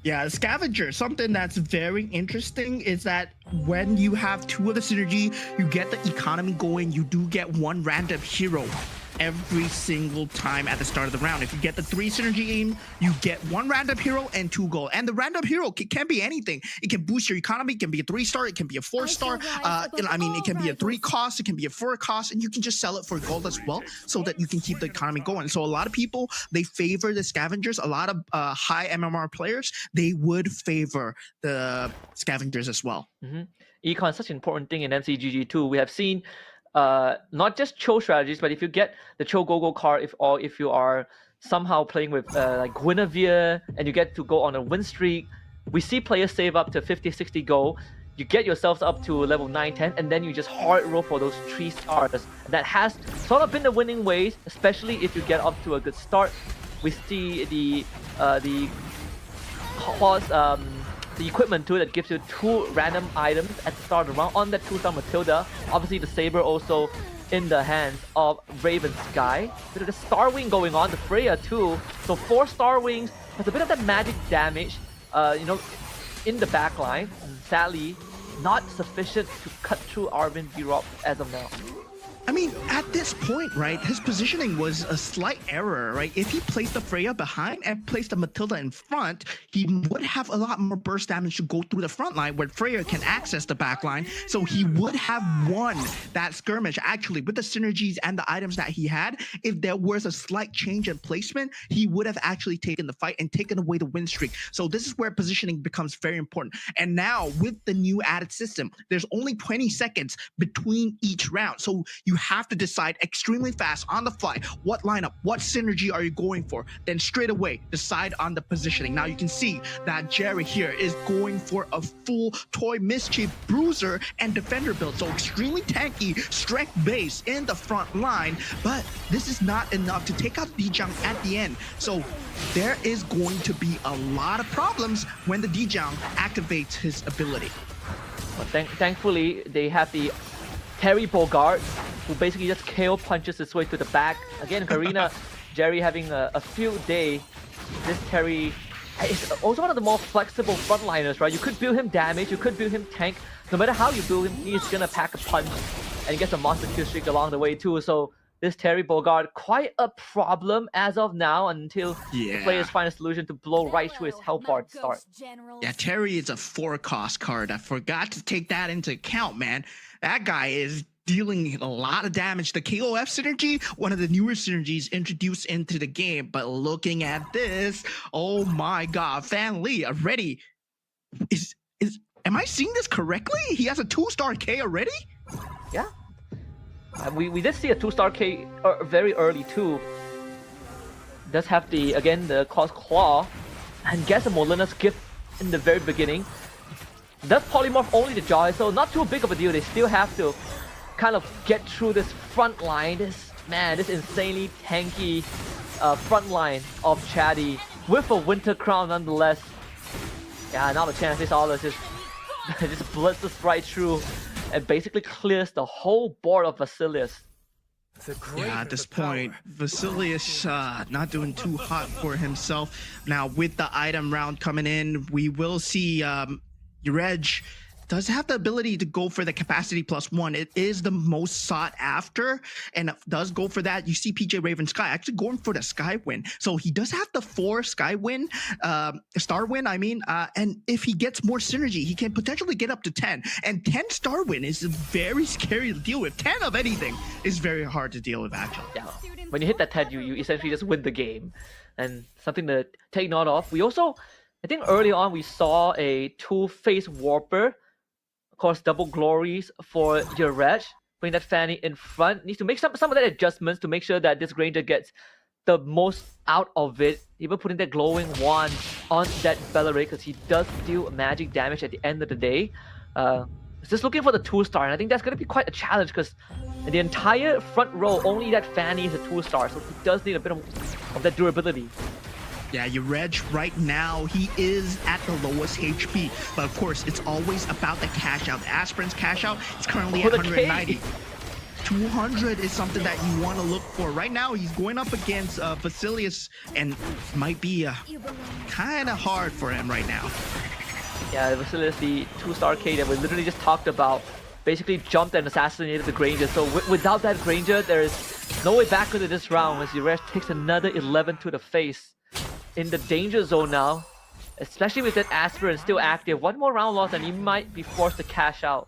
Yeah, scavenger, something that's very interesting is that when you have two of the synergy, you get the economy going, you do get one random hero every single time at the start of the round. If you get the 3 synergy aim, you get 1 random hero and 2 gold. And the random hero can be anything. It can boost your economy, it can be a 3-star, it can be a 4-star. I mean, it can be a 3 cost, it can be a 4 cost, and you can just sell it for gold as well so that you can keep the economy going. So a lot of people, they favor the scavengers. A lot of high MMR players, they would favor the scavengers as well. Econ is such an important thing in MCGG too. We have seen not just Cho strategies, but if you get the Cho GoGo card, if you are somehow playing with like Guinevere and you get to go on a win streak, we see players save up to 50-60 gold. You get yourselves up to level 9-10, and then you just hard roll for those 3 stars. That has sort of been the winning ways, especially if you get up to a good start. We see the equipment too that gives you 2 random items at the start of the round on that 2-star Matilda. Obviously the saber also in the hands of Raven Sky. Bit of the Star Wing going on, the Freya too. So 4 Star Wings has a bit of that magic damage, you know, in the back line. Sadly, not sufficient to cut through Arvin V-Rob as of now. I mean, at this point, right, his positioning was a slight error, right? If he placed the Freya behind and placed the Matilda in front, he would have a lot more burst damage to go through the front line where Freya can access the back line. So he would have won that skirmish. Actually, with the synergies and the items that he had, if there was a slight change in placement, he would have actually taken the fight and taken away the win streak. So this is where positioning becomes very important. And now with the new added system, there's only 20 seconds between each round. So you have to decide extremely fast on the fly what lineup, what synergy are you going for, then straight away decide on the positioning. Now you can see that Jerry here is going for a full toy Mischief bruiser and defender build, so extremely tanky strength base in the front line, but this is not enough to take out Dijang at the end. So there is going to be a lot of problems when the Dijang activates his ability. Well, thankfully they have the Terry Bogart, who basically just KO punches his way to the back. Again, Karina, Jerry having a field day. This Terry is also one of the more flexible frontliners, right? You could build him damage, you could build him tank. No matter how you build him, he's gonna pack a punch and get a monster kill streak along the way too. So this Terry Bogart, quite a problem as of now until the players find a solution to blow right through his health bar at the start. Yeah, Terry is a 4-cost card. I forgot to take that into account, man. That guy is dealing a lot of damage. The KOF synergy, one of the newer synergies introduced into the game, but looking at this, oh my god, Fan Lee already am I seeing this correctly? He has a 2-star K already? Yeah. We did see a 2-star K very early too. Does have the, again, the Cross Claw, and gets a Molina's gift in the very beginning. Does polymorph only the Joy, so not too big of a deal. They still have to kind of get through this front line. This insanely tanky front line of Chatty with a Winter Crown nonetheless. Yeah, now the chance is all just blitzes right through and basically clears the whole board of Vasilius. Yeah, at this point, Vasilius not doing too hot for himself. Now, with the item round coming in, we will see Urej does have the ability to go for the capacity +1. It is the most sought after, and it does go for that. You see PJ Raven Sky actually going for the Sky Win. So he does have the 4 Sky Win, Star Win, I mean, and if he gets more synergy, he can potentially get up to 10. And 10 Star Win is very scary to deal with. 10 of anything is very hard to deal with, actually. Yeah, when you hit that 10, you essentially just win the game. And something to take note of. We also, I think early on, we saw a 2-face Warper. Of course, double glories for Urej. Bring that Fanny in front. Needs to make some of that adjustments to make sure that this Granger gets the most out of it. Even putting that glowing wand on that Bellaray, because he does deal magic damage at the end of the day. Just looking for the 2-star, and I think that's going to be quite a challenge, because in the entire front row, only that Fanny is a 2-star, so he does need a bit of that durability. Yeah, Urej right now, he is at the lowest HP. But of course, it's always about the cash out. The Aspirant's cash out is currently at 190. 200 is something that you want to look for. Right now, he's going up against Vasilius, and might be kind of hard for him right now. Yeah, Vasilius, the 2-star K that we literally just talked about, basically jumped and assassinated the Granger. So without that Granger, there is no way back into this round as Yuresh takes another 11 to the face. In the danger zone now, especially with that Aspirant still active. One more round loss and he might be forced to cash out.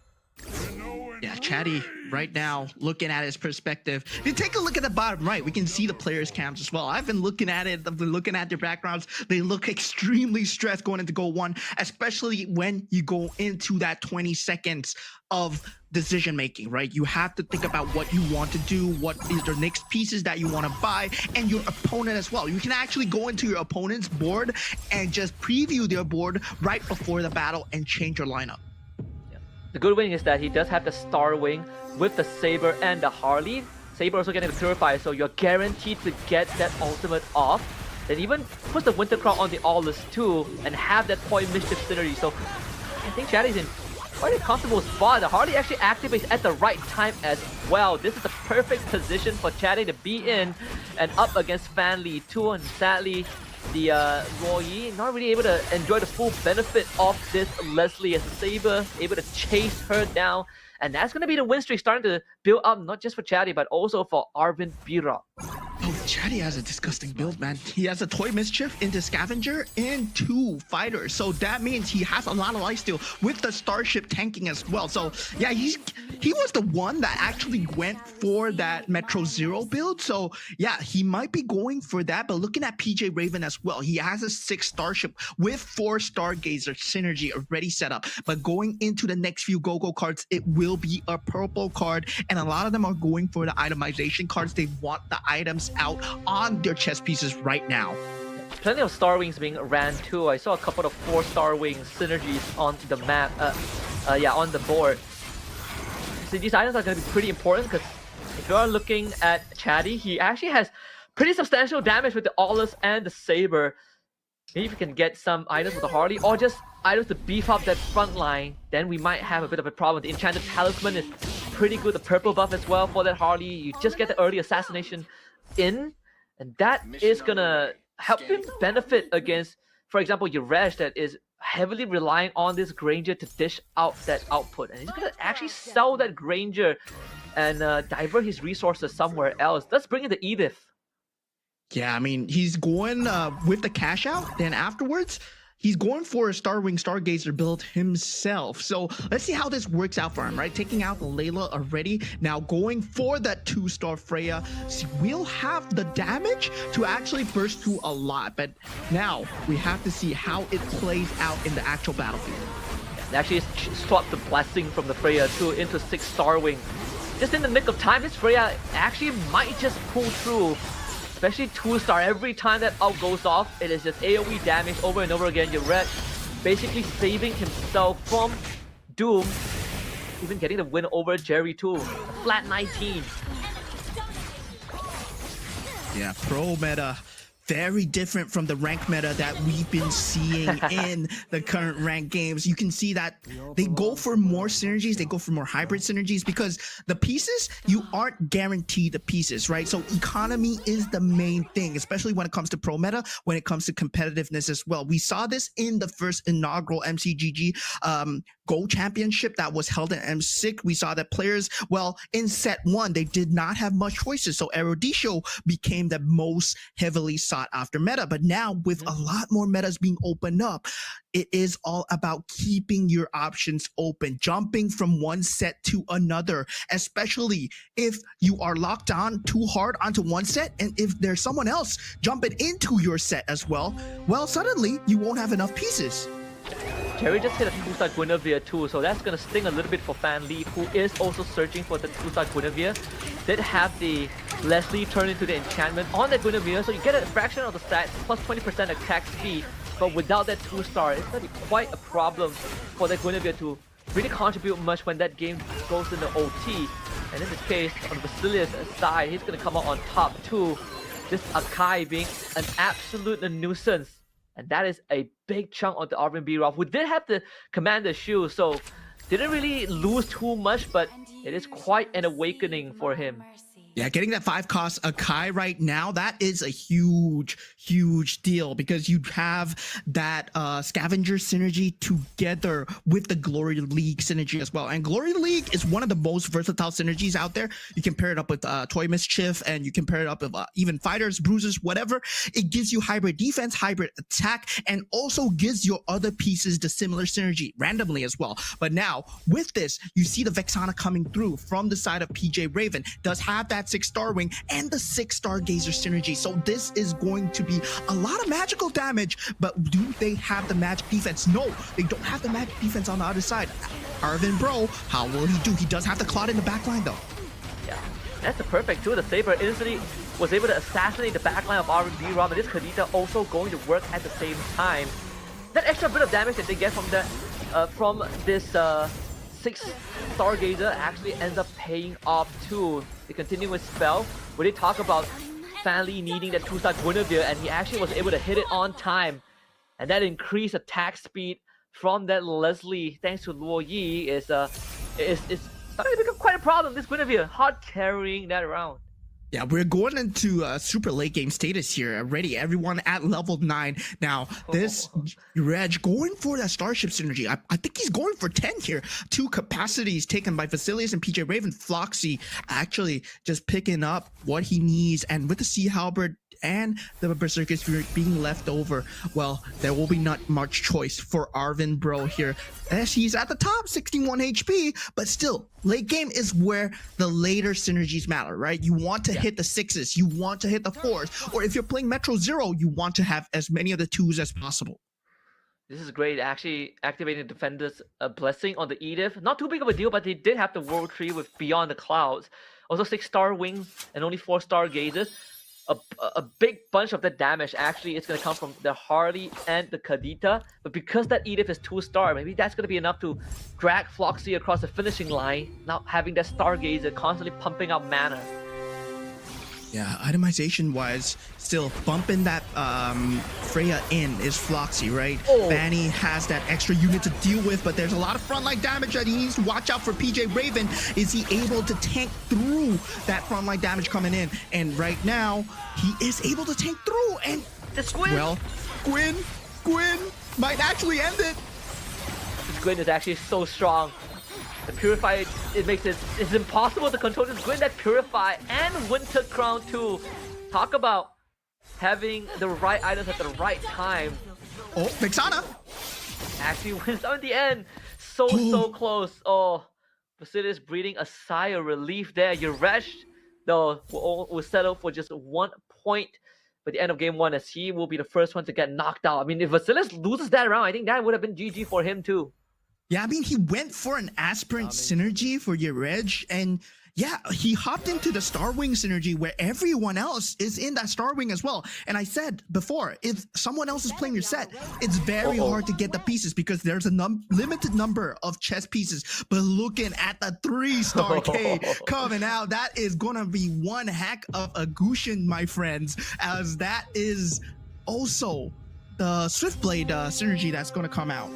Yeah, Chatty right now looking at his perspective. If you take a look at the bottom right, we can see the players' cams as well. I've been looking at it. I've been looking at their backgrounds. They look extremely stressed going into GO1, especially when you go into that 20 seconds of decision making, right? You have to think about what you want to do, what is the next pieces that you want to buy, and your opponent as well. You can actually go into your opponent's board and just preview their board right before the battle and change your lineup. The good wing is that he does have the Star Wing with the Saber and the Harley. Saber also getting the Purify, so you're guaranteed to get that ultimate off. Then even put the Winter Crown on the Aulus too, and have that Point Mischief synergy. So I think Chatty's in quite a comfortable spot. The Harley actually activates at the right time as well. This is the perfect position for Chatty to be in and up against Fan Li too. And sadly, the Roy not really able to enjoy the full benefit of this Leslie as Saber able to chase her down, and that's going to be the win streak starting to build up, not just for Chatty but also for Arvind Bira. Oh, Chatty has a disgusting build, man. He has a Toy Mischief into Scavenger and 2 Fighters. So that means he has a lot of lifesteal with the Starship tanking as well. So yeah, he was the one that actually went for that Metro Zero build. So yeah, he might be going for that. But looking at PJ Raven as well, he has a 6 Starship with 4 Stargazer synergy already set up. But going into the next few GoGo cards, it will be a purple card. And a lot of them are going for the itemization cards. They want the items out on their chess pieces right now. Plenty of Star Wings being ran too. I saw a couple of 4 Star Wings synergies on the map, on the board. So these items are going to be pretty important because if you are looking at Chatty, he actually has pretty substantial damage with the Aulus and the Saber. Maybe if we can get some items with the Harley or just items to beef up that front line, then we might have a bit of a problem. The Enchanted Talisman is pretty good. The purple buff as well for that Harley. You just get the early assassination in, and that is gonna help him benefit against, for example, Yuresh that is heavily relying on this Granger to dish out that output, and he's gonna actually sell that Granger and divert his resources somewhere else. Let's bring in the Edith. Yeah, I mean, he's going with the cash out, then afterwards he's going for a Starwing Stargazer build himself. So let's see how this works out for him, right? Taking out the Layla already. Now going for that 2-star Freya. See, we'll have the damage to actually burst through a lot. But now we have to see how it plays out in the actual battlefield. They actually swapped the Blessing from the Freya too into 6 Starwing. Just in the nick of time, this Freya actually might just pull through. Especially 2-star, every time that ult goes off, it is just AoE damage over and over again. Yuresh basically saving himself from doom, even getting the win over Jerry too. A flat 19. Yeah, pro meta. Very different from the rank meta that we've been seeing in the current ranked games. You can see that they go for more synergies, they go for more hybrid synergies because the pieces, you aren't guaranteed the pieces, right? So economy is the main thing, especially when it comes to pro meta, when it comes to competitiveness as well. We saw this in the first inaugural MCGG Go Championship that was held in M6. We saw that players, well, in set 1, they did not have much choices. So Eruditio became the most heavily sought after meta. But now with a lot more metas being opened up, it is all about keeping your options open, jumping from one set to another, especially if you are locked on too hard onto one set. And if there's someone else jumping into your set as well, well, suddenly you won't have enough pieces. Jerry just hit a 2-star Guinevere too, so that's going to sting a little bit for Fan Li, who is also searching for the 2-star Guinevere. Did have the Leslie turn into the enchantment on the Guinevere, so you get a fraction of the stats, plus 20% attack speed, but without that 2-star, it's going to be quite a problem for the Guinevere to really contribute much when that game goes into OT. And in this case, on Vasilius' side, he's going to come out on top too. This Akai being an absolute nuisance. And that is a big chunk of the Arvind Birov, who did have the Commander Shoe, so didn't really lose too much, but it is quite an awakening for him. Yeah, getting that 5 cost Akai right now, that is a huge deal because you have that scavenger synergy together with the Glory League synergy as well. And Glory League is one of the most versatile synergies out there. You can pair it up with Toy Mischief, and you can pair it up with even fighters, bruisers, whatever. It gives you hybrid defense, hybrid attack, and also gives your other pieces the similar synergy randomly as well. But now with this, you see the Vexana coming through from the side of PJ Raven. Does have that 6-star wing and the 6-star Gazer synergy. So this is going to be a lot of magical damage, but do they have the magic defense? No, they don't have the magic defense on the other side. Arvin Bro, how will he do? He does have the Clot in the backline though. Yeah, that's the perfect too. The Saber instantly was able to assassinate the backline of Arvin B. Rob, and this Kadita also going to work at the same time. That extra bit of damage that they get from this 6-star Gazer actually ends up paying off too. The continuous spell, where they talk about Fanli needing that 2-star Guinevere, and he actually was able to hit it on time. And that increased attack speed from that Leslie, thanks to Luo Yi, is starting to become quite a problem. This Guinevere hard carrying that around. Yeah, we're going into super late game status here already. Everyone at level 9. Now, this Reg going for that Starship synergy. I think he's going for 10 here. 2 capacities taken by Vasilius and PJ Raven. Floxy actually just picking up what he needs. And with the Sea Halberd and the Berserker Spirit being left over, well, there will be not much choice for Arvin Bro here, as he's at the top, 61 HP, but still, late game is where the later synergies matter, right? You want to hit the 6s, you want to hit the 4s, or if you're playing Metro Zero, you want to have as many of the 2s as possible. This is great, actually activating the Defender's Blessing on the Edith. Not too big of a deal, but they did have the World Tree with Beyond the Clouds. Also 6-star wings and only 4-star gazes. A big bunch of the damage actually is going to come from the Harley and the Kadita, but because that Edith is 2-star, maybe that's going to be enough to drag Floxy across the finishing line, not having that Stargazer constantly pumping out mana. Yeah, itemization wise, still bumping that Freya in is Floxy, right? Fanny has that extra unit to deal with, but there's a lot of frontline damage that he needs to watch out for. PJ Raven, is he able to tank through that frontline damage coming in? And right now, he is able to tank through, and well, Gwyn might actually end it. This Gwyn is actually so strong. The Purify, it's impossible to control this Gwyn. That Purify and Winter Crown too. Talk about having the right items at the right time. Oh, Vexana actually wins out in the end. So close. Oh, Vasilius breathing a sigh of relief there. Yuresh, though, will settle for just 1 point by the end of game 1, as he will be the first one to get knocked out. I mean, if Vasilius loses that round, I think that would have been GG for him too. Yeah, I mean, he went for an Aspirant synergy for Yurej, and yeah, he hopped into the Starwing synergy where everyone else is in that Starwing as well. And I said before, if someone else is playing your set, it's very hard to get the pieces because there's a limited number of chess pieces. But looking at the 3-star K coming out, that is gonna be one heck of a Gushin, my friends, as that is also the Swiftblade synergy that's gonna come out.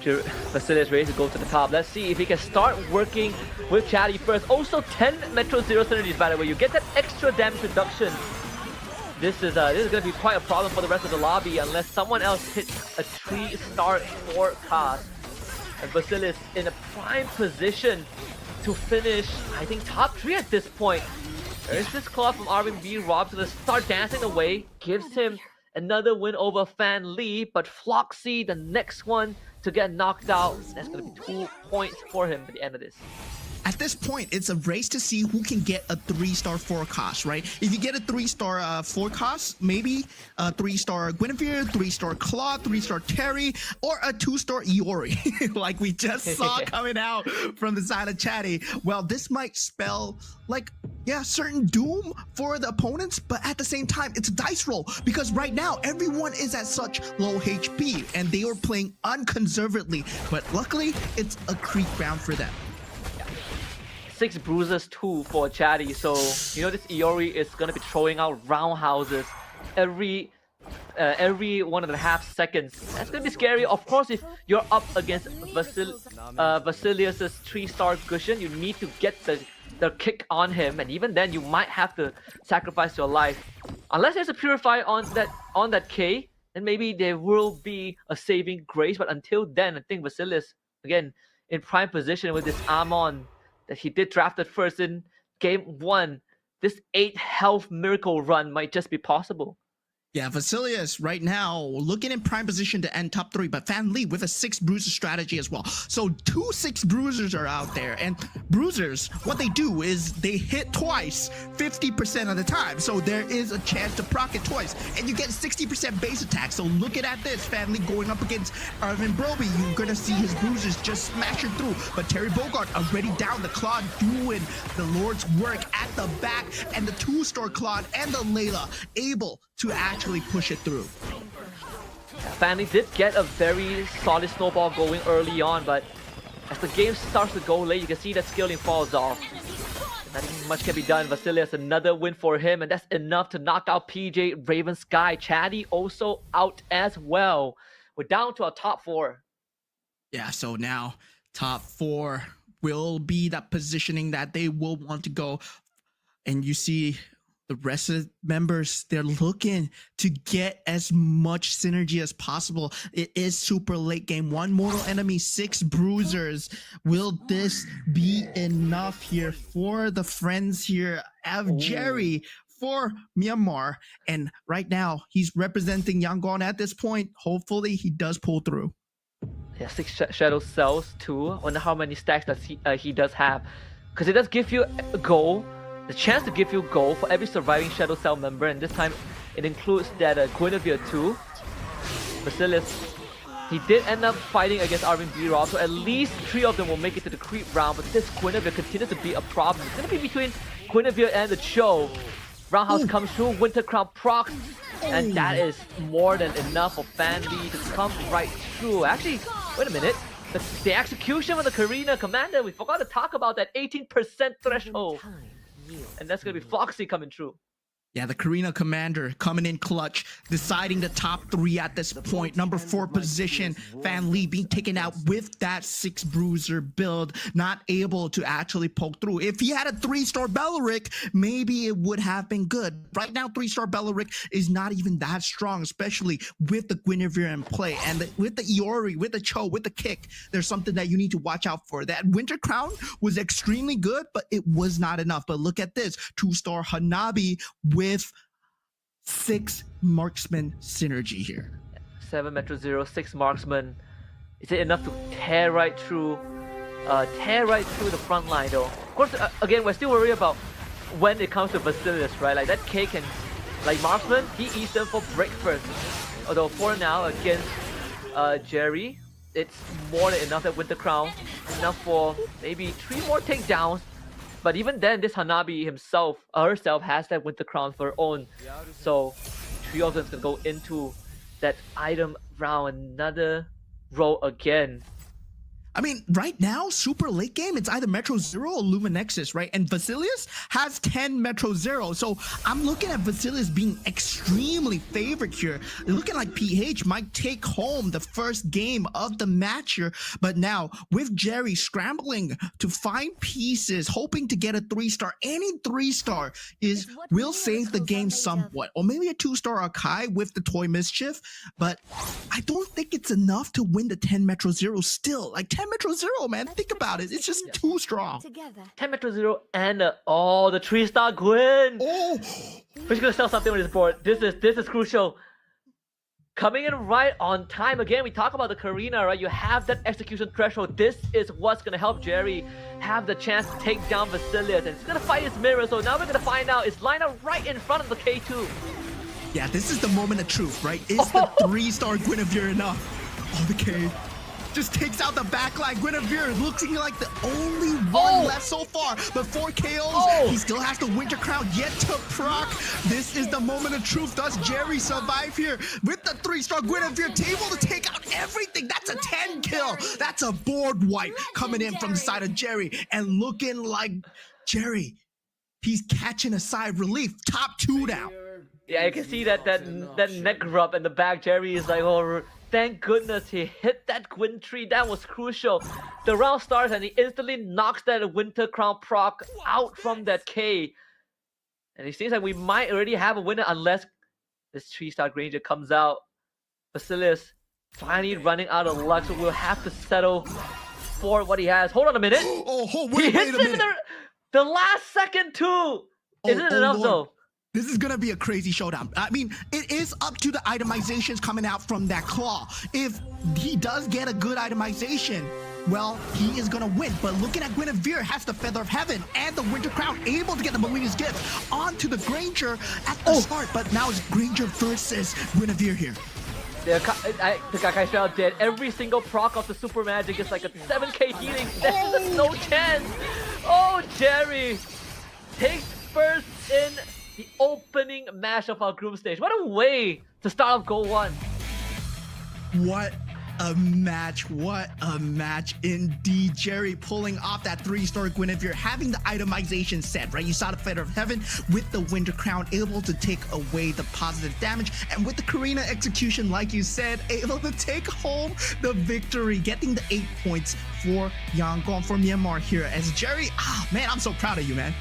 Vasilius ready to go to the top. Let's see if he can start working with Chatty first. Also 10 Metro Zero synergies, by the way. You get that extra damage reduction. This is going to be quite a problem for the rest of the lobby unless someone else hits a 3-star forecast. And Vasilius in a prime position to finish, I think, top 3 at this point. There's this claw from Arvin B. Rob's going to start dancing away. Gives him another win over Fan Lee, but Floxy, the next one to get knocked out. That's going to be 2 points for him at the end of this. At this point, it's a race to see who can get a 3-star forecast, right? If you get a 3-star forecast, maybe a 3-star Guinevere, 3-star Claw, 3-star Terry, or a 2-star Iori, like we just saw coming out from the side of Chatty. Well, this might spell like, yeah, certain doom for the opponents, but at the same time, it's a dice roll because right now everyone is at such low HP and they are playing unconservedly. But luckily, it's a creep round for them. 6 bruises too for Chatty, so you know this Iori is gonna be throwing out roundhouses every every 1.5 seconds. That's gonna be scary. Of course, if you're up against Vasilius's 3-star Gushin, you need to get the kick on him, and even then, you might have to sacrifice your life. Unless there's a Purify on that K, then maybe there will be a saving grace. But until then, I think Vasilius, again, in prime position with this Amon that he did draft it first in game 1. This 8 health miracle run might just be possible. Yeah, Vasilius right now looking in prime position to end top 3, but Fan Lee with a 6 bruiser strategy as well. So 2 6 bruisers are out there, and bruisers, what they do is they hit twice 50% of the time. So there is a chance to proc it twice, and you get 60% base attack. So looking at this, Fan Lee going up against Arvin Broby, you're gonna see his bruisers just smashing through. But Terry Bogart already down, the Claude doing the Lord's work at the back, and the 2-star Claude and the Layla able to actually push it through. Fan Lee did get a very solid snowball going early on, but as the game starts to go late, you can see that skilling falls off. Nothing much can be done. Vasilius, another win for him, and that's enough to knock out PJ, Raven Sky. Chatty also out as well. We're down to our top 4. Yeah, so now top 4 will be that positioning that they will want to go. And you see the rest of the members, they're looking to get as much synergy as possible. It is super late game. 1 mortal enemy, 6 bruisers. Will this be enough here for the friends here of Jerry for Myanmar? And right now, he's representing Yangon at this point. Hopefully, he does pull through. Yeah, 6 shadow cells too. I wonder how many stacks does he does have, because it does give you a goal. The chance to give you gold for every surviving Shadow Cell member, and this time it includes that Guinevere too. Vasilius, he did end up fighting against Arvin B-Rob, so at least 3 of them will make it to the creep round, but this Guinevere continues to be a problem. It's going to be between Guinevere and the Cho. Roundhouse comes through, Winter Crown procs, and that is more than enough for Fan Lee to come right through. Actually, wait a minute. The execution of the Karina Commander, we forgot to talk about that 18% threshold. And that's going to be Foxy coming through. Yeah, the Karina Commander coming in clutch, deciding the top 3 at this point. Number 4 position, Fan Lee being taken out with that 6 bruiser build, not able to actually poke through. If he had a 3-star Bellaric, maybe it would have been good. Right now, 3-star Bellaric is not even that strong, especially with the Guinevere in play. And with the Iori, with the Cho, with the kick, there's something that you need to watch out for. That Winter Crown was extremely good, but it was not enough. But look at this, 2-star Hanabi with 6 marksman synergy here. 7 Metro Zero, 6 marksman. Is it enough to tear right through the front line though? Of course, again, we're still worried about when it comes to Vasilius, right? Like that K can, like marksman, he eats them for break first. Although for now against Jerry, it's more than enough. That Winter Crown, enough for maybe 3 more takedowns. But even then, this Hanabi herself has that Winter Crown for her own. So 3 of them is going to go into that item round. Another row again. I mean, right now, super late game, it's either Metro Zero or Luminexus, right? And Vasilius has 10 Metro Zero. So I'm looking at Vasilius being extremely favored here. Looking like PH might take home the first game of the match here. But now, with Jerry scrambling to find pieces, hoping to get a 3-star, any 3-star will save the game somewhat. Or maybe a 2-star Akai with the Toy Mischief. But I don't think it's enough to win the 10 Metro Zero still. Like 10 Metro Zero, man. Think about it. It's just too strong. 10 Metro Zero and the 3-star Gwyn. Oh, We're just gonna sell something on this board. This is crucial. Coming in right on time again. We talk about the Karina, right? You have that execution threshold. This is what's gonna help Jerry have the chance to take down Vasilius, and it's gonna fight his mirror. So now we're gonna find out. It's lined up right in front of the K2. yeah. This is the moment of truth, right? Is the 3-star Guinevere enough? Oh, the K just takes out the backline. Guinevere looking like the only one left so far, but 4 KOs. He still has the Winter Crown yet to proc. This is the moment of truth. Does Jerry survive here with the 3-star Guinevere able to take out everything? That's a 10 kill. That's a board wipe coming in from the side of Jerry, and looking like Jerry, he's catching a sigh of relief. Top 2 down. Yeah, I can see that neck rub in the back. Jerry is like, oh, thank goodness he hit that Gwyn tree. That was crucial. The round starts and he instantly knocks that Winter Crown proc out from that K. And it seems like we might already have a winner unless this 3-star Granger comes out. Basilius finally running out of luck, so we'll have to settle for what he has. Hold on a minute. Wait a minute. The last second too. Isn't enough though? This is gonna be a crazy showdown. I mean, it is up to the itemizations coming out from that claw. If he does get a good itemization, well, he is gonna win. But looking at Guinevere has the Feather of Heaven and the Winter Crown, able to get the Melina's Gift onto the Granger at the start. But now it's Granger versus Guinevere here. The Kakai Shroud dead. Every single proc of the Super Magic is like a 7k healing. There's no chance. Oh, Jerry takes first in the opening match of our group stage. What a way to start off GO1. What a match. What a match indeed. Jerry pulling off that 3-star Guinevere, having the itemization set, right? You saw the Feather of Heaven with the Winter Crown, able to take away the positive damage. And with the Karina execution, like you said, able to take home the victory, getting the 8 points for Yangon from Myanmar here. As Jerry, man, I'm so proud of you, man.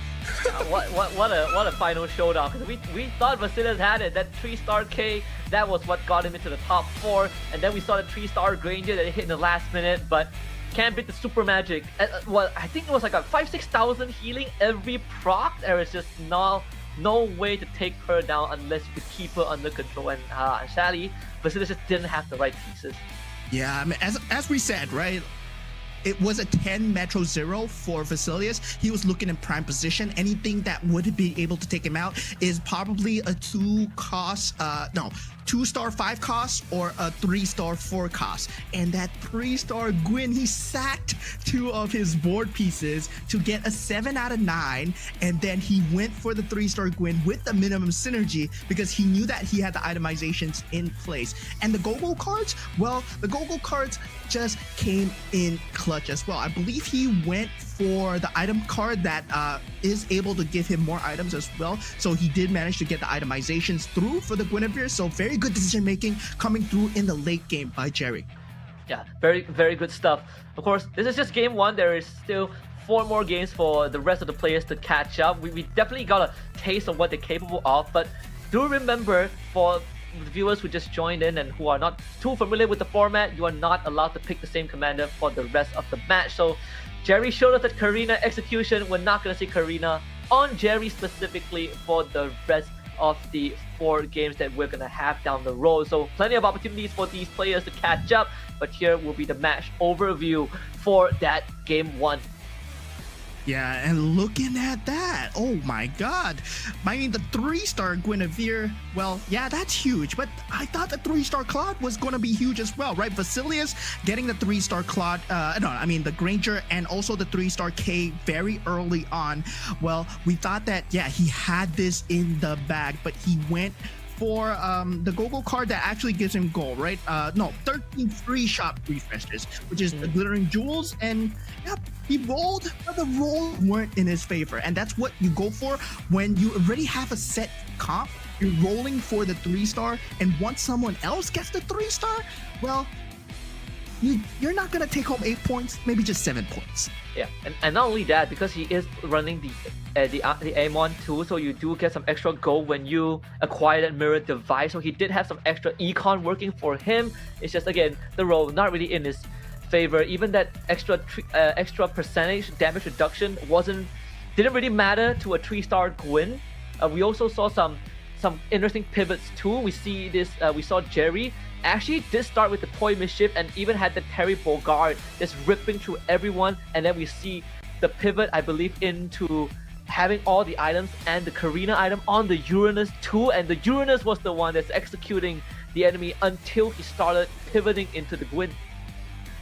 What a final showdown, because we thought Vasilius had it. That 3-star K, that was what got him into the top 4, and then we saw the 3-star Granger that hit in the last minute, but can't beat the Super Magic. Well, I think it was like a 5,000-6,000 healing every proc. There is just no way to take her down unless you could keep her under control, and sadly Vasilius just didn't have the right pieces. Yeah, I mean, as we said, right, it was a 10 Metro 0 for Vasilius. He was looking in prime position. Anything that would be able to take him out is probably a 2-star 5 cost or a 3-star 4 cost. And that 3-star Gwyn, he sacked 2 of his board pieces to get a 7 out of 9. And then he went for the 3-star Gwyn with the minimum synergy because he knew that he had the itemizations in place. And the GoGo cards, well, the GoGo cards just came in clutch as well. I believe he went for the item card that is able to give him more items as well. So he did manage to get the itemizations through for the Guinevere. So very good decision making coming through in the late game by Jerry. Yeah, very, very good stuff. Of course, this is just game 1. There is still 4 more games for the rest of the players to catch up. We definitely got a taste of what they're capable of, but do remember, for the viewers who just joined in and who are not too familiar with the format, you are not allowed to pick the same commander for the rest of the match. So Jerry showed us that Karina execution. We're not going to see Karina on Jerry specifically for the rest of the 4 games that we're going to have down the road. So plenty of opportunities for these players to catch up, but here will be the match overview for that game 1. Yeah, and looking at that, oh my god. I mean, the 3-star Guinevere, well, yeah, that's huge, but I thought the 3-star Claude was going to be huge as well, right? Vasilius getting the 3-star Claude, the Granger and also the 3-star K very early on. Well, we thought that, yeah, he had this in the bag, but he went for the GoGo card that actually gives him gold, right? 13 free shop refreshes, which is the Glittering Jewels, and yep, he rolled, but the rolls weren't in his favor. And that's what you go for when you already have a set comp. You're rolling for the 3-star, and once someone else gets the 3-star, well, you're not gonna take home 8 points, maybe just 7 points. Yeah, and not only that, because he is running the Amon too, so you do get some extra gold when you acquire that mirror device. So he did have some extra econ working for him. It's just, again, the roll not really in his favor. Even that extra percentage damage reduction didn't really matter to a 3-star Gwyn. We also saw some interesting pivots too. We saw Jerry actually did start with the Toy Mischief and even had the Terry Bogard just ripping through everyone, and then we see the pivot, I believe, into having all the items and the Karina item on the Uranus too, and the Uranus was the one that's executing the enemy until he started pivoting into the Gwyn.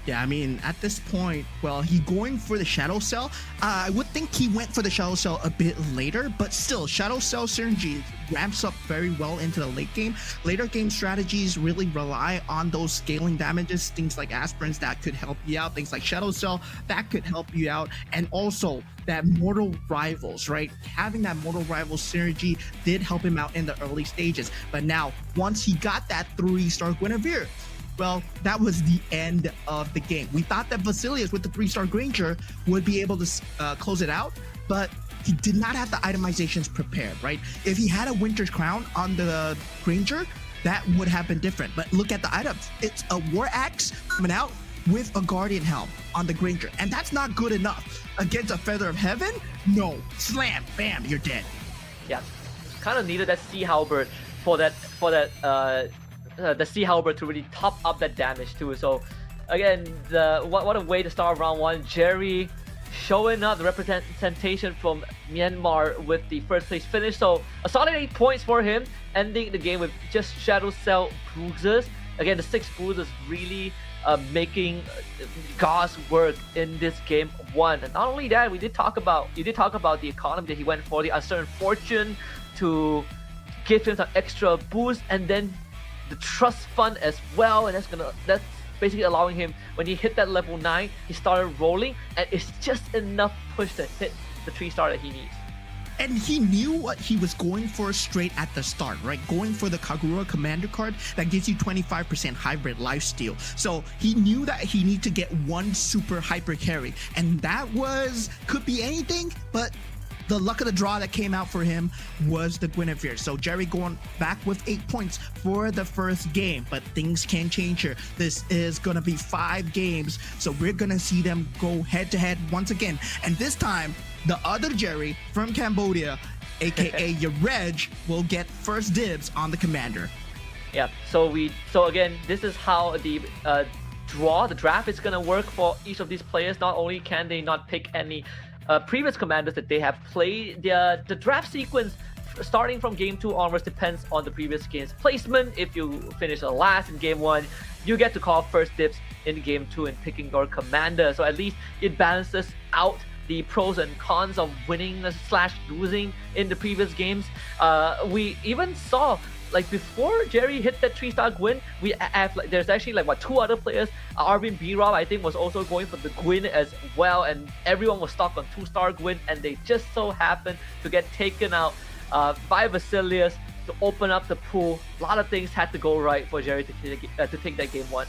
Yeah, I mean, at this point, well, he going for the Shadow Cell. I would think he went for the Shadow Cell a bit later, but still, Shadow Cell synergy ramps up very well into the late game. Later game strategies really rely on those scaling damages, things like aspirins that could help you out, things like Shadow Cell that could help you out, and also that Mortal Rivals, right? Having that Mortal Rivals synergy did help him out in the early stages. But now, once he got that 3-star Guinevere, well, that was the end of the game. We thought that Vasilius with the 3-star Granger would be able to close it out, but he did not have the itemizations prepared, right? If he had a Winter's Crown on the Granger, that would have been different. But look at the items. It's a War Axe coming out with a Guardian Helm on the Granger, and that's not good enough. Against a Feather of Heaven? No. Slam, bam, you're dead. Yeah, kind of needed that Sea Halberd for the Sea Halberd to really top up that damage too. So again, what a way to start round one. Jerry showing up the representation from Myanmar with the first place finish. So a solid 8 points for him, ending the game with just Shadow Cell bruises. Again, the 6 bruises really making God's work in this game one. And not only that, you did talk about the economy that he went for, the Uncertain Fortune to give him some extra boost, and then the trust fund as well, and that's basically allowing him, when he hit that level 9, he started rolling, and it's just enough push to hit the 3-star that he needs. And he knew what he was going for straight at the start, right? Going for the Kagura Commander card that gives you 25% hybrid lifesteal. So he knew that he needed to get one super hyper carry, and that could be anything, but the luck of the draw that came out for him was the Guinevere. So Jerry going back with 8 points for the first game, but things can change here. This is gonna be 5 games, so we're gonna see them go head to head once again. And this time, the other Jerry from Cambodia, aka Yareg, will get first dibs on the commander. Yeah. So again, this is how the draft is gonna work for each of these players. Not only can they not pick any previous commanders that they have played, the draft sequence starting from game 2 onwards depends on the previous game's placement. If you finish last in game 1, you get to call first dibs in game 2 in picking your commander. So at least it balances out the pros and cons of winning / losing in the previous games. We even saw, like, before Jerry hit that 3-star Gwyn, we have there's actually 2 other players. Arvin B-Rob, I think, was also going for the Gwyn as well, and everyone was stuck on 2-star Gwyn, and they just so happened to get taken out by Vasilius to open up the pool. A lot of things had to go right for Jerry to take that game 1.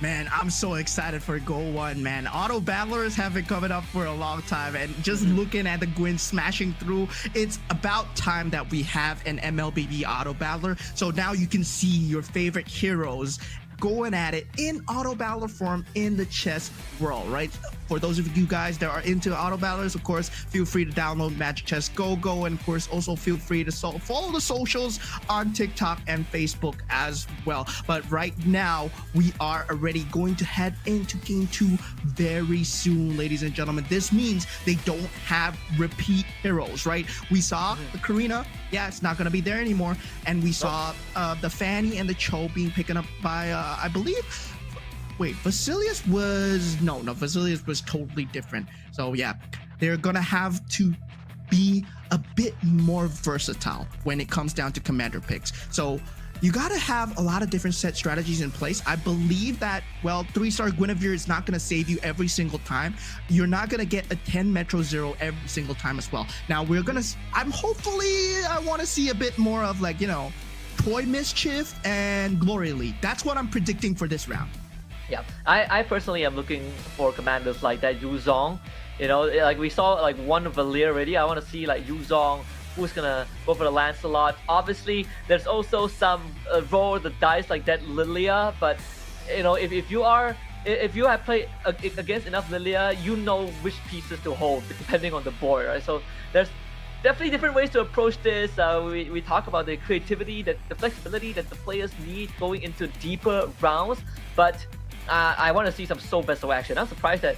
Man, I'm so excited for GO1, man. Auto battlers have been coming up for a long time, and just looking at the Gwyn smashing through, it's about time that we have an MLBB auto battler. So now you can see your favorite heroes going at it in auto battler form in the chess world, right? For those of you guys that are into auto battlers, of course, feel free to download MagicChess GoGo, and of course also feel free to follow the socials on TikTok and Facebook as well. But right now we are already going to head into game 2 very soon, ladies and gentlemen. This means they don't have repeat heroes, right? We saw the Karina, yeah, it's not going to be there anymore, and we saw the Fanny and the Cho being picked up by I believe, wait, Vasilius was, no, Vasilius was totally different. So yeah, they're gonna have to be a bit more versatile when it comes down to commander picks. So you gotta have a lot of different set strategies in place. I believe that, well, 3-star Guinevere is not gonna save you every single time. You're not gonna get a 10 Metro Zero every single time as well. Now I wanna see a bit more of, like, you know, Toy Mischief and Glory Elite. That's what I'm predicting for this round. Yeah, I personally am looking for commanders like that. Yu Zong, you know, like we saw like one Valir already. I want to see like Yu Zong, who's gonna go for the Lancelot. Obviously, there's also some roll the dice like that Lilia. But you know, if you have played against enough Lilia, you know which pieces to hold depending on the board, right? So there's definitely different ways to approach this. We talk about the creativity, the flexibility that the players need going into deeper rounds, but I want to see some Soul Vessel action. I'm surprised that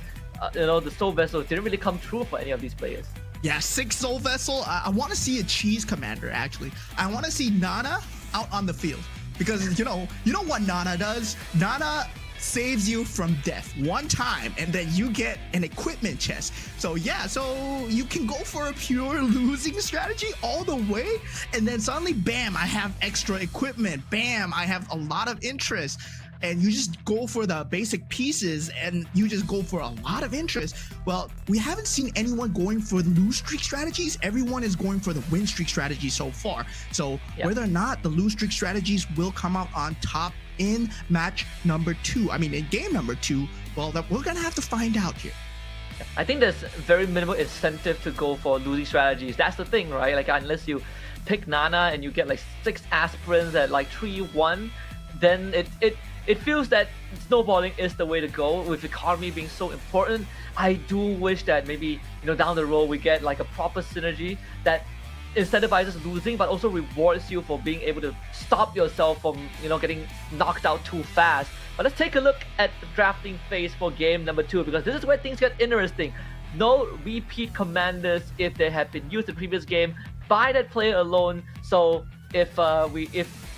the Soul Vessel didn't really come true for any of these players. Yeah, 6 Soul Vessel. I want to see a cheese commander, actually. I want to see Nana out on the field, because you know what Nana does? Nana saves you from death one time, and then you get an equipment chest. So yeah, so you can go for a pure losing strategy all the way, and then suddenly, bam, I have extra equipment. Bam, I have a lot of interest. And you just go for the basic pieces and you just go for a lot of interest. Well, we haven't seen anyone going for the lose streak strategies. Everyone is going for the win streak strategy so far. So whether or not the lose streak strategies will come out on top in match number 2, I mean in game number 2, well, that we're gonna have to find out here. I think there's very minimal incentive to go for losing strategies. That's the thing, right? Like unless you pick Nana and you get like 6 aspirants at like 3-1, then it feels that snowballing is the way to go. With economy being so important, I do wish that maybe, you know, down the road we get like a proper synergy that incentivizes losing but also rewards you for being able to stop yourself from, you know, getting knocked out too fast. But let's take a look at the drafting phase for game number 2, because this is where things get interesting. No repeat commanders if they have been used in the previous game by that player alone. So if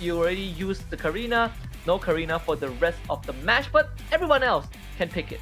you already used the Karina, no Karina for the rest of the match, but everyone else can pick it.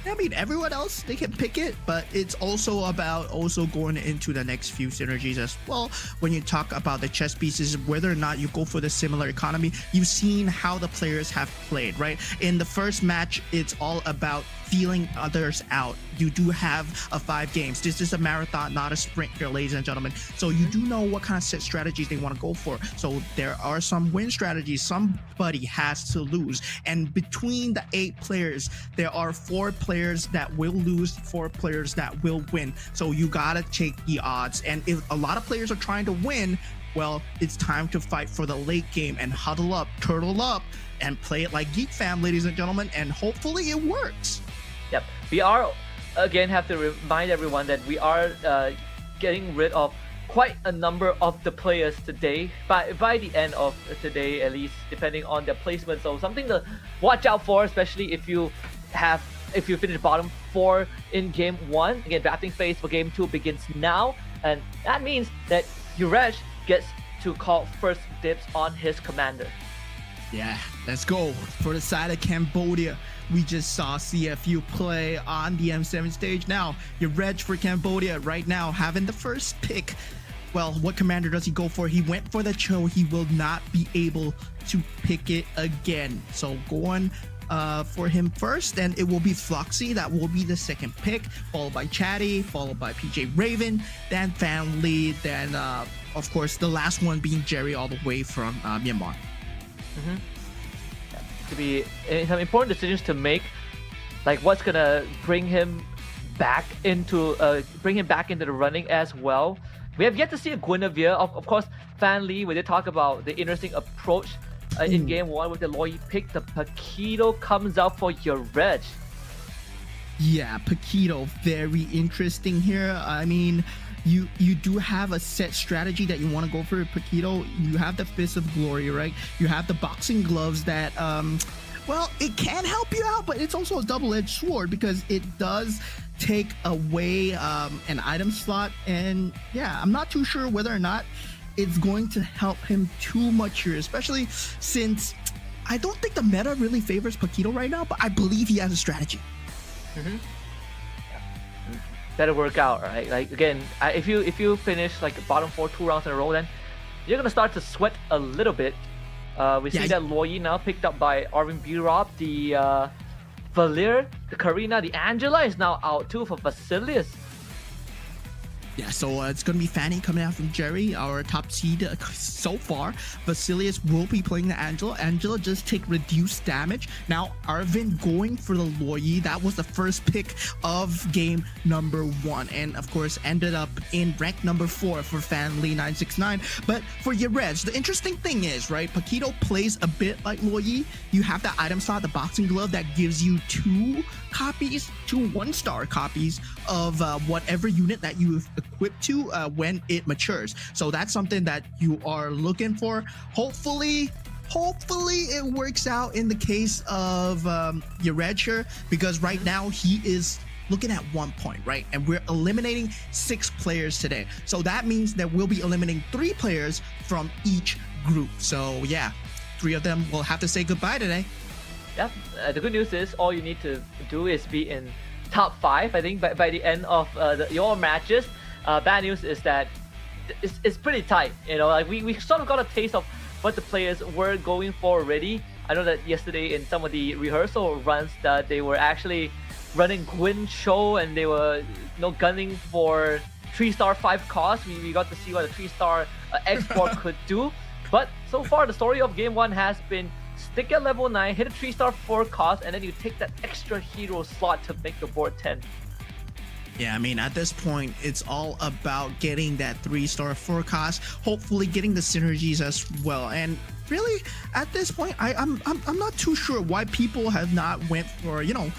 I mean, everyone else, they can pick it, but it's also about going into the next few synergies as well. When you talk about the chess pieces, whether or not you go for the similar economy, you've seen how the players have played, right? In the first match, it's all about feeling others out. You do have 5 games. This is a marathon, not a sprint here, ladies and gentlemen. So you do know what kind of set strategies they want to go for. So there are some win strategies. Somebody has to lose. And between the 8 players, there are 4 players that will lose, 4 players that will win. So you gotta take the odds. And if a lot of players are trying to win, well, it's time to fight for the late game and huddle up, turtle up, and play it like Geek Fam, ladies and gentlemen, and hopefully it works. Yep, we are, again, have to remind everyone that we are getting rid of quite a number of the players today, by the end of today at least, depending on their placement. So something to watch out for, especially if you finish bottom 4 in game 1. Again, drafting phase for game 2 begins now, and that means that Yurej gets to call first dibs on his commander. Yeah, let's go. For the side of Cambodia, we just saw CFU play on the M7 stage. Now, Yurej for Cambodia right now having the first pick. Well, what commander does he go for? He went for the Cho. He will not be able to pick it again. So going for him first, and it will be Floxy. That will be the second pick, followed by Chatty, followed by PJ Raven, then Fan Lee, then of course the last one being Jerry all the way from Myanmar. To be some important decisions to make, like what's gonna bring him back into the running as well. We have yet to see a Guinevere. Of course, Fan Lee, we did talk about the interesting approach in game 1 with the Loi pick. The Paquito comes out for Yurej. Yeah, Paquito, very interesting here. I mean, you do have a set strategy that you want to go for Paquito. You have the Fist of Glory, right? You have the boxing gloves that well, it can help you out, but it's also a double-edged sword because it does take away an item slot. And yeah, I'm not too sure whether or not it's going to help him too much here, especially since I don't think the meta really favors Paquito right now, but I believe he has a strategy. Better work out, right? Like again, if you finish like bottom 4 2 rounds in a row, then you're gonna start to sweat a little bit. We see that Loi now picked up by Arvin B-Rob. The Valir, the Karina, the Angela is now out too for Vasilius. Yeah, so it's going to be Fanny coming out from Jerry, our top seed so far. Vasilius will be playing the Angela. Angela just take reduced damage. Now, Arvin going for the Loi. That was the first pick of game number 1. And, of course, ended up in rank number 4 for Fan Lee 969. But for Yurej, the interesting thing is, right, Paquito plays a bit like Loi. You have the item slot, the boxing glove, that gives you 2 copies, 2 1-star copies of whatever unit that you've equipped to when it matures. So that's something that you are looking for. Hopefully it works out in the case of Yurej here, because right now he is looking at 1 point, right? And we're eliminating 6 players today. So that means that we'll be eliminating 3 players from each group. So yeah, 3 of them will have to say goodbye today. yeah, the good news is all you need to do is be in top 5, I think, by the end of your matches. Bad news is that it's pretty tight. You know, like we sort of got a taste of what the players were going for already. I know that yesterday in some of the rehearsal runs that they were actually running Gwyn Show and they were gunning for 3-star 5 cost. We got to see what a 3-star export could do. But so far the story of game 1 has been stick at level 9, hit a 3-star 4 cost, and then you take that extra hero slot to make your board 10. Yeah, I mean, at this point, it's all about getting that 3-star 4 cost, hopefully getting the synergies as well. And really, at this point, I'm not too sure why people have not went for, you know,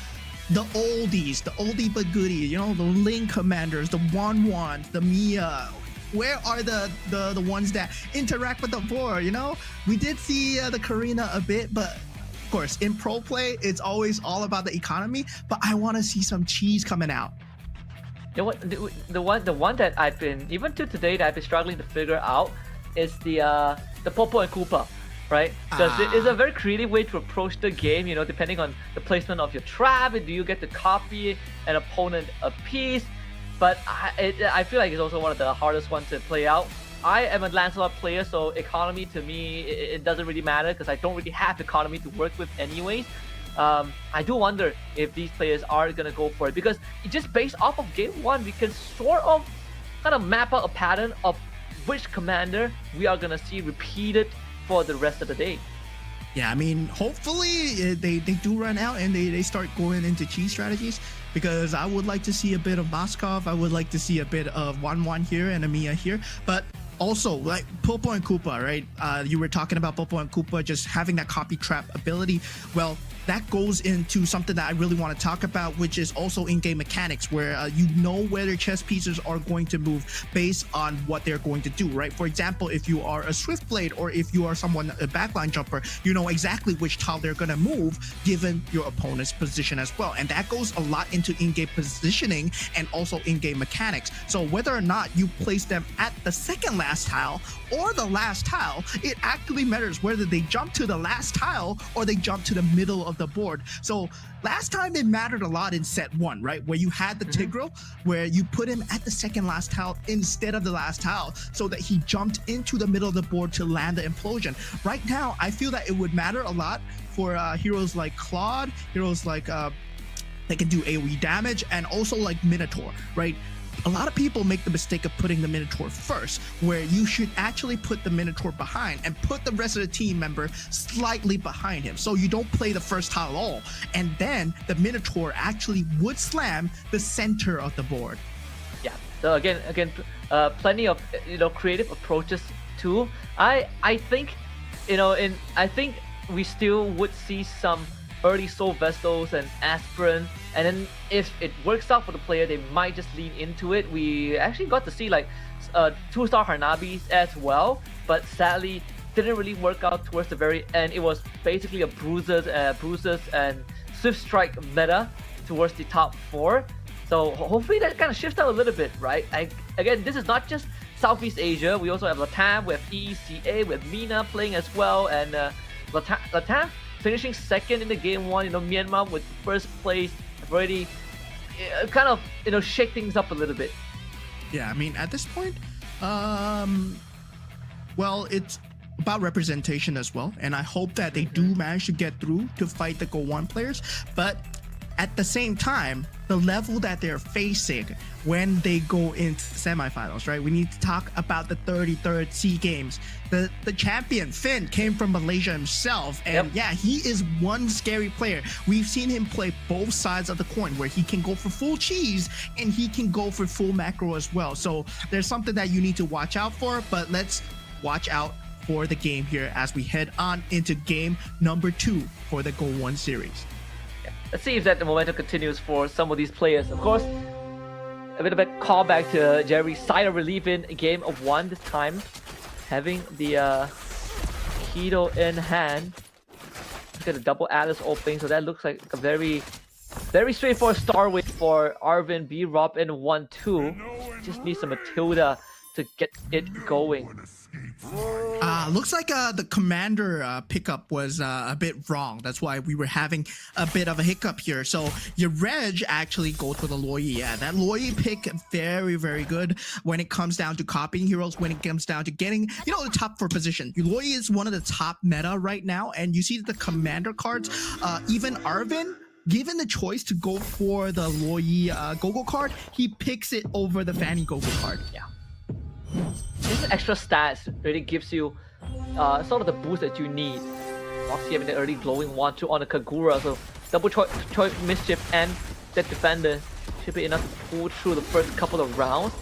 the oldies, the oldie but goodie, you know, the Link commanders, the Wan, the Mia. Where are the ones that interact with the board, you know? We did see the Karina a bit, but of course, in pro play, it's always all about the economy, but I want to see some cheese coming out. You know what? The one that I've been, even to today, that I've been struggling to figure out is the Popo and Koopa, right? Because it is a very creative way to approach the game. You know, depending on the placement of your trap, do you get to copy an opponent a piece? But I feel like it's also one of the hardest ones to play out. I am a Lancelot player, so economy to me it doesn't really matter because I don't really have economy to work with anyways. I do wonder if these players are gonna go for it because just based off of game 1, we can sort of kind of map out a pattern of which commander we are gonna see repeated for the rest of the day. Yeah, I mean, hopefully they do run out and they start going into cheese strategies, because I would like to see a bit of Moskov. I would like to see a bit of Wan here and Amiya here, but also like Popo and Koopa, right? You were talking about Popo and Koopa just having that copy trap ability. Well, that goes into something that I really want to talk about, which is also in-game mechanics, where you know where their chess pieces are going to move based on what they're going to do, right? For example, if you are a Swift Blade or if you are someone, a backline jumper, you know exactly which tile they're going to move given your opponent's position as well. And that goes a lot into in-game positioning and also in-game mechanics. So whether or not you place them at the second last tile or the last tile, it actually matters whether they jump to the last tile or they jump to the middle of the board. So last time it mattered a lot in set 1, right? Where you had the Tigreal, where you put him at the second last tile instead of the last tile so that he jumped into the middle of the board to land the implosion. Right now, I feel that it would matter a lot for heroes like Claude, heroes like they can do AoE damage, and also like Minotaur, right? A lot of people make the mistake of putting the Minotaur first, where you should actually put the Minotaur behind and put the rest of the team member slightly behind him, so you don't play the first tile at all, and then the Minotaur actually would slam the center of the board. Yeah. So again, plenty of creative approaches too. I think I think we still would see some early Soul Vessels and Aspirant, and then if it works out for the player, they might just lean into it. We actually got to see like 2-star Harnabis as well, but sadly didn't really work out towards the very end. It was basically a bruises and Swift Strike meta towards the top 4. So hopefully that kind of shifts out a little bit, right? Again, this is not just Southeast Asia. We also have Latam, we have EECA, with Mina playing as well, and Latam finishing second in the game 1. Myanmar with first place have already kind of shake things up a little bit. Yeah, I mean, at this point, well, it's about representation as well, and I hope that they do manage to get through to fight the GO1 players. But at the same time, the level that they're facing when they go into semifinals, right? We need to talk about the 33rd SEA Games. The champion, Finn, came from Malaysia himself, and yeah, he is one scary player. We've seen him play both sides of the coin, where he can go for full cheese and he can go for full macro as well. So there's something that you need to watch out for, but let's watch out for the game here as we head on into game number 2 for the GO1 series. Let's see if that the momentum continues for some of these players. Of course, a bit of a callback to Jerry's side of relief in game of 1 this time, having the Keto in hand. Look at the double Atlas opening, so that looks like a very straightforward star win for Arvin B. Rob in 1-2. Just needs some Matilda to get it going. Looks like the commander pickup was a bit wrong. That's why we were having a bit of a hiccup here. So your Reg actually goes for the Loyi. Yeah, that Loyi pick very, very good when it comes down to copying heroes, when it comes down to getting, you know, the top 4 position. Loyi is one of the top meta right now, and you see the commander cards, even Arvin, given the choice to go for the Loyi GoGo card, he picks it over the Fanny GoGo card. Yeah. This extra stats really gives you sort of the boost that you need. Obviously having the early glowing 1-2 on the Kagura, so double choice Mischief and that defender should be enough to pull through the first couple of rounds.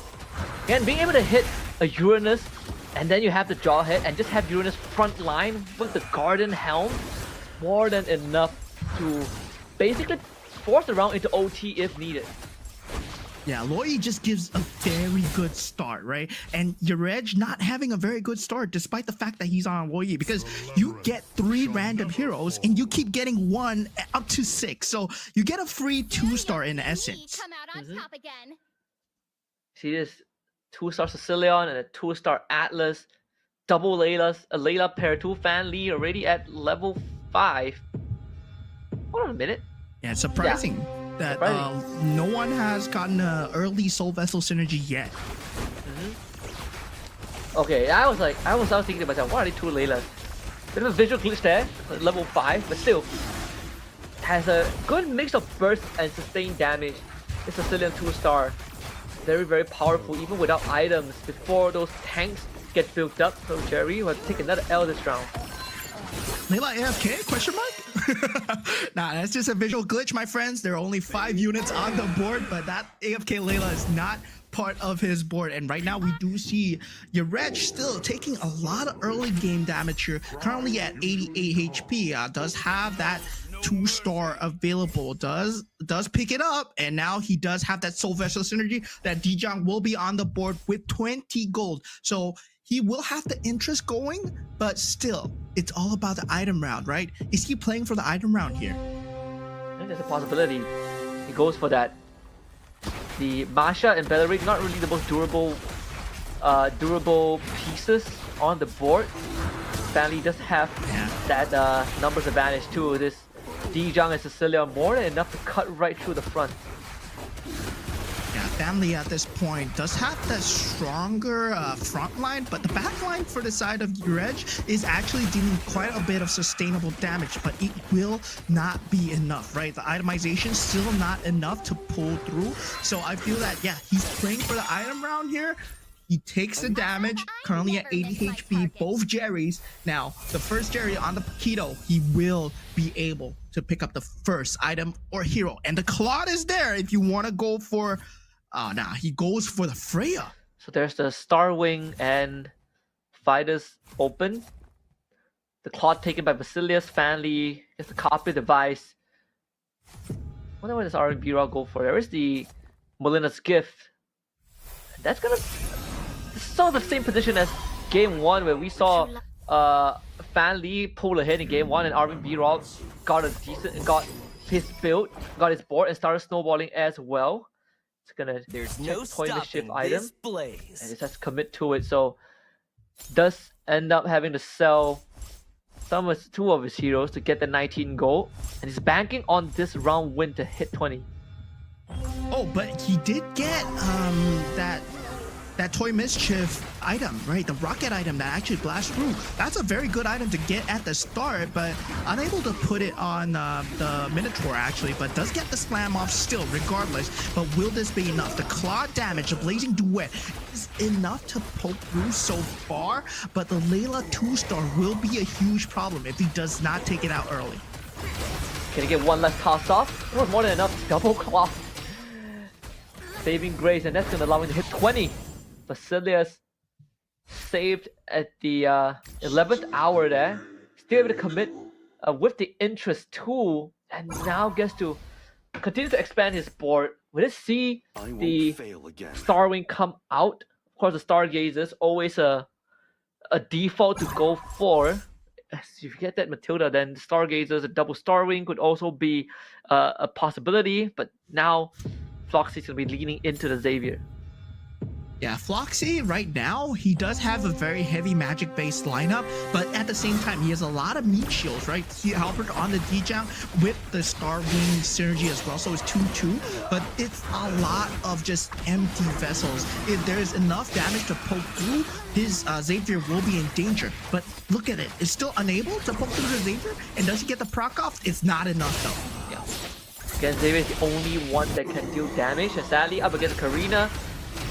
And being able to hit a Uranus, and then you have the Jawhead, and just have Uranus front line with the Garden Helm, more than enough to basically force the round into OT if needed. Yeah, Loyi just gives a very good start, right? And your Reg not having a very good start despite the fact that he's on Loyi, because you get 3 random heroes and you keep getting 1 up to 6. So you get a free 2-star in essence. See this 2-star Sicilian and a 2-star Atlas, double Layla's, a Layla pair 2 Fan Lee already at level 5. Hold on a minute. Yeah, it's surprising. Yeah. That no one has gotten an early Soul Vessel synergy yet. Okay, I was thinking to myself, why are they 2 Laylas? Bit of a visual glitch there, level 5, but still has a good mix of burst and sustained damage. It's Sicilian 2-star, very, very powerful even without items before those tanks get built up. So Jerry will take another L this round. Layla AFK? Question mark? Nah, that's just a visual glitch, my friends. There are only 5 units on the board, but that AFK Layla is not part of his board. And right now we do see your Reg still taking a lot of early game damage here, currently at 88 HP. Does have that 2-star available, does pick it up, and now he does have that Soul Vessel synergy that Dijang will be on the board with 20 gold. So he will have the interest going, but still, it's all about the item round, right? Is he playing for the item round here? I think there's a possibility he goes for that. The Masha and Belleric, not really the most durable pieces on the board. Stanley does have that numbers advantage too. This Dijang and Cecilia more than enough to cut right through the front. Yeah, Family at this point does have that stronger front line, but the back line for the side of Reg is actually dealing quite a bit of sustainable damage, but it will not be enough, right? The itemization still not enough to pull through. So I feel that, yeah, he's playing for the item round here. He takes the damage, currently at 80 HP, both Jerrys. Now, the first Jerry on the Paquito, he will be able to pick up the first item or hero. And the Claude is there if you want to go for... nah, he goes for the Freya. So there's the Starwing and Fighters open. The Claude taken by Basilius, Fanly, gets the copy device. Wonder what does R&B Raw go for. There is the Molina's Gift. And that's gonna... sort of the same position as game 1 where we saw Fan Lee pull ahead in game 1 and Arvin B-Rock got his build, got his board and started snowballing as well. It's gonna point the ship item and it has to commit to it, so does end up having to sell two of his heroes to get the 19 gold, and he's banking on this round win to hit 20. Oh, but he did get that Toy Mischief item, right? The rocket item that actually blasts through. That's a very good item to get at the start, but unable to put it on the Minotaur actually, but does get the slam off still regardless. But will this be enough? The Claw damage, the Blazing Duet is enough to poke through so far, but the Layla 2-star will be a huge problem if he does not take it out early. Can he get one less toss off? It was more than enough. Double claw. Saving grace, and that's going to allow him to hit 20. Basilius saved at the 11th hour there. Still able to commit with the interest too, and now gets to continue to expand his board. Will it see the Starwing come out? Of course, the Stargazers always a default to go for. If you get that Matilda, then Stargazers, a double Starwing could also be a possibility. But now Floxy's gonna be leaning into the Xavier. Yeah, Floxy right now, he does have a very heavy magic based lineup, but at the same time, he has a lot of meat shields, right? See Albert on the D-Jang with the Star Wing synergy as well, so it's 2-2, but it's a lot of just empty vessels. If there's enough damage to poke through, his Xavier will be in danger. But look at it, it's still unable to poke through the Xavier, and does he get the proc off? It's not enough though. Yeah. Again, Xavier is the only one that can deal damage, and sadly, up against Karina,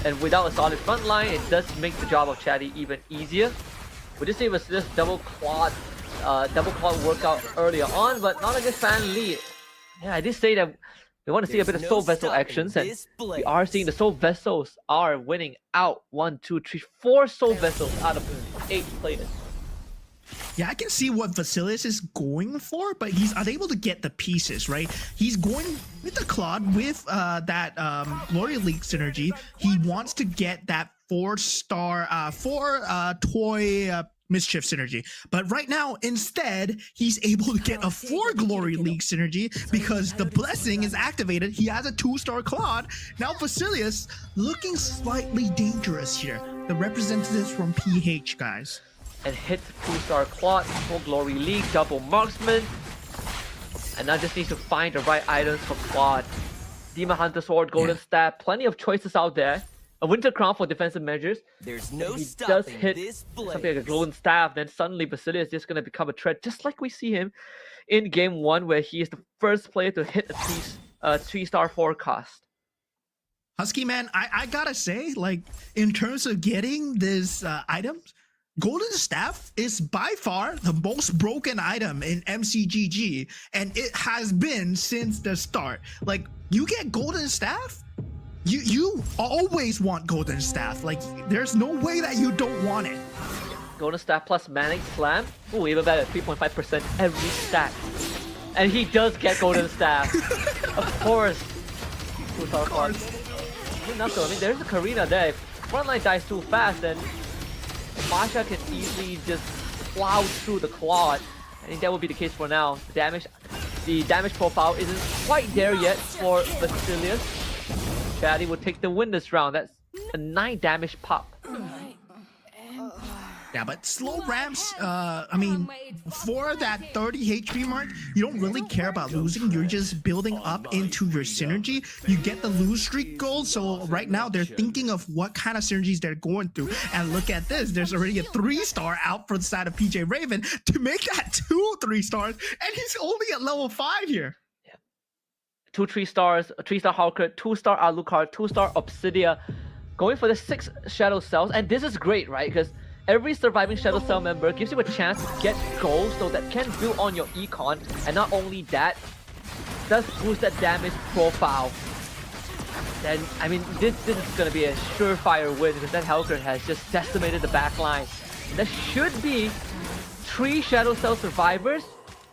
and without a solid front line, it does make the job of Chatty even easier. We did see was this double claw workout earlier on, but not against Fan Lee. Yeah, I did say that we want to see a bit of Soul Vessel actions, and we are seeing the Soul Vessels are winning out. 1, 2, 3, 4 Soul Vessels out of 8 players. Yeah, I can see what Vasilius is going for, but he's unable to get the pieces, right? He's going with the Claude with that Glory League synergy. He wants to get that 4-star, 4 toy Mischief synergy. But right now, instead, he's able to get a 4 Glory League synergy because the Blessing is activated. He has a 2-star Claude. Now Vasilius looking slightly dangerous here. The representatives from PH, guys. And hits 2-star Claude, 4 Glory League, double marksman. And now just needs to find the right items for Claude. Demon Hunter Sword, Golden Staff, plenty of choices out there. A Winter Crown for defensive measures. There's no he stopping does hit this something like a Golden Staff, then suddenly Basilius is just going to become a threat, just like we see him in Game 1, where he is the first player to hit a 3-star forecast. Husky man, I gotta say, like, in terms of getting this items, Golden Staff is by far the most broken item in MCGG, and it has been since the start. Like, you get Golden Staff, you always want Golden Staff. Like, there's no way that you don't want it. Golden Staff plus Manic Slam. Ooh, even better, 3.5% every stack. And he does get Golden Staff. Of course. Of course. Enough though. I mean, there's a Karina there. If frontline dies too fast, then Masha can easily just plow through the Claude. I think that will be the case for now. The damage profile isn't quite there yet for Vasilius. Chatty will take the win this round. That's a 9 damage pop. Yeah, but slow ramps, I mean, for that 30 HP mark, you don't really care about losing. You're just building up into your synergy. You get the lose streak gold, so right now they're thinking of what kind of synergies they're going through. And look at this, there's already a 3-star out for the side of PJ Raven to make that 2 3-stars, and he's only at level 5 here. 2 3-stars, a 3-star Hawker, 2-star Alucard, 2-star Obsidia, going for the 6 Shadow Cells. And this is great, right? Because every surviving Shadow Cell member gives you a chance to get gold, so that can build on your econ. And not only that, does boost that damage profile. Then, I mean, this is going to be a surefire win because that Hawker has just decimated the backline. There should be 3 Shadow Cell survivors.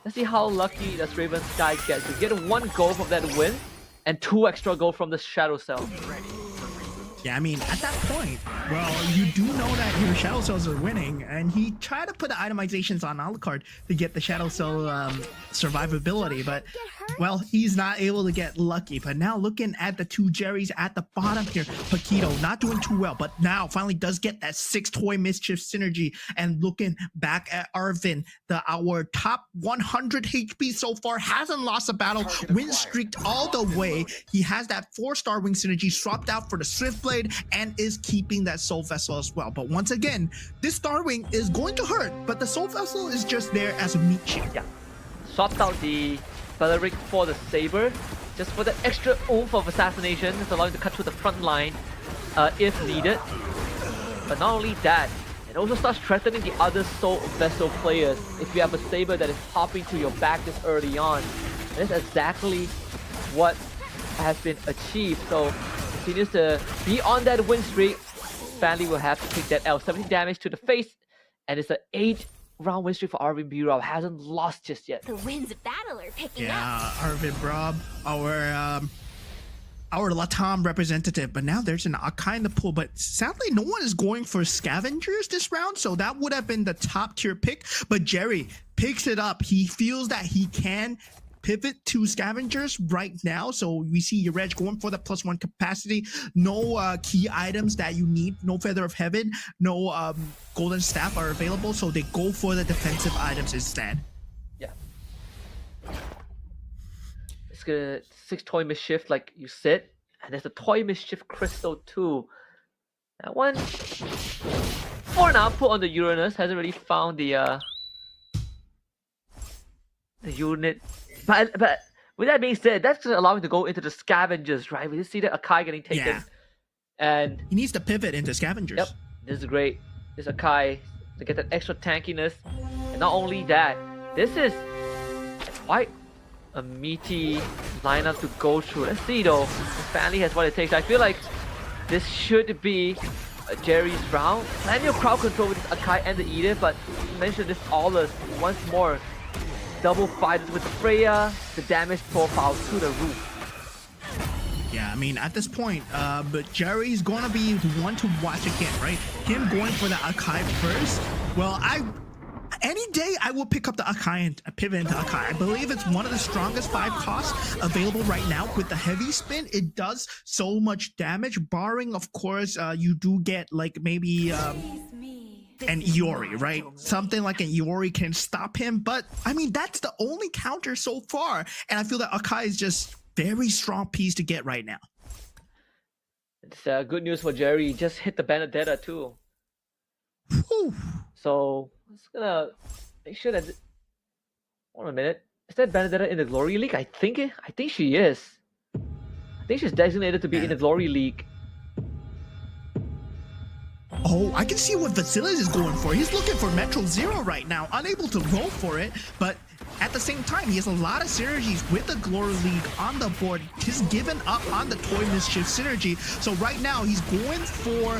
Let's see how lucky does Raven Sky get. You get 1 gold from that win and 2 extra gold from the Shadow Cell. Yeah, I mean, at that point, well, you do know that your Shadow Cells are winning, and he tried to put the itemizations on Alucard to get the Shadow Cell survivability, but, well, he's not able to get lucky. But now looking at the 2 Jerrys at the bottom here, Paquito not doing too well, but now finally does get that 6 toy Mischief synergy. And looking back at Arvin, our top 100 HP so far, hasn't lost a battle, win streaked all the way. He has that 4-star wing synergy swapped out for the Swift Blade, and is keeping that Soul Vessel as well. But once again, this Starwing is going to hurt, but the Soul Vessel is just there as a meat shield. Yeah. Swapped out the Valeric for the Saber, just for the extra oomph of assassination. It's allowing to cut through the front line if needed. But not only that, it also starts threatening the other Soul Vessel players if you have a Saber that is hopping to your back this early on. And that's exactly what has been achieved. So continues to be on that win streak. Stanley will have to take that L. 70 damage to the face, and it's an 8-round win streak for Arvin Burab. Hasn't lost just yet. The winds of battle are picking up. Yeah, Arvin Burab, our Latam representative, but now there's an Akai in the pool, but sadly no one is going for Scavengers this round, so that would have been the top tier pick. But Jerry picks it up. He feels that he can pivot to scavengers right now. So we see Reg going for the +1 capacity. No key items that you need. No Feather of Heaven. No Golden Staff are available. So they go for the defensive items instead. Yeah. It's good. 6 Toy Mischief, like you said. And there's a Toy Mischief Crystal too. That one, for now, put on the Uranus. Hasn't really found the unit. But with that being said, that's going to allow him to go into the scavengers, right? We just see that Akai getting taken. Yeah. And he needs to pivot into scavengers. Yep. This is great. This Akai to get that extra tankiness. And not only that, this is quite a meaty lineup to go through. Let's see though. If Fanly has what it takes. I feel like this should be Jerry's round. Plenty of crowd control with this Akai and the Edith, but you mentioned this Aulus once more. Double fighters with Freya, the damage profile to the roof. Yeah, I mean, at this point, but Jerry's gonna be one to watch again, right? Him going for the Akai first. Well, any day I will pick up the Akai and pivot into Akai. I believe it's one of the strongest 5 costs available right now. With the heavy spin, it does so much damage, barring, of course, you do get like maybe an Iori, right? Something like an Iori can stop him, but I mean, that's the only counter so far. And I feel that Akai is just very strong piece to get right now. It's good news for Jerry. He just hit the Benedetta too. Whew. So it's gonna make sure that. Hold on a minute. Is that Benedetta in the Glory League? I think she is. I think she's designated to be in the Glory League. Oh, I can see what Vasilis is going for. He's looking for Metro Zero right now, unable to roll for it, but at the same time, he has a lot of synergies with the Glory League on the board. He's given up on the Toy Mischief synergy, so right now he's going for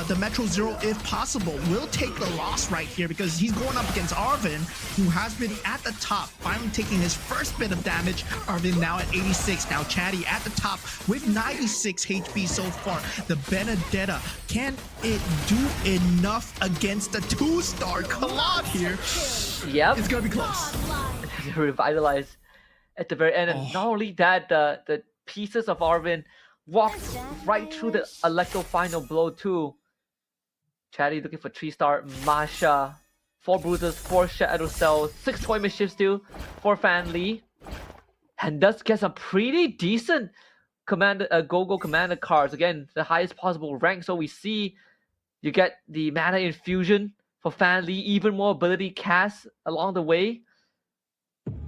the Metro Zero if possible. Will take the loss right here because he's going up against Arvin, who has been at the top, finally taking his first bit of damage. Arvin now at 86. Now Chatty at the top with 96 HP so far. The Benedetta, can it do enough against the 2-star Claude here? Yep. It's gonna be close. Revitalize at the very end, and not only that, the pieces of Arvin walked right through the Electro final blow too. Chatty looking for 3-star Masha, 4 bruises, 4 shadow cells, 6 Toy Mischief still for Fanly, and does get some pretty decent GoGo commander cards. Again, the highest possible rank, so we see you get the mana infusion for Fanly, even more ability cast along the way.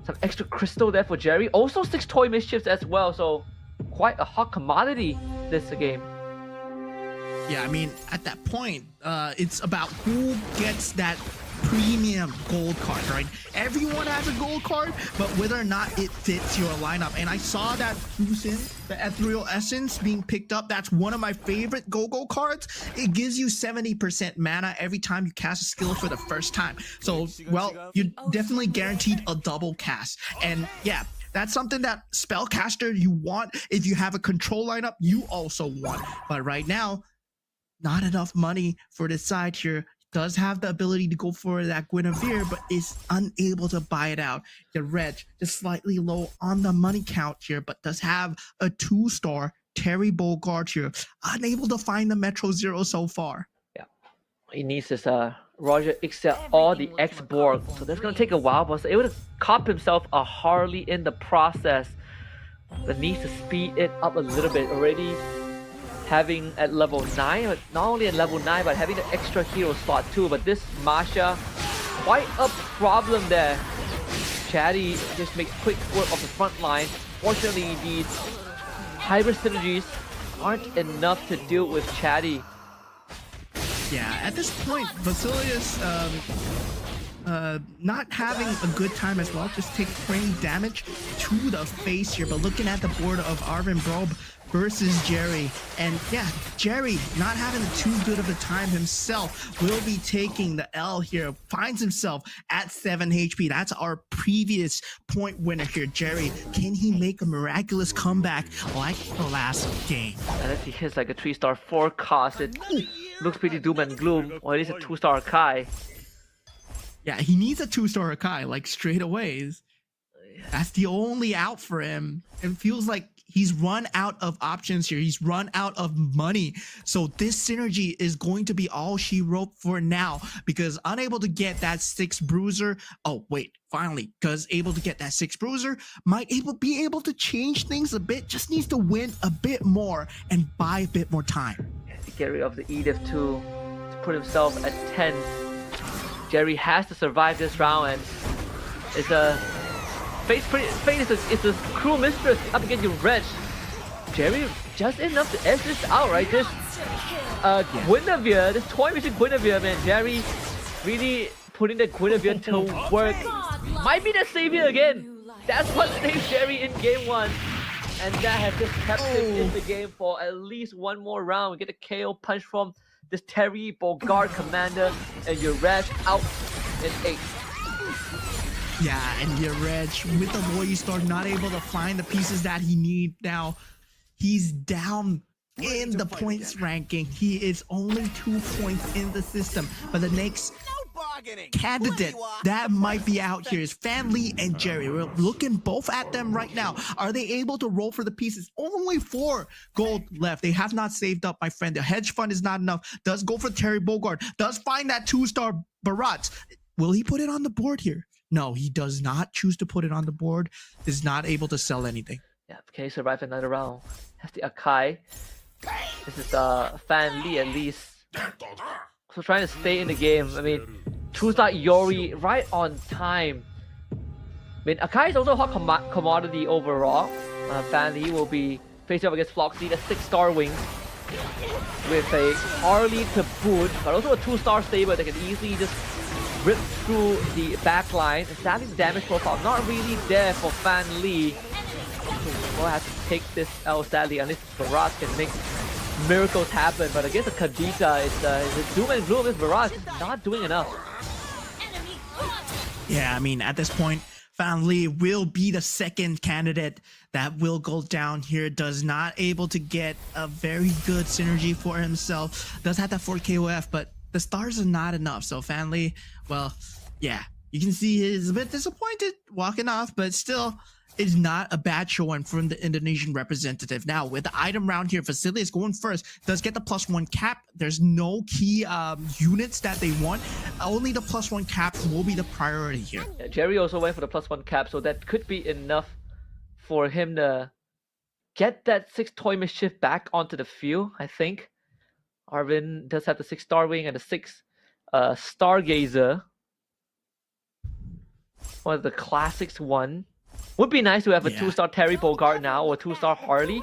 Some extra crystal there for Jerry. Also 6 Toy Mischiefs as well, so quite a hot commodity this game. Yeah, I mean, at that point, it's about who gets that premium gold card, right? Everyone has a gold card, but whether or not it fits your lineup. And I saw that Fusin, the Ethereal Essence, being picked up. That's one of my favorite GoGo cards. It gives you 70% mana every time you cast a skill for the first time. So, well, you're definitely guaranteed a double cast. And yeah, that's something that spellcaster you want. If you have a control lineup, you also want. But right now, not enough money for this side here. Does have the ability to go for that Guinevere, but is unable to buy it out. The Reg just slightly low on the money count here, but does have a 2-star Terry Bogart here. Unable to find the Metro Zero so far. Yeah, he needs this Roger Excel or the X-Borg, so that's gonna take a while, but he's able to cop himself a Harley in the process, but needs to speed it up a little bit. Already having at level 9, but not only at level 9, but having the extra hero slot too. But this Masha, quite a problem there. Chatty just makes quick work of the front line. Fortunately, these hybrid synergies aren't enough to deal with Chatty. Yeah, at this point, Vasilius not having a good time as well. Just take 20 damage to the face here. But looking at the board of Arvin Brobe versus Jerry, and yeah, Jerry not having too good of a time himself will be taking the L here. Finds himself at 7 HP. That's our previous point winner here. Jerry, can he make a miraculous comeback like the last game? Unless he hits like a 3-star 4 cost, it looks pretty doom and gloom. Or at least a 2-star Kai. Yeah, he needs a 2-star Akai, like straight away. That's the only out for him. It feels like he's run out of options here. He's run out of money. So this synergy is going to be all she wrote for now, because unable to get that 6 bruiser. Oh, wait, finally, because able to get that 6 bruiser might be able to change things a bit. Just needs to win a bit more and buy a bit more time. To get rid of the Edith too, to put himself at 10. Jerry has to survive this round, and it's a Fate is a cruel mistress up against your Reg. Jerry just enough to edge this out, right? This Guinevere, this toy mission Guinevere, man. Jerry really putting the Guinevere to work. Might be the savior again. That's what saved Jerry in game 1. And that has just kept him in the game for at least one more round. We get a KO punch from this Terry Bogard commander, and your Reg out in 8. Yeah, and your Reg with the Loyal Star not able to find the pieces that he needs now. He's down in the points ranking. He is only 2 points in the system. But the next candidate that might be out here is Fan Lee and Jerry. We're looking both at them right now. Are they able to roll for the pieces? Only 4 gold left. They have not saved up, my friend. The hedge fund is not enough. Does go for Terry Bogard. Does find that 2-star Barat. Will he put it on the board here? No, he does not choose to put it on the board. Is not able to sell anything. Yeah, can he survive another round? Has the Akai. This is Fan Lee at least. So trying to stay in the game. I mean, 2-star Yori right on time. I mean, Akai is also a hot commodity overall. Fan Lee will be facing up against Floxy, the 6-star wing, with a Harley to boot, but also a 2-star Saber that can easily just rip through the backline. And sadly, the damage profile not really there for Fan Lee. We'll have to take this L sadly, unless Barat can make miracles happen. But against the Khadija, it's doom and gloom. This Barat is not doing enough. Yeah, I mean, at this point, Fan Lee will be the second candidate that will go down here. Does not able to get a very good synergy for himself. Does have that 4 KOF, but the stars are not enough. So Fan Lee, well, yeah, you can see he's a bit disappointed walking off, but still is not a bad showing from the Indonesian representative. Now, with the item round here, Vasilius going first, does get the +1 cap. There's no key units that they want. Only the +1 cap will be the priority here. Yeah, Jerry also went for the +1 cap, so that could be enough for him to get that 6 toy Mischief back onto the field, I think. Arvin does have the 6-star wing and the 6 Stargazer. One of the classics one. Would be nice to have a 2-star Terry Bogard now, or a 2-star Harley.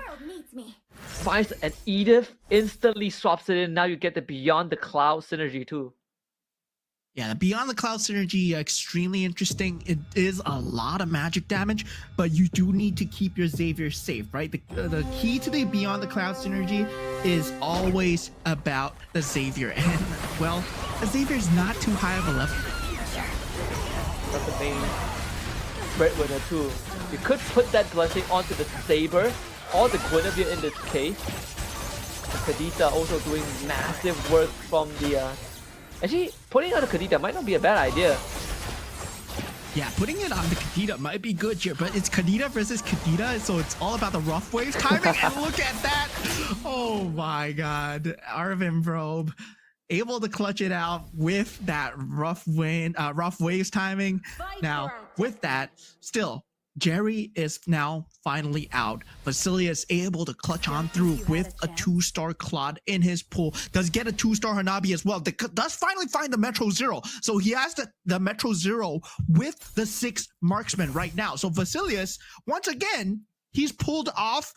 Finds an Edith, instantly swaps it in. Now you get the Beyond the Cloud synergy too. Yeah, the Beyond the Cloud synergy, extremely interesting. It is a lot of magic damage, but you do need to keep your Xavier safe, right? The key to the Beyond the Cloud synergy is always about the Xavier. And, well, the Xavier is not too high of a level. That's the main breadwinner too. You could put that blessing onto the Saber or the Guinevere in this case. Khadija also doing massive work from the actually putting out the Khadija might not be a bad idea. Yeah, putting it on the Khadija might be good here, but it's Khadija versus Khadija, so it's all about the rough waves timing. And look at that! Oh my god, Arvin Probe able to clutch it out with that rough waves timing. Now, with that, still, Jerry is now finally out. Vasilius able to clutch on through with a 2-star Claude in his pool. Does get a 2-star Hanabi as well. Does finally find the Metro Zero. So he has the Metro Zero with the 6 marksman right now. So Vasilius, once again, he's pulled off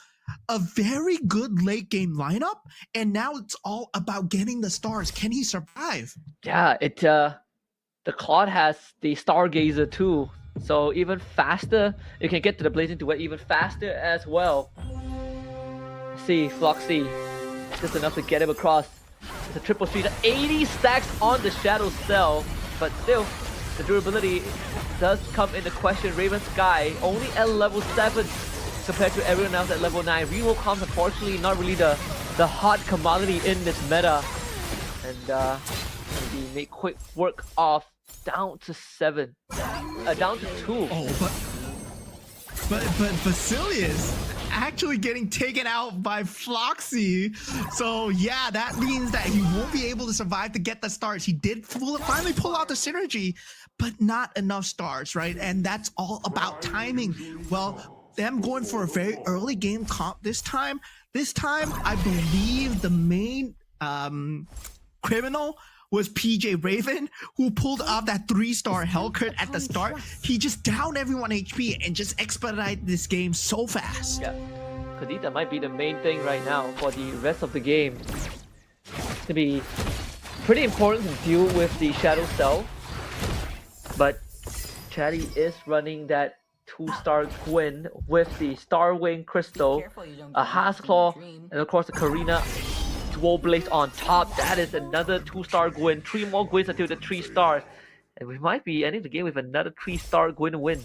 a very good late game lineup, and now it's all about getting the stars. Can he survive? Yeah, the Claude has the Stargazer too, so even faster you can get to the Blazing Duet even faster as well. See, Floxy, just enough to get him across the triple street. 80 stacks on the Shadow Cell, but still the durability does come into question. Raven Sky only at level 7 compared to everyone else at level 9. Reroll comms, unfortunately, not really the hot commodity in this meta. And we make quick work off down to 7. Down to 2. Oh, but But Basilius actually getting taken out by Floxy. So yeah, that means that he won't be able to survive to get the stars. He did finally pull out the synergy, but not enough stars, right? And that's all about timing. Well, them going for a very early game comp this time. This time, I believe the main criminal was PJ Raven, who pulled off that 3-star Hellcurt at the start. He just downed everyone HP and just expedited this game so fast. Yeah, Kadita might be the main thing right now for the rest of the game. It's gonna be pretty important to deal with the Shadow Cell, but Chatty is running that 2-star Gwyn with the Starwing Crystal, a Hasclaw, and of course the Karina Dual Blaze on top. That is another 2-star Gwyn. 3 more Gwyns until the 3-star. And we might be ending the game with another 3-star Gwyn win.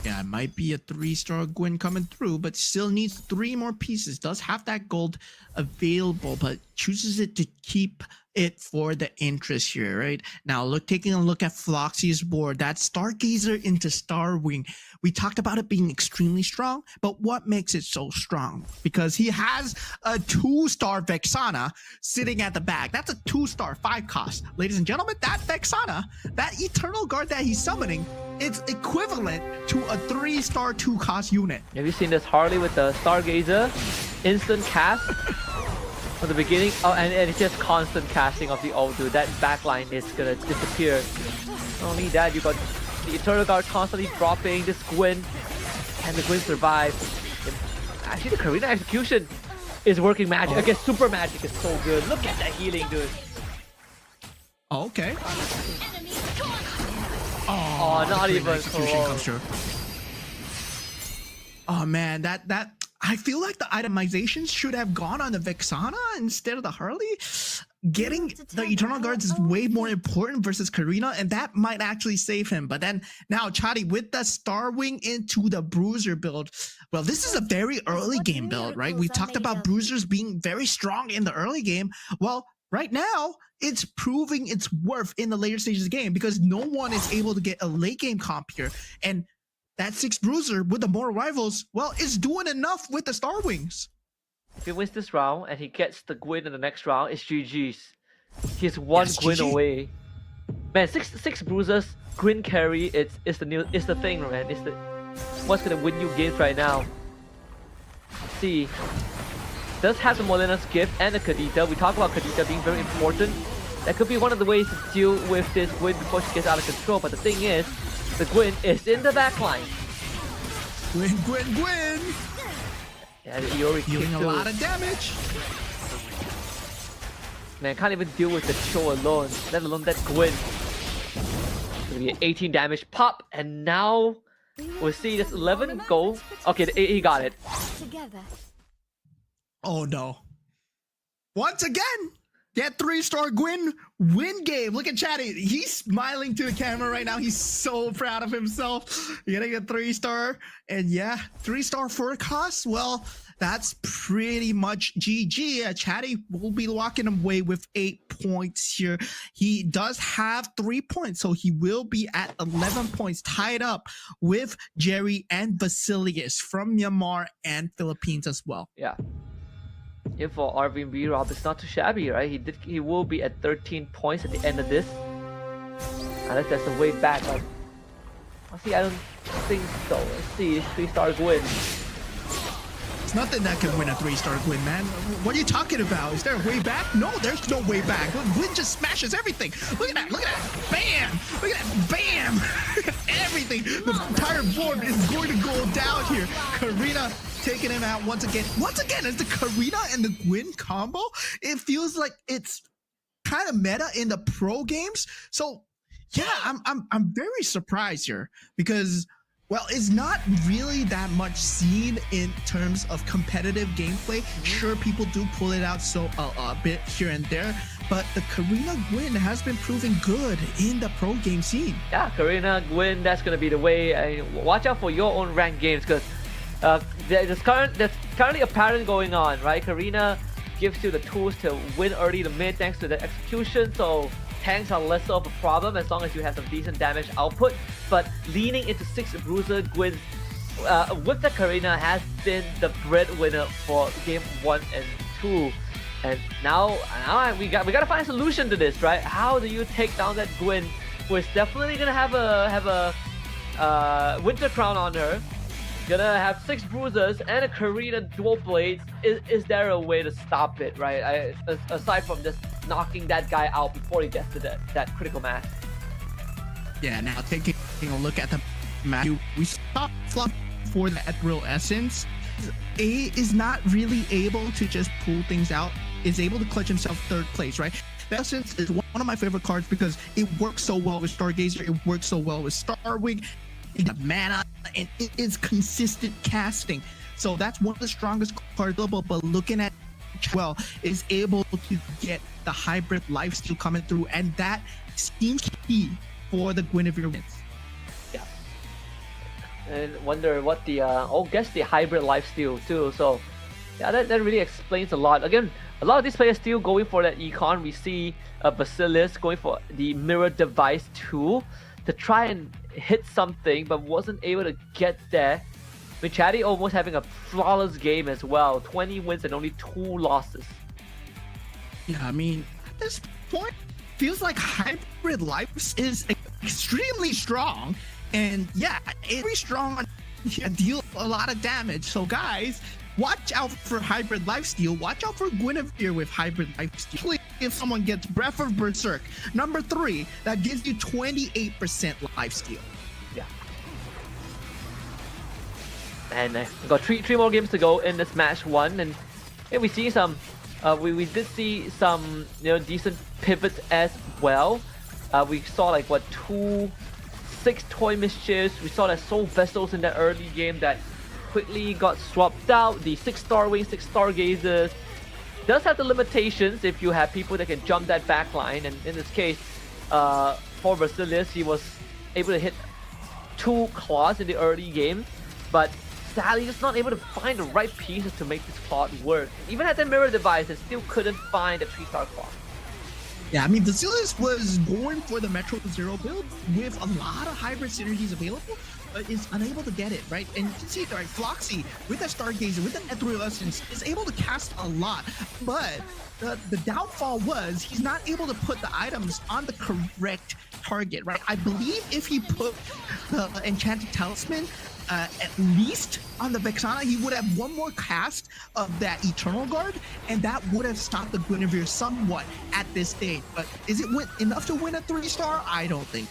Yeah, it might be a 3-star Gwyn coming through, but still needs 3 more pieces. Does have that gold available, but chooses it to keep it for the interest here, right? Now, taking a look at Floxy's board, that Stargazer into Starwing. We talked about it being extremely strong, but what makes it so strong? Because he has a 2-star Vexana sitting at the back. That's a 2-star 5 cost. Ladies and gentlemen, that Vexana, that Eternal Guard that he's summoning, it's equivalent to a 3-star 2-cost unit. Have you seen this Harley with the Stargazer? Instant cast from the beginning. Oh, and it's just constant casting of the ult, dude. That backline is gonna disappear. Not only that, you got the Eternal Guard constantly dropping this Gwyn. Can the Gwyn survive? Actually, the Karina execution is working magic. I guess super magic is so good. Look at that healing, dude. Oh, okay. Oh, not even execution comes through. Oh man, that I feel like the itemizations should have gone on the Vexana instead of the Harley. Getting the Eternal Guards is way more important versus Karina, and that might actually save him. But then now Chatty with the Starwing into the Bruiser build. Well, this is a very early game build, right? We talked about Bruisers being very strong in the early game. Well, right now, it's proving its worth in the later stages of the game because no one is able to get a late game comp here. And that 6 Bruiser with the more rivals, well, is doing enough with the Starwings. If he wins this round and he gets the Gwyn in the next round, it's GG's. He's one Gwyn GG. away. Man, six Bruisers, Gwyn carry, it's the thing, man. It's the what's gonna win you games right now. Let's see. Does have the Molina's gift and the Kadita. We talk about Kadita being very important. That could be one of the ways to deal with this Gwyn before she gets out of control. But the thing is, the Gwyn is in the backline. Gwyn! Yeah, the Iori Dealing a lot of damage. Man, can't even deal with the Cho alone, let alone that Gwyn. It's gonna be an 18 damage pop, and now we'll see this 11 go. Okay, he got it. Together. Oh no. Once again, that 3-star Gwyn win game. Look at Chatty. He's smiling to the camera right now. He's so proud of himself. Getting a 3-star. And yeah, 3-star for a cost. Well, that's pretty much GG. Chatty will be walking away with 8 points here. He does have 3 points, so he will be at 11 points, tied up with Jerry and Basilius from Myanmar and Philippines as well. Yeah. If for Arvin B-Rob, it's not too shabby, right? He will be at 13 points at the end of this. Unless there's a way back. But honestly, I don't think so. Let's see, 3-star Gwyn. It's nothing that can win a 3-star Gwyn, man. What are you talking about? Is there a way back? No, there's no way back. Gwyn just smashes everything. Look at that, look at that. Bam! Look at that, bam! Everything. The entire board is going to go down here. Karina taking him out once again. Once again, is the Karina and the Gwyn combo? It feels like it's kind of meta in the pro games. So yeah, I'm very surprised here because, well, it's not really that much seen in terms of competitive gameplay. Sure, people do pull it out a bit here and there, but the Karina Gwyn has been proving good in the pro game scene. Yeah, Karina Gwyn, that's gonna be the way. Watch out for your own ranked games because there's currently a pattern going on, right? Karina gives you the tools to win early to mid thanks to the execution, so tanks are less of a problem as long as you have some decent damage output. But leaning into 6 bruiser Gwyn with the Karina has been the breadwinner for game 1 and 2. And now we gotta find a solution to this, right? How do you take down that Gwyn, who is definitely gonna have a Winter Crown on her, gonna have 6 bruisers and a Karina dual blades? Is there a way to stop it, right? Aside from just knocking that guy out before he gets to that critical mass. Yeah, now taking a look at the map, we saw Fluff for that real essence. A is not really able to just pull things out, is able to clutch himself 3rd place, right? The essence is one of my favorite cards because it works so well with Stargazer, it works so well with Starwing, it got mana, and it is consistent casting. So that's one of the strongest cards available, but looking at well, is able to get the hybrid lifesteal coming through, and that seems key for the Guinevere wins. Yeah. And wonder what the guess the hybrid lifesteal too. So yeah, that really explains a lot. Again, a lot of these players still going for that econ. We see Basilius going for the mirror device too to try and hit something, but wasn't able to get there. Mischievou almost having a flawless game as well. 20 wins and only 2 losses. Yeah, I mean, at this point, feels like hybrid life is extremely strong. And yeah, it's very strong, deal a lot of damage. So guys, watch out for hybrid lifesteal. Watch out for Guinevere with hybrid lifesteal. If someone gets Breath of Berserk, number 3, that gives you 28% lifesteal. Yeah. And we've got three more games to go in this match 1, and yeah, we see some we did see some decent pivots as well. We saw like 2 6 toy Mischievous. We saw that Soul Vessels in that early game that quickly got swapped out. The 6 Starwing, 6 Stargazers does have the limitations if you have people that can jump that backline, and in this case for Basilius, he was able to hit 2 claws in the early game, but sadly just not able to find the right pieces to make this claw work. Even at the mirror device, it still couldn't find a 3-star claw. Yeah, I mean, Basilius was going for the Metro Zero build with a lot of hybrid synergies available, but is unable to get it, right? And you can see, right, Floxy with that Stargazer, with that Ethereal Essence, is able to cast a lot, but the downfall was he's not able to put the items on the correct target, right? I believe if he put the Enchanted Talisman at least on the Vexana, he would have 1 more cast of that Eternal Guard, and that would have stopped the Guinevere somewhat at this stage. But is it enough to win a 3-star? I don't think.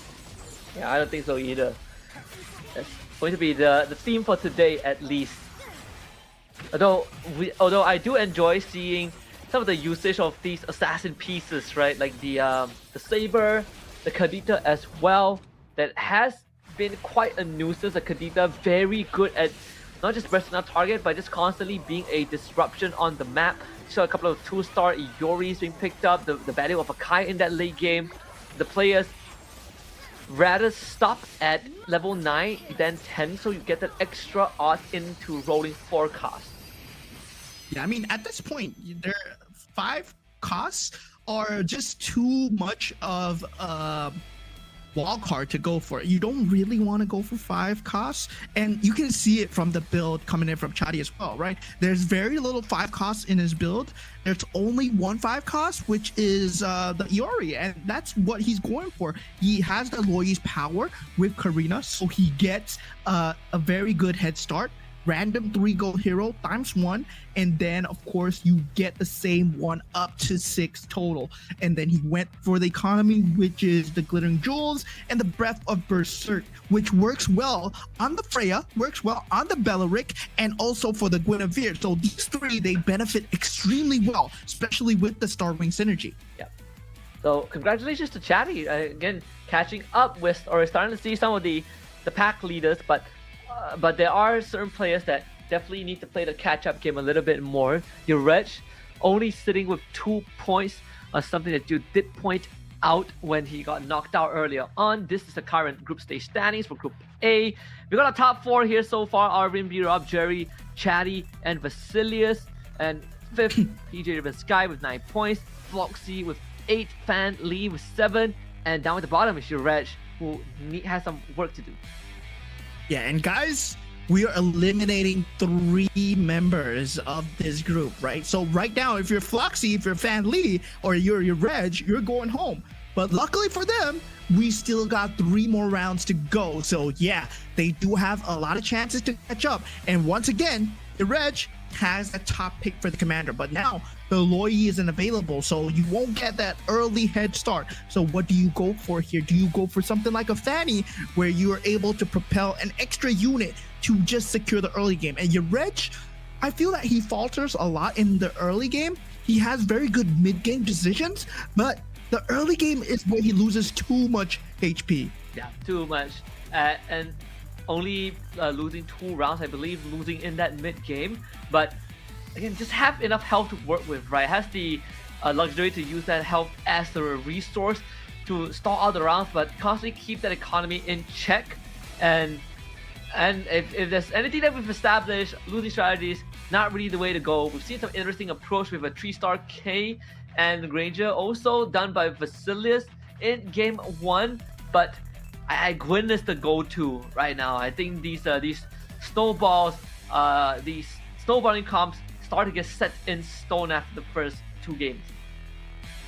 Yeah, I don't think so either. That's going to be the theme for today at least. Although I do enjoy seeing some of the usage of these assassin pieces, right? Like the Saber, the Kadita as well, that has been quite a nuisance. A Kadita very good at not just resting on target, but just constantly being a disruption on the map. So a couple of 2-star Ioris being picked up, the value of a Kai in that late game. The players rather stop at level 9 than 10, so you get that extra odds into rolling 4 costs. Yeah, I mean, at this point, their 5 costs are just too much of a wild card to go for. You don't really want to go for 5 costs, and you can see it from the build coming in from Chadi as well, right? There's very little 5 costs in his build. There's only 1 5 cost, which is the Iori, and that's what he's going for. He has the Loyi's power with Karina, so he gets a very good head start. Random 3 gold hero times 1, and then of course you get the same one up to 6 total. And then he went for the economy, which is the glittering jewels and the breath of Berserk, which works well on the Freya, works well on the Bellaric, and also for the Guinevere. So these 3, they benefit extremely well, especially with the Starwing synergy. Yeah. So congratulations to Chatty, again catching up with, or starting to see some of the pack leaders, but there are certain players that definitely need to play the catch-up game a little bit more. Your Reg only sitting with 2 points, something that you did point out when he got knocked out earlier on. This is the current group stage standings for Group A. We got a top 4 here so far: Arvin, B-Rob, Jerry, Chatty, and Vasilius. And 5th, PJ Ribbon Sky with 9 points, Floxy with 8, Fan Lee with 7, and down at the bottom is your Reg, who has some work to do. Yeah, and guys, we are eliminating 3 members of this group, right? So right now, if you're Floxy, if you're Fan Lee, or you're Reg, you're going home. But luckily for them, we still got 3 more rounds to go. So yeah, they do have a lot of chances to catch up. And once again, the Reg has a top pick for the commander, but now the Loi isn't available, so you won't get that early head start. So what do you go for here? Do you go for something like a Fanny, where you are able to propel an extra unit to just secure the early game? And your Reg, I feel that he falters a lot in the early game. He has very good mid-game decisions, but the early game is where he loses too much HP. Yeah, too much. And only losing 2 rounds, I believe, losing in that mid-game. But again, just have enough health to work with, right? Has the luxury to use that health as a resource to stall out the rounds, but constantly keep that economy in check. And if there's anything that we've established, losing strategies, not really the way to go. We've seen some interesting approach with a 3-star K and Granger, also done by Vasilius in game 1, but Gwyn is the go-to right now. I think these snowballs, these snowballing comps start to get set in stone after the first 2 games.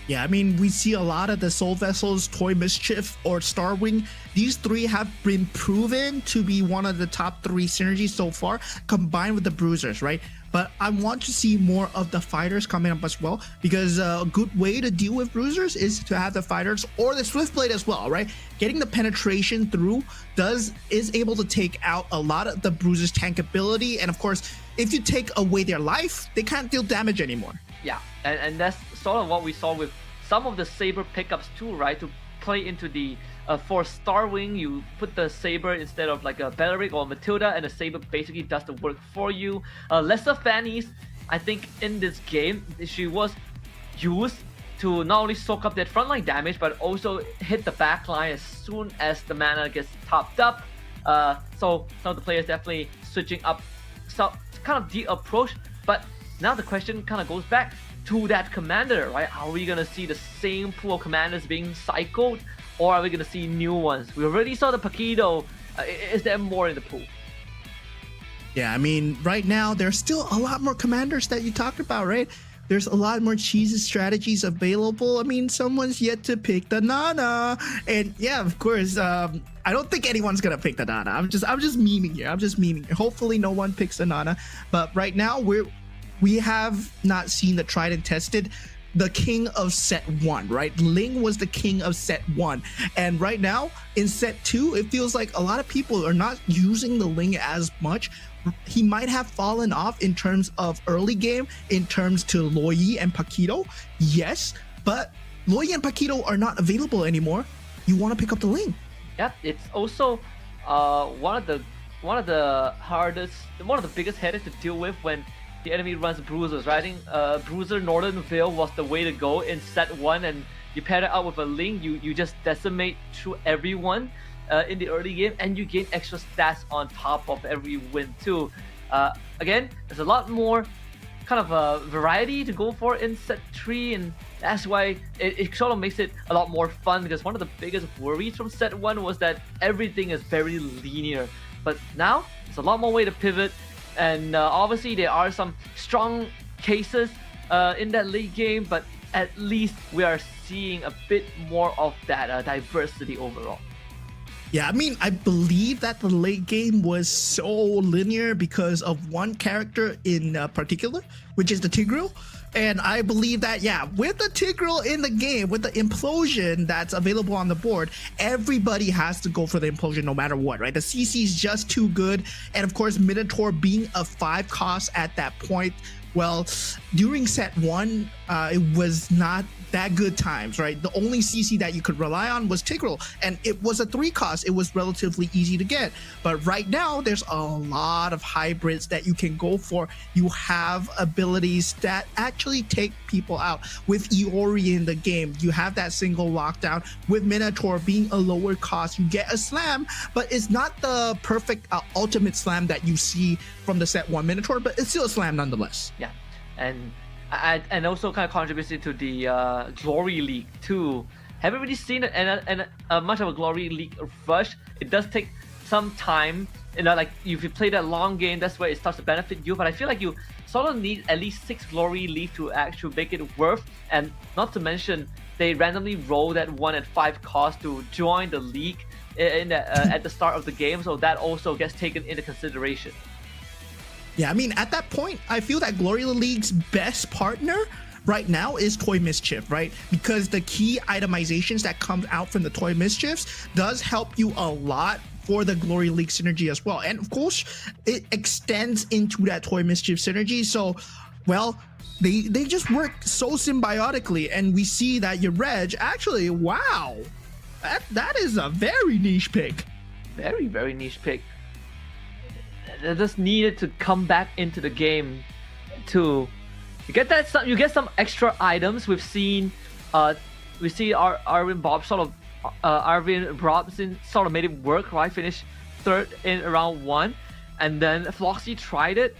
Yeah, I mean, we see a lot of the Soul Vessels, Toy Mischief, or Starwing. These 3 have been proven to be one of the top 3 synergies so far, combined with the Bruisers, right? But I want to see more of the fighters coming up as well, because a good way to deal with Bruisers is to have the fighters or the Swiftblade as well, right? Getting the penetration through is able to take out a lot of the Bruisers' tankability, and of course, if you take away their life, they can't deal damage anymore. Yeah, and that's sort of what we saw with some of the Saber pickups too, right? To play into the for Starwing, you put the Saber instead of like a Belleric or Matilda, and the Saber basically does the work for you. Lesser Fannies, I think in this game, she was used to not only soak up that frontline damage, but also hit the backline as soon as the mana gets topped up. So some of the players definitely switching up some kind of the approach, but now the question kind of goes back to that commander, right? Are we gonna see the same pool of commanders being cycled, or are we gonna see new ones? We already saw the Paquito. Is there more in the pool? Yeah, I mean, right now there's still a lot more commanders that you talked about, right? There's a lot more cheesy strategies available. I mean, someone's yet to pick the Nana, and yeah, of course, I don't think anyone's gonna pick the Nana. I'm just memeing here. I'm just memeing. Hopefully, no one picks the Nana. But right now, we have not seen the tried and tested, the king of set 1, right? Ling was the king of set 1, and right now in set 2, it feels like a lot of people are not using the Ling as much. He might have fallen off in terms of early game, in terms to Loi and Paquito, yes, but Loi and Paquito are not available anymore. You want to pick up the Ling. Yep, it's also one of the biggest headaches to deal with when the enemy runs Bruisers, right? I think Bruiser Northern Veil was the way to go in set 1, and you pair it out with a Ling, you just decimate through everyone in the early game, and you gain extra stats on top of every win too. Again, there's a lot more kind of variety to go for in set 3, and that's why it sort of makes it a lot more fun, because one of the biggest worries from set 1 was that everything is very linear, but now there's a lot more way to pivot. And obviously there are some strong cases in that late game, but at least we are seeing a bit more of that diversity overall. Yeah, I mean, I believe that the late game was so linear because of one character in particular, which is the Tigreal. And I believe that, yeah, with the Tigreal in the game, with the implosion that's available on the board, everybody has to go for the implosion no matter what, right? The CC is just too good. And of course, Minotaur being a 5 cost at that point, well, during set 1, it was not that good times, right? The only CC that you could rely on was Tigreal, and it was a 3 cost. It was relatively easy to get. But right now, there's a lot of hybrids that you can go for. You have abilities that actually take people out. With Iori in the game, you have that single lockdown. With Minotaur being a lower cost, you get a slam, but it's not the perfect ultimate slam that you see from the set 1 Minotaur, but it's still a slam nonetheless. Yeah, and And also kind of contributes to the Glory League too. Haven't really seen much of a Glory League rush. It does take some time. Like if you play that long game, that's where it starts to benefit you. But I feel like you sort of need at least 6 Glory League to actually make it worth. And not to mention, they randomly roll that 1 at 5 cost to join the league at the start of the game. So that also gets taken into consideration. Yeah, I mean, at that point, I feel that Glory League's best partner right now is Toy Mischief, right? Because the key itemizations that come out from the Toy Mischiefs does help you a lot for the Glory League synergy as well. And of course, it extends into that Toy Mischief synergy. So, well, they just work so symbiotically. And we see that your Reg actually, wow, that is a very niche pick. Very, very niche pick. They just needed to come back into the game to get that. You get some extra items. We see Arvin Bob sort of Arvin Robson sort of made it work, right? Finished 3rd in round 1, and then Floxy tried it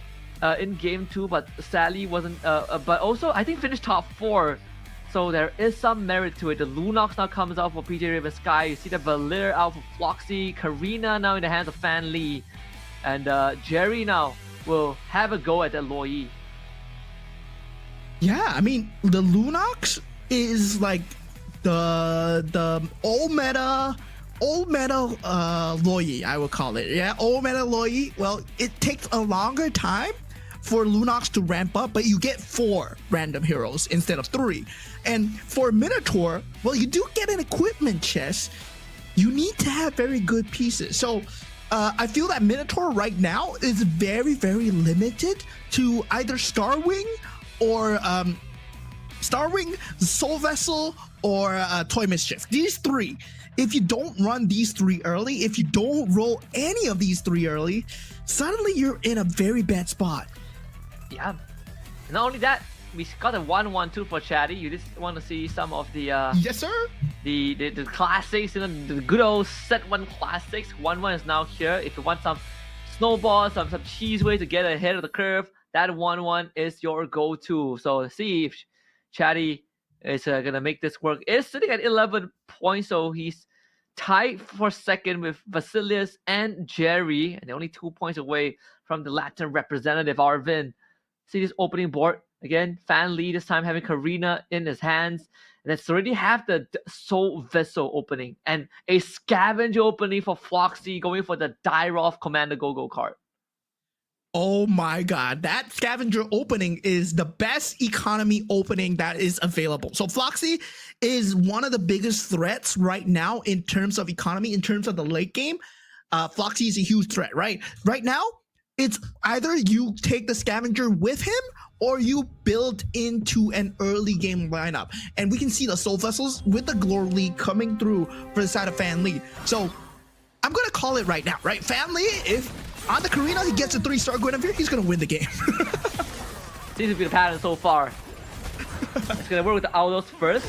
in game 2, but sadly wasn't. But also I think finished top 4. So there is some merit to it. The Lunox now comes out for PJ Raven Sky. You see the Valir out for Floxy. Karina now in the hands of Fan Lee. And Jerry now will have a go at that Loi. Yeah, I mean, the Lunox is like the old meta Loi, I would call it. Yeah, old meta Loi. Well, it takes a longer time for Lunox to ramp up, but you get 4 random heroes instead of 3. And for Minotaur, well, you do get an equipment chest. You need to have very good pieces. So I feel that Minotaur right now is very, very limited to either Starwing or Soul Vessel, or Toy Mischief. These 3. If you don't run these 3 early, if you don't roll any of these 3 early, suddenly you're in a very bad spot. Yeah. Not only that, we got a 1-1-2 for Chatty. You just want to see some of the yes, sir. The classics, the good old set 1 classics. 1-1 is now here. If you want some snowballs, some cheese way to get ahead of the curve, that 1-1 is your go-to. So see if Chatty is gonna make this work. Is sitting at 11 points, so he's tied for 2nd with Vasilius and Jerry, and they're only 2 points away from the Latin representative Arvin. See this opening board again. Fan Lee this time having Karina in his hands. And it's already have the Soul Vessel opening and a Scavenger opening for Floxy, going for the Dairoth Commander GoGo card. Oh my god, that Scavenger opening is the best economy opening that is available. So Floxy is one of the biggest threats right now in terms of economy, in terms of the late game. Floxy is a huge threat, right? Right now, it's either you take the Scavenger with him or you build into an early game lineup. And we can see the Soul Vessels with the Glory League coming through for the side of Fan Lee. So I'm going to call it right now, right? Fan Lee, if on the Karina he gets a 3-star Guinevere, he's going to win the game. Seems to be the pattern so far. It's going to work with the Aulos first.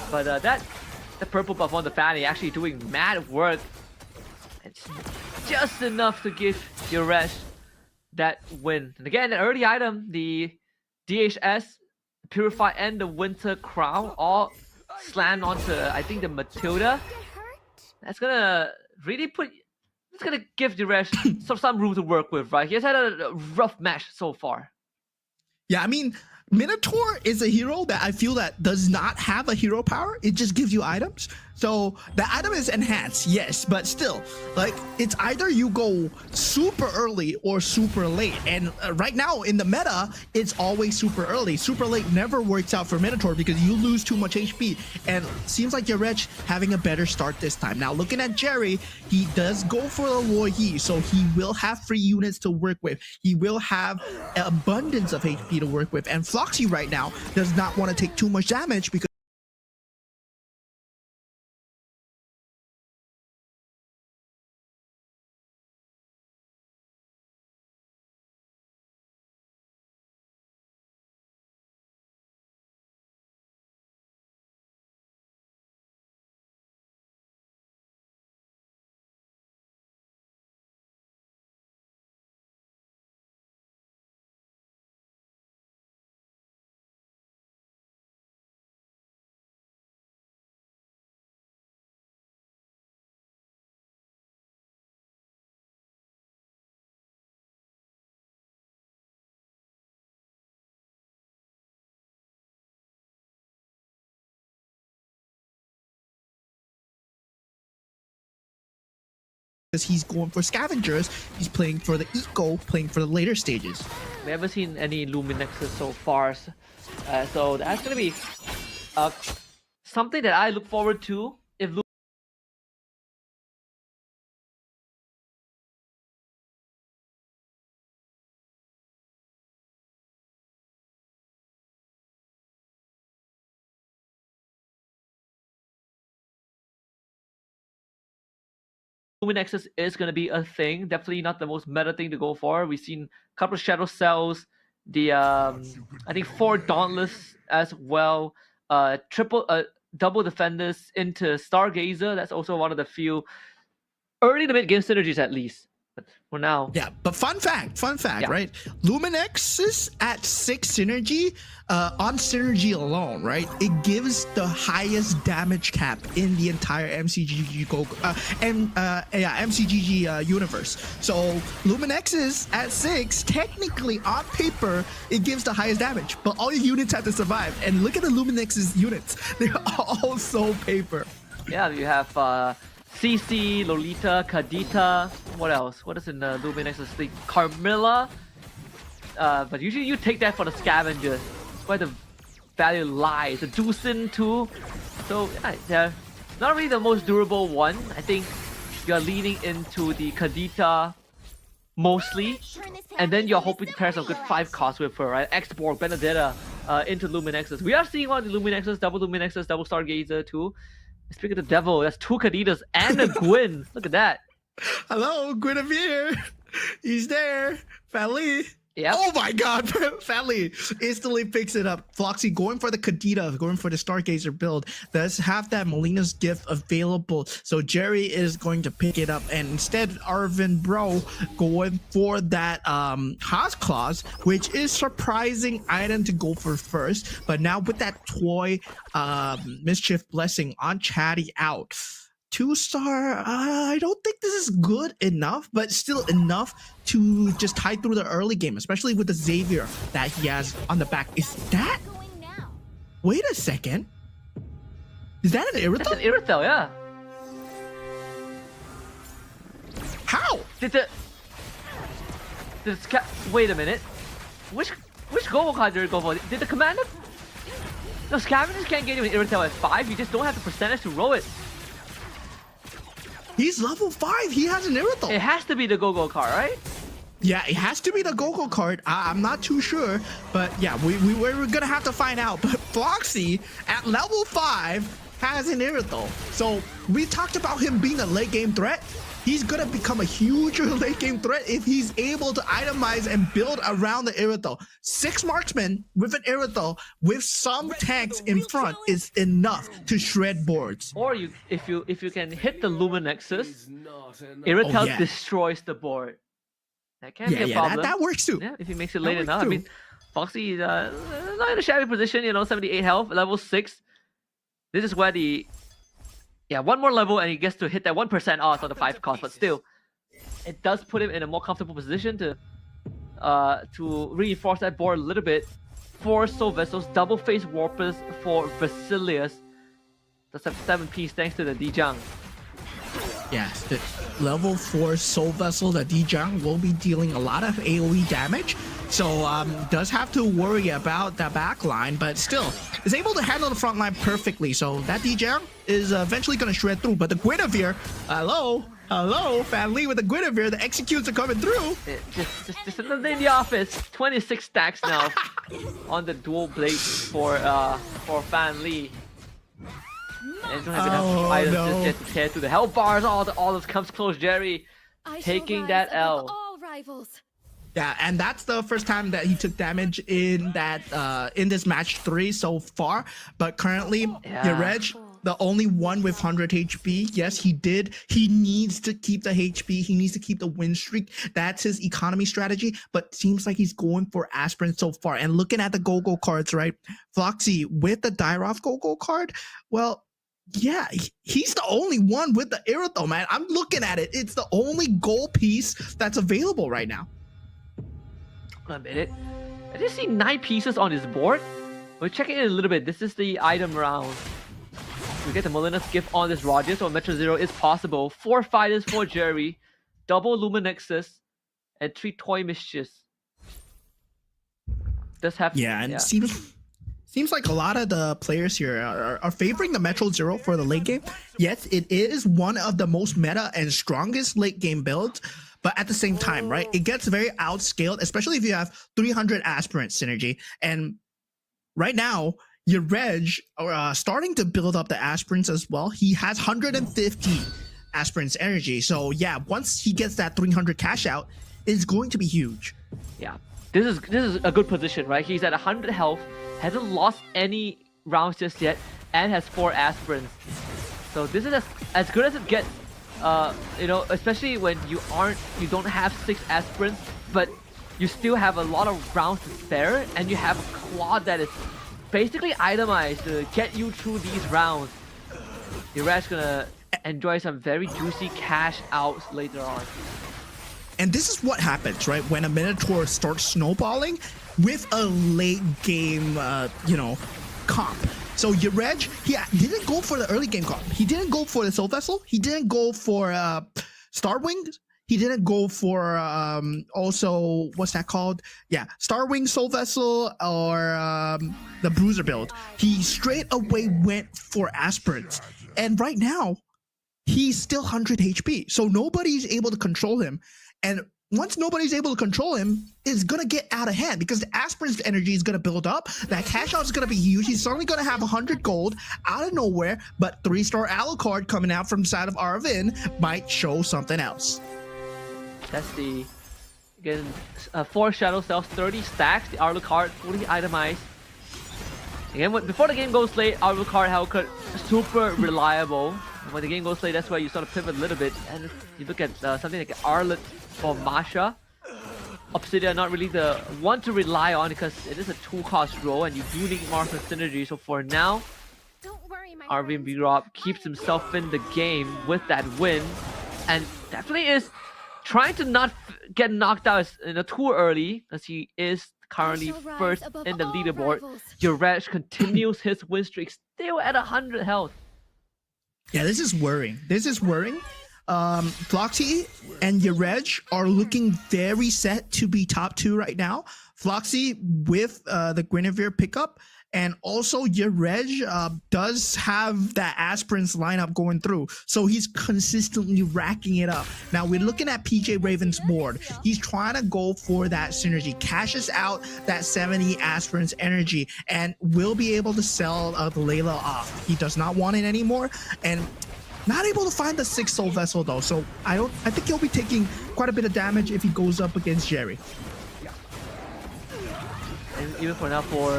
But the purple buff on the Fanny actually doing mad work. It's just enough to give Yuresh that win. And again, an early item, the DHS, Purify, and the Winter Crown all slammed onto, I think, the Matilda. That's gonna really it's gonna give Yuresh some room to work with, right? He has had a rough match so far. Yeah, I mean, Minotaur is a hero that I feel that does not have a hero power. It just gives you items. So the item is enhanced, yes, but still, like, it's either you go super early or super late. And right now in the meta, it's always super early. Super late never works out for Minotaur because you lose too much HP. And seems like Yarech having a better start this time. Now looking at Jerry, he does go for the Loi, so he will have free units to work with. He will have an abundance of HP to work with. And Floxy right now does not want to take too much damage because because he's going for scavengers. He's playing for the eco, playing for the later stages. We haven't seen any Luminexes so far, so that's gonna be something that I look forward to. If Luminexes is going to be a thing, definitely not the most meta thing to go for. We've seen a couple of Shadow Cells, the I think 4 Dauntless as well, double Defenders into Stargazer. That's also one of the few early to mid game synergies at least. But for now, yeah. But fun fact, Yeah. right? Luminexes at 6 synergy, on synergy alone, right? It gives the highest damage cap in the entire MCGG MCGG universe. So Luminexes at 6, technically on paper, it gives the highest damage, but all your units have to survive. And look at the Luminexes units; they're all so paper. yeah, you have CC, Lolita, Kadita. What else? What is in the Luminexes thing? Carmilla. But usually you take that for the scavengers. That's where the value lies. The Doosan too. So yeah, they're not really the most durable one. I think you're leaning into the Kadita mostly. And then you're hoping to pair some good 5 costs with her, right? X-Borg, Benedetta into Luminexes. We are seeing one of the Luminexes, double Stargazer too. Speaking of the devil, that's 2 Kaditas and a Gwyn. Look at that. Hello, Guinevere. He's there. Fally. Yep. Oh my god, Fally instantly picks it up. Floxy going for the Kadita, going for the Stargazer build. Does have that Molina's gift available. So Jerry is going to pick it up. And instead, Arvin Bro going for that Haas Claws, which is surprising item to go for first. But now with that toy Mischief Blessing on Chatty out. 2-star, I don't think this is good enough, but still enough to just tie through the early game, especially with the Xavier that he has on the back. Is that? Wait a second. Is that an Irithel? That's an Irithel, yeah. How? Wait a minute. Which GoGo card did it go for? Did the commander? No, scavengers can't get you an Irithel at 5. You just don't have the percentage to roll it. He's level 5. He has an Irithel. It has to be the GoGo card, right? Yeah, it has to be the GoGo card. I'm not too sure, but yeah, we're gonna have to find out. But Floxy at level 5 has an Irithel. So we talked about him being a late game threat. He's gonna become a huge late game threat if he's able to itemize and build around the Irithel. 6 marksmen with an Irithel with some tanks in front is enough to shred boards. Or if you can hit the Luminexes, Irithel destroys the board. That can be a problem. That works too. Yeah, if he makes it late enough. I mean, Foxy is not in a shabby position, 78 health, level 6. This is where one more level and he gets to hit that 1% odds on the 5 cost, but still, it does put him in a more comfortable position to reinforce that board a little bit. 4 Soul Vessels, double face warpers for Vasilius. That's a 7-piece thanks to the Dijang. Yes, the level 4 Soul Vessel, the Dijang, will be dealing a lot of AoE damage. So does have to worry about the back line, but still is able to handle the front line perfectly. So that Dijang is eventually going to shred through. But the Guinevere, hello, family with the Guinevere, the executes are coming through. Just in the office. 26 stacks now on the dual blade for Fan Lee. And don't have enough items just yet to tear through the health bars. All this comes close. Jerry taking that L. Yeah, and that's the first time that he took damage in that in this match 3 so far. But currently, Reg, the only one with 100 HP. Yes, he did. He needs to keep the HP. He needs to keep the win streak. That's his economy strategy. But seems like he's going for Aspirin so far. And looking at the GoGo cards, right? Floxy with the Dairoth GoGo card, well, yeah, he's the only one with the Irithel, man. I'm looking at it. It's the only gold piece that's available right now. A minute. I just see 9 pieces on his board. We're checking it a little bit. This is the item round. We get the Molina's gift on this Roger, so Metro Zero is possible. 4 fighters for Jerry. double Luminexes and 3 Toy Mischiefs. Does have and seems like a lot of the players here are favoring the Metro Zero for the late game. Yes, it is one of the most meta and strongest late game builds, but at the same time, right, it gets very outscaled, especially if you have 300 aspirant synergy. And right now, your Reg are starting to build up the aspirants as well. He has 150 aspirants energy. So yeah, once he gets that 300 cash out, it's going to be huge. Yeah, this is a good position, right? He's at 100 health, hasn't lost any rounds just yet, and has 4 aspirants. So this is as good as it gets. You know, especially when you don't have 6 aspirants, but you still have a lot of rounds to spare, and you have a Claude that is basically itemized to get you through these rounds. Your Rat's gonna enjoy some very juicy cash outs later on. And this is what happens, right, when a Minotaur starts snowballing with a late game, you know, comp. So your Reg, he didn't go for the early game comp. He didn't go for the Soul Vessel. He didn't go for Star Wings. He didn't go for also, what's that called? Yeah, Star Wing, Soul Vessel, or the Bruiser build. He straight away went for aspirants. And right now, he's still 100 HP. So nobody's able to control him. And once nobody's able to control him, it's going to get out of hand because the aspirant's energy is going to build up. That cash out is going to be huge. He's suddenly going to have 100 gold out of nowhere, but 3-star Alucard coming out from the side of Arvin might show something else. That's the, again, 4 Shadow Cells, 30 stacks, the Alucard fully itemized. Again, before the game goes late, Alucard super reliable. When the game goes late, that's why you sort of pivot a little bit. And if you look at something like Arlet or Masha, Obsidian not really the one to rely on because it is a 2-cost role and you do need Martha synergy. So for now, Arvin B-Rob keeps himself in the game with that win and definitely is trying to not get knocked out too early as he is currently first in the leaderboard. Yuresh continues his win streak still at 100 health. Yeah, this is worrying. This is worrying. Floxy and Yareg are looking very set to be top 2 right now. Floxy with the Guinevere pickup, and also Yareg does have that aspirants lineup going through, so he's consistently racking it up. Now we're looking at PJ Raven's board. He's trying to go for that synergy, cashes out that 70 aspirants energy, and will be able to sell the Layla off. He does not want it anymore, and not able to find the 6 Soul Vessel though, so I think he'll be taking quite a bit of damage if he goes up against Jerry. And even for now, for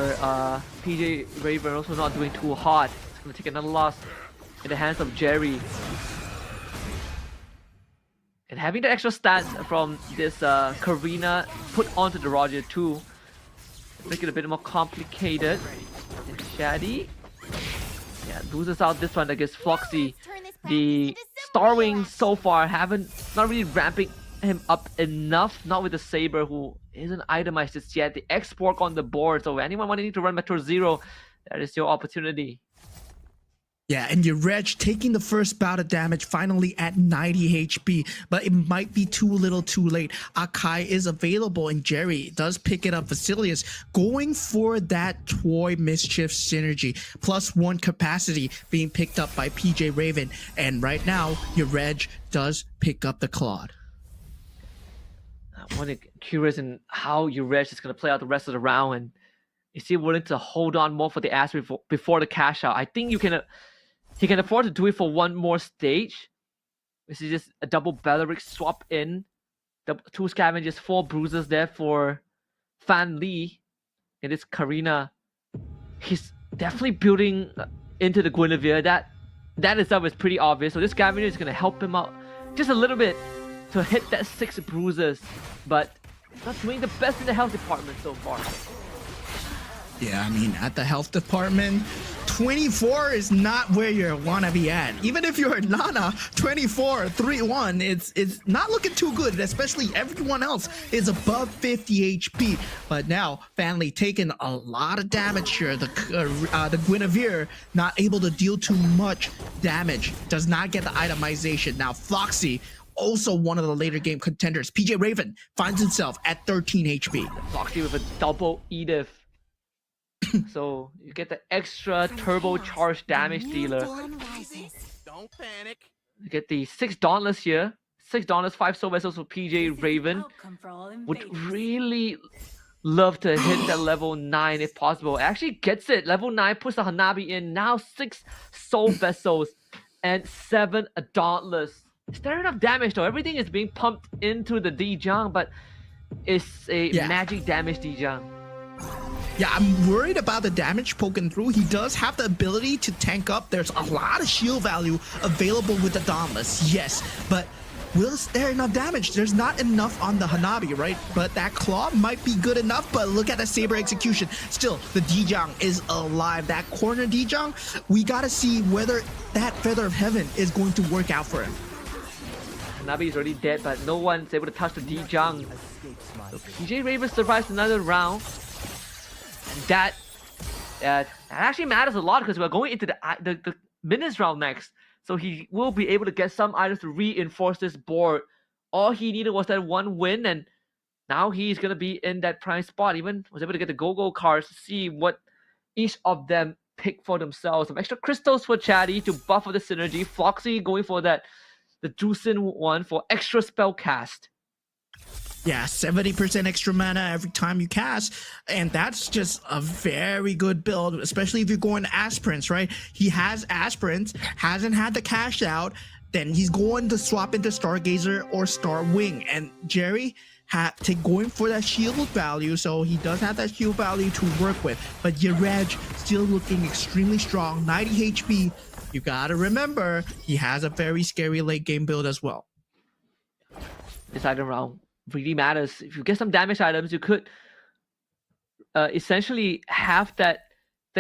PJ Raven also not doing too hot. It's going to take another loss in the hands of Jerry. And having the extra stats from this Karina put onto the Roger too, make it a bit more complicated. And Shaddy, yeah, loses out this one against Floxy. The Starwing so far not really ramping him up enough, not with the Saber who isn't itemized just yet. The X-Borg on the board, so anyone wanting to run Metro Zero, that is your opportunity. Yeah, and Yareg taking the first bout of damage finally at 90 HP, but it might be too little too late. Akai is available and Jerry does pick it up. Vasilius going for that Toy Mischief synergy, +1 capacity being picked up by PJ Raven. And right now, Yareg does pick up the Claude. I'm curious in how Yareg is going to play out the rest of the round, and is he willing to hold on more for the ass before the cash out? I think he can afford to do it for one more stage. This is just a double Belleric swap in. The 2 scavengers, 4 bruises there for Fan Li. And this Karina, he's definitely building into the Guinevere. That itself is pretty obvious. So this scavenger is going to help him out just a little bit to hit that 6 bruises. But not doing the best in the health department so far. Yeah, I mean, at the health department, 24 is not where you want to be at. Even if you're Nana, 24, 3-1, it's not looking too good, especially everyone else is above 50 HP. But now, Fanli taking a lot of damage here. The Guinevere not able to deal too much damage, does not get the itemization. Now, Floxy also one of the later game contenders. PJ Raven finds himself at 13 HP. Foxy with a double Edith. So you get the extra turbocharged damage dealer. Don't panic. You get the 6 Dauntless here. 6 Dauntless, 5 Soul Vessels for PJ Raven. Would really love to hit that level 9 if possible. Actually gets it. Level 9 puts the Hanabi in. Now 6 Soul Vessels and 7 Dauntless. Is there enough damage though? Everything is being pumped into the Dijang, but it's a magic damage Dijang. Yeah, I'm worried about the damage poking through. He does have the ability to tank up. There's a lot of shield value available with the Dauntless, yes, but will there enough damage? There's not enough on the Hanabi, right? But that claw might be good enough, but look at the saber execution. Still, the Dijang is alive. That corner Dijang, we gotta see whether that Feather of Heaven is going to work out for him. Hanabi is already dead, but no one's able to touch the Dijang. So PJ Raven survives another round. And that actually matters a lot because we're going into the minutes round next. So he will be able to get some items to reinforce this board. All he needed was that one win, and now he's going to be in that prime spot. Even was able to get the GoGo cards to see what each of them pick for themselves. Some extra crystals for Chatty to buff for the synergy. Foxy going for the Juicin one for extra spell cast. Yeah, 70% extra mana every time you cast, and that's just a very good build, especially if you're going aspirants, right? He has aspirants, hasn't had the cash out, then he's going to swap into Stargazer or Star Wing, and Jerry going for that shield value, so he does have that shield value to work with, but Yerej still looking extremely strong, 90 HP. You gotta remember, he has a very scary late game build as well. This item round really matters. If you get some damage items, you could essentially have that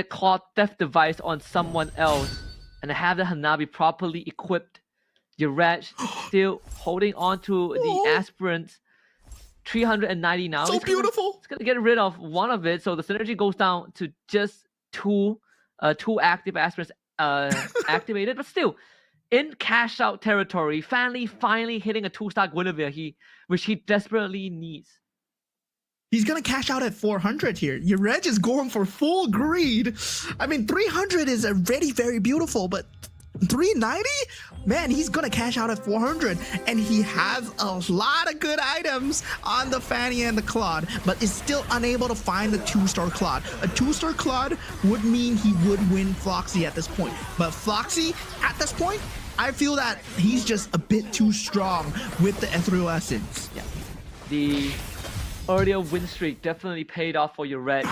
Claw Theft device on someone else and have the Hanabi properly equipped. Yerej still holding on to the aspirants. 390 now. So beautiful. It's gonna get rid of one of it, so the synergy goes down to just two active aspirants activated, but still in cash out territory, finally hitting a 2-star Guinevere, which he desperately needs. He's gonna cash out at 400 here. Yerej is going for full greed. I mean, 300 is already very beautiful, but 390? Man, he's gonna cash out at 400, and he has a lot of good items on the Fanny and the Claude, but is still unable to find the 2-star Claude. A 2-star Claude would mean he would win Foxy at this point, but Foxy at this point, I feel that he's just a bit too strong with the Ethereal Essence. Yeah. The earlier win streak definitely paid off for Yerej.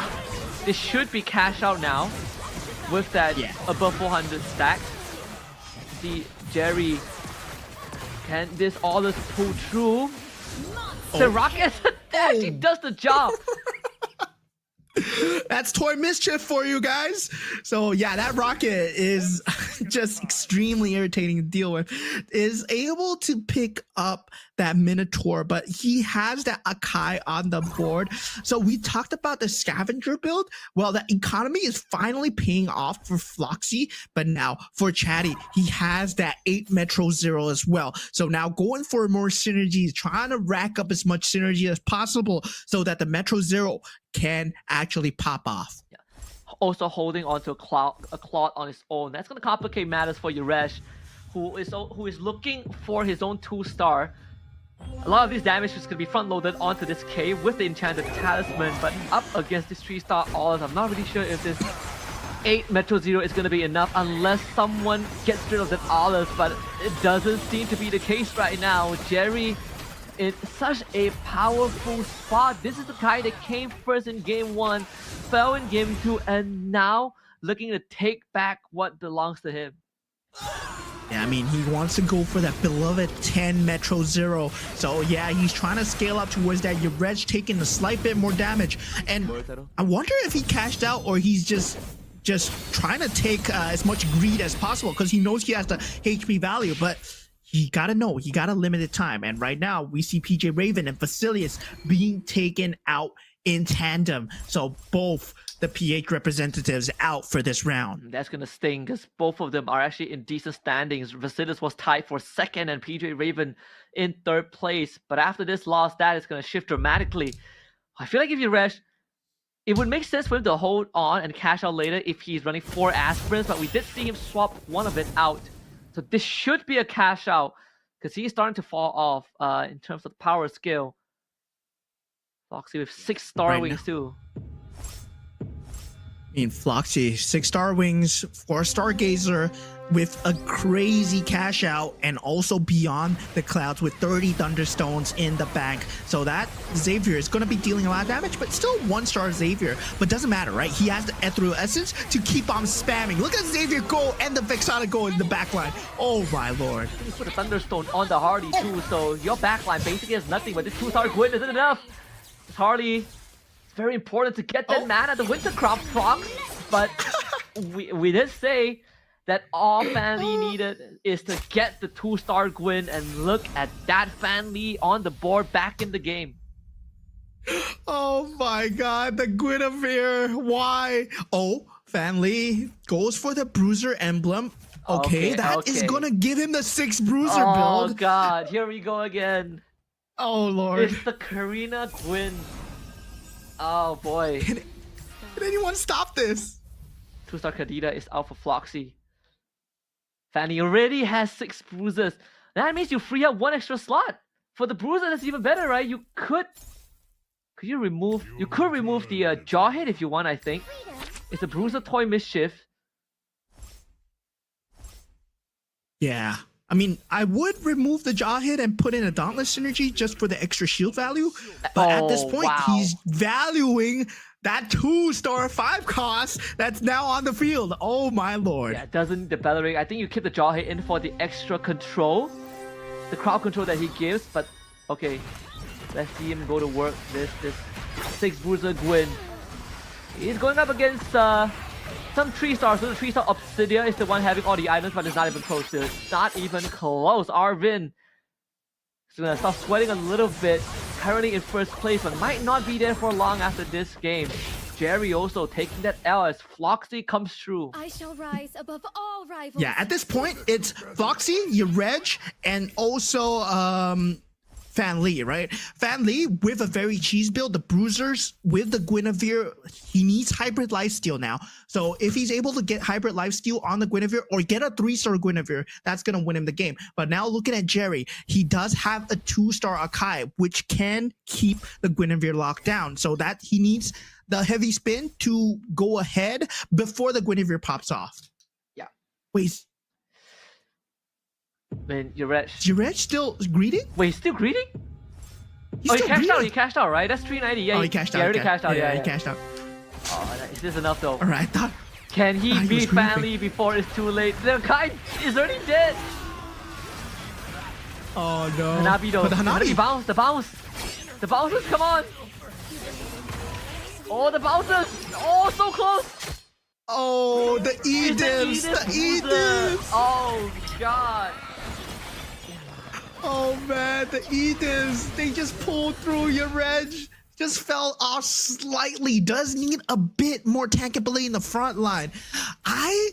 This should be cash out now with that above 400 stack. See Jerry, can this all pull through? The rocket actually does the job. That's toy mischief for you guys. So yeah, that rocket is just extremely irritating to deal with. Is able to pick up that Minotaur, but he has that Akai on the board. So we talked about the scavenger build. Well, the economy is finally paying off for Floxy, but now for Chatty, he has that 8 Metro Zero as well. So now going for more synergies, trying to rack up as much synergy as possible so that the Metro Zero can actually pop off. Yeah. Also holding onto a Claude on his own. That's going to complicate matters for Yerej, who is looking for his own 2-star. A lot of this damage is going to be front-loaded onto this K with the Enchanted Talisman, but up against this 3-star Olive, I'm not really sure if this 8 Metro Zero is going to be enough unless someone gets rid of that Olive, but it doesn't seem to be the case right now. Jerry in such a powerful spot. This is the guy that came first in game 1, fell in game 2, and now looking to take back what belongs to him. Yeah, I mean, he wants to go for that beloved 10 Metro Zero. So yeah, he's trying to scale up towards that. Yerej taking a slight bit more damage. And I wonder if he cashed out or he's just trying to take as much greed as possible because he knows he has the HP value. But he gotta know, he got a limited time. And right now, we see PJ Raven and Facilius being taken out in tandem. So both the PH representatives out for this round. That's gonna sting because both of them are actually in decent standings. Vasilis was tied for second and PJ Raven in third place. But after this loss, that is gonna shift dramatically. I feel like if you Resh, it would make sense for him to hold on and cash out later if he's running 4 aspirants, but we did see him swap one of it out. So this should be a cash out because he's starting to fall off in terms of power skill. Floxy with 6 star wings too. I mean, Floxy, 6-star wings, 4-star gazer with a crazy cash out and also beyond the clouds with 30 thunderstones in the bank. So that Xavier is going to be dealing a lot of damage, but still 1-star Xavier. But doesn't matter, right? He has the Ethereal Essence to keep on spamming. Look at Xavier go and the Vexana go in the backline. Oh my lord. You put a Thunderstone on the Harley too, so your backline basically has nothing, but this 2-star Gwyn isn't enough. This Harley, it's very important to get that mana. The Winter Crop procs, but we did say that all Fanli needed is to get the 2-star Gwyn, and look at that Fanli on the board back in the game. Oh my god, the Guinevere, why? Oh, Fanli goes for the Bruiser emblem. Okay, that is gonna give him the 6 Bruiser build. Oh god, here we go again. Oh lord. It's the Karina Gwyn. Oh boy. Can anyone stop this? 2-star Kadita is out for Floxy. Fanny already has 6 bruises. That means you free up 1 extra slot. For the bruiser, that's even better, right? You could remove the jaw hit if you want, I think. It's a bruiser toy Mischief. Yeah. I mean, I would remove the jaw hit and put in a Dauntless synergy just for the extra shield value. But at this point, he's valuing that 2-star 5 cost that's now on the field. Oh my lord. Yeah, doesn't the Bellering. I think you keep the jaw hit in for the extra control. The crowd control that he gives, but okay. Let's see him go to work. This 6 bruiser Gwyn. He's going up against some 3-stars. So the 3-star Obsidia is the one having all the items, but it's not even close to it. Not even close. Arvin is gonna start sweating a little bit. Currently in first place, but might not be there for long after this game. Jerry also taking that L as Floxy comes through. I shall rise above all rivals. Yeah, at this point, it's Floxy, Reg, and also Fanli, right? Fanli with a very cheese build, the bruisers with the Guinevere, he needs hybrid lifesteal now. So if he's able to get hybrid lifesteal on the Guinevere or get a 3-star Guinevere, that's gonna win him the game. But now looking at Jerry, he does have a 2-star Akai, which can keep the Guinevere locked down. So that he needs the heavy spin to go ahead before the Guinevere pops off. Yeah. Wait. Man, Reg still greeting? Wait, he's still greeting? He's he still cashed greeting? out. He cashed out, right? That's 390. Yeah, he cashed out. He already cashed out. Yeah, he cashed out. Oh, is this enough though? All right, I thought. Can he beat Fanli before it's too late? The guy is already dead. Oh no. Hanabi though. But the Hanabi. The bounce. The bouncers, come on. Oh, the bouncers. Oh, so close. Oh, the E-divs. The E-divs. Oh, God. Oh man, the E-divs. They just pulled through. Your Reg just fell off slightly. Does need a bit more tankability in the front line. I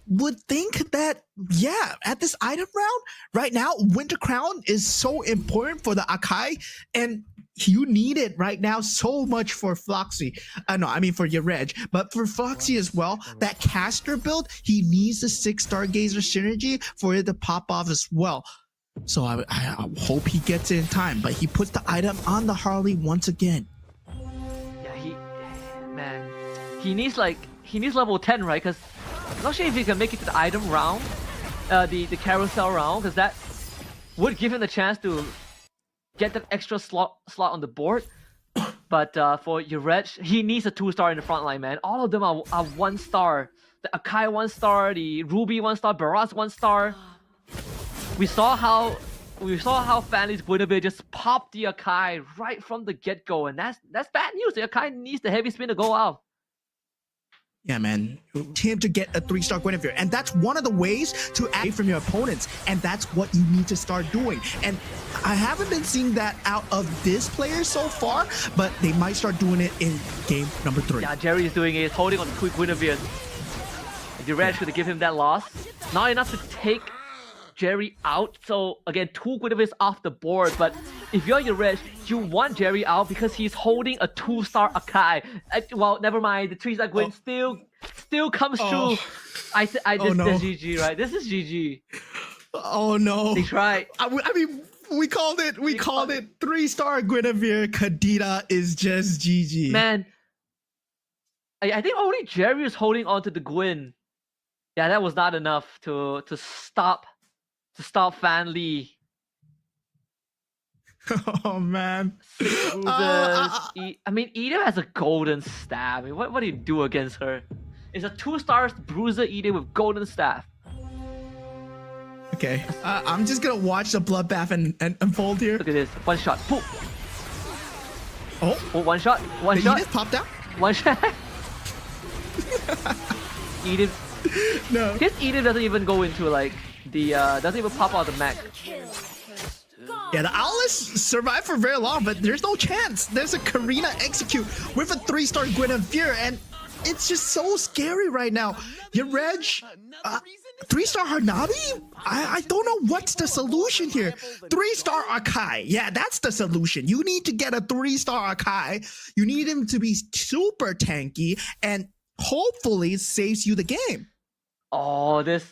would think that, yeah, at this item round, right now, Winter Crown is so important for the Akai, and you need it right now so much for Floxy. No, I mean for your Reg, but for Floxy as well, that caster build, he needs the 6 Stargazer synergy for it to pop off as well. So I hope he gets it in time, but he puts the item on the Harley once again. Yeah, he needs level 10, right? Because I'm not sure if he can make it to the item round, the carousel round, because that would give him the chance to get that extra slot on the board. But for Reg, he needs a 2-star in the front line, man. All of them are 1-star. The Akai 1-star, the Ruby 1-star, Baraz 1-star. We saw how Fanli's Guinevere just popped the Akai right from the get-go, and that's bad news. The Akai needs the heavy spin to go out. Yeah, man. Him to get a 3-star Guinevere. And that's one of the ways to act from your opponents. And that's what you need to start doing. And I haven't been seeing that out of this player so far, but they might start doing it in game number 3. Yeah, Jerry is doing it. He's holding on to quick Guinevere. Durage could give him that loss. Not enough to take Jerry out. So again, 2 Guineveres off the board. But if you're Durage, you want Jerry out because he's holding a 2-star Akai. Well, never mind. The 3-star Gwyn still comes true. That's GG, right? This is GG. Oh no. They tried. I mean, we called it. We called it 3-star Guinevere. Kadita is just GG. Man, I think only Jerry is holding on to the Gwyn. Yeah, that was not enough to stop Fan Lee. Oh man. I mean, Edith has a golden staff. I mean, what do you do against her? It's a 2-star bruiser Edith with golden staff. Okay, I'm just gonna watch the bloodbath and unfold here. Look at this, one shot. Boom. Oh, one shot. One shot. Edith popped out. One shot. Edith. No. His Edith doesn't even go into like the doesn't even pop out the mech. Yeah, the Owless survived for very long, but there's no chance. There's a Karina execute with a 3-star Guinevere, and it's just so scary right now. Your Reg, 3-star Hanabi? I don't know what's the solution here. 3-star Akai. Yeah, that's the solution. You need to get a 3-star Akai. You need him to be super tanky, and hopefully saves you the game. Oh, this.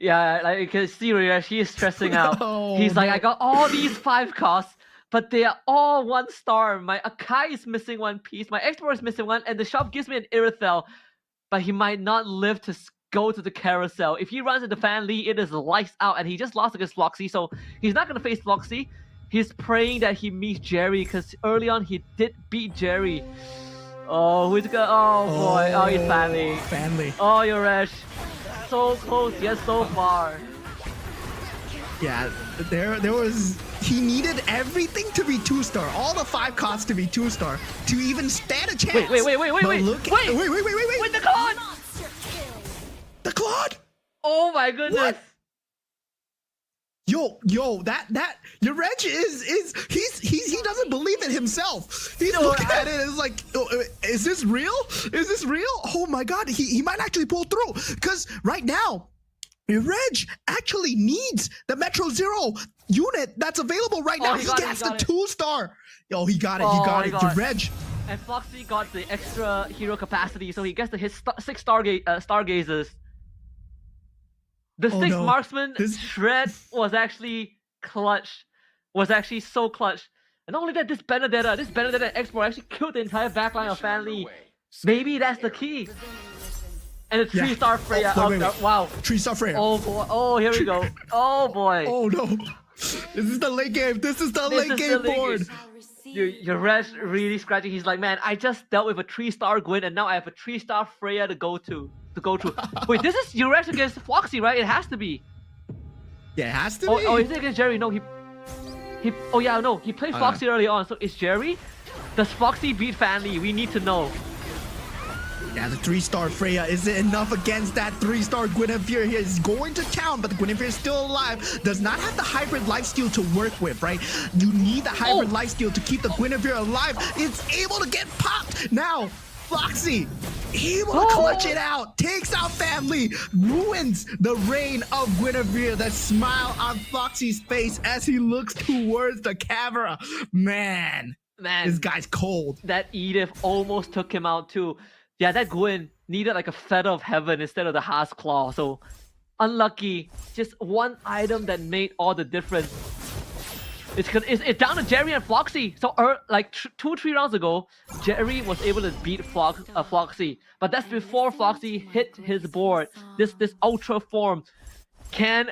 Yeah, like you can see Rhea, she is stressing out. Oh, He's like, I got all these 5 costs, but they are all 1-star. My Akai is missing 1 piece, my Explorer is missing 1, and the shop gives me an Irithel, but he might not live to go to the carousel. If he runs into Fan Lee, it is lights out, and he just lost against Floxy, so he's not going to face Floxy. He's praying that he meets Jerry, because early on he did beat Jerry. Oh, who's gonna? Oh boy! Oh, he's Fan Lee. Fan Lee. Oh, you're Rash. So close yet so far. Yeah, there was. He needed everything to be 2-star. All the 5 costs to be 2-star to even stand a chance. Wait! Wait, Wait, the Claude! The Claude! Oh my goodness! What? Yo, that your Reg he doesn't believe in himself. He's looking at it and is like, is this real? Is this real? Oh my god, he might actually pull through. Because right now, your Reg actually needs the Metro Zero unit that's available right now. He gets the 2-star. Yo, he got it. He got it. Your Reg. And Foxy got the extra hero capacity, so he gets to hit 6 stargazers. The 6th marksman shred was actually clutch. Was actually so clutch. And not only that, this Benedetta and Explorer actually killed the entire backline of Fan Lee. Maybe that's the key. And a 3-star Freya. Wow. 3-star Freya. Oh boy. Oh, here we go. Oh boy. Oh no. This is the late game. This is the late game board. Your Resh really scratching. He's like, man, I just dealt with a 3-star Gwyn and now I have a 3-star Freya to go through. Wait, this is your Resh against Foxy, right? It has to be. Yeah, it has to be. Oh, is it against Jerry? No, he played Foxy early on. So is Jerry? Does Foxy beat Fan Lee? We need to know. Yeah, the 3-star Freya, is it enough against that 3-star Guinevere here? He's going to town, but the Guinevere is still alive. Does not have the hybrid lifesteal to work with, right? You need the hybrid lifesteal to keep the Guinevere alive. It's able to get popped. Now, Foxy, able to clutch it out. Takes out Fan Lee. Ruins the reign of Guinevere. The smile on Foxy's face as he looks towards the camera. Man, this guy's cold. That Edith almost took him out too. Yeah, that Gwyn needed like a feather of heaven instead of the Haas Claw. So unlucky. Just one item that made all the difference. It's down to Jerry and Floxy. So like 2-3 rounds ago, Jerry was able to beat Floxy. But that's before Floxy hit his board. This ultra form. Can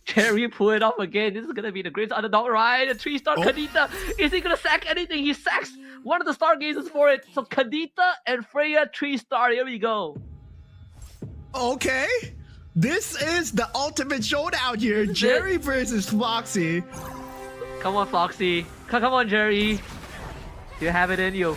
Jerry pull it off again? This is gonna be the greatest underdog, right? A 3-star Kadita. Is he gonna sack anything? He sacks one of the stargazers for it. So Kadita and Freya 3-star. Here we go. Okay. This is the ultimate showdown here. Jerry versus Foxy. Come on, Foxy. Come on, Jerry. You have it in you.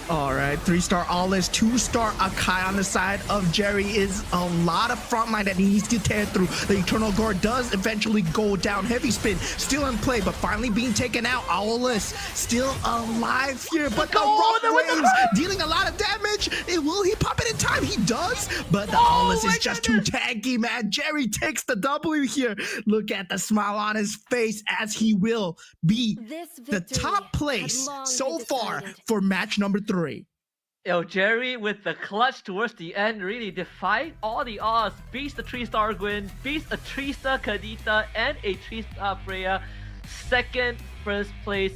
All right, 3-star Alles, 2-star Akai on the side of Jerry is a lot of frontline that he needs to tear through. The Eternal Guard does eventually go down. Heavy Spin still in play, but finally being taken out. Alles still alive here, but the rough waves dealing a lot of damage. Will he pop it in time? He does, but the Alles is just too tanky, man. Jerry takes the W here. Look at the smile on his face as he will be the top place so far for match number 3. Yo, Jerry with the clutch towards the end really defied all the odds. Beats the 3-star Gwyn, beats a 3-star Kadita and a 3-star Freya. Second first place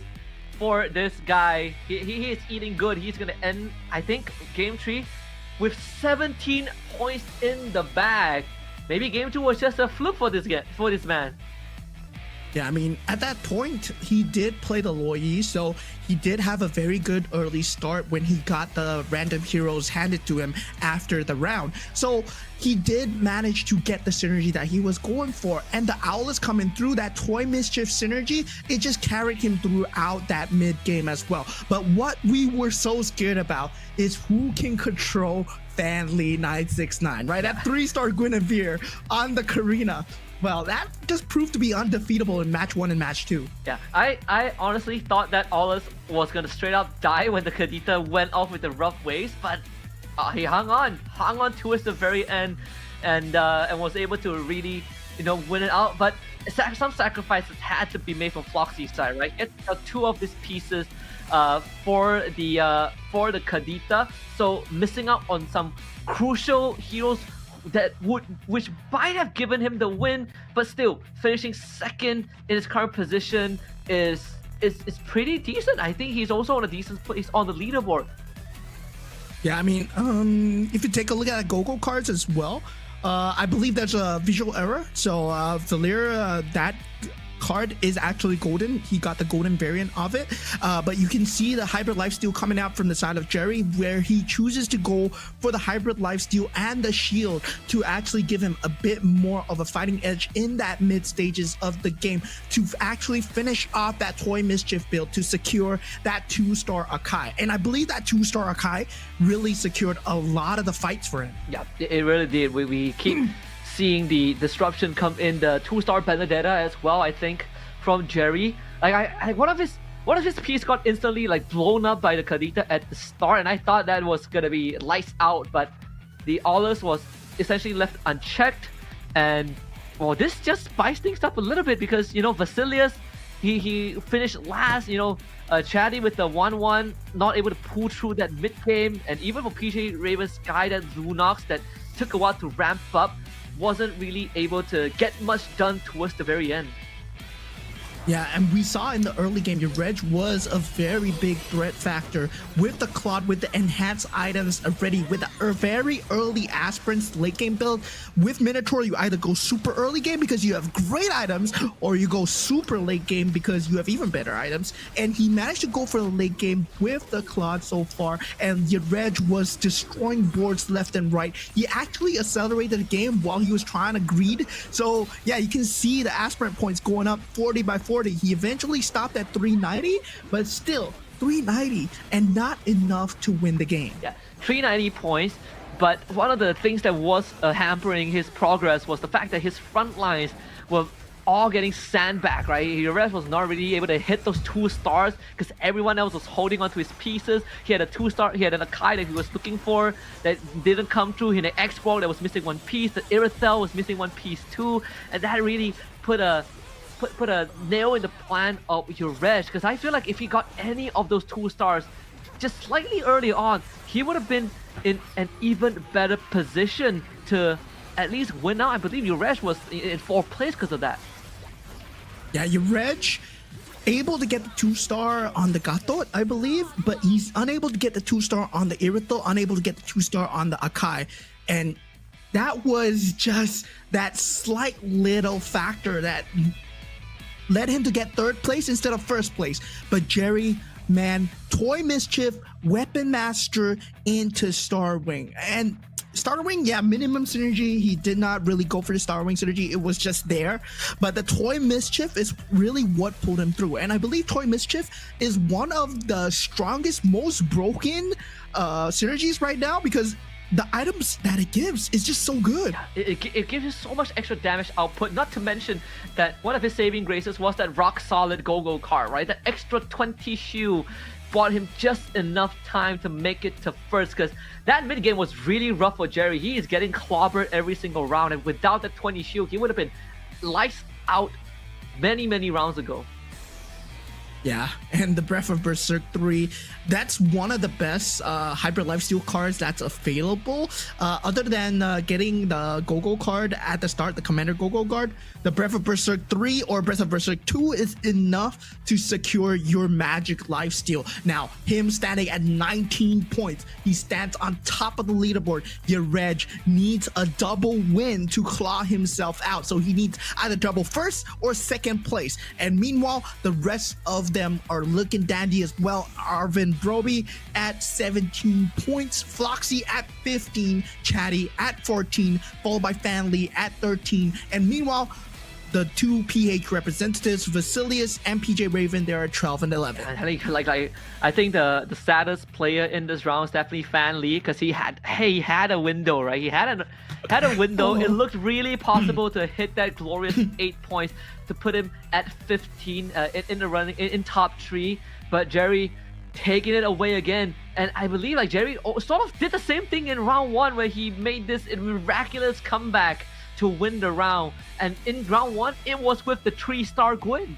for this guy. He is eating good. He's gonna end, I think, game 3 with 17 points in the bag. Maybe game 2 was just a fluke for this man. Yeah, I mean, at that point, he did play the Loyi, so he did have a very good early start when he got the random heroes handed to him after the round. So he did manage to get the synergy that he was going for, and the Owl is coming through that Toy Mischief synergy. It just carried him throughout that mid game as well. But what we were so scared about is who can control Fanly 969, right? That 3-star Guinevere on the Karina. Well, that just proved to be undefeatable in match 1 and match 2. Yeah, I honestly thought that Alles was gonna straight up die when the Kadita went off with the rough waves, but he hung on towards the very end, and was able to really, win it out. But some sacrifices had to be made from Floxy's side, right? Get 2 of these pieces for the Kadita, so missing out on some crucial heroes which might have given him the win, but still finishing second in his current position is pretty decent. I think he's also on a decent place on the leaderboard. Yeah, I mean, if you take a look at GoGo cards as well, I believe there's a visual error. So Valir, that card is actually golden. He got the golden variant of it, but you can see the hybrid lifesteal coming out from the side of Jerry, where he chooses to go for the hybrid lifesteal and the shield to actually give him a bit more of a fighting edge in that mid stages of the game to actually finish off that Toy Mischief build to secure that 2-star Akai. And I believe that 2-star Akai really secured a lot of the fights for him. Yeah, it really did. We keep seeing the disruption come in, the 2-star Benedetta as well, I think, from Jerry. Like one of his piece got instantly blown up by the Kadita at the start, and I thought that was gonna be lights out, but the Alles was essentially left unchecked, and well, this just spiced things up a little bit because Vasilius, he finished last, Chatty with the 1-1, not able to pull through that mid game, and even for PJ Raven's guy, that Lunox that took a while to ramp up, wasn't really able to get much done towards the very end. Yeah, and we saw in the early game, your Reg was a very big threat factor with the Claude, with the enhanced items already, with a very early Aspirants late game build. With Minotaur, you either go super early game because you have great items, or you go super late game because you have even better items. And he managed to go for the late game with the Claude so far, and your Reg was destroying boards left and right. He actually accelerated the game while he was trying to greed. So yeah, you can see the Aspirant points going up 40 by 40. He eventually stopped at 390, but still 390 and not enough to win the game. Yeah, 390 points, but one of the things that was hampering his progress was the fact that his front lines were all getting sandbagged, right? Yorez was not really able to hit those 2 stars because everyone else was holding onto his pieces. He had a 2-star, he had an Akai that he was looking for that didn't come through. He had an X-Ball that was missing 1 piece. The Irithel was missing 1 piece too, and that really put a nail in the plan of your Reg, because I feel like if he got any of those 2 stars just slightly early on, he would have been in an even better position to at least win out. I believe your Reg was in 4th place because of that. Yeah, your Reg able to get the 2-star on the Gatot, I believe, but he's unable to get the 2-star on the Irithel, unable to get the 2-star on the Akai, and that was just that slight little factor that led him to get 3rd place instead of 1st place. But Jerry, man, Toy Mischief, Weapon Master into Starwing. And Star Wing, yeah, minimum synergy. He did not really go for the Star Wing synergy. It was just there. But the Toy Mischief is really what pulled him through. And I believe Toy Mischief is one of the strongest, most broken synergies right now because the items that it gives is just so good. It gives you so much extra damage output, not to mention that one of his saving graces was that rock solid Go-Go card, right? That extra 20 shield bought him just enough time to make it to first, because that mid game was really rough for Jerry. He is getting clobbered every single round, and without that 20 shield, he would have been lights out many rounds ago. Yeah, and the Breath of Berserk 3, that's one of the best Hybrid Lifesteal cards that's available. Other than getting the Go-Go card at the start, the Commander Go-Go card, the Breath of Berserk 3 or Breath of Berserk 2 is enough to secure your Magic Lifesteal. Now, him standing at 19 points, he stands on top of the leaderboard. Your Reg needs a double win to claw himself out. So he needs either double first or second place. And meanwhile, the rest of them are looking dandy as well. Arvin Broby at 17 points, Floxy at 15, Chatty at 14, followed by Fanly at 13, and meanwhile the two PH representatives, Vasilius and PJ Raven, they are at 12 and 11. I think the saddest player in this round is definitely Fan Lee, because he had a window, right? He had a window. It looked really possible to hit that glorious 8 points to put him at 15 in the running in top 3, but Jerry taking it away again. And I believe like Jerry sort of did the same thing in round 1, where he made this miraculous comeback to win the round, and in round 1 it was with the 3-star Gwyn.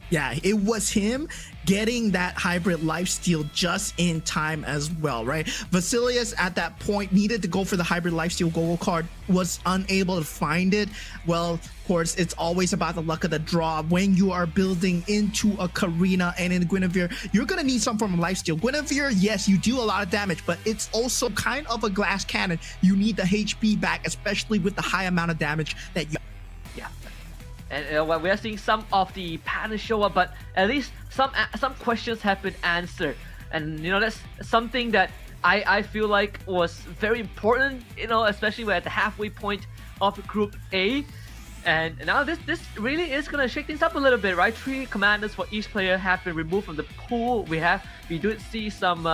Yeah, it was him getting that hybrid lifesteal just in time as well, right? Vasilius at that point needed to go for the hybrid lifesteal Go-Go card, was unable to find it. Well, of course, it's always about the luck of the draw. When you are building into a Karina and in Guinevere, you're going to need some form of lifesteal. Guinevere, yes, you do a lot of damage, but it's also kind of a glass cannon. You need the HP back, especially with the high amount of damage that you... Yeah. And we are seeing some of the patterns show up, but at least some questions have been answered. And you know, that's something that I feel like was very important, you know, especially we're at the halfway point of Group A. And now this really is gonna shake things up a little bit, right? 3 commanders for each player have been removed from the pool. We do see some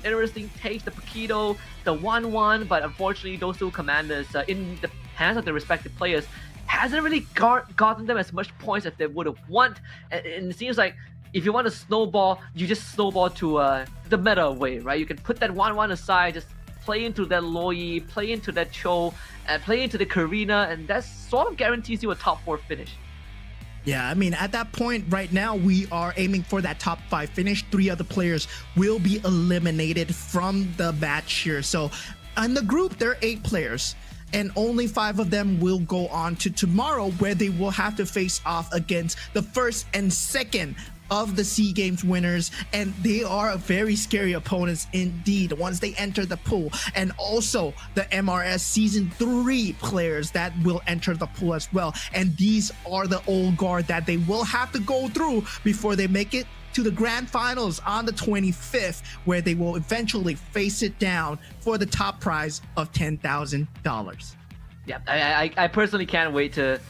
interesting takes, the Paquito, the 1-1, but unfortunately those 2 commanders in the hands of the respective players hasn't really gotten them as much points as they would have want. And it seems like if you want to snowball, you just snowball to the meta way, right? You can put that 1-1 aside, just play into that Loi, play into that Cho, and play into the Karina, and that sort of guarantees you a top 4 finish. Yeah, I mean, at that point right now, we are aiming for that top 5 finish. 3 other players will be eliminated from the match here. So in the group, there are 8 players, and only 5 of them will go on to tomorrow, where they will have to face off against the first and second of the SEA Games winners, and they are very scary opponents indeed once they enter the pool. And also the MRS Season 3 players that will enter the pool as well, and these are the old guard that they will have to go through before they make it to the grand finals on the 25th, where they will eventually face it down for the top prize of $10,000. Yeah, I personally can't wait to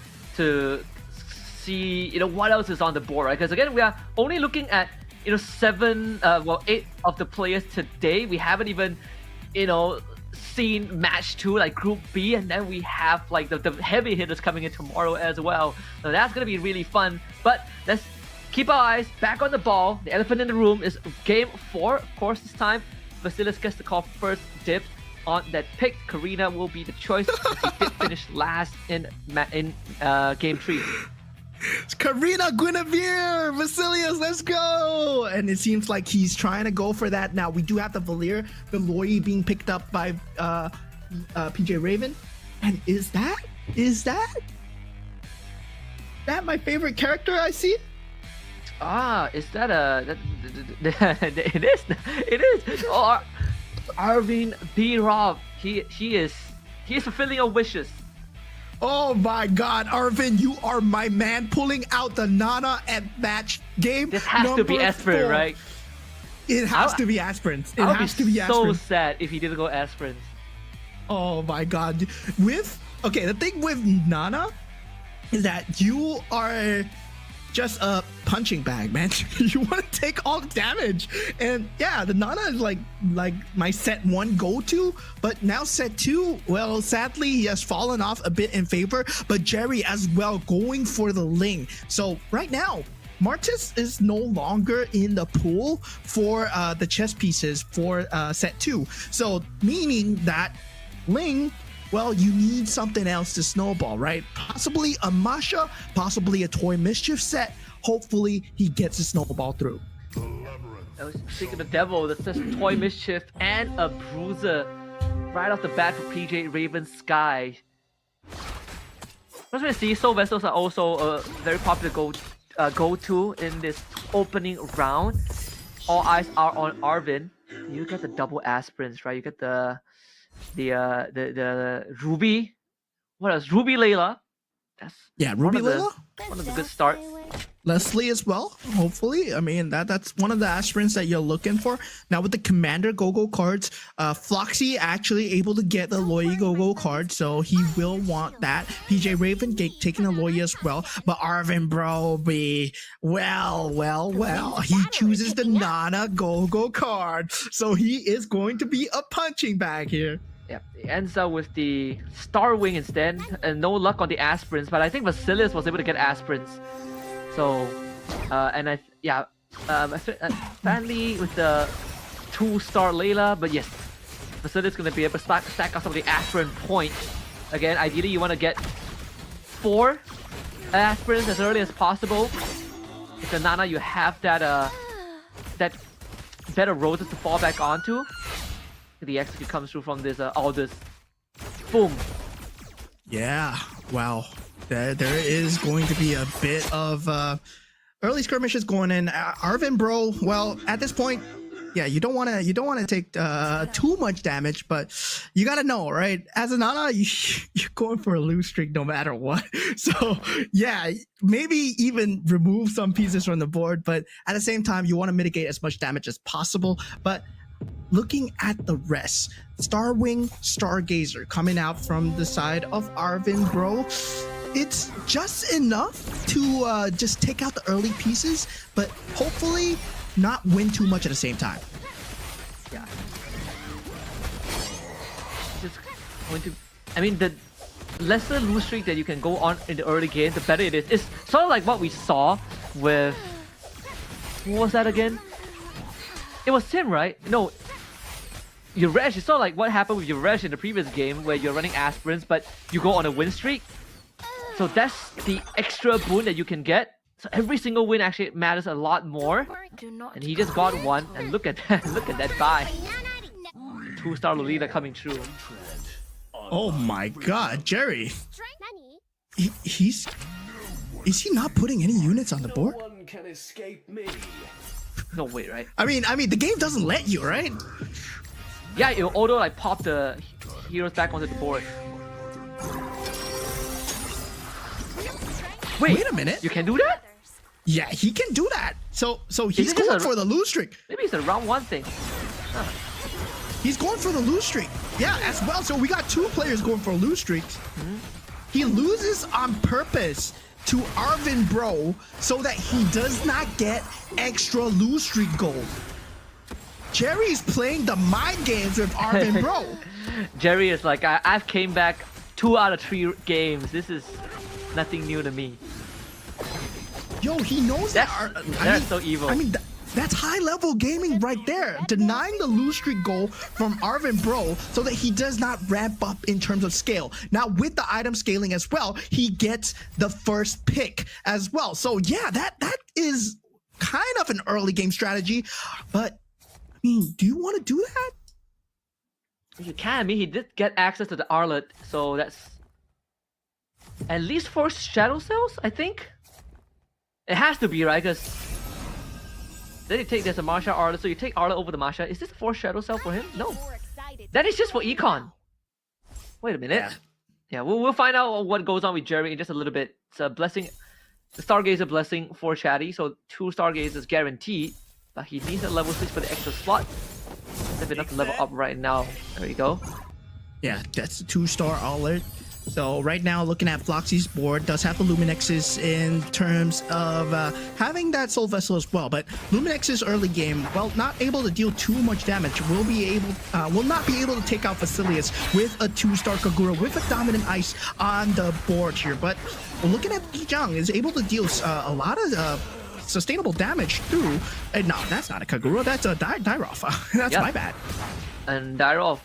see, you know, what else is on the board, right? Because again, we are only looking at, you know, 8 of the players today. We haven't even, you know, seen match 2, like Group B, and then we have like the heavy hitters coming in tomorrow as well. So that's gonna be really fun. But let's keep our eyes back on the ball. The elephant in the room is Game 4. Of course, this time Vasilius gets to call first dibs on that pick. Karina will be the choice, as he did finish last in Game 3. It's Karina, Guinevere, Vasilius, let's go! And it seems like he's trying to go for that. Now, we do have the Valir, the Loi being picked up by PJ Raven. And is that my favorite character I see? Ah, is that it is. Oh, Arvin B. Rob. He is fulfilling your wishes. Oh my God, Arvin, you are my man, pulling out the Nana at match game. This has to be Aspirin, 4. right? It has to be Aspirins. It I would has be to be so Aspirins. sad if he didn't go Aspirins. Oh my god. The thing with Nana is that you are just a punching bag, man. You want to take all the damage. And yeah, the Nana is like my set 1 go-to, but now set 2, well, sadly he has fallen off a bit in favor, but Jerry as well going for the Ling. So right now, Martis is no longer in the pool for the chess pieces for set 2. So meaning that Ling, well, you need something else to snowball, right? Possibly a Masha, possibly a Toy Mischief set. Hopefully he gets a snowball through. I was thinking the devil that says Toy Mischief and a Bruiser right off the bat for PJ Raven Sky. As we see, Soul Vessels are also a very popular go-to in this opening round. All eyes are on Arvin. You get the double aspirants, right? You get the Ruby. What else? Ruby Layla. That's Ruby Layla. One of the good starts. Leslie as well, hopefully. I mean, that's one of the aspirants that you're looking for. Now with the Commander GoGo cards, Floxy actually able to get the Loyi GoGo card, so he will want that. PJ Raven taking the Loyi as well, but Arvin Broby, well, he chooses the Nana GoGo card, so he is going to be a punching bag here. Yeah, it ends up with the Star Wing instead, and no luck on the aspirants, but I think Vasilius was able to get aspirants. So, Fanly with the 2-star Layla, but yes, Vasilius is going to be able to stack up some of the aspirant points. Again, ideally you want to get 4 aspirants as early as possible. With the Nana, you have that better roses to fall back onto. The execute comes through from this Aldous. Boom. Yeah, wow. There is going to be a bit of early skirmishes going in. Arvin Bro, well, at this point, yeah, you don't want to take too much damage, but you gotta know, right? As a Nana, you're going for a lose streak no matter what. So yeah, maybe even remove some pieces from the board, but at the same time, you want to mitigate as much damage as possible. But looking at the rest, Starwing, Stargazer coming out from the side of Arvin Bro. It's just enough to just take out the early pieces, but hopefully not win too much at the same time. Yeah. Just going to, I mean, the lesser lose streak that you can go on in the early game, the better it is. It's sort of like what we saw with, what was that again? It was Tim, right? No, Yuresh. It's sort of like what happened with Yuresh in the previous game where you're running aspirants, but you go on a win streak. So that's the extra boon that you can get. So every single win actually matters a lot more. And he just got one, and look at that, look at that buy. 2-star Lolita coming through. Oh my god, Jerry. Is he not putting any units on the board? No one can escape me. No way, right? I mean, the game doesn't let you, right? Yeah, it'll auto like pop the heroes back onto the board. Wait a minute. You can do that? Yeah, he can do that. So he's going for the lose streak. Maybe it's a round 1 thing. Huh. He's going for the lose streak. Yeah, as well. So we got 2 players going for lose streaks. He loses on purpose to Arvin Bro so that he does not get extra lose streak gold. Jerry's playing the mind games with Arvin Bro. Jerry is like, I've came back 2 out of 3 games. This is nothing new to me. Yo, he knows that's so evil. I mean, that's high-level gaming right there. Denying the lose streak goal from Arvin Bro so that he does not ramp up in terms of scale. Now, with the item scaling as well, he gets the first pick as well. So yeah, that is kind of an early game strategy. But, I mean, do you want to do that? You can. I mean, he did get access to the Arlet, so that's at least 4 Shadow Cells, I think. It has to be, right? Because then you take, there's a Marsha Arlet, so you take Arlet over the Marsha. Is this a 4 Shadow Cell for him? No. That is just for Econ. Wait a minute. Yeah, we'll find out what goes on with Jerry in just a little bit. It's a blessing, the Stargazer blessing for Chatty, so 2 Stargazers guaranteed. But he needs a level 6 for the extra slot. If enough to level up right now. There you go. Yeah, that's the 2-star alert. So right now, looking at Floxy's board, does have the Luminexes in terms of having that Soul Vessel as well. But Luminex's early game, well, not able to deal too much damage, will not be able to take out Facilius with a 2-star Kagura with a Dominant Ice on the board here. But looking at Bijang, is able to deal a lot of sustainable damage through. No, that's not a Kagura, that's a Dairoff. That's my bad. And Dairoff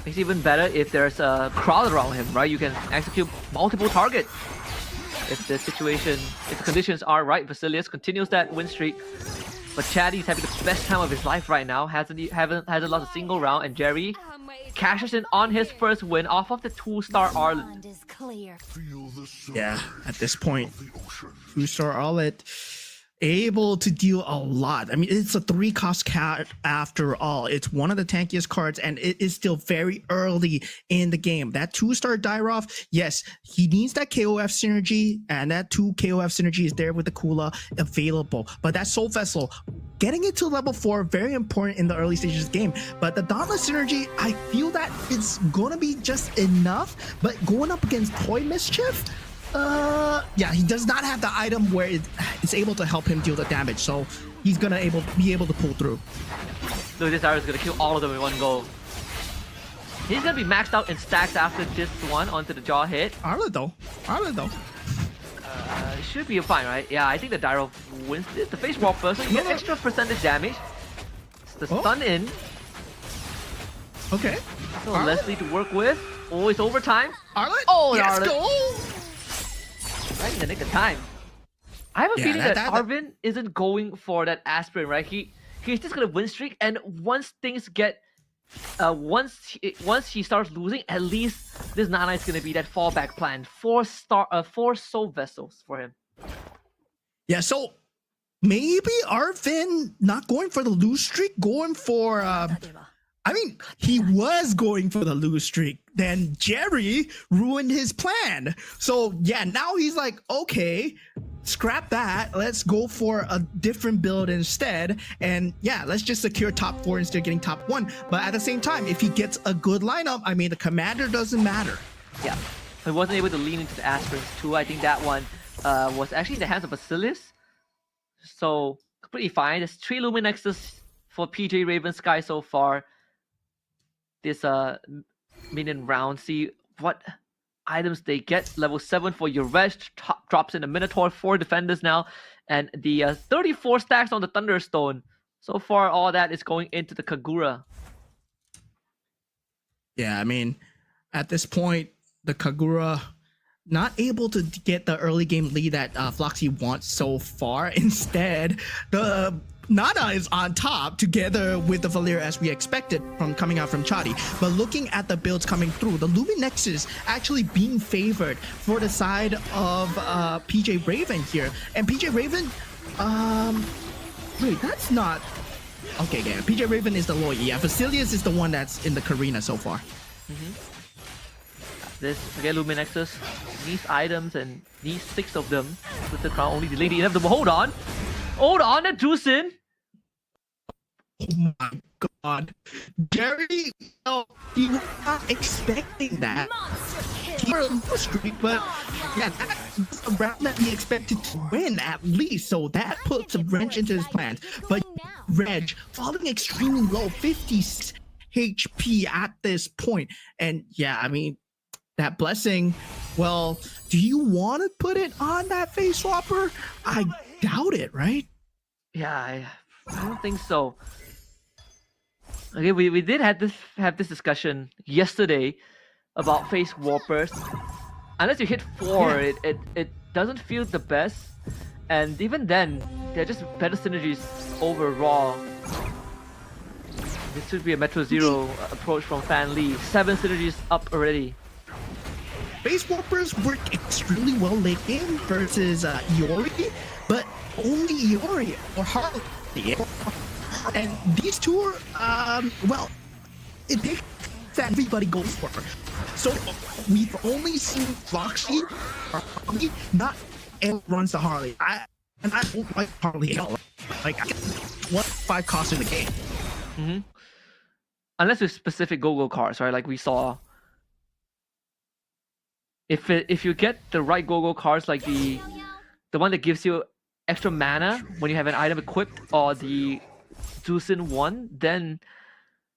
makes it even better if there's a crowd around him, right? You can execute multiple targets. If the conditions are right, Facilius continues that win streak. But Chatty's having the best time of his life right now. Hasn't lost a single round, and Jerry cashes in on his first win off of the 2-star Arlet. Yeah, at this point, 2-star Arlet able to deal a lot. I mean, it's a 3-cost card after all. It's one of the tankiest cards, and it is still very early in the game. That 2-star Dairoff, yes, he needs that KOF synergy, and that 2 KOF synergy is there with the Kula available. But that Soul Vessel, getting it to level 4, very important in the early stages of the game. But the Dauntless synergy, I feel that it's gonna be just enough. But going up against Toy Mischief, yeah, he does not have the item where it's able to help him deal the damage, so he's gonna be able to pull through. Lucius Dairoff is gonna kill all of them in one go. He's gonna be maxed out in stacks after this one onto the jaw hit. Arlet though. Should be fine, right? Yeah, I think the Dairoff wins this. The face walk first, so you get extra percentage damage. It's the stun in. Okay. So Leslie to work with. Oh, it's overtime. Arlet? Oh, yes, Arlet. go! Right in the nick of time. I have a feeling that Arvin isn't going for that aspirin, right? He's just gonna win streak, and once things get, once he starts losing, at least this Nana is gonna be that fallback plan. 4 Soul Vessels for him. Yeah, so maybe Arvin not going for the lose streak, going for I mean, he was going for the lose streak. Then Jerry ruined his plan. So yeah, now he's like, okay, scrap that. Let's go for a different build instead. And yeah, let's just secure top 4 instead of getting top 1. But at the same time, if he gets a good lineup, I mean, the commander doesn't matter. Yeah, he wasn't able to lean into the aspirins too. I think that one was actually in the hands of Basilis. So completely fine. There's 3 Luminexes for PJ Raven Sky so far. This minion round, see what items they get. Level 7 for your rest, drops in the Minotaur, 4 defenders now, and the 34 stacks on the Thunderstone. So far, all that is going into the Kagura. Yeah, I mean, at this point, the Kagura not able to get the early game lead that Floxy wants so far. Instead, the Nana is on top together with the Valeria as we expected from coming out from Chadi. But looking at the builds coming through, the Luminexes actually being favored for the side of PJ Raven here. And PJ Raven, wait, that's not... Okay, yeah, PJ Raven is the lawyer. Yeah, Facilius is the one that's in the Karina so far. This, again, Luminexes, these items and these 6 of them with the crown only delayed enough to hold on. Hold on, and juice in. Oh my god. Jerry, no, he was not expecting that. He was a streak, but yeah, that's a round that he expected to win at least, so that puts a wrench into his plans. But Reg falling extremely low, 56 HP at this point. And yeah, I mean, that blessing, well, do you want to put it on that face swapper? I doubt it, right? Yeah, I don't think so. Okay, we did have this discussion yesterday about face warpers. Unless you hit 4, it doesn't feel the best. And even then, they're just better synergies overall. This should be a Metro Zero approach from Fan Lee. 7 synergies up already. Face warpers work extremely well late game versus Iori, but only Iori or Harley. And these 2 are, well, it takes that everybody goes for. So we've only seen Floxy or Harley, not everyone runs the Harley. I don't like Harley at all. Like, I get 1-5 cost in the game. Unless with specific GoGo cards, right? Like we saw if you get the right GoGo cards, like the one that gives you extra mana when you have an item equipped, or the Zusin one, then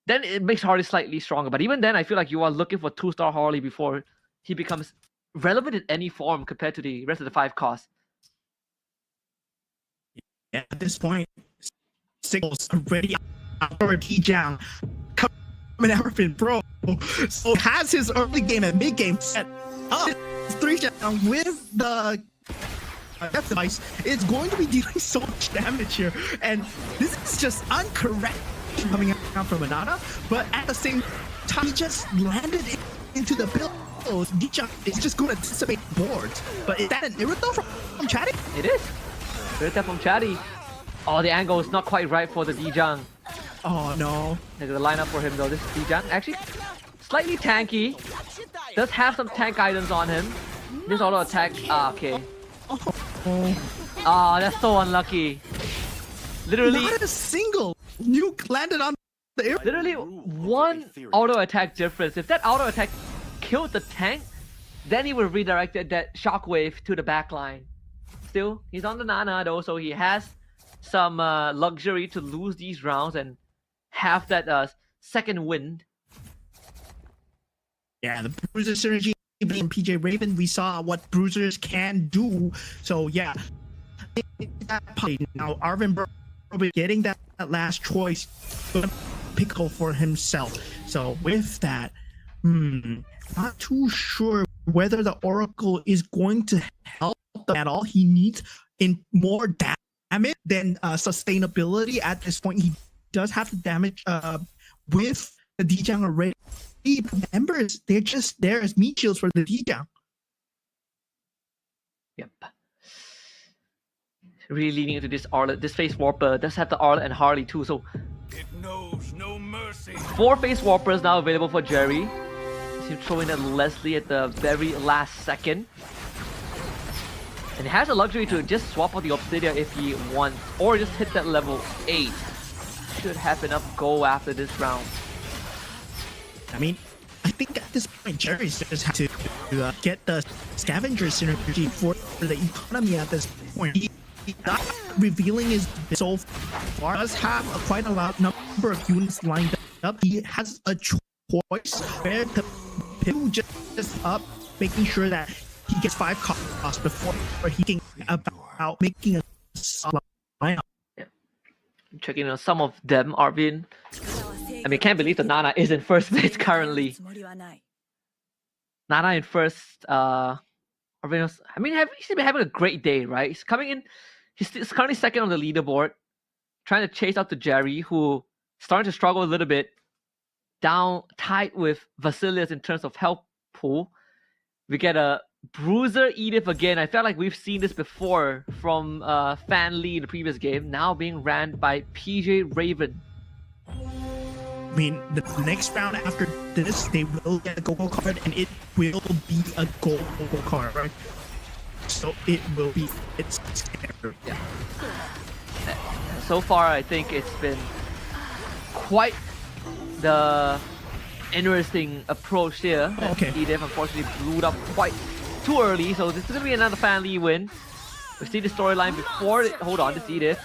it makes Harley slightly stronger. But even then, I feel like you are looking for 2-star Harley before he becomes relevant in any form compared to the rest of the 5 costs. Yeah, at this point, signals already out for T-Jang coming out from Pro. So has his early game and mid game set up. 3-Jang with the death device is going to be dealing so much damage here, and this is just incorrect coming out from Anana, but at the same time he just landed into the build. T-Jang is just going to dissipate boards. But is that an Irito from Chatty? It is. Irito from Chatty. Oh, the angle is not quite right for the T-Jang. Oh no. There's a lineup for him though. This T-Jang actually slightly tanky. Does have some tank items on him. This auto attack. Ah, okay. Ah, that's so unlucky. Literally, not a single nuke landed on the air. Literally one auto attack difference. If that auto attack killed the tank, then he would have redirected that shockwave to the back line. Still, he's on the Nana though, so he has some luxury to lose these rounds and have that second wind. Yeah, the bruiser synergy being PJ Raven, we saw what bruisers can do. So yeah, now Arvin Burrow getting that last choice, gonna pickle for himself. So with that, not too sure whether the Oracle is going to help at all. He needs in more damage than sustainability at this point. He does have the damage with the T-Jang already. Embers, they're just there as meat shields for the T-Jang. Yep. Really leaning into this Arlet. This Face Warper does have the Arlet and Harley too, so It knows no mercy. 4 Face Warpers now available for Jerry. He's throwing at Leslie at the very last second. And he has the luxury to just swap out the Obsidian if he wants, or just hit that level 8. Should have enough go after this round. I mean, I think at this point, Jerry's just have to get the scavenger synergy for the economy at this point. He not revealing his so far does have quite a lot number of units lined up. He has a choice where to pick just up, making sure that he gets 5 costs before he can about making a solid lineup. Yeah. Checking on some of them, Arvin. I mean, can't believe the Nana is in first place currently. Nana in first. Arvin was, I mean, he's been having a great day, right? He's coming in. He's currently second on the leaderboard, trying to chase out to Jerry, who starting to struggle a little bit. Down tight with Vasilius in terms of health pool. We get a Bruiser Edith again. I felt like we've seen this before from Fan Lee in the previous game. Now being ran by PJ Raven. I mean, the next round after this, they will get a GoGo card, and it will be a GoGo card, right? So it will be, it's scary. Yeah. So far, I think it's been quite the interesting approach here. Oh, okay. Edith unfortunately blew it up quite too early, so this is going to be another Fan Lee win. We see the storyline before. Hold on, this Edith.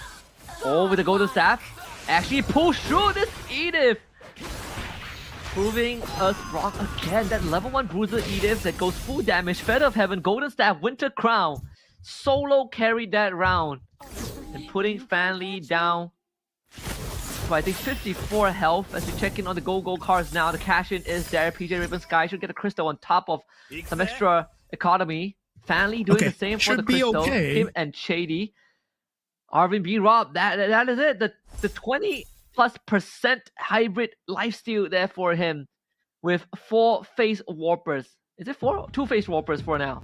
Oh, with the golden staff. Actually push through this Edith. Proving us wrong again. That level 1 Bruiser Edith that goes full damage. Feather of Heaven, Golden Staff, Winter Crown. Solo carried that round. And putting Fan Lee down to I think 54 health as we check in on the GoGo cards now. The cash in is there. PJ Raven Sky should get a crystal on top of some extra economy. Fan Lee doing the same for the crystal. Him and Shady. Arvin B. Rob, that is it. The 20+% hybrid lifesteal there for him with 4 Face Warpers. Is it 4? 2 Face Warpers for now.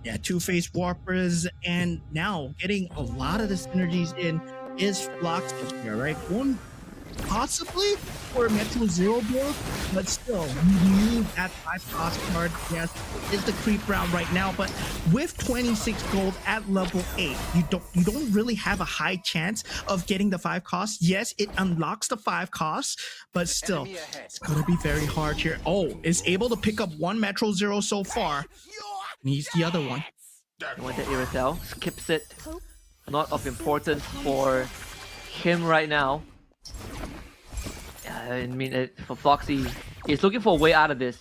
Yeah, 2 Face Warpers, and now getting a lot of the synergies in is Flox here, right? One possibly for a Metro Zero build, but still, you need that 5 cost card. Yes, it's the creep round right now, but with 26 gold at level 8, you don't really have a high chance of getting the 5 costs. Yes, it unlocks the 5 costs, but still, it's gonna be very hard here. Oh, is able to pick up 1 Metro Zero so far. Needs the other one. The one that Irithel skips it. Not of importance for him right now. I mean, for Foxy, he's looking for a way out of this.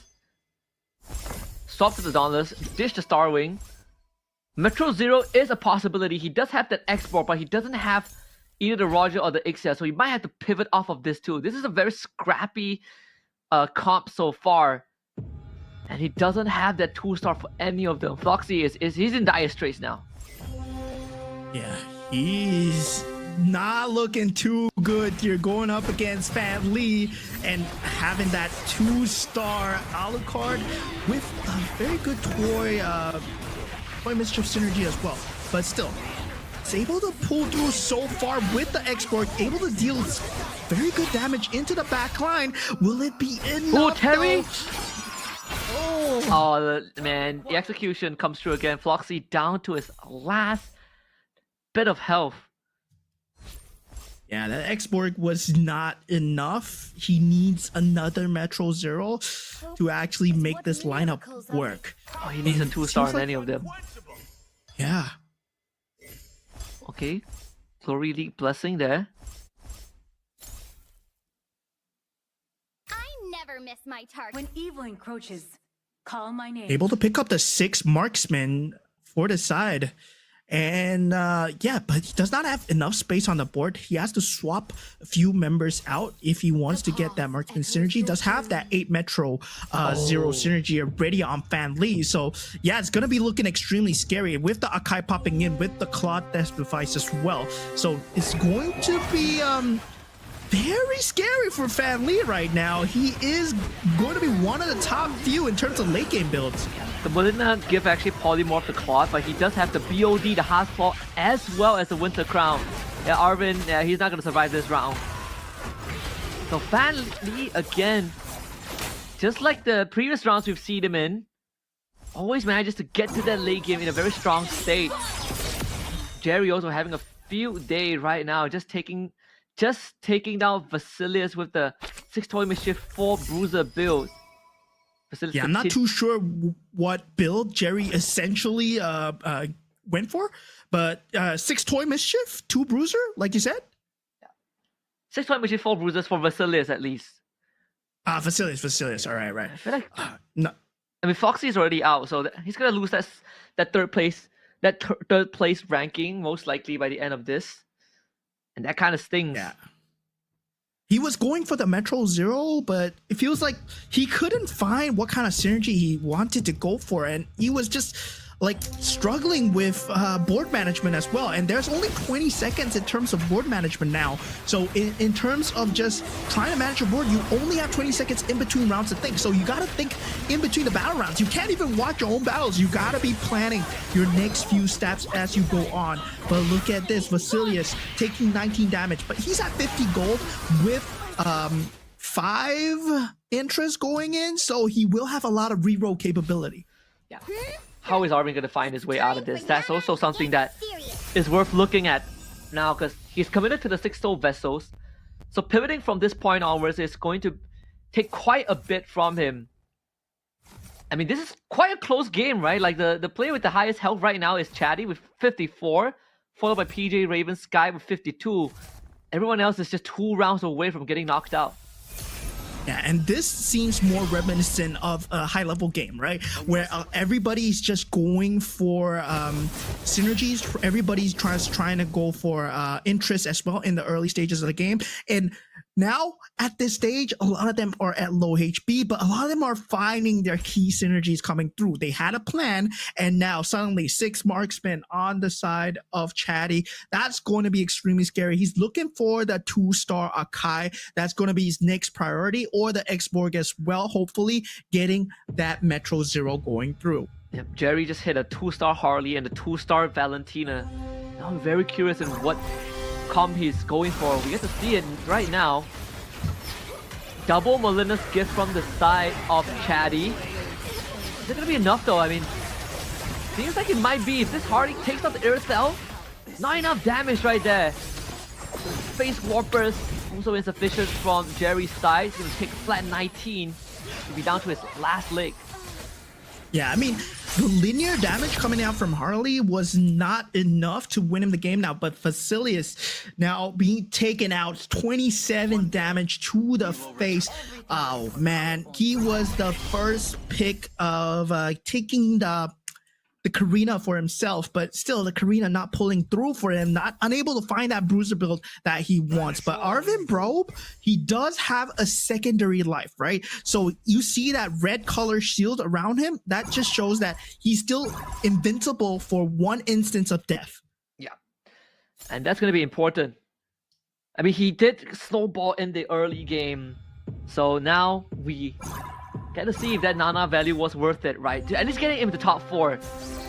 Swap to the Dauntless, dish the Starwing. Metro Zero is a possibility. He does have that export, but he doesn't have either the Roger or the Ixia, so he might have to pivot off of this too. This is a very scrappy comp so far. And he doesn't have that 2-star for any of them. Foxy he's in dire straits now. Yeah, he's not looking too good. You're going up against Fan Lee and having that 2-star Alucard with a very good toy Mischief synergy as well. But still, it's able to pull through so far with the export, able to deal very good damage into the back line. Will it be enough? Oh, Terry! Though? Oh, man, the execution comes through again. Foxy down to his last bit of health. Yeah, that export was not enough. He needs another Metro Zero to actually make this lineup work. Oh, he needs a 2-star in any of them. Yeah. Okay. Glory League blessing there. I never miss my target. When evil encroaches, call my name. Able to pick up the 6 marksman for the side. And yeah, but he does not have enough space on the board. He has to swap a few members out if he wants to get that marksman synergy. He does have that 8 Metro Zero synergy already on Fan Lee. So yeah, it's gonna be looking extremely scary with the Akai popping in with the Claw Death device as well. So it's going to be very scary for Fan Lee right now. He is going to be one of the top few in terms of late game builds. The Melina give actually polymorph the Claw, but he does have the BOD, the Haspclaw, as well as the Winter Crown. Yeah, Arvin, he's not going to survive this round. So Fan Lee, again, just like the previous rounds we've seen him in, always manages to get to that late game in a very strong state. Jerry also having a field day right now, just taking down Vasilius with the 6-toy Mischief 4 Bruiser build. Yeah, I'm not too sure what build Jerry essentially went for, but 6-toy Mischief, 2 Bruiser, like you said? Yeah. 6-toy Mischief, 4 Bruisers for Vasilius at least. Vasilius, all right. I feel like... no. I mean, Foxy is already out, so he's going to lose that third place ranking, most likely by the end of this. And that kind of stings. Yeah. He was going for the Metro Zero, but it feels like he couldn't find what kind of synergy he wanted to go for, and he was just like struggling with board management as well. And there's only 20 seconds in terms of board management now. So in terms of just trying to manage your board, you only have 20 seconds in between rounds to think. So you got to think in between the battle rounds. You can't even watch your own battles. You got to be planning your next few steps as you go on. But look at this, Vasilius taking 19 damage, but he's at 50 gold with 5 interest going in. So he will have a lot of reroll capability. Yeah. How is Arvin going to find his way out of this? That's also something that is worth looking at now, because he's committed to the 6-toed vessels. So pivoting from this point onwards is going to take quite a bit from him. I mean, this is quite a close game, right? Like the player with the highest health right now is Chatty with 54, followed by PJ Raven Sky with 52. Everyone else is just 2 rounds away from getting knocked out. Yeah, and this seems more reminiscent of a high-level game, right? Where everybody's just going for synergies. Everybody's trying to go for interest as well in the early stages of the game. And now, at this stage, a lot of them are at low HP, but a lot of them are finding their key synergies coming through. They had a plan, and now suddenly 6 marksmen on the side of Chatty. That's going to be extremely scary. He's looking for the 2-star Akai. That's going to be his next priority, or the X-Borg as well, hopefully getting that Metro Zero going through. Yep, Jerry just hit a 2-star Harley and a 2-star Valentina. Now I'm very curious in what comp he's going for. We get to see it right now. double Molina's gift from the side of Chatty. Is it gonna be enough though? I mean, seems like it might be. If this Hardy takes out the air cell, not enough damage right there. Face Warpers also insufficient from Jerry's side. He's gonna take flat 19 to be down to his last leg. Yeah, I mean, the linear damage coming out from Harley was not enough to win him the game now, but Facilius now being taken out, 27 damage to the face. Oh man, he was the first pick of taking the Karina for himself, but still the Karina not pulling through for him, not unable to find that bruiser build that he wants. But Arvin Brobe, he does have a secondary life, right? So you see that red color shield around him, that just shows that he's still invincible for one instance of death. Yeah, and that's going to be important. I mean, he did snowball in the early game, so now we get to see if that Nana value was worth it, right? At least getting him to top 4.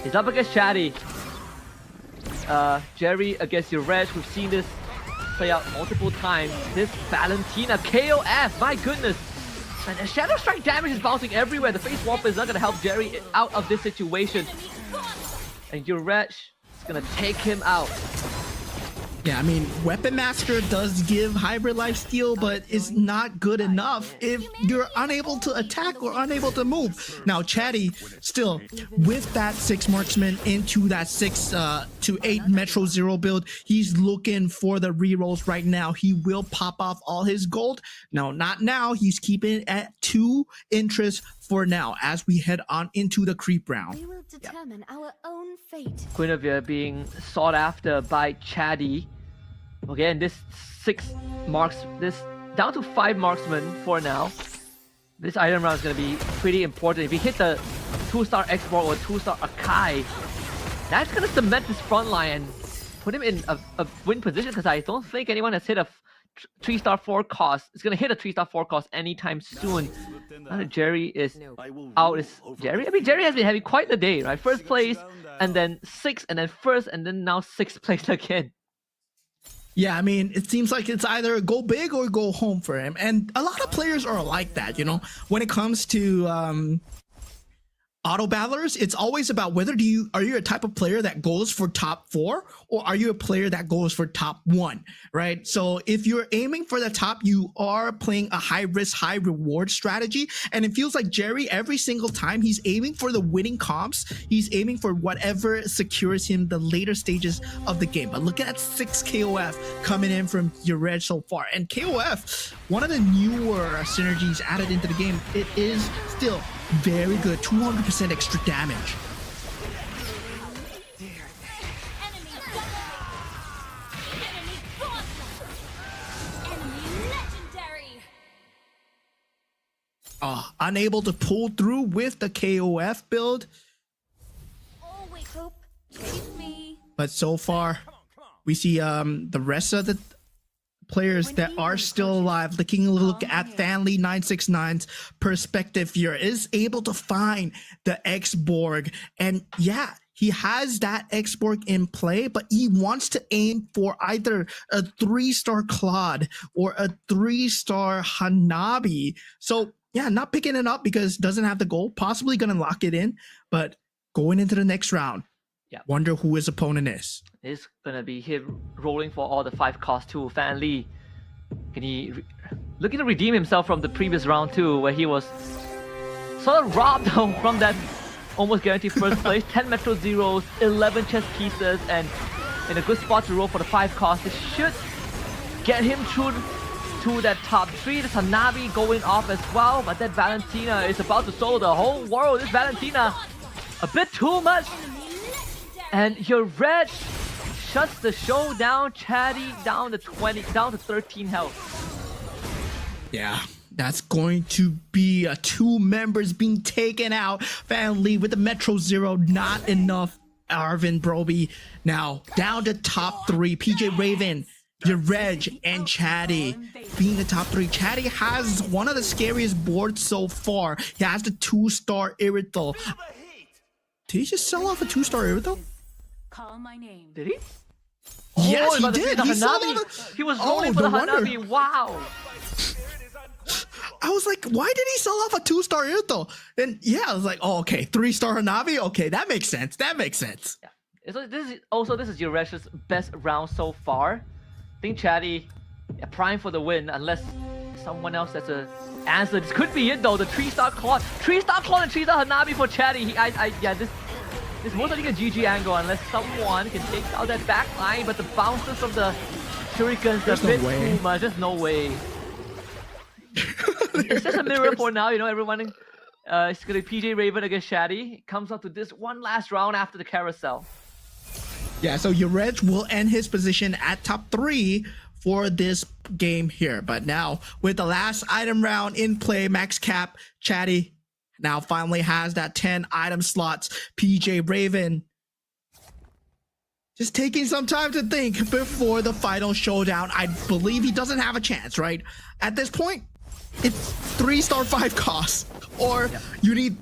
He's up against Chatty. Jerry against your Reg. We've seen this play out multiple times. This Valentina KOF, my goodness. And the Shadow Strike damage is bouncing everywhere. The Face Warp is not going to help Jerry out of this situation. And your Reg is going to take him out. Yeah, I mean, Weapon Master does give hybrid lifesteal, but it's not good enough if you're unable to attack or unable to move. Now, Chatty, still, with that 6 marksman into that 6 to 8 Metro Zero build, he's looking for the rerolls right now. He will pop off all his gold. No, not now. He's keeping it at 2 interest for now as we head on into the creep round. We will determine our own fate. Guinevere being sought after by Chatty. Okay, and this 6 marks, this down to 5 marksmen for now. This item round is going to be pretty important. If he hit the 2-star X-Borg or 2-star Akai, that's going to cement his front line and put him in a win position, because I don't think anyone has hit a 3-star 4 cost. It's going to hit a 3-star 4 cost anytime soon. Jerry is out. Is Jerry? I mean, Jerry has been having quite the day, right? First place, and then 6th, and then 1st, and then now 6th place again. Yeah, I mean, it seems like it's either go big or go home for him. And a lot of players are like that, you know, when it comes to auto battlers, it's always about whether are you a type of player that goes for top 4 or are you a player that goes for top 1, right? So if you're aiming for the top, you are playing a high risk, high reward strategy. And it feels like Jerry, every single time he's aiming for the winning comps, he's aiming for whatever secures him the later stages of the game. But look at that 6 KOF coming in from Yared so far. And KOF, one of the newer synergies added into the game, it is still very good, 200% extra damage. Enemy legendary. Unable to pull through with the KOF build. Always hope. Chase me. But so far, we see the rest of the players that are still alive. Taking a look at Fanly 969's perspective here, is able to find the X-Borg, and yeah, he has that X-Borg in play, but he wants to aim for either a 3-star Claude or a 3-star Hanabi. So yeah, not picking it up because doesn't have the gold, possibly gonna lock it in, but going into the next round, yeah, wonder who his opponent is. It's gonna be him rolling for all the 5 costs too. Fan Li, can he looking to redeem himself from the previous round too, where he was sort of robbed from that almost guaranteed first place. 10 Metro Zeros, 11 chess pieces, and in a good spot to roll for the 5 costs. It should get him through to that top 3. There's Hanabi going off as well, but that Valentina is about to solo the whole world. This Valentina, a bit too much. And your Red shuts the show down. Chatty down to 13 health. Yeah, that's going to be 2 members being taken out. Fan Li with the Metro Zero, not enough. Arvin Broby now down to top 3. PJ Raven, Yareg, and Chatty being the top 3. Chatty has one of the scariest boards so far. He has the 2-star Irithel. Did he just sell off a 2-star Irithel? Call my name. Did he? Yes, he did. He was rolling for the Hanabi. Wow. I was like, why did he sell off a 2-star Irto? And yeah, I was like, oh, okay, 3-star Hanabi. Okay, that makes sense. That makes sense. Yeah. So this is Uresh's best round so far. I think Chatty prime for the win unless someone else has a answer. This could be it though. The 3-star Claude, 3-star Claude and 3-star Hanabi for Chatty. This most likely a GG angle unless someone can take out that back line, but the bounces of the shurikens a bit too much. There's no way. It's just a mirror for now, you know, everyone. It's gonna be PJ Raven against Chatty. It comes up to this one last round after the carousel. Yeah, so Urej will end his position at top 3 for this game here. But now, with the last item round in play, max cap, Chatty now finally has that 10 item slots. PJ Raven just taking some time to think before the final showdown. I believe he doesn't have a chance, right? At this point, it's 3-star 5 costs, or you need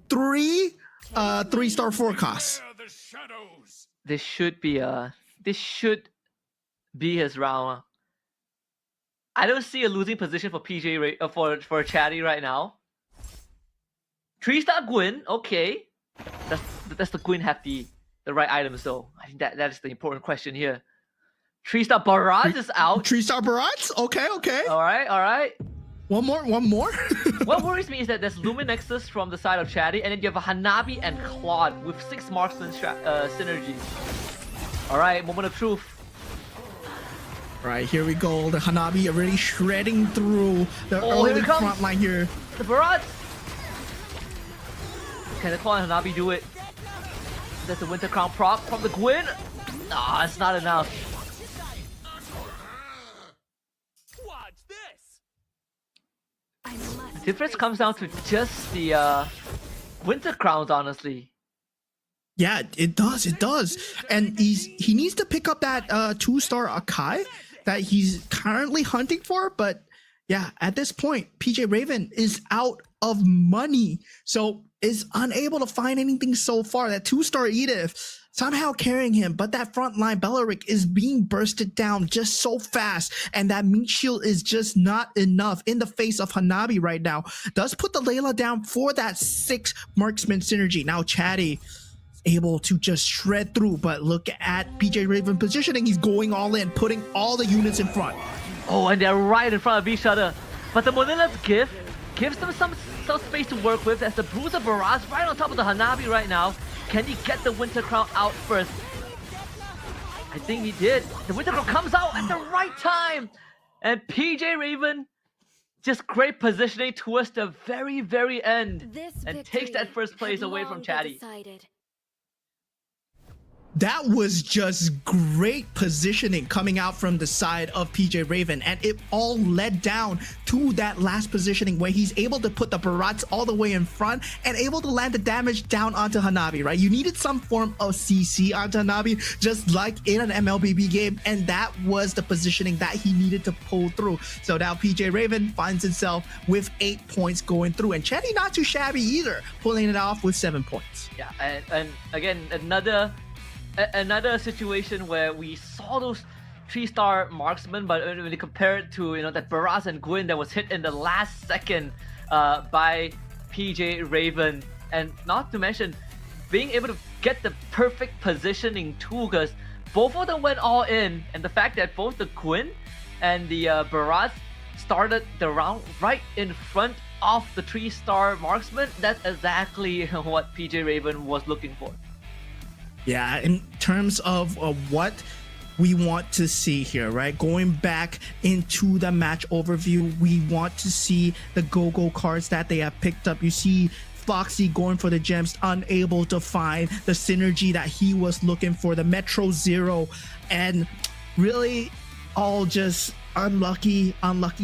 3-star 4 costs. The shadows. This should be his round. I don't see a losing position for for Chatty right now. 3-star Gwyn, okay. Does the Gwyn have the right items though? I think that is the important question here. 3-star Barat is out. 3-star Barats? Okay. Alright. One more. What worries me is that there's Luminexus from the side of Chatty, and then you have a Hanabi and Claude with 6 marksman synergy. Alright, moment of truth. Right, here we go. The Hanabi already shredding through the early front line here. The Barats! Can the Claude and Hanabi do it? That's the Winter Crown prop from the Gwyn. Ah, it's not enough. Watch this. The difference comes down to just the Winter Crowns, honestly. Yeah, it does. And he needs to pick up that 2-star Akai that he's currently hunting for, but yeah, at this point, PJ Raven is out of money, so is unable to find anything so far. That 2-star Edith somehow carrying him, but that front line Belleric is being bursted down just so fast, and that meat shield is just not enough in the face of Hanabi right now. Does put the Layla down for that 6 marksman synergy. Now Chatty able to just shred through, but look at PJ Raven positioning. He's going all in, putting all the units in front. Oh, and they're right in front of each other. But the Monila's gift gives them some space to work with as the Bruiser Barrage right on top of the Hanabi right now. Can he get the Winter Crown out first? I think he did. The Winter Crown comes out at the right time. And PJ Raven, just great positioning towards the very, very end. And takes that first place away from Chatty. That was just great positioning coming out from the side of PJ Raven, and it all led down to that last positioning where he's able to put the Barats all the way in front and able to land the damage down onto Hanabi, right? You needed some form of CC onto Hanabi, just like in an MLBB game, and that was the positioning that he needed to pull through. So now PJ Raven finds himself with 8 points going through, and Chatty not too shabby either, pulling it off with 7 points. Yeah, and again, another situation where we saw those 3-star marksmen, but when you compare it to, you know, that Barras and Gwyn that was hit in the last second by PJ Raven, and not to mention being able to get the perfect positioning too, because both of them went all in, and the fact that both the Gwyn and the Barras started the round right in front of the 3-star marksman, that's exactly what PJ Raven was looking for. Yeah, in terms of what we want to see here, right? Going back into the match overview, we want to see the GoGo cards that they have picked up. You see Foxy going for the gems, unable to find the synergy that he was looking for, the Metro Zero, and really all just unlucky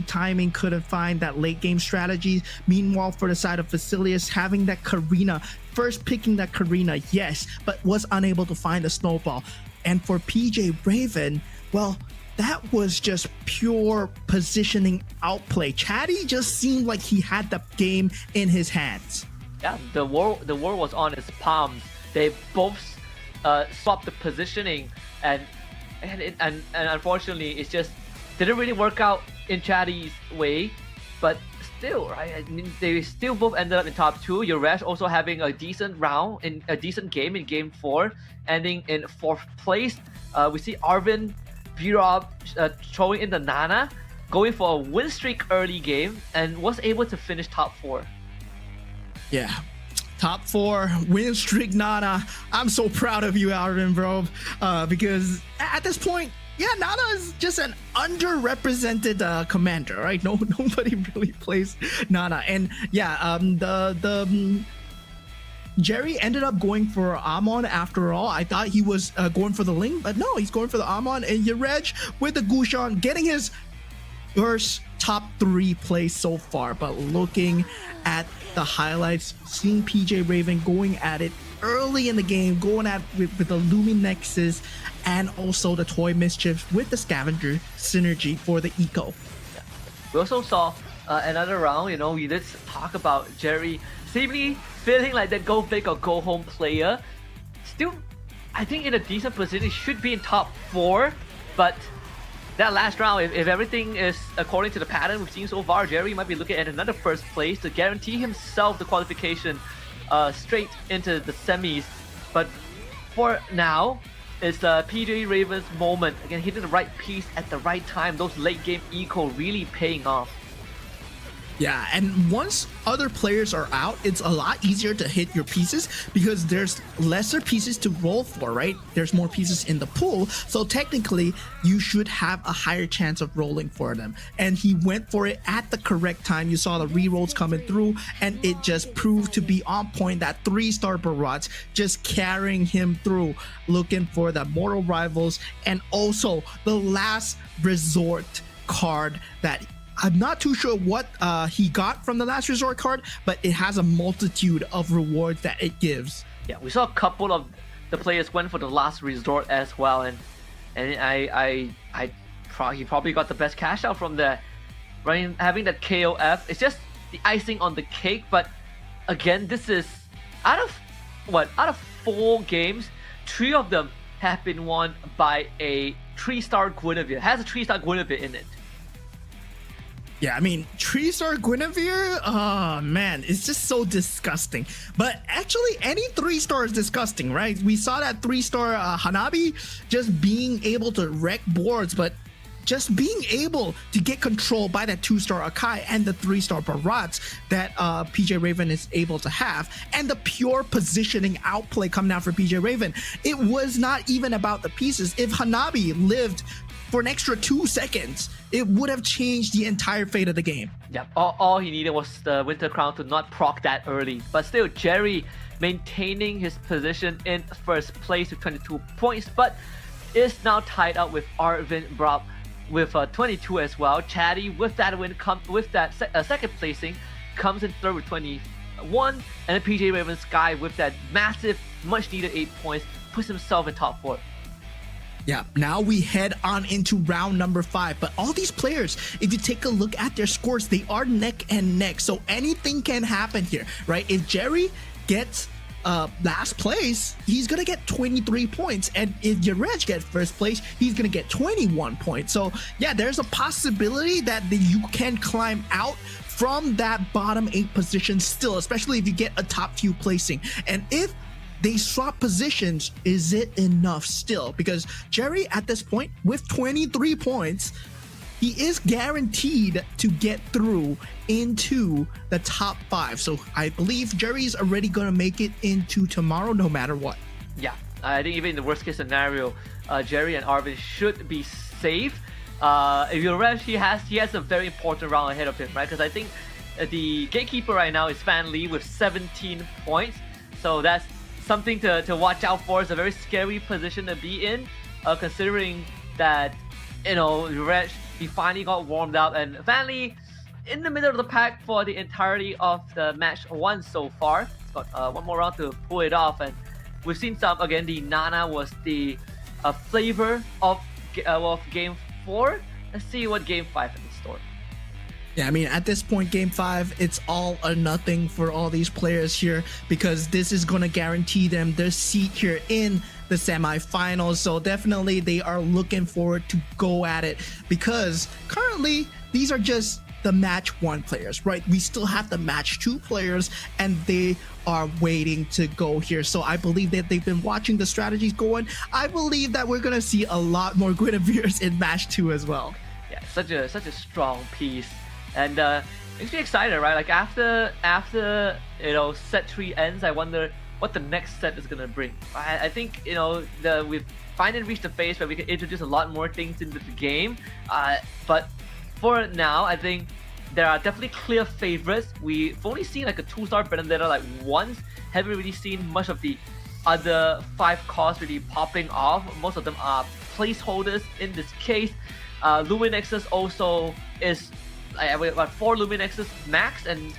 timing, couldn't find that late game strategy. Meanwhile, for the side of Facilius, having that Karina, first picking that Karina, yes, but was unable to find the snowball. And for PJ Raven, well, that was just pure positioning outplay. Chatty just seemed like he had the game in his hands. Yeah, the war was on his palms. They both swapped the positioning, and unfortunately, it's just didn't really work out in Chatty's way. But still, right? I mean, they still both ended up in top 2. Yuresh also having a decent round in a decent game in game 4, ending in 4th place. We see Arvin Virab throwing in the Nana, going for a win streak early game, and was able to finish top 4. Yeah. Top 4 win streak, Nana. I'm so proud of you, Arvin, bro. Because at this point, yeah, Nana is just an underrepresented commander, right? Nobody really plays Nana, and yeah, Jerry ended up going for Amon after all. I thought he was going for the Ling, but no, he's going for the Amon, and Yurej with the Gushan getting his first top 3 place so far. But looking at the highlights, seeing PJ Raven going at it early in the game, going at with the Lumi Nexus and also the Toy Mischief with the Scavenger synergy for the Eco. Yeah. We also saw another round, we did talk about Jerry seemingly feeling like that go big or go home player. Still, I think in a decent position, he should be in top 4, but that last round, if everything is according to the pattern we've seen so far, Jerry might be looking at another first place to guarantee himself the qualification straight into the semis. But for now, it's PJ Raven's moment. Again, hitting the right piece at the right time. Those late game eco really paying off. Yeah, and once other players are out, it's a lot easier to hit your pieces because there's lesser pieces to roll for, right? There's more pieces in the pool, so technically you should have a higher chance of rolling for them. And he went for it at the correct time. You saw the rerolls coming through, and it just proved to be on point. That 3-star Barats just carrying him through, looking for the Mortal Rivals, and also the last resort card that I'm not too sure what he got from the last resort card, but it has a multitude of rewards that it gives. Yeah, we saw a couple of the players went for the last resort as well, and he probably got the best cash out from that. Right, having that KOF, it's just the icing on the cake. But again, this is out of 4 games, 3 of them have been won by a 3-star Guinevere. It has a 3-star Guinevere in it. Yeah, I mean, 3-star Guinevere, oh man, it's just so disgusting. But actually, any 3-star is disgusting, right? We saw that 3-star Hanabi just being able to wreck boards, but just being able to get control by that 2-star Akai and the 3-star Barats that PJ Raven is able to have, and the pure positioning outplay coming out for PJ Raven. It was not even about the pieces. If Hanabi lived for an extra 2 seconds, it would have changed the entire fate of the game. Yeah, all he needed was the Winter Crown to not proc that early. But still, Jerry maintaining his position in first place with 22 points, but is now tied up with Arvin Brab with 22 as well. Chatty with that win, with that second placing, comes in third with 21, and then PJ Raven Sky with that massive, much needed 8 points, puts himself in top 4. Yeah, now we head on into round number 5. But all these players, if you take a look at their scores, they are neck and neck. So anything can happen here, right? If Jerry gets last place, he's gonna get 23 points, and if Yurej gets first place, he's gonna get 21 points. So yeah, there's a possibility that you can climb out from that bottom 8 position still, especially if you get a top few placing. And if they swap positions, is it enough still? Because Jerry at this point with 23 points, he is guaranteed to get through into the top 5. So I believe Jerry's already gonna make it into tomorrow no matter what. Yeah, I think even in the worst case scenario, Jerry and Arvin should be safe. If you're right, he has a very important round ahead of him, right? Because I think the gatekeeper right now is Fan Lee with 17 points. So that's something to watch out for. It's a very scary position to be in, considering that, Yurej, he finally got warmed up, and Fan Lee in the middle of the pack for the entirety of the match 1 so far. It's got one more round to pull it off, and we've seen some. Again, the Nana was the flavor of game 4. Let's see what game 5 in store. Yeah, I mean, at this point, game 5, it's all or nothing for all these players here, because this is going to guarantee them their seat here in the semifinals. So definitely they are looking forward to go at it, because currently these are just the match 1 players, right? We still have the match 2 players, and they are waiting to go here. So I believe that they've been watching the strategies going. I believe that we're gonna see a lot more Guinevere's in match 2 as well. Yeah, such a strong piece, and makes me excited, right? Like after set 3 ends, I wonder what the next set is gonna bring. I think we've finally reached the phase where we can introduce a lot more things into the game. But for now, I think there are definitely clear favorites. We've only seen like a 2-star Benedetta like once. Haven't really seen much of the other 5 cards really popping off. Most of them are placeholders in this case. Luminexus also is we've got 4 Luminexus max, and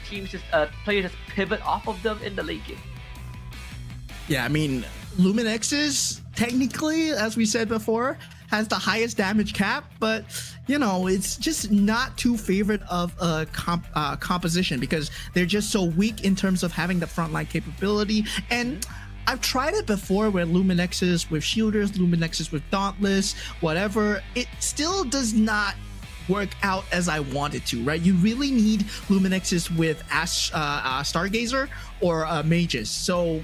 players just pivot off of them in the late game. Yeah, I mean, Luminexus, technically, as we said before, has the highest damage cap, but it's just not too favorite of a composition because they're just so weak in terms of having the frontline capability. And I've tried it before with Luminexus with Shielders, Luminexus with Dauntless, whatever. It still does not work out as I wanted to, right? You really need Luminexus with Stargazer or Mages. So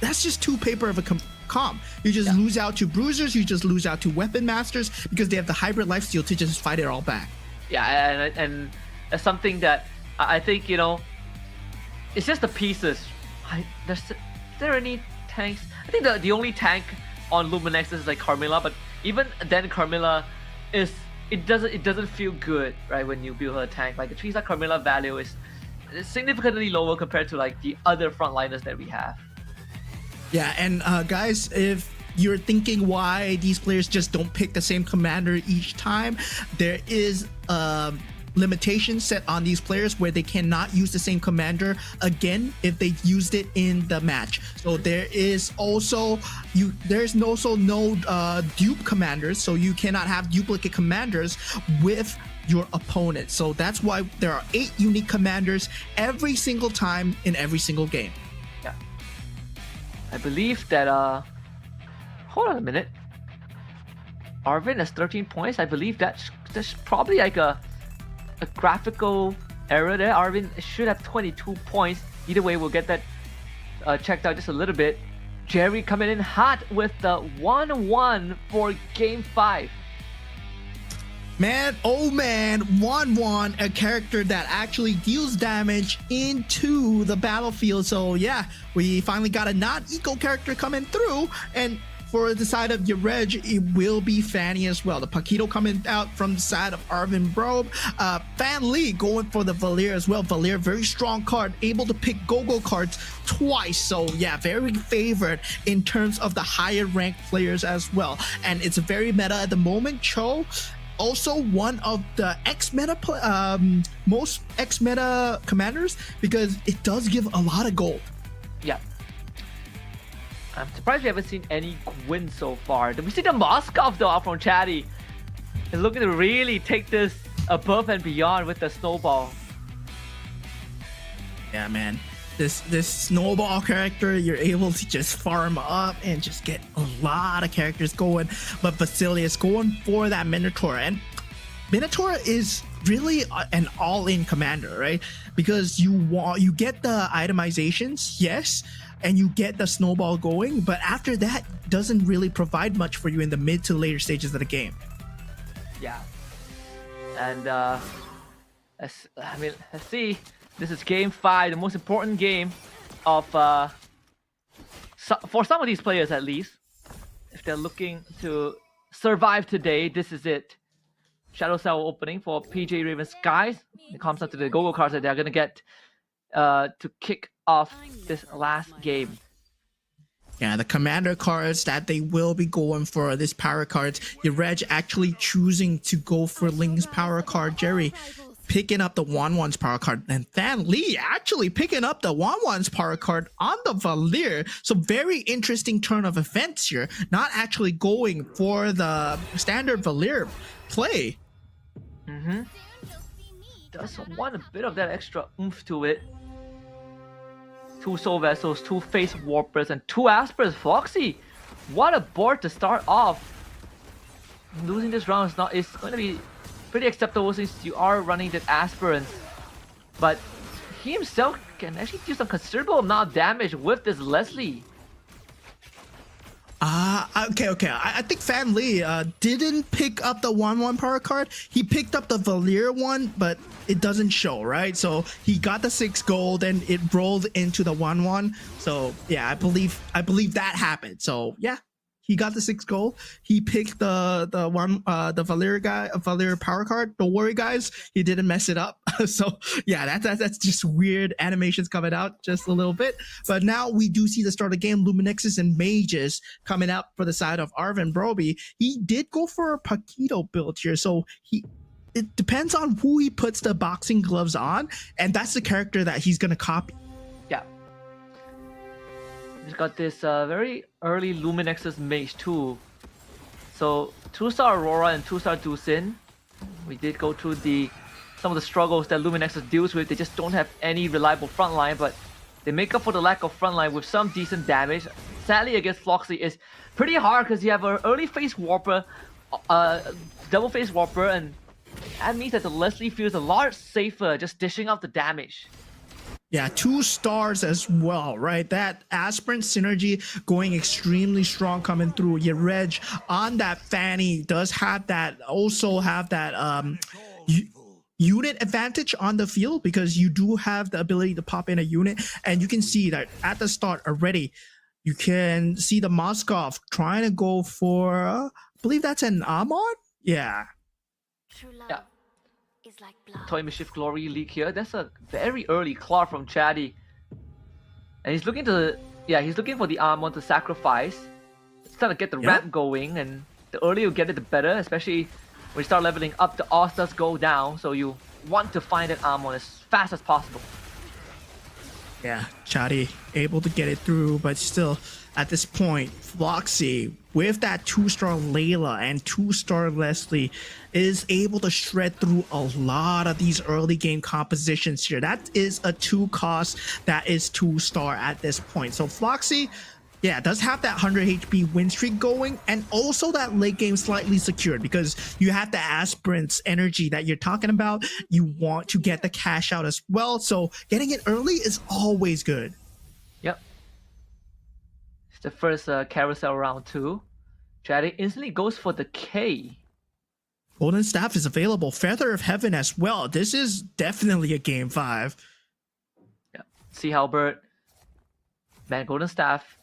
that's just too paper of a comp. You just lose out to Bruisers, you just lose out to Weapon Masters because they have the hybrid lifesteal to just fight it all back. Yeah, and that's something that I think, it's just the pieces. Is there any tanks? I think the only tank on Luminexus is like Carmilla, but even then Carmilla it doesn't feel good, right, when you build her tank. Like the 3-star Carmilla value is significantly lower compared to like the other frontliners that we have. Yeah, and guys, if you're thinking why these players just don't pick the same commander each time, there is limitations set on these players where they cannot use the same commander again if they used it in the match. So there is also no dupe commanders, so you cannot have duplicate commanders with your opponent. So that's why there are 8 unique commanders every single time in every single game. Yeah, I believe that hold on a minute, Arvin has 13 points. I believe that's probably like a graphical error there. Arvin should have 22 points. Either way, we'll get that checked out just a little bit. Jerry coming in hot with the 1-1 for Game 5. Man, oh man, 1-1, a character that actually deals damage into the battlefield. So yeah, we finally got a non-eco character coming through, and for the side of Yereg, it will be Fanny as well. The Paquito coming out from the side of Arvin Brobe. Fan Lee going for the Valier as well. Valier, very strong card, able to pick GoGo cards twice. So yeah, very favored in terms of the higher ranked players as well. And it's very meta at the moment. Cho, also one of the most X-meta commanders because it does give a lot of gold. Yeah. I'm surprised we haven't seen any Gwyn so far. We see the Moskov though out from Chatty. Is looking to really take this above and beyond with the snowball. Yeah, man. This snowball character, you're able to just farm up and just get a lot of characters going. But Basilius going for that Minotaur, and Minotaur is really an all-in commander, right? Because you get the itemizations, yes, and you get the snowball going, but after that doesn't really provide much for you in the mid to later stages of the game. Yeah, and let's see. This is Game 5, the most important game of for some of these players at least. If they're looking to survive today, this is it. Shadow Cell opening for PJ Raven Skies. It comes up to the GoGo cards that they're gonna get to kick off this last game. Yeah, the commander cards that they will be going for this power cards. Yereg actually choosing to go for Ling's power card. Jerry picking up the Wanwan's power card, and Fan Lee actually picking up the Wanwan's power card on the Valier. So very interesting turn of events here. Not actually going for the standard Valier play. Does want a bit of that extra oomph to it. 2 Soul Vessels, 2 Face Warpers, and 2 Aspers. Foxy, what a board to start off. Losing this round is going to be pretty acceptable since you are running that aspirant. But he himself can actually do some considerable amount of damage with this Leslie. Okay. I think Fan Lee didn't pick up the 1/1 power card. He picked up the Valir one, but it doesn't show, right? So he got the 6 gold and it rolled into the 1/1. So yeah, I believe that happened. So yeah, he got the 6 gold. He picked the Valir power card. Don't worry, guys, he didn't mess it up. So yeah, that's just weird animations coming out just a little bit. But now we do see the start of the game. Luminexes and Mages coming out for the side of Arvin Broby. He did go for a Paquito build here, so it depends on who he puts the boxing gloves on, and that's the character that he's gonna copy. Yeah. He's got this very early Luminexus Mage too. So 2-star Aurora and 2-star Dusin. We did go through some of the struggles that Luminexus deals with. They just don't have any reliable frontline, but they make up for the lack of frontline with some decent damage. Sadly, against Floxy is pretty hard because you have an early phase Warper, double phase Warper, and that means that the Leslie feels a lot safer just dishing out the damage. Yeah, 2 stars as well, right? That aspirant synergy going extremely strong coming through. Your Reg on that Fanny does have that, unit advantage on the field because you do have the ability to pop in a unit, and you can see that at the start already, you can see the Moskov trying to go for, I believe that's an Amon? Yeah. True love Yeah. is like blood. Toy Mischief Glory leak here. That's a very early claw from Chatty. And he's looking for the Amon to sacrifice. It's trying to get the ramp going, and the earlier you get it, the better, especially when you start leveling up, the odds does go down, so you want to find an Amon as fast as possible. Yeah, Chatty able to get it through, but still, at this point, Floxy, with that 2-star Layla and 2-star Leslie, is able to shred through a lot of these early game compositions here. That is a 2 cost that is 2-star at this point. So Floxy, yeah, does have that 100 HP win streak going, and also that late game slightly secured because you have the aspirants energy that you're talking about. You want to get the cash out as well, so getting it early is always good. Yep. It's the first carousel round too. Chatty instantly goes for the K. Golden Staff is available. Feather of Heaven as well. This is definitely a game 5. Yeah. See Halbert. Man, Golden Staff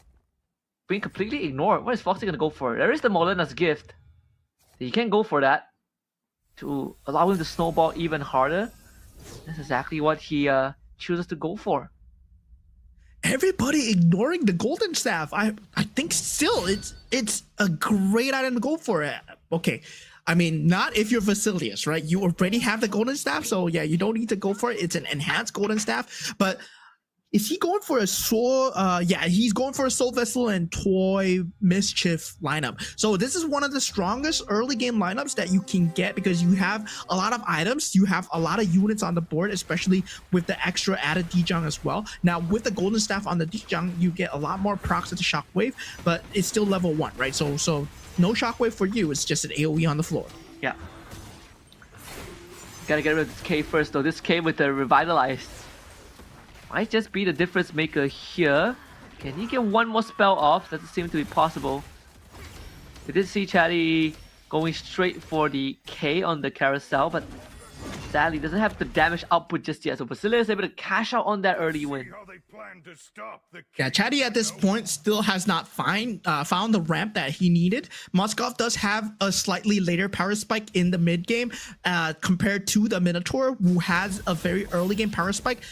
being completely ignored. What is Foxy gonna go for? There is the Molina's gift. He can go for that to allow him to snowball even harder. That's exactly what he chooses to go for. Everybody ignoring the Golden Staff. I think still it's a great item to go for it. Okay. I mean, not if you're Vasilius, right? You already have the Golden Staff, so yeah, you don't need to go for it. It's an enhanced Golden Staff, but is he going for a soul? Yeah, he's going for a Soul Vessel and Toy Mischief lineup. So this is one of the strongest early game lineups that you can get because you have a lot of items, you have a lot of units on the board, especially with the extra added Dijang as well. Now with the Golden Staff on the Dijang, you get a lot more procs to the Shockwave, but it's still level 1, right? So no Shockwave for you. It's just an AoE on the floor. Yeah. Gotta get rid of this K first though. This K with the Revitalized might just be the difference maker here. Can he get one more spell off? Doesn't seem to be possible. We did see Chatty going straight for the K on the carousel, but sadly doesn't have the damage output just yet. So Basilia is able to cash out on that early win. Yeah, Chatty at this point still has not found the ramp that he needed. Moskov does have a slightly later power spike in the mid game compared to the Minotaur, who has a very early game power spike,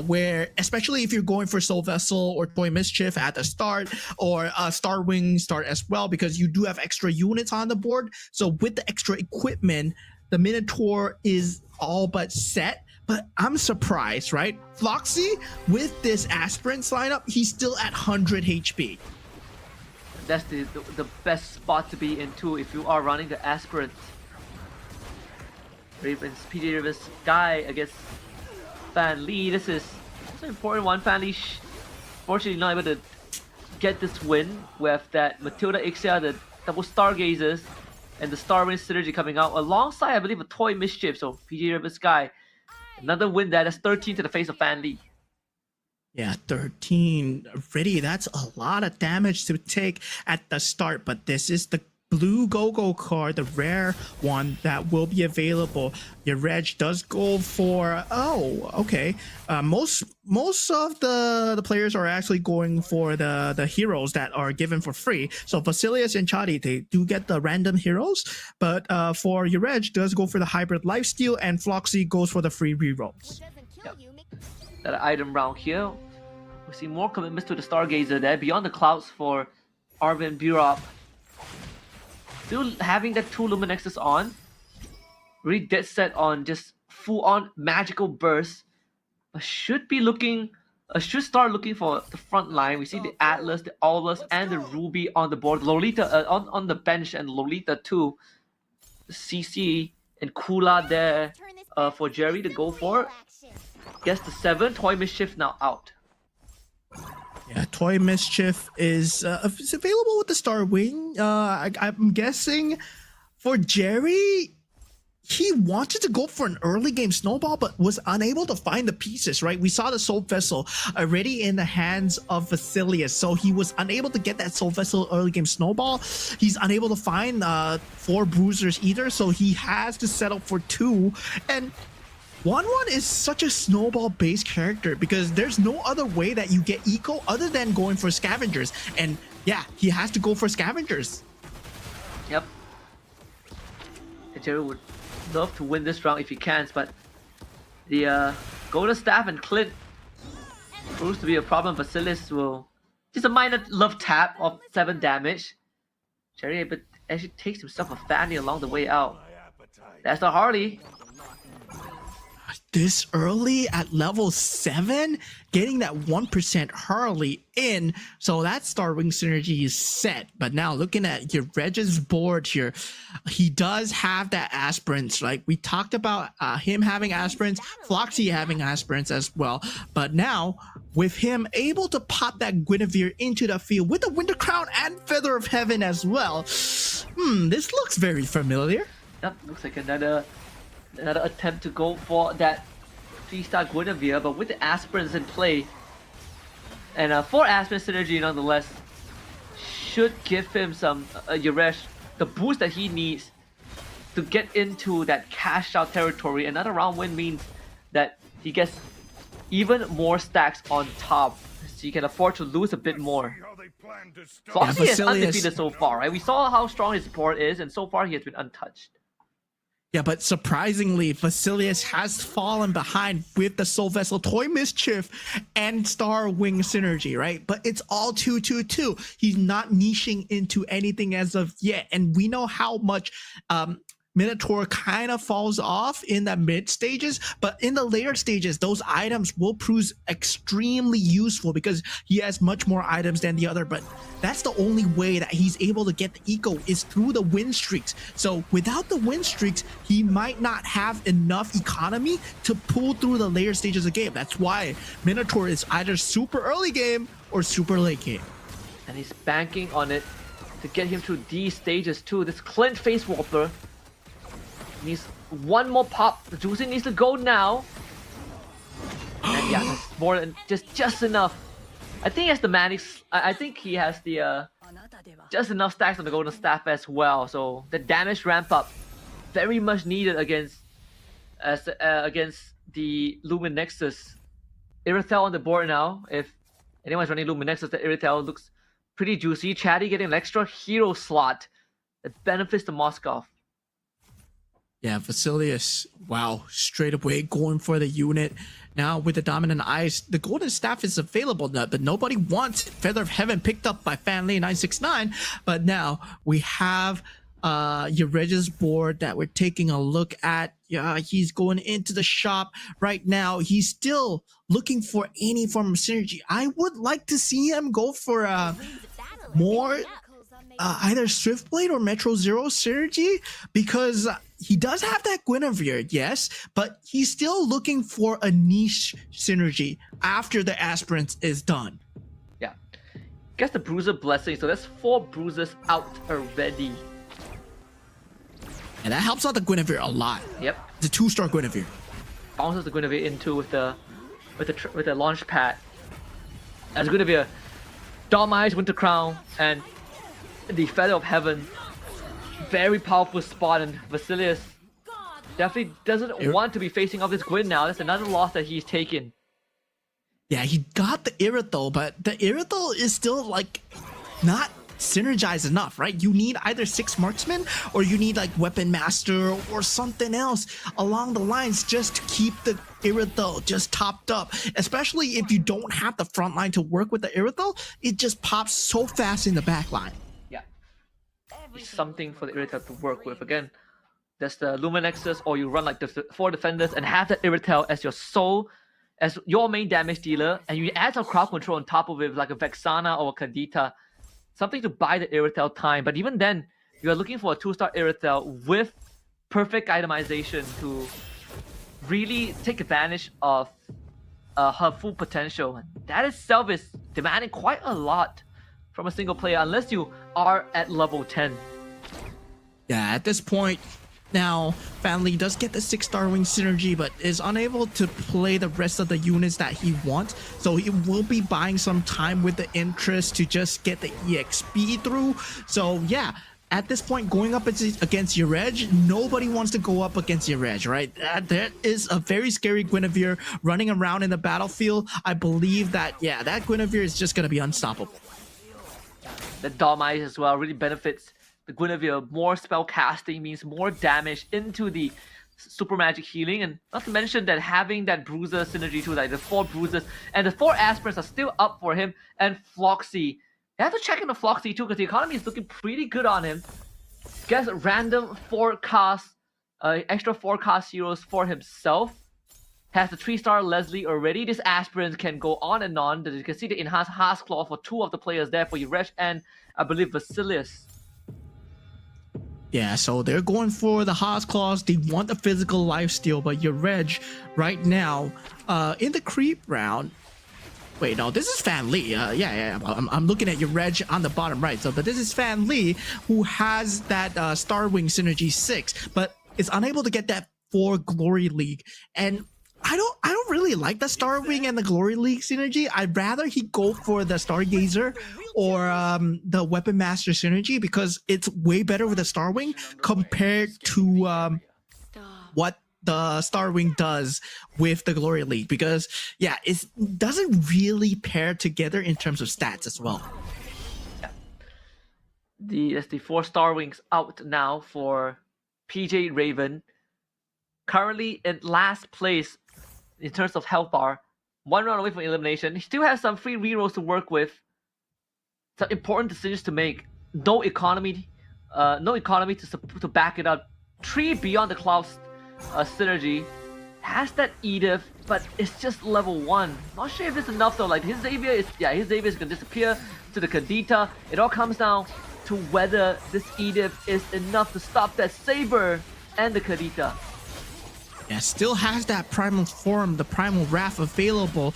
where especially if you're going for Soul Vessel or Toy Mischief at the start, or Starwing start as well, because you do have extra units on the board. So with the extra equipment, the Minotaur is all but set. But I'm surprised, right? Floxy, with this Aspirants lineup, he's still at 100 HP. That's the best spot to be in too if you are running the Aspirant. Ravens, PD Ravens guy against Fan Lee. This is an important one. Fan Lee, fortunately, not able to get this win with that Matilda Ixia, the double Stargazers. and the Starwind synergy coming out alongside, I believe, a Toy Mischief. So PG River Sky, another win there. That's 13 to the face of Fan Lee. Yeah, 13 already. That's a lot of damage to take at the start, but this is the blue GoGo card, the rare one that will be available. Your reg does go for most of the players are actually going for the heroes that are given for free. So Vasilius and Chadi, they do get the random heroes, but for your reg does go for the hybrid lifesteal, and Floxy goes for the free rerolls. That item round here. We see more commitments to the Stargazer there. Beyond the Clouds for Arvin Burop. Still having that 2 Luminexes on. Really dead set on just full on magical burst. But should start looking for the front line. We see the Atlas, the Aulus, and the Ruby on the board. Lolita on the bench, and Lolita too. The CC and Kula there for Jerry to go for. Gets the 7. Toy Mischief now out. Yeah, Toy Mischief is available with the Star Wing. I'm guessing for Jerry, he wanted to go for an early game snowball, but was unable to find the pieces, right? We saw the Soul Vessel already in the hands of Vasilius, so he was unable to get that Soul Vessel early game snowball. He's unable to find 4 bruisers either, so he has to settle for 2. And 1-1 is such a snowball-based character because there's no other way that you get eco other than going for scavengers. And yeah, he has to go for scavengers. Yep. Jerry would love to win this round if he can, but the Golden Staff and Clint proves to be a problem. Vasilius will just a minor love tap of 7 damage. Jerry but actually takes himself a Fanny along the way out. That's the Harley. This early at level 7, getting that 1% Harley in, so that Starwing synergy is set. But now looking at your Reg's board here, he does have that aspirants. Like we talked about him having aspirants, Floxy having aspirants as well. But now with him able to pop that Guinevere into the field with the Winter Crown and Feather of Heaven as well, this looks very familiar. Yep, looks like another attempt to go for that 3-star Guinevere, but with the aspirants in play, and 4 aspirant synergy nonetheless should give him some Yaresh the boost that he needs to get into that cash out territory. Another round win means that he gets even more stacks on top, so you can afford to lose a bit more. Floxy is undefeated so far, right? We saw how strong his support is, and so far he has been untouched. Yeah, but surprisingly, Vasilius has fallen behind with the Soul Vessel, Toy Mischief, and Star Wing synergy, right? But it's all 2-2-2. He's not niching into anything as of yet. And we know how much Minotaur kind of falls off in the mid stages, but in the later stages, those items will prove extremely useful because he has much more items than the other. But that's the only way that he's able to get the eco is through the win streaks. So without the win streaks, he might not have enough economy to pull through the later stages of the game. That's why Minotaur is either super early game or super late game. And he's banking on it to get him through these stages too. This Clint Face Warper needs one more pop. The Juicy needs to go now. And yeah, that's more than just enough. I think he has the Manix. I think he has the just enough stacks on the Golden Staff as well. So the damage ramp up very much needed against the Lumen Nexus. Irithel on the board now. If anyone's running Lumen Nexus, the Irithel looks pretty juicy. Chatty getting an extra hero slot that benefits the Moskov. Yeah, Vasilius, wow, straight away going for the unit. Now with the Dominant Eyes, the Golden Staff is available now, but nobody wants it. Feather of Heaven picked up by Fanley969, but now we have your Regis board that we're taking a look at. Yeah, he's going into the shop right now. He's still looking for any form of synergy. I would like to see him go for more either Swiftblade or Metro Zero synergy, because he does have that Guinevere, yes, but he's still looking for a niche synergy after the Aspirants is done. Yeah. Gets the Bruiser Blessing, so that's 4 bruisers out already. And that helps out the Guinevere a lot. Yep. It's a 2-star Guinevere. Bounces the Guinevere into with the launch pad. As Guinevere, Dharmai's Winter Crown and the Feather of Heaven. Very powerful spot, and Vasilius definitely doesn't want to be facing off this Gwyn now. That's another loss that he's taken. Yeah, he got the Irithel, but the Irithel is still like not synergized enough, right? You need either 6 marksmen or you need like Weapon Master or something else along the lines just to keep the Irithel just topped up. Especially if you don't have the front line to work with the Irithel, it just pops so fast in the back line. Yeah. It's something for the Irithel to work with. Again, there's the Luminexus, or you run like the 4 defenders and have the Irithel as your main damage dealer, and you add some crowd control on top of it, like a Vexana or a Candida. Something to buy the Irithel time, but even then, you are looking for a 2-star Irithel with perfect itemization to really take advantage of her full potential. That itself is demanding quite a lot from a single player, unless you are at level 10. Yeah, at this point, now Fanli does get the 6-star wing synergy, but is unable to play the rest of the units that he wants. So he will be buying some time with the interest to just get the EXP through. So yeah, at this point, going up against Yereg, nobody wants to go up against Yereg, right? That is a very scary Guinevere running around in the battlefield. I believe that, yeah, that Guinevere is just going to be unstoppable. The Dharmai as well really benefits the Guinevere. More spell casting means more damage into the super magic healing, and not to mention that having that bruiser synergy too, like the 4 bruisers and the 4 aspirants are still up for him, and Floxy. You have to check in the Floxy too, because the economy is looking pretty good on him. Gets random forecast, extra forecast heroes for himself. Has the 3-star Leslie already. This aspirant can go on and on. You can see the enhanced Heart's Claw for 2 of the players there, for Yereg and I believe Vasilius. Yeah, so they're going for the Haas Claws. They want the physical lifesteal, but Yereg right now in the creep round. Wait, no, this is Fan Li. I'm looking at Yereg on the bottom right. So, but this is Fan Li, who has that Starwing Synergy 6, but is unable to get that 4 Glory League. And I don't really like the Starwing and the Glory League synergy. I'd rather he go for the Stargazer or the Weapon Master synergy, because it's way better with the Starwing compared to what the Starwing does with the Glory League, because yeah, it doesn't really pair together in terms of stats as well. There's the 4 Starwings out now for PJ Raven. Currently in last place in terms of health bar, 1 round away from elimination. He still has some free rerolls to work with. Some important decisions to make. No economy to back it up. 3 Beyond the Clouds synergy. Has that Edith, but it's just level 1. Not sure if it's enough though. Like his Xavier is gonna disappear to the Candida. It all comes down to whether this Edith is enough to stop that Saber and the Candida. Yeah, still has that primal form, the primal wrath available.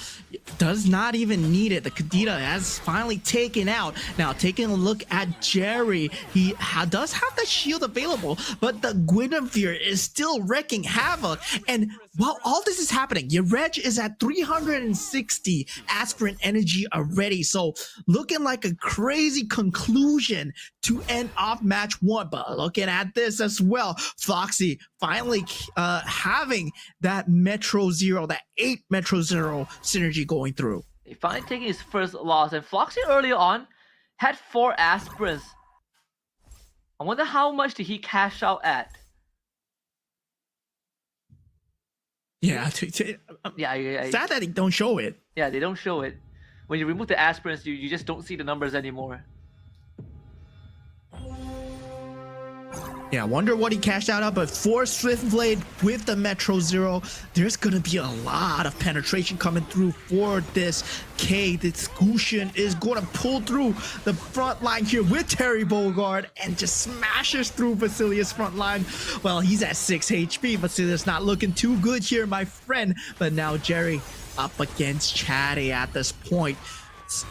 Does not even need it. The Candida has finally taken out. Now, taking a look at Jerry, he does have the shield available, but the Guinevere is still wreaking havoc. And while all this is happening, Yereg is at 360 aspirant energy already. So looking like a crazy conclusion to end off match 1. But looking at this as well, Foxy finally having that Metro Zero, that 8 Metro Zero synergy going through. He finally taking his first loss, and Floxy earlier on had 4 aspirants. I wonder how much did he cash out at? Yeah, yeah. Sad that they don't show it. Yeah, they don't show it. When you remove the aspirants, you just don't see the numbers anymore. Yeah, I wonder what he cashed out of, but for Swiftblade with the Metro Zero, there's gonna be a lot of penetration coming through for this K. This Gusion is gonna pull through the front line here with Terry Bogard and just smashes through Vasilius' front line. Well, he's at 6 HP. Vasilius not looking too good here, my friend. But now Jerry up against Chatty at this point.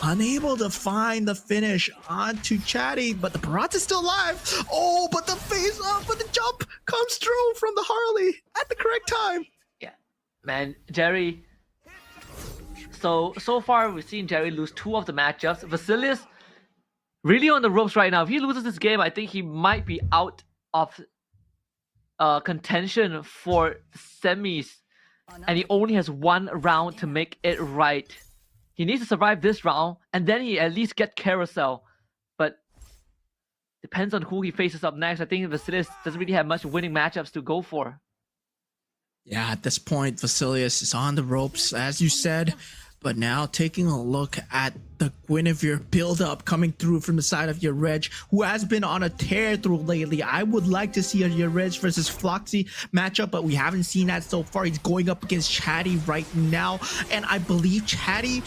unable to find the finish onto Chatty, but the Barats is still alive. Oh, but the face up, but the jump comes through from the Harley at the correct time. Yeah, man, Jerry. So far we've seen Jerry lose 2 of the matchups. Vasilius really on the ropes right now. If he loses this game, I think he might be out of contention for semis, and he only has 1 round to make it right. He needs to survive this round, and then he at least get Carousel. But depends on who he faces up next. I think Vasilius doesn't really have much winning matchups to go for. Yeah, at this point, Vasilius is on the ropes, as you said. But now taking a look at the Guinevere build-up coming through from the side of Yareg, who has been on a tear through lately. I would like to see a Yareg versus Floxy matchup, but we haven't seen that so far. He's going up against Chatty right now, and I believe Chatty,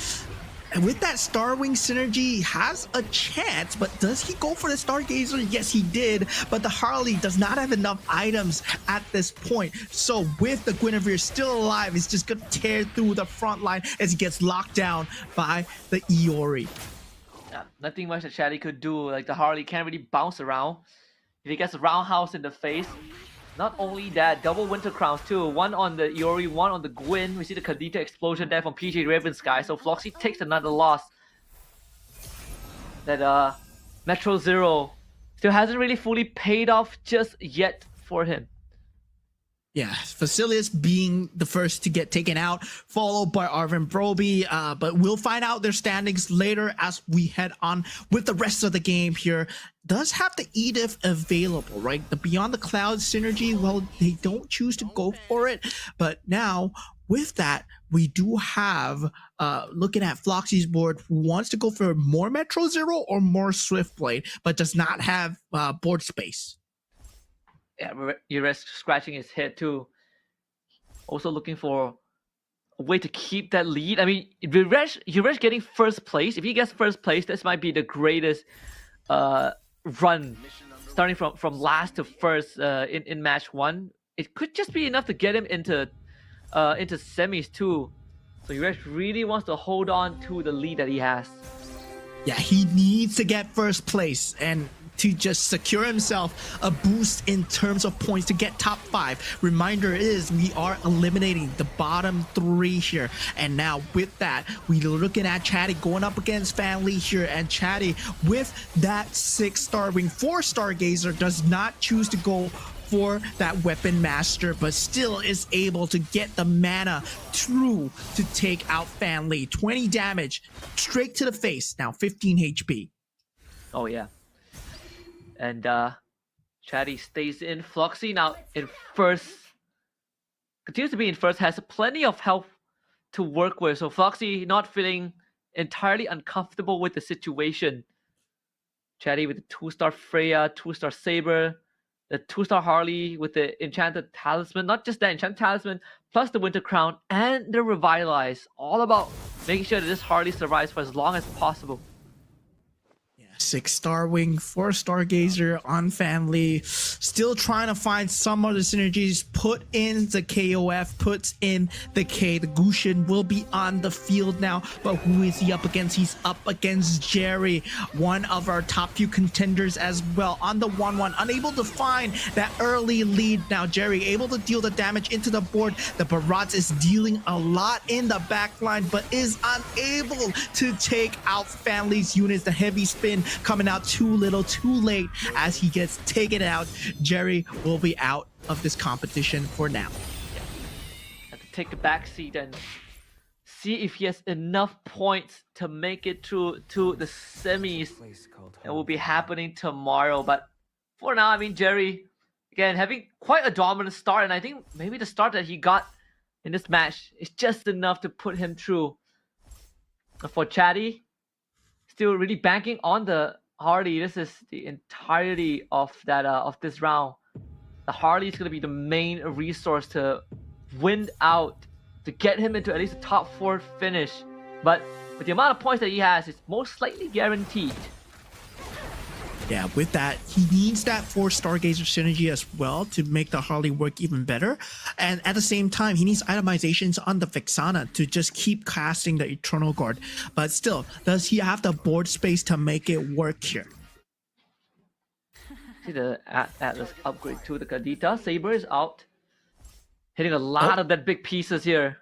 with that Starwing synergy, has a chance. But does he go for the Stargazer? Yes, he did, but the Harley does not have enough items at this point. So with the Guinevere still alive, he's just gonna tear through the front line as he gets locked down by the Iori. Yeah, nothing much that Chatty could do. Like, the Harley can't really bounce around. If he gets a roundhouse in the face, not only that, double Winter Crowns too. 1 on the Iori, 1 on the Gwyn. We see the Kadita explosion there from PJ Ravensky. So Floxy takes another loss. That Metro Zero still hasn't really fully paid off just yet for him. Yeah, Vasilius being the first to get taken out, followed by Arvin Broby. But we'll find out their standings later as we head on with the rest of the game here. Does have the Edith available, right? The Beyond the Clouds synergy, well, they don't choose to go for it. But now, with that, we do have, looking at Floxy's board, who wants to go for more Metro Zero or more Swiftblade, but does not have board space. Yeah, you're scratching his head too. Also looking for a way to keep that lead. I mean, Yuresh getting first place. If he gets first place, this might be the greatest run, starting from last to first in match 1. It could just be enough to get him into semis too. So Yuresh really wants to hold on to the lead that he has. Yeah, he needs to get first place and to just secure himself a boost in terms of points to get top 5. Reminder is we are eliminating the bottom 3 here. And now with that, we're looking at Chatty going up against Family here. And Chatty with that 6-star ring, 4-star gazer, does not choose to go for that Weapon Master, but still is able to get the mana through to take out Family. 20 damage straight to the face. Now 15 HP. Oh yeah. And Chatty stays in. Floxy now in first. Continues to be in first. Has plenty of health to work with. So Floxy not feeling entirely uncomfortable with the situation. Chatty with the 2-star Freya, 2-star Saber, the 2-star Harley with the Enchanted Talisman. Not just that, Enchanted Talisman, plus the Winter Crown and the Revitalize. All about making sure that this Harley survives for as long as possible. 6-star wing, 4-star gazer on Family. Still trying to find some other synergies. Put in the KOF, puts in the K. The Gushin will be on the field now, but who is he up against? He's up against Jerry, one of our top few contenders as well. On the 1-1, unable to find that early lead. Now Jerry able to deal the damage into the board. The Barats is dealing a lot in the back line, but is unable to take out Family's units. The heavy spin coming out too little, too late as he gets taken out. Jerry will be out of this competition for now. Have to take a back seat and see if he has enough points to make it through to the semis. It will be happening tomorrow. But for now, I mean, Jerry, again, having quite a dominant start, and I think maybe the start that he got in this match is just enough to put him through. For Chatty, still really banking on the Harley. This is the entirety of that of this round. The Harley is going to be the main resource to win out, to get him into at least a top 4 finish. But with the amount of points that he has, it's most likely guaranteed. Yeah, with that, he needs that 4 Stargazer synergy as well to make the Harley work even better. And at the same time, he needs itemizations on the Vexana to just keep casting the Eternal Guard. But still, does he have the board space to make it work here? See the Atlas upgrade to the Kadita. Saber is out. Hitting a lot of that big pieces here.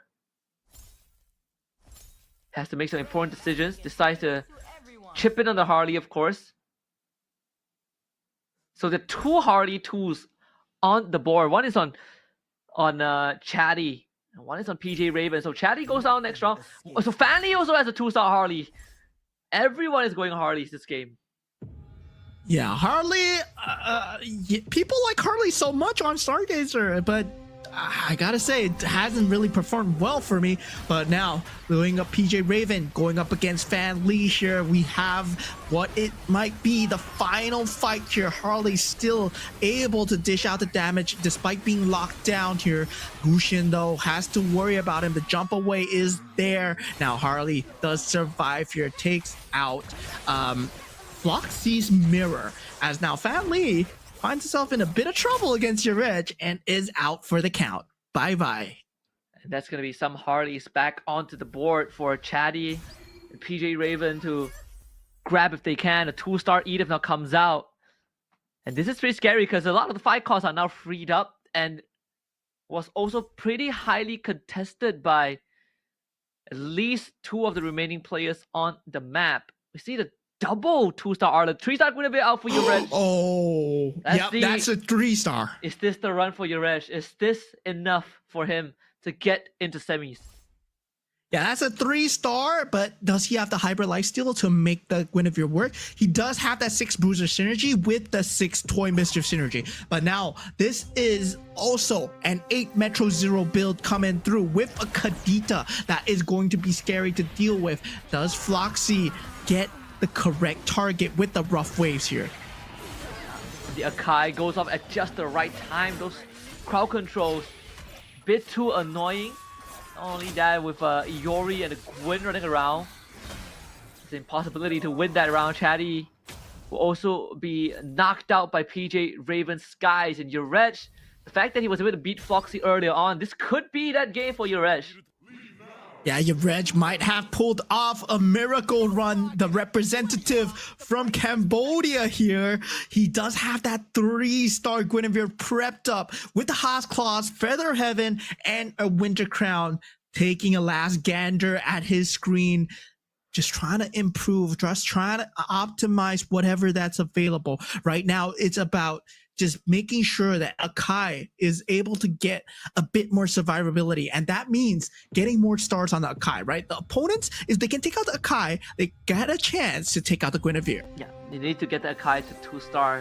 Has to make some important decisions. Decides to chip in on the Harley, of course. So the 2 Harley 2s on the board. One is on Chatty, and one is on PJ Raven. So Chatty goes down next round. So Fanny also has a 2-star Harley. Everyone is going Harleys this game. Yeah, Harley. People like Harley so much on Stargazer, but I gotta say, it hasn't really performed well for me. But now, going up PJ Raven, going up against Fan Lee here, we have what it might be the final fight here. Harley still able to dish out the damage despite being locked down here. Gusion, though, has to worry about him. The jump away is there. Now, Harley does survive here, takes out Floxy's mirror, as now Fan Lee finds himself in a bit of trouble against your edge and is out for the count. Bye-bye. And that's going to be some Harleys back onto the board for Chatty and PJ Raven to grab if they can. A 2-star Edith now comes out. And this is pretty scary because a lot of the fight costs are now freed up and was also pretty highly contested by at least 2 of the remaining players on the map. We see the double 2-star Arlen. 3-star Guinevere out for Yuresh. Oh, that's a 3-star. Is this the run for Yuresh? Is this enough for him to get into semis? Yeah, that's a 3-star, but does he have the Hybrid Lifesteal to make the Guinevere work? He does have that 6 Bruiser synergy with the 6 Toy Mischief synergy. But now, this is also an 8 Metro Zero build coming through with a Kadita that is going to be scary to deal with. Does Floxy get the correct target with the rough waves here? The Akai goes off at just the right time. Those crowd controls, bit too annoying. Not only that, with Iori and the Gwyn running around, it's an impossibility to win that round. Chatty will also be knocked out by PJ Raven Skies and Yuresh. The fact that he was able to beat Floxy earlier on, this could be that game for Yuresh. Yeah, Yuresh might have pulled off a miracle run. The representative from Cambodia here. He does have that 3-star Guinevere prepped up with the Haas Claws, Feather Heaven, and a Winter Crown. Taking a last gander at his screen. Just trying to improve, just trying to optimize whatever that's available. Right now, it's about just making sure that Akai is able to get a bit more survivability. And that means getting more stars on the Akai, right? The opponents, if they can take out the Akai, they get a chance to take out the Guinevere. Yeah, they need to get the Akai to 2-star.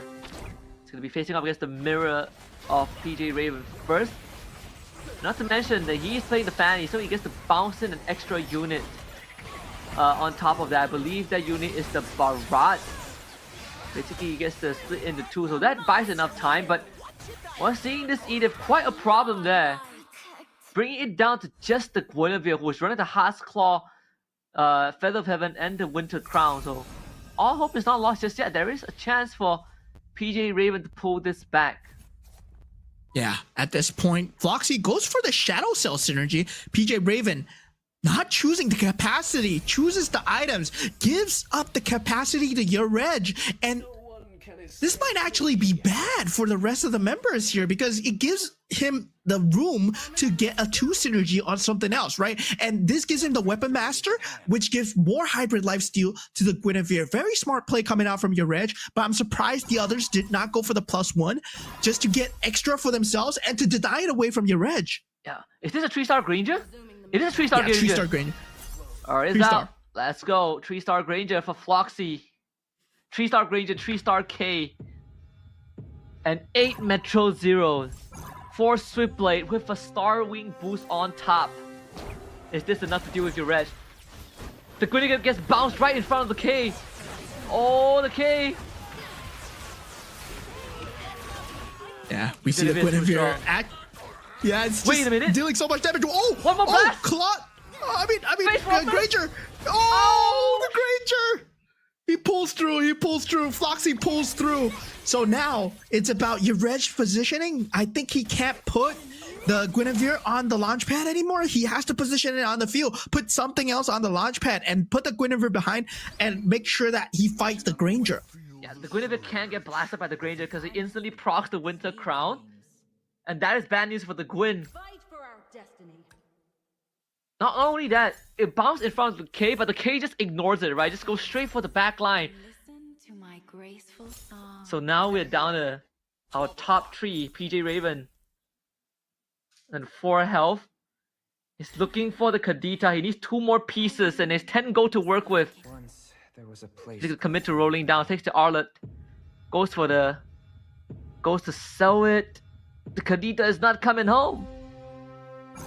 It's going to be facing up against the mirror of PJ Raven first. Not to mention that he's playing the Fanny, so he gets to bounce in an extra unit. On top of that, I believe that unit is the Barat. Basically, he gets to split into 2, so that buys enough time, but we're seeing this Edith quite a problem there. Bringing it down to just the Guinevere, who is running the Haas Claw, Feather of Heaven, and the Winter Crown. So all hope is not lost just yet. There is a chance for PJ Raven to pull this back. Yeah, at this point, Floxy goes for the Shadow Cell synergy. PJ Raven not choosing the capacity, chooses the items, gives up the capacity to Yuresh, and this might actually be bad for the rest of the members here because it gives him the room to get a 2 synergy on something else, right? And this gives him the Weapon Master, which gives more Hybrid Lifesteal to the Guinevere. Very smart play coming out from Yuresh, but I'm surprised the others did not go for the +1 just to get extra for themselves and to deny it away from Yuresh. Yeah, is this a 3-star Granger? It is a 3-star Granger. 3-star Granger. Alright, it's out. Let's go. 3-star Granger for Floxy. 3-star Granger, 3-star K. And 8 Metro Zeros. 4 Swiftblade with a Star Wing boost on top. Is this enough to deal with Yuresh? The Guinevere gets bounced right in front of the K. Oh, the K. Yeah, we see the Guinevere act. Yeah, it's just dealing so much damage. Oh, one more blast. I mean, Granger. Oh, the Granger. He pulls through. He pulls through. Floxy pulls through. So now it's about Yared's positioning. I think he can't put the Guinevere on the launch pad anymore. He has to position it on the field, put something else on the launch pad, and put the Guinevere behind and make sure that he fights the Granger. Yeah, the Guinevere can't get blasted by the Granger because he instantly procs the Winter Crown. And that is bad news for the Gwyn. Fight for our destiny. Not only that, it bounced in front of the K, but the K just ignores it, right? Just goes straight for the back line. Listen to my graceful song. So now we're down to our top 3, PJ Raven. And 4 health. He's looking for the Kadita. He needs 2 more pieces and there's 10 gold to work with. Once there was a place. He's gonna commit to rolling down, takes the Arlet. Goes to sell it. The Kadita is not coming home.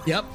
Yep,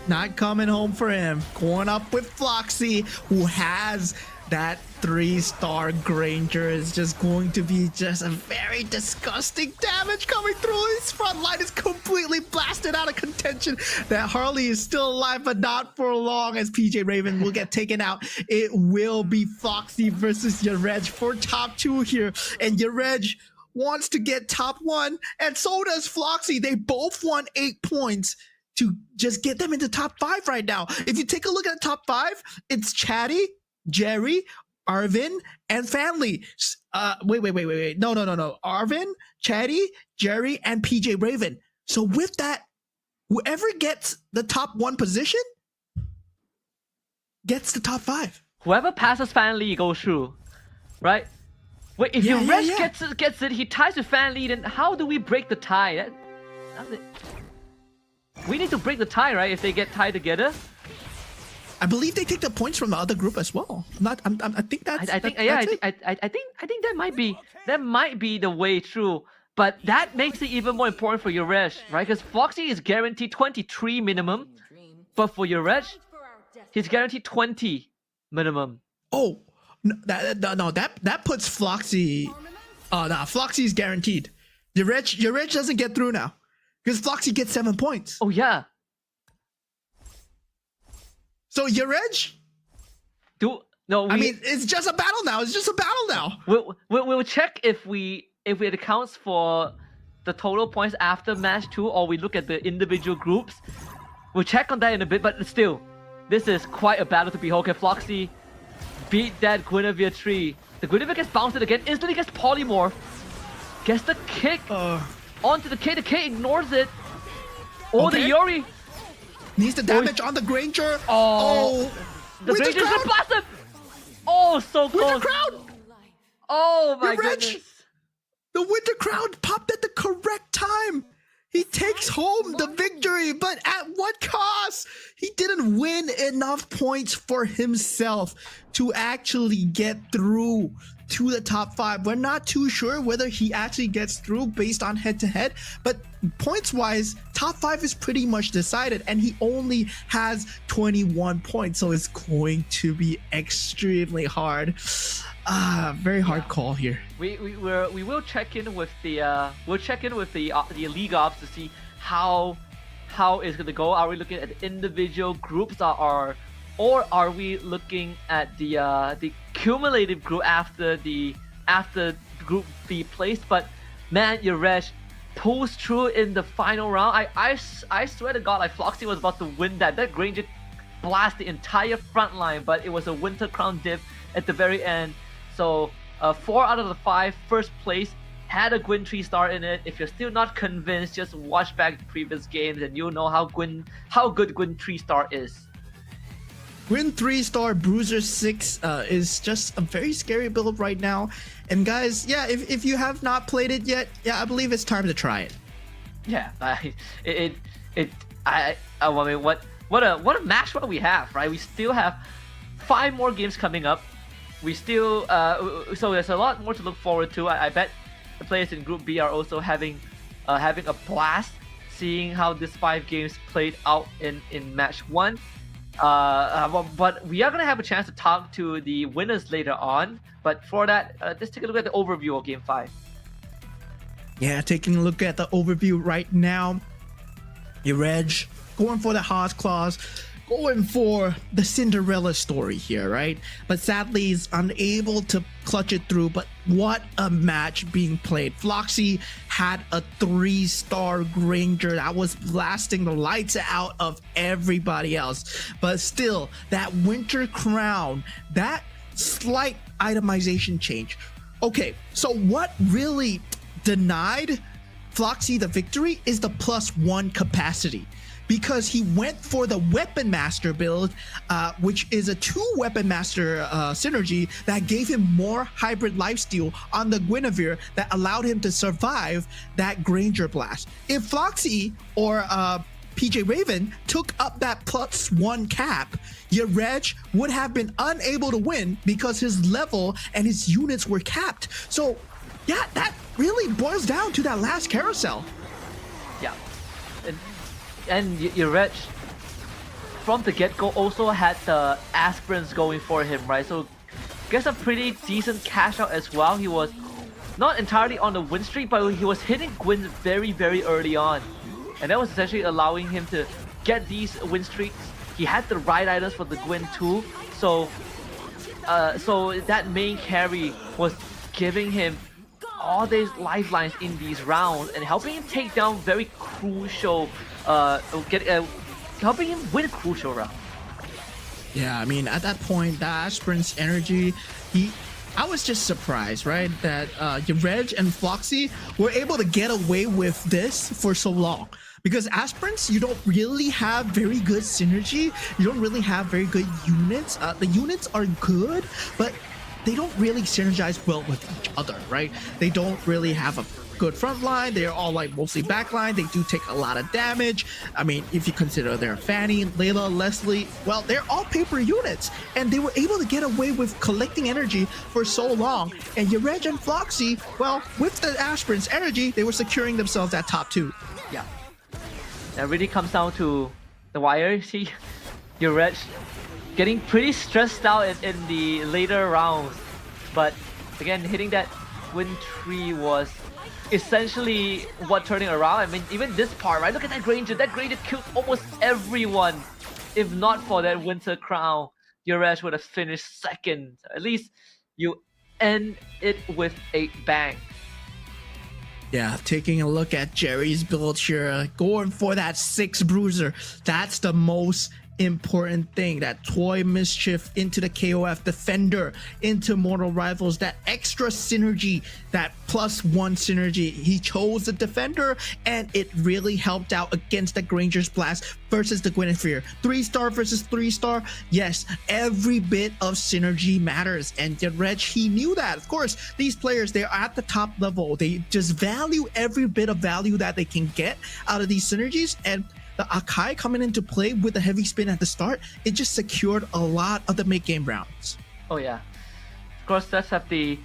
not coming home for him. Going up with Floxy, who has that 3-star Granger. Is just going to be just a very disgusting damage coming through. His front line is completely blasted out of contention. That Harley is still alive, but not for long, as PJ Raven will get taken out. It will be Floxy versus Yarej for top 2 here. And Yarej wants to get top 1, and so does Floxy. They both won 8 points to just get them into top 5 right now. If you take a look at top 5, it's Chatty, Jerry, Arvin, and Fanley. Wait. No. Arvin, Chatty, Jerry, and PJ Raven. So with that, whoever gets the top 1 position gets the top 5. Whoever passes Fanley goes through, right? Wait, if Yarej gets it, he ties with Fanley, then how do we break the tie? We need to break the tie, right? If they get tied together. I believe they take the points from the other group as well. I think that's. I think that might be the way through. But that makes it even more important for Yarej, right? Because Floxy is guaranteed 23 minimum, but for Yarej, he's guaranteed 20 minimum. Oh, no, that puts Floxy. Floxy is guaranteed. Yarej doesn't get through now because Floxy gets 7 points. Oh yeah. So Yarej? I mean, it's just a battle now. We'll check if it accounts for the total points after match 2, or we look at the individual groups. We'll check on that in a bit, but still, this is quite a battle to behold. Can Floxy beat that Guinevere tree? The Guinevere gets bounced again, instantly gets polymorph, gets the kick onto the K. The K ignores it. The Yuri needs the damage on the Granger. The Granger is blasted. Oh, so close. Winter Crown. Oh my goodness. The Winter Crown popped at the correct time. He takes home the victory, but at what cost? He didn't win enough points for himself to actually get through to the top 5. We're not too sure whether he actually gets through based on head-to-head, but points-wise, top 5 is pretty much decided, and he only has 21 points, so it's going to be extremely hard. Very hard call here. We will check in with the league ops to see how it's gonna go. Are we looking at individual groups, or are we looking at the cumulative group after group B placed? But man, Yarej pulls through in the final round. I swear to God, like Floxy was about to win that. That Granger blast the entire front line, but it was a Winter Crown div at the very end. So 4 out of the 5 first place had a Gwyn 3-star in it. If you're still not convinced, just watch back the previous games and you'll know how good Gwyn 3-star is. Gwyn 3-star Bruiser 6 is just a very scary build right now. And guys, yeah, if you have not played it yet, yeah, I believe it's time to try it. Yeah, I mean, what a match run we have, right? We still have 5 more games coming up. We still so there's a lot more to look forward to. I bet the players in Group B are also having a blast seeing how this 5 games played out in match 1. But we are gonna have a chance to talk to the winners later on. But for that, let's take a look at the overview of Game 5. Yeah, taking a look at the overview right now. Yarej going for the Haas Claws. going for the Cinderella story here, right? But sadly, he's unable to clutch it through. But what a match being played. Floxy had a 3-star Granger that was blasting the lights out of everybody else. But still, that Winter Crown, that slight itemization change. Okay, so what really denied Floxy the victory is the +1 capacity, because he went for the Weapon Master build, which is a 2 Weapon Master synergy that gave him more hybrid lifesteal on the Guinevere that allowed him to survive that Granger blast. If Floxy or PJ Raven took up that +1 cap, Yareg would have been unable to win because his level and his units were capped. So yeah, that really boils down to that last carousel. Yeah. And Yareg from the get-go also had the aspirants going for him, right? So gets a pretty decent cash out as well. He was not entirely on the win streak, but he was hitting Gwyn very, very early on. And that was essentially allowing him to get these win streaks. He had the right items for the Gwyn too. So that main carry was giving him all these lifelines in these rounds and helping him take down very crucial helping him win crucial rounds. Yeah, I mean, at that point, the Aspirant's energy, I was just surprised, right? That Yareg and Floxy were able to get away with this for so long. Because Aspirants, you don't really have very good synergy. You don't really have very good units. The units are good, but they don't really synergize well with each other, right? They don't really have a good front line. They're all like mostly backline. They do take a lot of damage. I mean, if you consider their Fanny, Layla, Leslie, well, they're all paper units, and they were able to get away with collecting energy for so long. And Yareg and Floxy, well, with the Aspirants' energy, they were securing themselves at top 2. Yeah. That really comes down to the wire. See, Yareg getting pretty stressed out in the later rounds. But again, hitting that win tree was essentially what turning around. I mean, even this part, right? Look at that Granger. That Granger killed almost everyone. If not for that Winter Crown, Yareg would have finished second. At least you end it with a bang. Yeah, taking a look at Jerry's build here, going for that 6 bruiser. That's the most important thing. That toy Mischief into the KOF Defender into Mortal Rivals, that extra synergy, that +1 synergy. He chose the Defender, and it really helped out against the Granger's Blast versus the Guinevere. 3-star versus 3-star. Yes, every bit of synergy matters, and Yareg, he knew that. Of course, these players, they're at the top level. They just value every bit of value that they can get out of these synergies, and the Akai coming into play with a heavy spin at the start, it just secured a lot of the mid-game rounds. Oh yeah, of course that's have the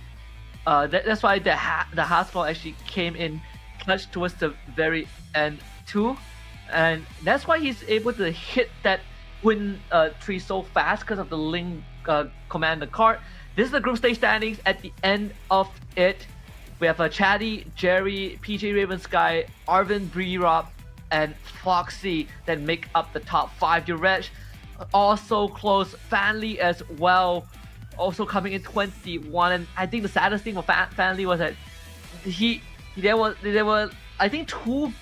that's why the Haskell actually came in clutch towards the very end too, and that's why he's able to hit that win tree so fast because of the Link commander card. This is the group stage standings at the end of it. We have Chatty, Jerry, PJ Raven Sky, Arvin, Bree-Rob, and Floxy that make up the top 5. Yareg also close. Fanly as well, also coming in 21. And I think the saddest thing for Fanly was that there were I think 2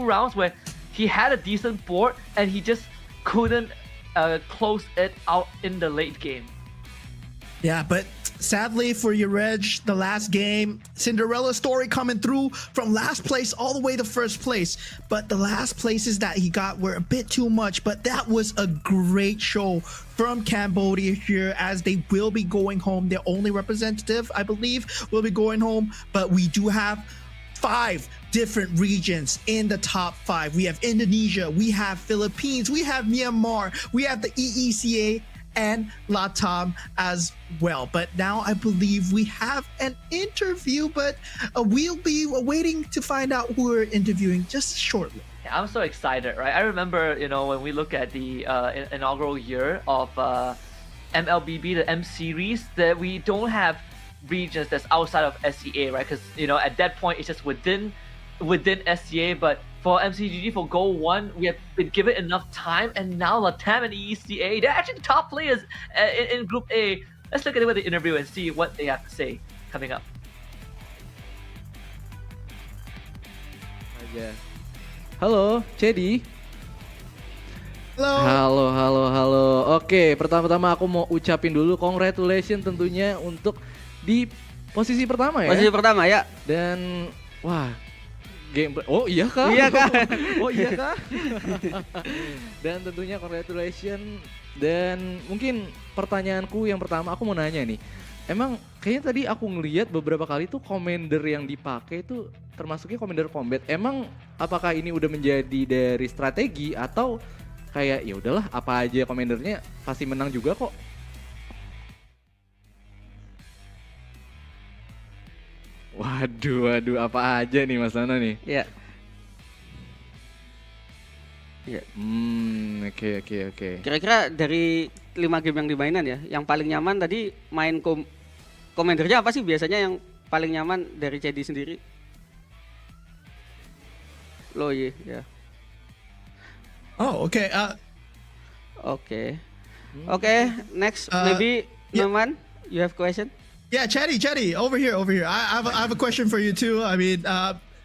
rounds where he had a decent board and he just couldn't close it out in the late game. Yeah, but sadly for Yareg, the last game, Cinderella story coming through from last place all the way to first place. But the last places that he got were a bit too much. But that was a great show from Cambodia here, as they will be going home. Their only representative, I believe, will be going home. But we do have 5 different regions in the top 5. We have Indonesia, we have Philippines, we have Myanmar, we have the EECA, and Latam as well. But now I believe we have an interview, but we'll be waiting to find out who we're interviewing just shortly. Yeah, I'm so excited, right? I remember, when we look at the inaugural year of MLBB, the M series, that we don't have regions that's outside of SEA, right? Because at that point it's just within within SCA, but for MCGG, for GO1, we have been given enough time, and now Latam and ECA, they're actually the top players in Group A. Let's look at the interview and see what they have to say coming up. Halo, Cedi. Hello. Halo. Oke, pertama-tama aku mau ucapin dulu congratulations tentunya untuk di posisi pertama ya. Posisi pertama ya. Dan wah, game oh iya kah? Iya kah? Oh iya kah? Dan tentunya congratulations. Dan mungkin pertanyaanku yang pertama aku mau nanya nih. Emang kayaknya tadi aku ngelihat beberapa kali tuh commander yang dipakai itu termasuknya commander combat. Emang apakah ini udah menjadi dari strategi atau kayak ya udahlah apa aja commandernya pasti menang juga kok? Waduh apa aja nih Mas Nana nih? Iya. Iya. Oke. Kira-kira dari 5 game yang dimainan ya, yang paling nyaman tadi main komendernya apa sih biasanya yang paling nyaman dari Cedi sendiri? Loyi ya. Oh, okay. Okay, next maybe Norman, you have question? Yeah, Chatty, over here. I have a question for you too. I mean,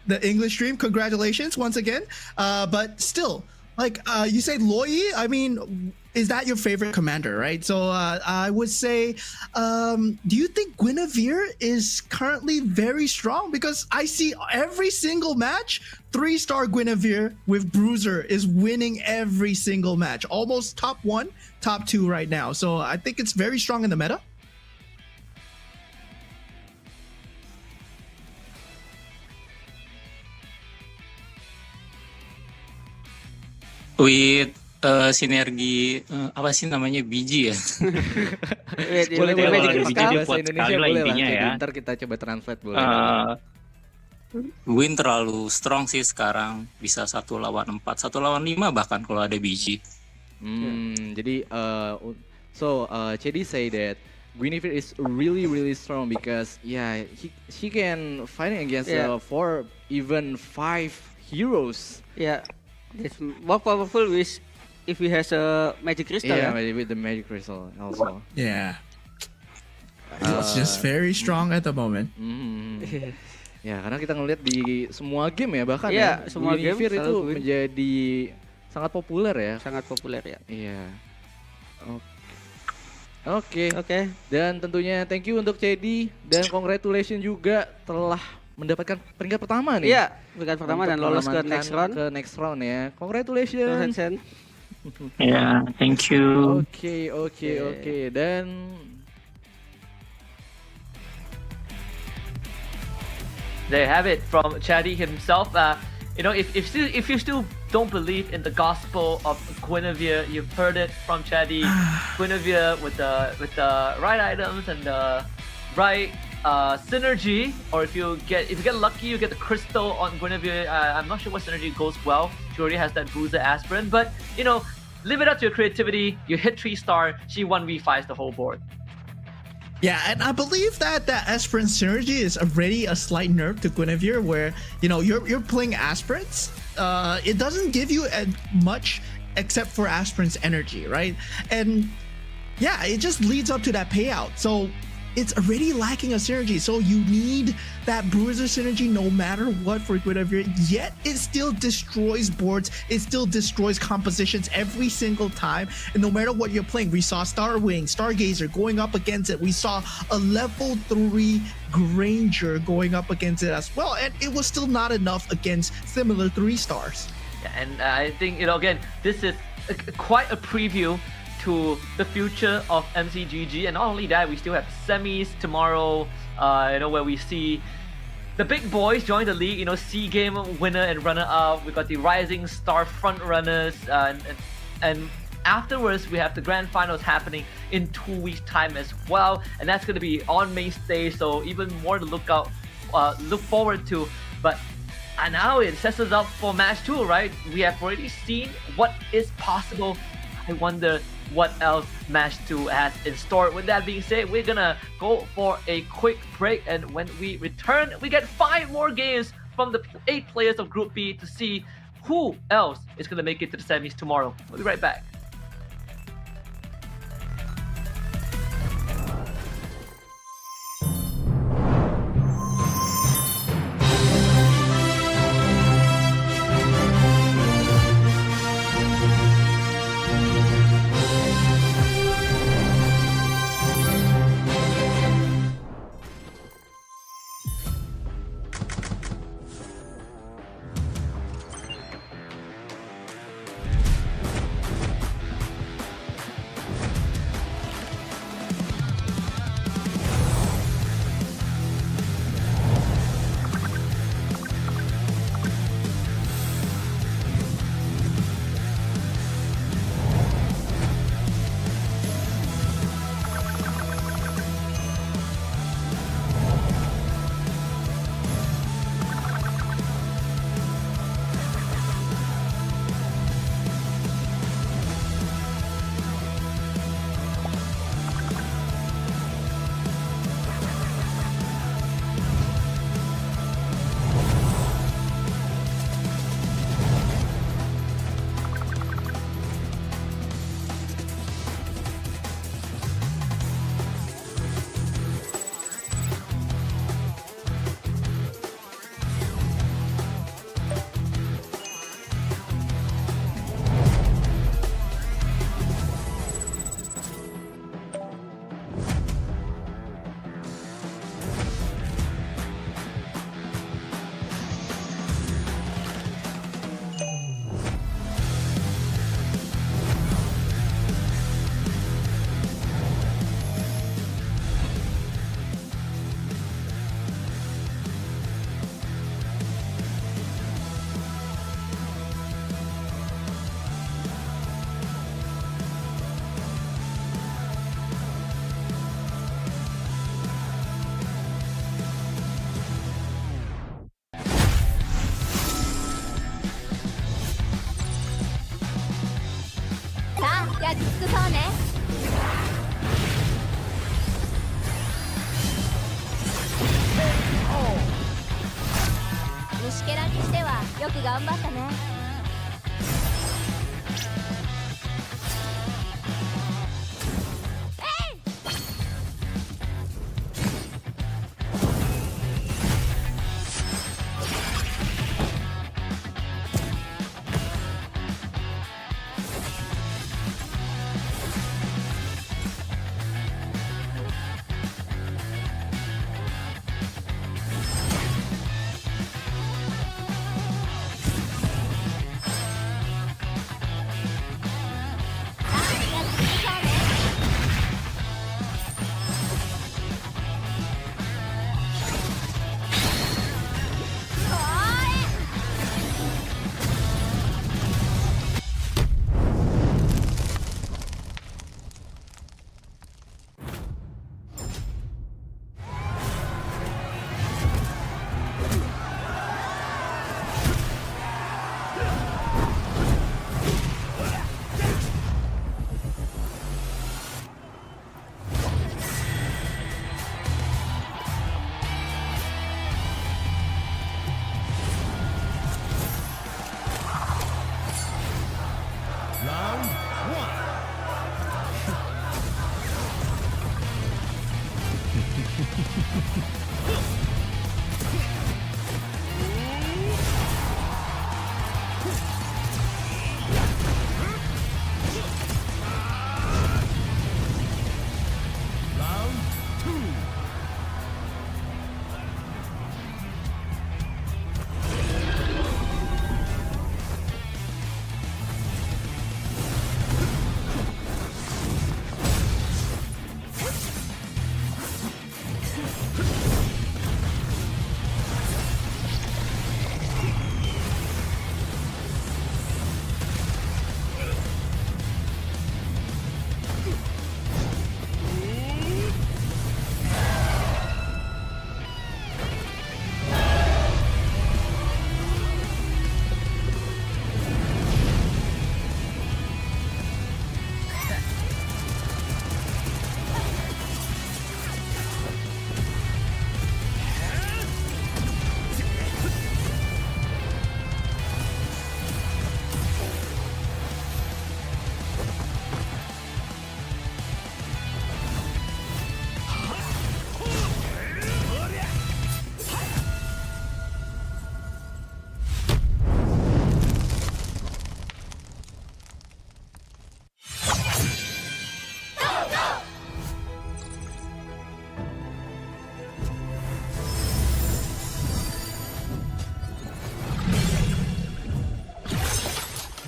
the English stream, congratulations once again. But still, like you say Loyi, I mean, is that your favorite commander, right? So I would say, do you think Guinevere is currently very strong? Because I see every single match, 3-star Guinevere with Bruiser is winning every single match. Almost top 1, top 2 right now. So I think it's very strong in the meta. With sinergi apa sih namanya biji ya? Boleh MagicChess bahasa buat Indonesia sekali lah boleh lah. intinya Jadi ya. ntar kita coba translate boleh. Win terlalu strong sih sekarang, bisa 1 lawan 4, 1 lawan 5 bahkan kalau ada biji. Jadi Cedi say that Guinevere is really strong because she can fighting against 4 even 5 heroes. Yeah, it's more powerful if he has a magic crystal. Yeah, with the magic crystal also. Yeah. It's just very strong at the moment. Ya, karena kita ngelihat di semua game ya bahkan semua Guinevere game itu menjadi sangat populer ya. Sangat populer ya. Iya. Oke. Oke. Dan tentunya thank you untuk Cedi dan congratulations juga telah mendapatkan peringkat pertama nih. Iya, peringkat pertama dan lolos ke next round. Ke next round ya. Congratulations. Ya, thank you. Oke. Dan There you have it from Chadi himself. You know, if you still don't believe in the gospel of Guinevere, you've heard it from Chadi. Guinevere with the right items and the right synergy, or if you get lucky, you get the crystal on Guinevere. I'm not sure what synergy goes well. She already has that Bruiser Aspirant, but you know, live it up to your creativity. You hit 3-star, she 1v5s the whole board. Yeah, and I believe that Aspirant synergy is already a slight nerf to Guinevere, where you know you're playing aspirants. It doesn't give you much except for aspirant's energy, right? And yeah, it just leads up to that payout. So it's already lacking a synergy. So you need that Bruiser synergy no matter what for Guinevere. Yet it still destroys boards. It still destroys compositions every single time. And no matter what you're playing, we saw Starwing, Stargazer going up against it. We saw a level 3 Granger going up against it as well. And it was still not enough against similar 3-stars. Yeah, and I think, you know, again, this is quite a preview to the future of MCGG, and not only that, we still have semis tomorrow, you know, where we see the big boys join the league, you know, C game winner and runner up. We got the rising star front runners, and afterwards we have the grand finals happening in 2 weeks time as well, and that's going to be on main stage, so even more to look forward to. But now it sets us up for match 2, right? We have already seen what is possible. I wonder what else match 2 has in store. With that being said, we're gonna go for a quick break, and when we return, we get 5 more games from the 8 players of Group B to see who else is going to make it to the semis tomorrow. We'll be right back.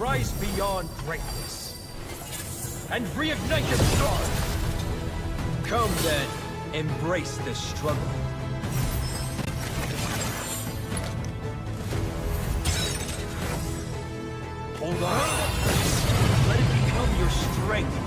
rise beyond greatness and reignite the star. Come then, embrace the struggle. Hold on. Let it become your strength.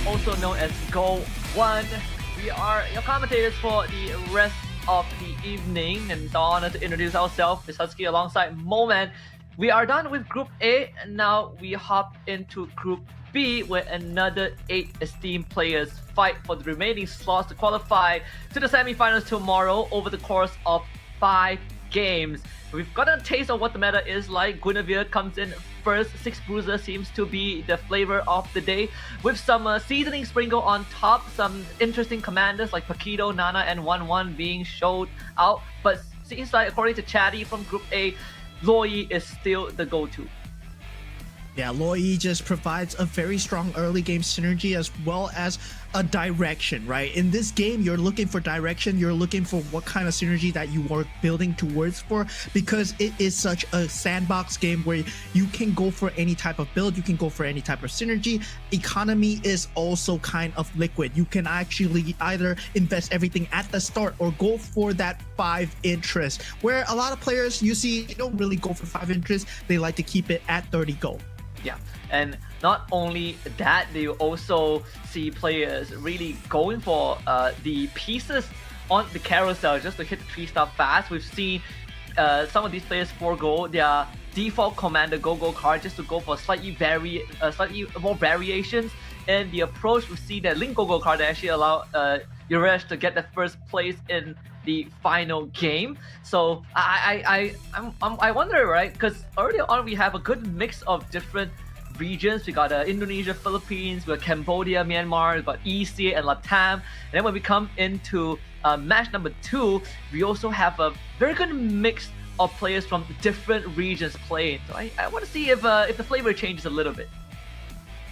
Also known as GO1. We are your commentators for the rest of the evening, and it's an honor to introduce ourselves, Miss Husky alongside Moman. We are done with Group A, and now we hop into Group B, where another 8 esteemed players fight for the remaining slots to qualify to the semifinals tomorrow over the course of 5 games. We've got a taste of what the meta is like. Guinevere comes in first. 6 Bruiser seems to be the flavor of the day, with some seasoning sprinkled on top. Some interesting commanders like Paquito, Nana, and 1-1 being showed out. But seems like, according to Chatty from Group A, Loi is still the go-to. Yeah, Loi just provides a very strong early game synergy as well as a direction, right? In this game, you're looking for direction, you're looking for what kind of synergy that you are building towards for, because it is such a sandbox game where you can go for any type of build, you can go for any type of synergy. Economy is also kind of liquid. You can actually either invest everything at the start or go for that 5 interest, where a lot of players you see don't really go for 5 interest, they like to keep it at 30 gold. Yeah, and not only that, you also see players really going for the pieces on the carousel just to hit the 3-star fast. We've seen some of these players forego their default commander GoGo card just to go for slightly more variations in the approach. We see that Link GoGo card that actually allow Yuresh to get the first place in the final game. So I wonder, right? Because earlier on we have a good mix of different regions. We got Indonesia, Philippines, we got Cambodia, Myanmar, we got EC and Latam. And then when we come into match number 2, we also have a very good mix of players from different regions playing. So I want to see if the flavor changes a little bit.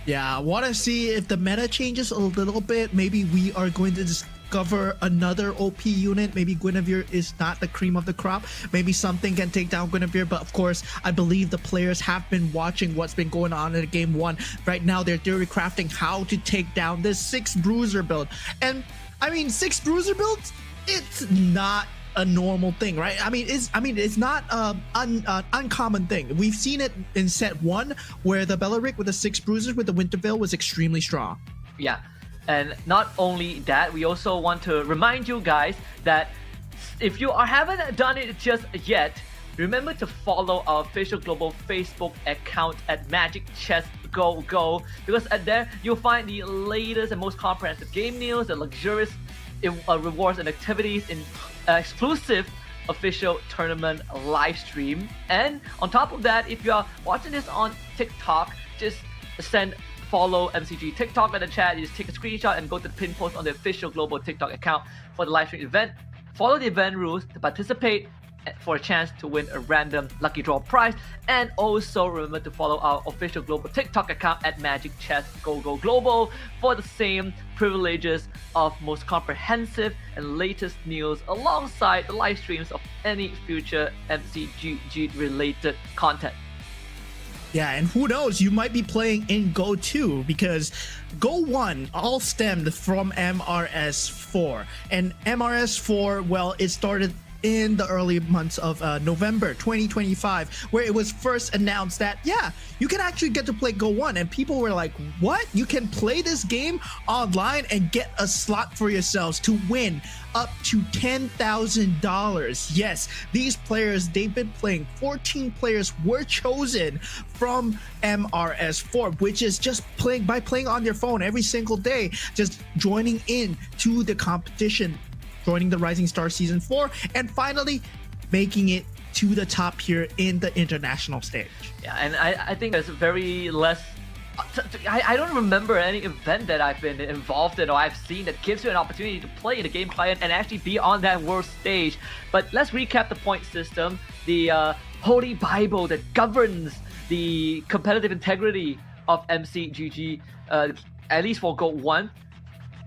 Yeah, I want to see if the meta changes a little bit. Maybe we are going to discover another OP unit. Maybe Guinevere is not the cream of the crop. Maybe something can take down Guinevere. But of course, I believe the players have been watching what's been going on in game 1. Right now, they're theory crafting how to take down this 6 Bruiser build. And I mean, 6 Bruiser builds, it's not a normal thing, right? It's not an uncommon thing. We've seen it in set 1 where the Bellaric with the 6 Bruisers with the Winter Veil was extremely strong. Yeah, and not only that, we also want to remind you guys that if you haven't done it just yet, remember to follow our official global Facebook account at MagicChess GoGo, because at there you'll find the latest and most comprehensive game news, the luxurious rewards and activities in exclusive official tournament live stream. And on top of that, if you are watching this on TikTok, just follow MCG TikTok in the chat. You just take a screenshot and go to the pin post on the official global TikTok account for the live stream event. Follow the event rules to participate. for a chance to win a random lucky draw prize. And also remember to follow our official global TikTok account at MagicChess GoGo Global for the same privileges of most comprehensive and latest news alongside the live streams of any future MCGG related content. Yeah, and who knows, you might be playing in Go 2 because Go 1 all stemmed from MRS4. And MRS4, well, it started in the early months of November 2025, where it was first announced that, yeah, you can actually get to play Go 1. And people were like, what? You can play this game online and get a slot for yourselves to win up to $10,000. Yes, these players, they've been playing. 14 players were chosen from MRS4, which is just playing on their phone every single day, just joining in to the competition, joining the Rising Star Season 4, and finally making it to the top here in the international stage. Yeah, and I think there's very less. I don't remember any event that I've been involved in or I've seen that gives you an opportunity to play in a game client and actually be on that world stage. But let's recap the point system, the holy bible that governs the competitive integrity of MCGG, at least for Go 1.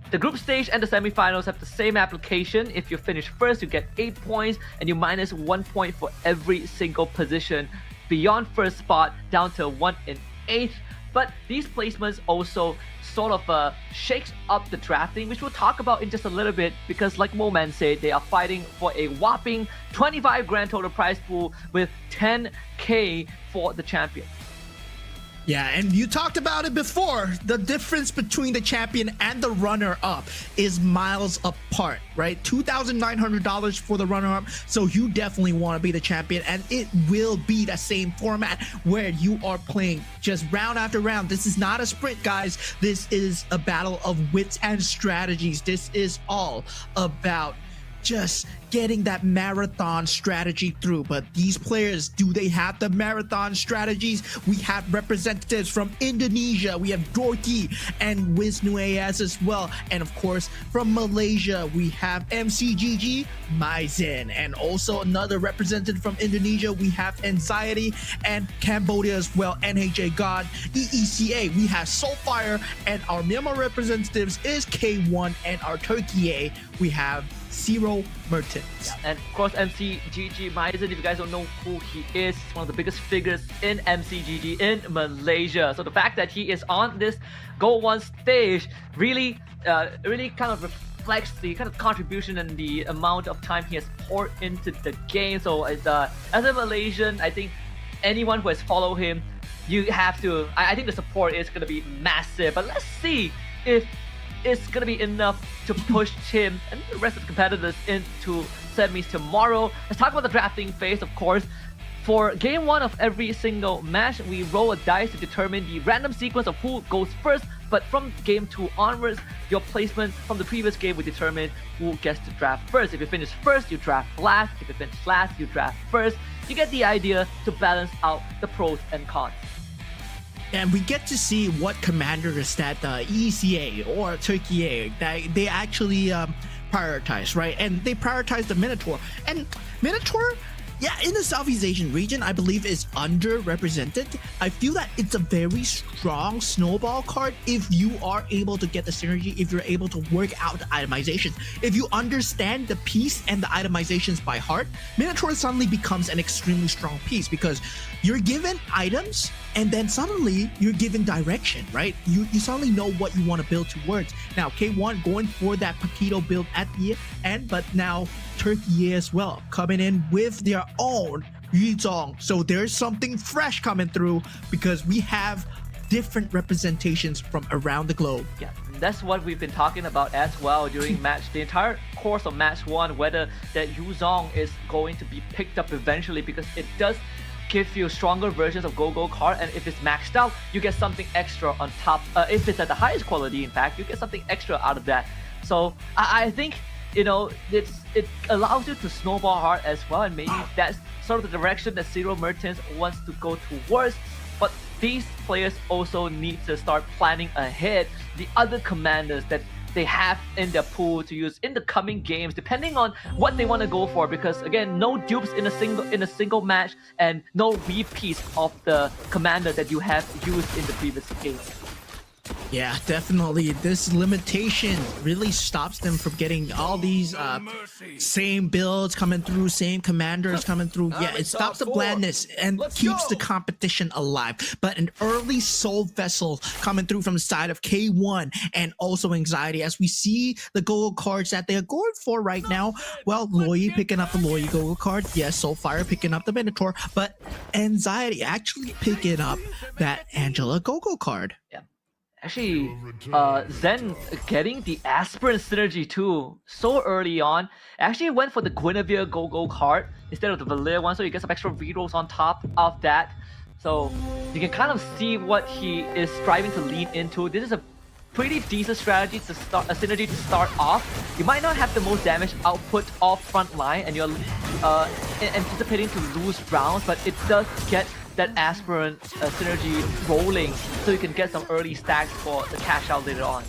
The group stage and the semifinals have the same application. If you finish first, you get 8 points and you minus 1 point for every single position beyond first spot down to 1 in 8th. But these placements also sort of shakes up the drafting, which we'll talk about in just a little bit, because like Moman said, they are fighting for a whopping 25 grand total prize pool with 10k for the champion. Yeah, and you talked about it before. The difference between the champion and the runner-up is miles apart, right? $2,900 for the runner-up, so you definitely want to be the champion, and it will be the same format where you are playing just round after round. This is not a sprint, guys. This is a battle of wits and strategies. This is all about just getting that marathon strategy through. But these players, do they have the marathon strategies? We have representatives from Indonesia. We have Dorky and Wisnu AS as well. And of course, from Malaysia, we have MCGG, Maizen. And also another representative from Indonesia, we have Anxiety, and Cambodia as well, NHA God. EECA, we have Soulfire, and our Myanmar representatives is K1, and our Turkey A, we have Zero Mertens. Yeah, and of course MCGG Maizen, if you guys don't know who he is, he's one of the biggest figures in MCGG in Malaysia. So the fact that he is on this Go 1 stage really kind of reflects the kind of contribution and the amount of time he has poured into the game. So as a Malaysian, I think anyone who has followed him, you have to, I think the support is going to be massive. But let's see if it's going to be enough to push him and the rest of the competitors into semis tomorrow. Let's talk about the drafting phase, of course. For game 1 of every single match, we roll a dice to determine the random sequence of who goes first. But from game 2 onwards, your placement from the previous game will determine who gets to draft first. If you finish first, you draft last. If you finish last, you draft first. You get the idea to balance out the pros and cons. And we get to see what commanders that ECA or Turkey A, they actually prioritize, right? And they prioritize the Minotaur. And Minotaur, yeah, in the Southeast Asian region, I believe is underrepresented. I feel that it's a very strong snowball card if you are able to get the synergy, if you're able to work out the itemizations. If you understand the piece and the itemizations by heart, Minotaur suddenly becomes an extremely strong piece because you're given items and then suddenly you're given direction, right? You suddenly know what you want to build towards. Now, K1 going for that Paquito build at the end, but now Turkey as well, coming in with their own Yuzong. So there's something fresh coming through because we have different representations from around the globe. Yeah, that's what we've been talking about as well during the entire course of match 1, whether that Yuzong is going to be picked up eventually, because it does give you stronger versions of Go-Go card, and if it's maxed out, you get something extra on top. If it's at the highest quality, in fact, you get something extra out of that. So I think, you know, it allows you to snowball hard as well, and maybe that's sort of the direction that Zero Mertens wants to go towards. But these players also need to start planning ahead the other commanders that they have in their pool to use in the coming games, depending on what they want to go for. Because again, no dupes in a single match, and no repeats of the commander that you have used in the previous game. Yeah, definitely. This limitation really stops them from getting all these same builds coming through, same commanders coming through. Yeah, it stops the blandness and keeps the competition alive. But an early Soul Vessel coming through from the side of K1 and also Anxiety, as we see the GoGo cards that they're going for right now. Well, Loi picking up the Loi GoGo card. Yes, Soulfire picking up the Minotaur, but Anxiety actually picking up that Angela GoGo card. Yeah. Actually, Zen getting the Aspirant synergy too so early on. Actually went for the Guinevere GoGo card instead of the Valir one, so you get some extra rerolls on top of that. So you can kind of see what he is striving to lean into. This is a pretty decent strategy to start, a synergy to start off. You might not have the most damage output off front line, and you're anticipating to lose rounds, but it does get that Aspirant synergy rolling, so you can get some early stacks for the cash out later on.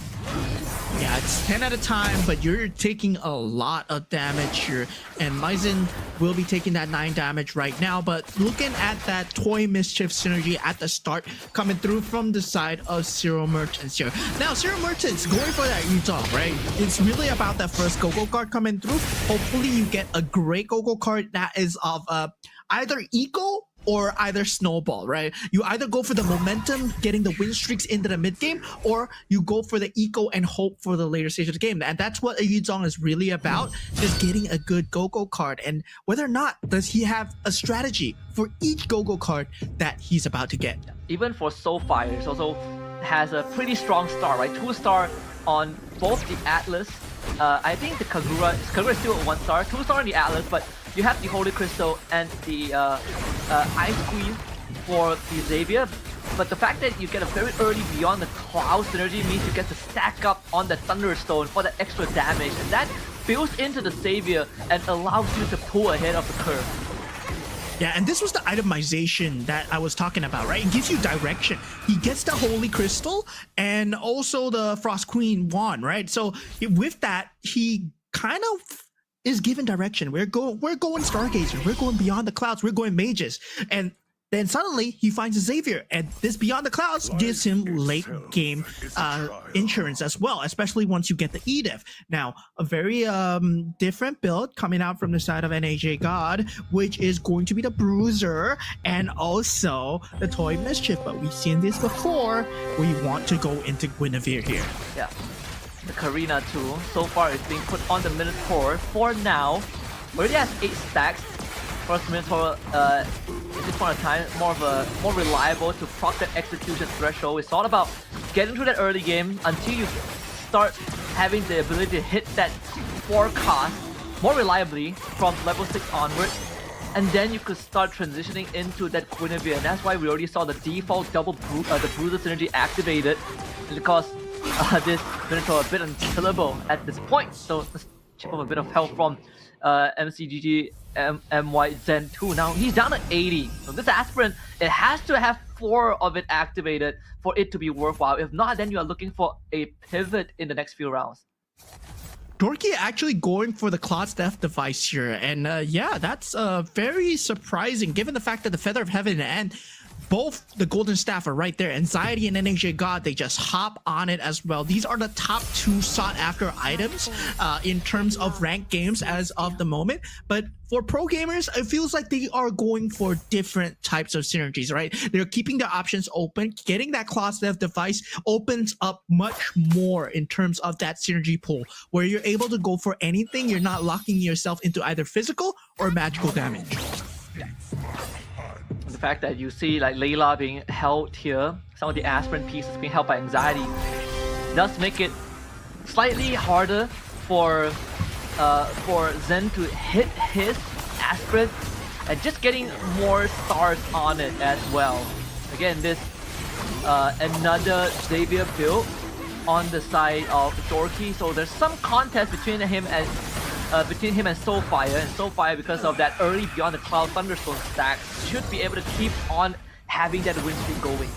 Yeah, it's 10 at a time, but you're taking a lot of damage here, and Maizen will be taking that 9 damage right now. But looking at that Toy Mischief synergy at the start coming through from the side of Zero Merchants here. Now, Zero Merchants going for that Utah, right? It's really about that first GoGo card coming through. Hopefully you get a great GoGo card that is of either Eco or either Snowball, right? You either go for the momentum, getting the win streaks into the mid game, or you go for the eco and hope for the later stage of the game. And that's what a Yuzong is really about, just getting a good GoGo card. And whether or not does he have a strategy for each GoGo card that he's about to get. Even for Soulfire, it also has a pretty strong start, right? 2-star on both the Atlas. I think the Kagura is still a 1-star, 2-star on the Atlas, but you have the Holy Crystal and the Ice Queen for the Xavier. But the fact that you get a very early Beyond the Cloud synergy means you get to stack up on the Thunderstone for that extra damage, and that builds into the Xavier and allows you to pull ahead of the curve. Yeah, and this was the itemization that I was talking about, right? It gives you direction. He gets the Holy Crystal and also the Frost Queen wand, right? So with that, he kind of is given direction. We're going Stargazer. We're going Beyond the Clouds. We're going Mages. And then suddenly he finds a Xavier, and this Beyond the Clouds gives him late game insurance as well, especially once you get the Edith. Now, a very different build coming out from the side of NAJ God, which is going to be the Bruiser and also the Toy Mischief. But we've seen this before. We want to go into Guinevere here. Yeah. The Karina too. So far it's being put on the Minotaur for now. Already has 8 stacks. First Minotaur at this point in time more reliable to proc that execution threshold. It's all about getting through that early game until you start having the ability to hit that forecast more reliably from level 6 onward. And then you could start transitioning into that Guinevere, and that's why we already saw the default double the Bruiser synergy activated, because this Minotaur a bit unkillable at this point. So let's chip off a bit of health from MCGG MY Zen 2. Now he's down to 80. So this Aspirant, it has to have 4 of it activated for it to be worthwhile. If not, then you are looking for a pivot in the next few rounds. Dorky actually going for the Cloud's Death device here, and yeah, that's very surprising given the fact that the Feather of Heaven and both the Golden Staff are right there. Anxiety and NAJ God, they just hop on it as well. These are the top 2 sought after items in terms of ranked games as of the moment. But for pro gamers, it feels like they are going for different types of synergies, right? They're keeping their options open. Getting that Cloud's Death device opens up much more in terms of that synergy pool, where you're able to go for anything. You're not locking yourself into either physical or magical damage. The fact that you see like Layla being held here, some of the Aspirant pieces being held by Anxiety, does make it slightly harder for Zen to hit his Aspirant, and just getting more stars on it as well. Again, this another Xavier build on the side of Dorky, so there's some contest between him and Soulfire, because of that early Beyond the Cloud Thunderstone stack, should be able to keep on having that win streak going.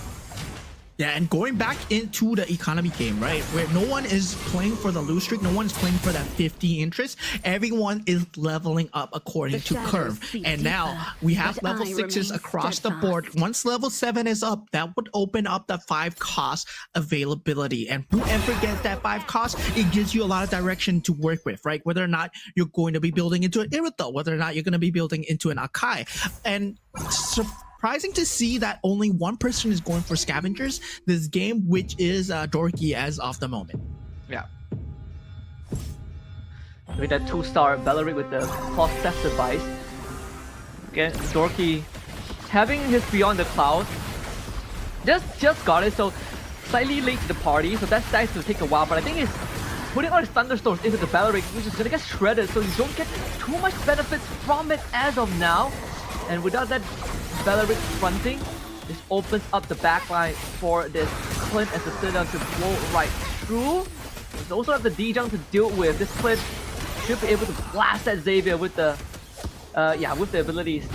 Yeah, and going back into the economy game, right, where no one is playing for the lose streak, no one is playing for that 50 interest. Everyone is leveling up according to curve. And now we have level 6s across the board. Once level 7 is up, that would open up the 5 cost availability. And whoever gets that 5 cost, it gives you a lot of direction to work with, right? Whether or not you're going to be building into an Irito, whether or not you're going to be building into an Akai. And surprising to see that only one person is going for scavengers this game, which is Dorky as of the moment. Yeah. With that 2-star Belleric with the plus theft device. Again, Dorky having his Beyond the Clouds. Just got it, so slightly late to the party, so that starts to take a while, but I think it's putting all his Thunderstorms into the Belleric, which is gonna get shredded, so you don't get too much benefits from it as of now. And without that Belleric fronting, this opens up the backline for this Clint as the Citadel to blow right through. There's also have the D-Junk to deal with. This Clint should be able to blast that Xavier with the with the abilities.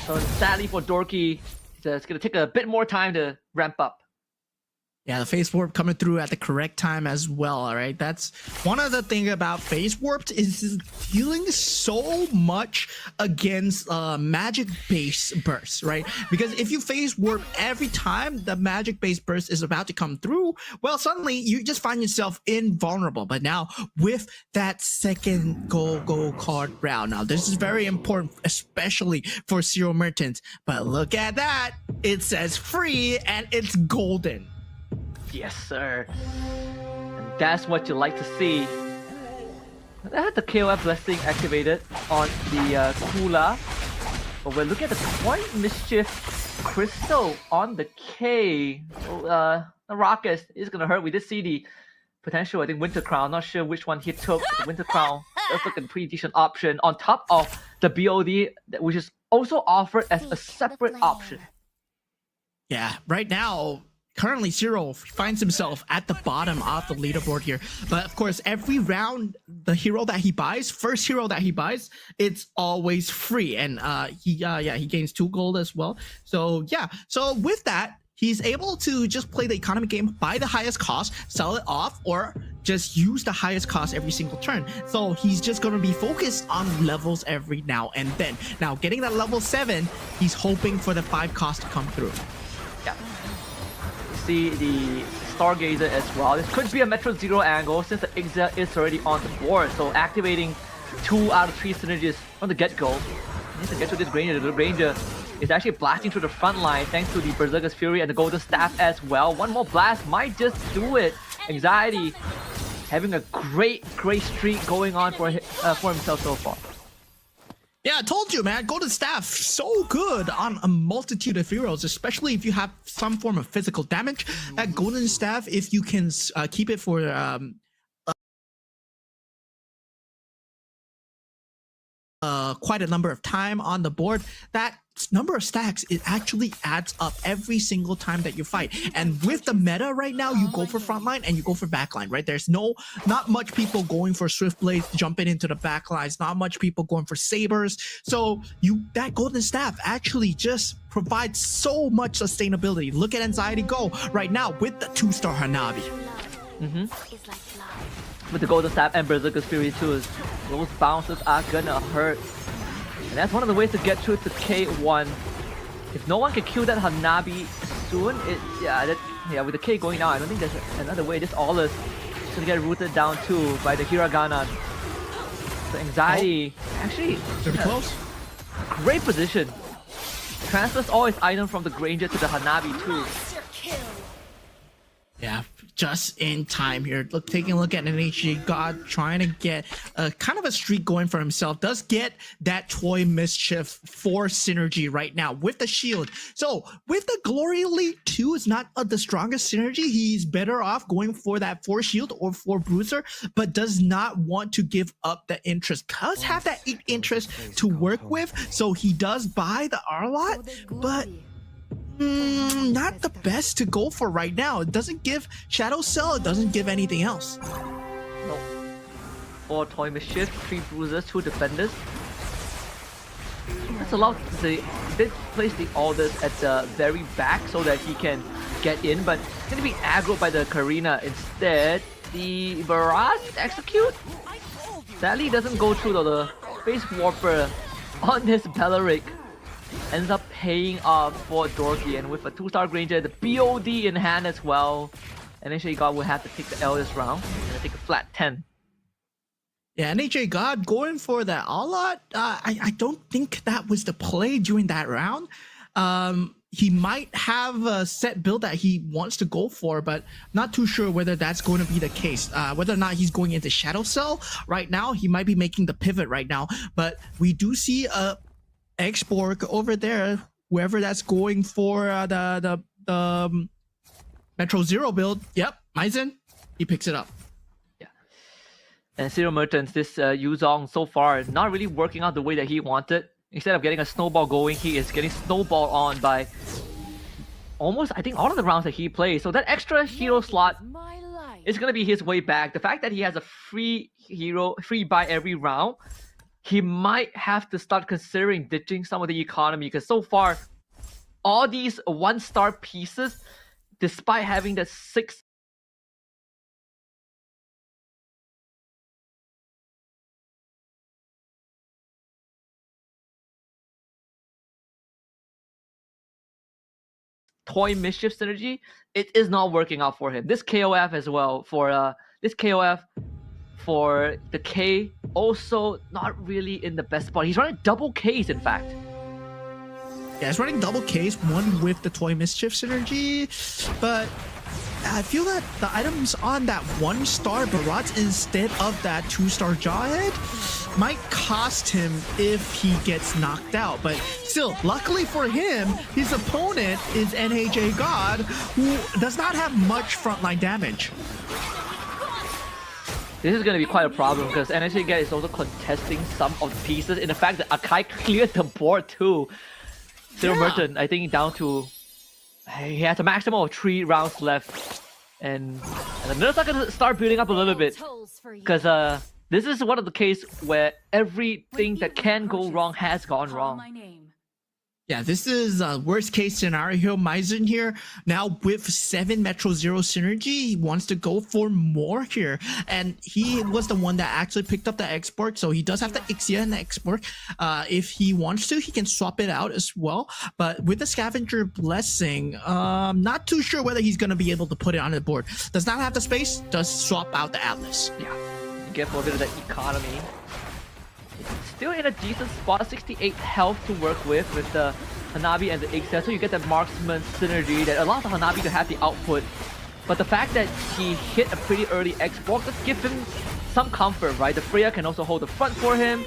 So sadly for Dorky, it's gonna take a bit more time to ramp up. Yeah, the Phase Warp coming through at the correct time as well, all right? That's one of the things about Phase Warped is dealing so much against magic-based bursts, right? Because if you Phase Warp every time the magic-based burst is about to come through, well, suddenly you just find yourself invulnerable. But now with that second GoGo card round, now this is very important, especially for Zero Merchants. But look at that, it says free and it's golden. Yes, sir. And that's what you like to see. I had the KOF blessing activated on the Kula. But we're looking at the Point Mischief Crystal on the K. The Rockets is gonna hurt. We did see the potential, I think, Winter Crown. Not sure which one he took. The Winter Crown does look like a pretty decent option on top of the BOD, which is also offered as a separate option. Yeah, right now, currently Zero finds himself at the bottom of the leaderboard here. But of course, every round, the hero that he buys, first hero that he buys, it's always free. And he gains 2 gold as well. So yeah, so with that, he's able to just play the economy game, buy the highest cost, sell it off, or just use the highest cost every single turn. So he's just going to be focused on levels every now and then. Now, getting that level 7, he's hoping for the 5 cost to come through. Yeah. See the Stargazer as well. This could be a Metro Zero angle since the Ixa is already on the board. So activating 2 out of 3 synergies from the get-go. Need to get to this Granger. The Granger is actually blasting through the front line thanks to the Berserker's Fury and the Golden Staff as well. One more blast might just do it. Anxiety having a great streak going on for himself so far. Yeah, I told you, man. Golden Staff, so good on a multitude of heroes, especially if you have some form of physical damage. That Golden Staff, if you can keep it for quite a number of time on the board, that number of stacks, it actually adds up every single time that you fight. And with the meta right now, you go for frontline and you go for backline, right? There's not much people going for Swift Blades, jumping into the backlines, not much people going for sabers. So that Golden Staff actually just provides so much sustainability. Look at Anxiety go right now with the 2-star Hanabi. With the Golden Staff and Berserker's Fury too, those bounces are gonna hurt. And that's one of the ways to get through to K1. If no one can kill that Hanabi soon, with the K going down, I don't think there's another way. This all is gonna get rooted down too by the Hiragana. So Anxiety, actually, Very close. Great position. Transfers all his items from the Granger to the Hanabi too. Yeah, just in time here. Taking a look at an HG God trying to get kind of a streak going for himself. Does get that Toy Mischief for synergy right now with the shield. So with the Glory Elite 2 is not the strongest synergy. He's better off going for that 4 shield or 4 bruiser, but does not want to give up the interest. Does have that interest to work with, so he does buy the Arlot, but not the best to go for right now. It doesn't give Shadow Cell, it doesn't give anything else. No. 4 Toy Mischief, 3 bruisers, 2 defenders. That's a lot. They did place the orders at the very back so that he can get in, but it's gonna be aggroed by the Karina instead. The barrage execute? Sadly doesn't go through though. The Face Warper on this Belleric ends up paying off for Dorky, and with a 2-star Granger, the BOD in hand as well. And NHA God will have to take the L this round and take a flat 10. Yeah, NHA God going for that all-out. I don't think that was the play during that round. He might have a set build that he wants to go for, but not too sure whether that's going to be the case. Whether or not he's going into Shadow Cell right now, he might be making the pivot right now. But we do see a X-Borg over there, whoever that's going for the Metro Zero build. Yep, Maizen, he picks it up. And Zero Mertens, this Yuzong so far not really working out the way that he wanted. Instead of getting a snowball going, he is getting snowballed on by almost, I think, all of the rounds that he plays. So that extra hero slot is going to be his way back. The fact that he has a free hero, free buy every round, he might have to start considering ditching some of the economy, because so far, all these 1-star pieces, despite having the 6 toy mischief synergy, it is not working out for him. This KOF as well for this KOF for the K also not really in the best spot. He's running double Ks in fact. Yeah, he's running double Ks, one with the toy mischief synergy, but I feel that the items on that 1-star Barrage instead of that 2-star Jawhead might cost him if he gets knocked out. But still, luckily for him, his opponent is NHA God, who does not have much frontline damage. This is going to be quite a problem because NHA God is also contesting some of the pieces. In the fact that Akai cleared the board too. Zero Merton, I think down to... He has a maximum of 3 rounds left. And the nerfs are going to start building up a little bit. Because this is one of the cases where everything that can go wrong has gone wrong. Yeah, this is a worst case scenario. Maizen here now with 7 Metro Zero synergy. He wants to go for more here. And he was the one that actually picked up the export. So he does have the Ixia and the export. If he wants to, he can swap it out as well. But with the Scavenger Blessing, not too sure whether he's going to be able to put it on the board. Does not have the space, does swap out the Atlas. Yeah, get for a bit of the economy. Still in a decent spot, 68 health to work with the Hanabi and the Ixia, so you get that marksman synergy that allows the Hanabi to have the output. But the fact that he hit a pretty early export does give him some comfort, right? The Freya can also hold the front for him.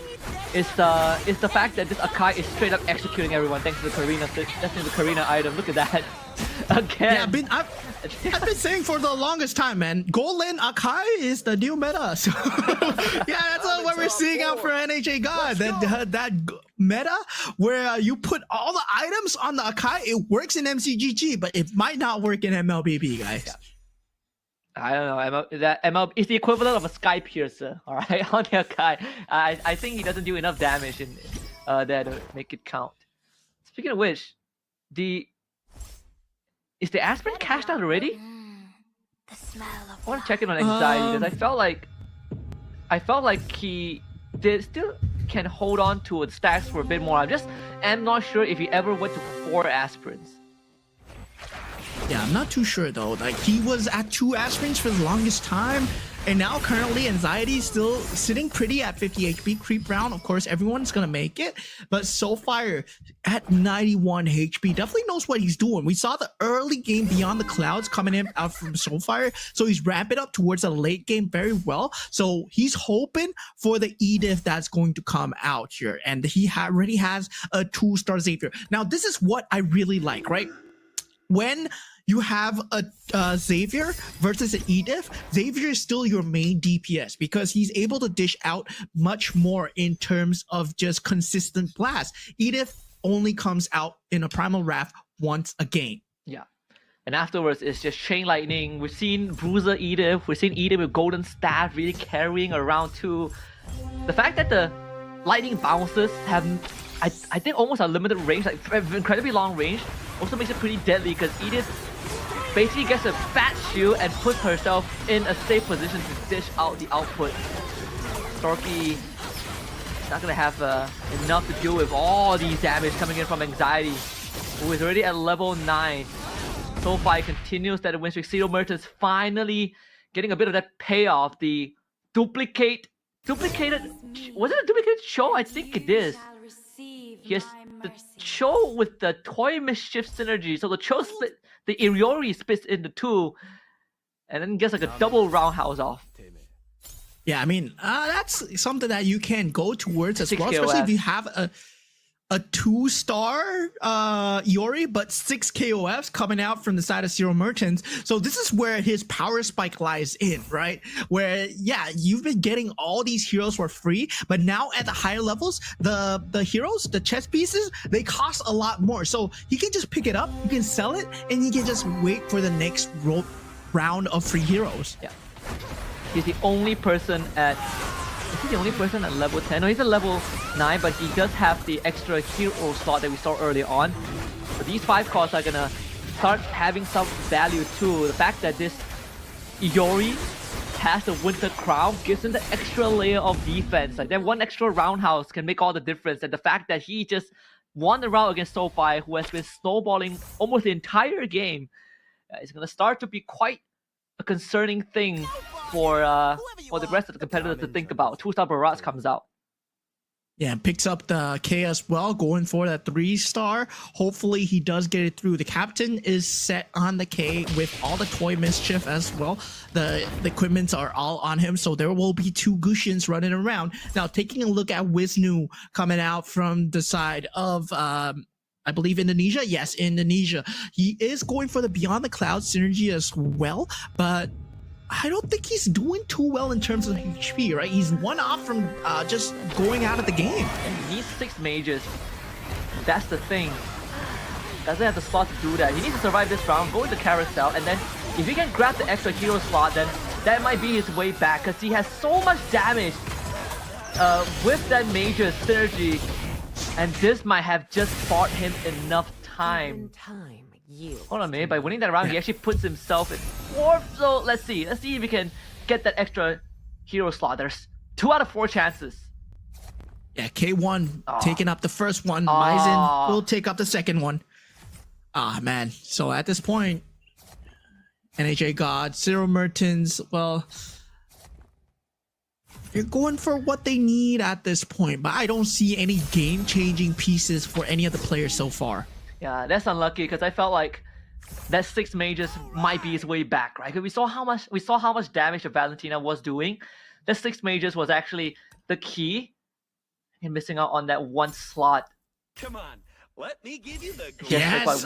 It's the fact that this Akai is straight up executing everyone thanks to the Karina. That's the Karina item. Look at that. Again. Yeah, I've been saying for the longest time, man. Gold lane Akai is the new meta. So yeah, that's what we're seeing out for NHA God. That meta where you put all the items on the Akai, it works in MCGG, but it might not work in MLBB, guys. Yeah. I don't know. That ML is the equivalent of a Sky Piercer, all right, on the Akai. I think he doesn't do enough damage in there to make it count. Speaking of which, is the aspirin cashed out already? The smell of I want to check in on anxiety because I felt like he still can hold on to its stacks for a bit more. I'm not sure if he ever went to 4 aspirins. Yeah, I'm not too sure though. Like he was at 2 aspirins for the longest time, and now currently anxiety is still sitting pretty at 50 HP creep round. Of course, everyone's gonna make it, but Soulfire at 91 HP definitely knows what he's doing. We saw the early game Beyond the Clouds coming in out from Soulfire, so he's ramping up towards the late game very well. So he's hoping for the Edith that's going to come out here, and he already has a 2-star Xavier. Now, this is what I really like, right? When you have a Xavier versus an Edith, Xavier is still your main DPS because he's able to dish out much more in terms of just consistent blast. Edith only comes out in a Primal Wrath once a game. Yeah. And afterwards, it's just Chain Lightning. We've seen Bruiser Edith. We've seen Edith with Golden Staff really carrying around too. The fact that the Lightning bounces have, I think, almost a limited range, like incredibly long range, also makes it pretty deadly because Edith basically gets a fat shield and puts herself in a safe position to dish out the output. Dorky is not gonna have enough to deal with all these damage coming in from Anxiety, who is already at level 9. So far, it continues that win streak. Zero Merchants finally getting a bit of that payoff. The duplicated, was it a duplicated show? I think it is. Yes, the Cho with the Toy Mischief synergy. So the Cho split, the Iori splits into 2, and then gets like a double roundhouse off. Yeah, I mean, that's something that you can go towards as 6 well, KOF. especially if you have a 2-star Iori, but 6 KOFs coming out from the side of Zero Merchants. So this is where his power spike lies in, right? Where, yeah, you've been getting all these heroes for free, but now at the higher levels, the heroes, the chess pieces, they cost a lot more. So he can just pick it up, you can sell it, and you can just wait for the next round of free heroes. Yeah. He's the only person at... Is he the only person at level 10? No, he's at level 9, but he does have the extra hero slot that we saw earlier on. So these 5 costs are gonna start having some value too. The fact that this Iori has the Winter Crown gives him the extra layer of defense. Like that one extra roundhouse can make all the difference. And the fact that he just won the round against SoFi, who has been snowballing almost the entire game, is gonna start to be quite a concerning thing for the rest of the competitors to think about. 2-star Barats comes out. Yeah, picks up the K as well, going for that 3-star. Hopefully he does get it through. The captain is set on the K with all the Toy Mischief as well. The equipments are all on him, so there will be 2 Gushins running around. Now, taking a look at Wisnu coming out from the side of... I believe Indonesia? Yes, Indonesia. He is going for the Beyond the Clouds synergy as well, but I don't think he's doing too well in terms of HP, right? He's 1 off from just going out of the game. And he needs 6 mages. That's the thing. Doesn't have the slot to do that. He needs to survive this round, go into carousel, and then if he can grab the extra hero slot, then that might be his way back, because he has so much damage with that major synergy. And this might have just bought him enough time. Hold on a minute, by winning that round, he actually puts himself in 4th. So let's see if we can get that extra hero slot. There's 2 out of 4 chances. Yeah, K1 taking up the first one. Maizen will take up the second one. Man. So at this point, NHA God, Zero Mertens, well... They're going for what they need at this point, but I don't see any game-changing pieces for any of the players so far. Yeah, that's unlucky because I felt like that 6 mages might be his way back, right? Because we saw how much damage that Valentina was doing. That 6 mages was actually the key in missing out on that 1 slot. Come on, let me give you the Yes,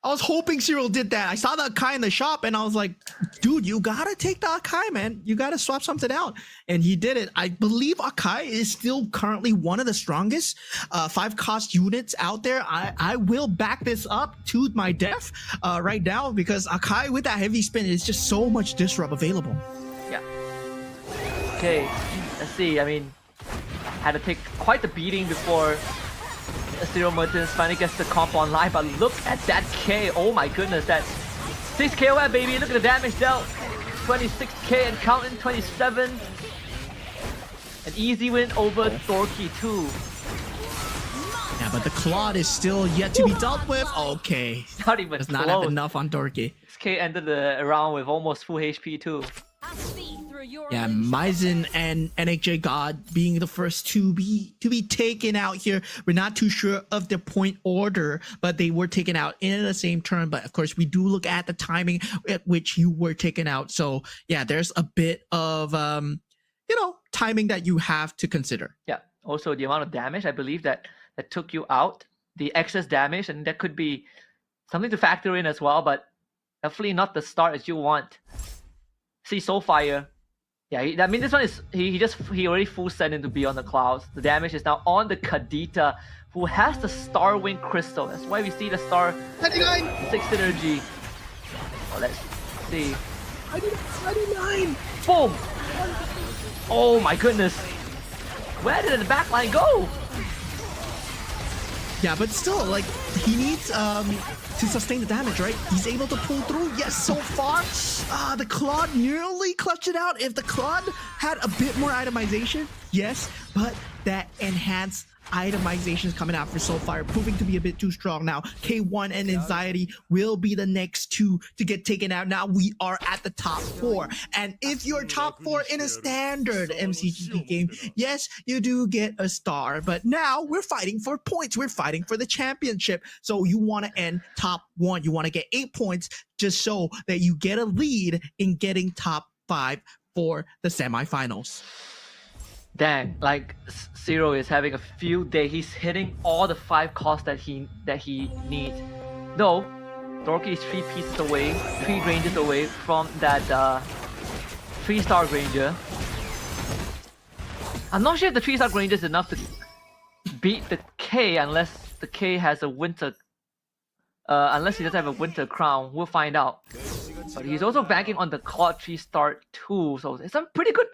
I was hoping Cyril did that. I saw the Akai in the shop and I was like, dude, you gotta take the Akai, man. You gotta swap something out. And he did it. I believe Akai is still currently one of the strongest 5-cost units out there. I will back this up to my death right now because Akai with that heavy spin is just so much disrupt available. Yeah. Okay, let's see. I mean, had to take quite the beating before Zero Merchants finally gets the comp online, but look at that K. Oh my goodness, that's 6 KOF, baby. Look at the damage dealt. 26k and counting, 27. An easy win over Dorky too. Yeah, but the Claude is still yet to be dealt with. Okay. Not even Does close. not have enough on Dorky. 6k ended the round with almost full HP too. Yeah, Maizen and NHJ God being the first to be taken out here. We're not too sure of the point order, but they were taken out in the same turn. But of course, we do look at the timing at which you were taken out. So yeah, there's a bit of timing that you have to consider. Yeah. Also, the amount of damage I believe that took you out, the excess damage, and that could be something to factor in as well. But definitely not the start as you want. See Soulfire. Yeah, I mean this one is he already full sent into Beyond the Clouds. The damage is now on the Kadita, who has the Star Wind Crystal. That's why we see the Star 6 synergy. Oh, let's see. 99. Boom! Oh my goodness! Where did the backline go? Yeah, but still, like he needs to sustain the damage, right? He's able to pull through. Yes, so far, the Claude nearly clutched it out. If the Claude had a bit more itemization, yes, but that enhanced itemization is coming out for Soulfire, proving to be a bit too strong now. K1 and Anxiety will be the next two to get taken out. Now we are at the top 4. And if you're top 4 in a standard MCGP game, yes, you do get a star. But now we're fighting for points. We're fighting for the championship. So you want to end top 1. You want to get 8 points just so that you get a lead in getting top 5 for the semifinals. Dang, like Zero is having a field day. He's hitting all the 5 costs that he needs. Though, Dorky is 3 pieces away, 3 ranges away from that 3-star Granger. I'm not sure if the 3-star Granger is enough to beat the K unless the K has a winter, unless he doesn't have a winter crown. We'll find out. But he's also banking on the Claude 3-star too, so it's a pretty good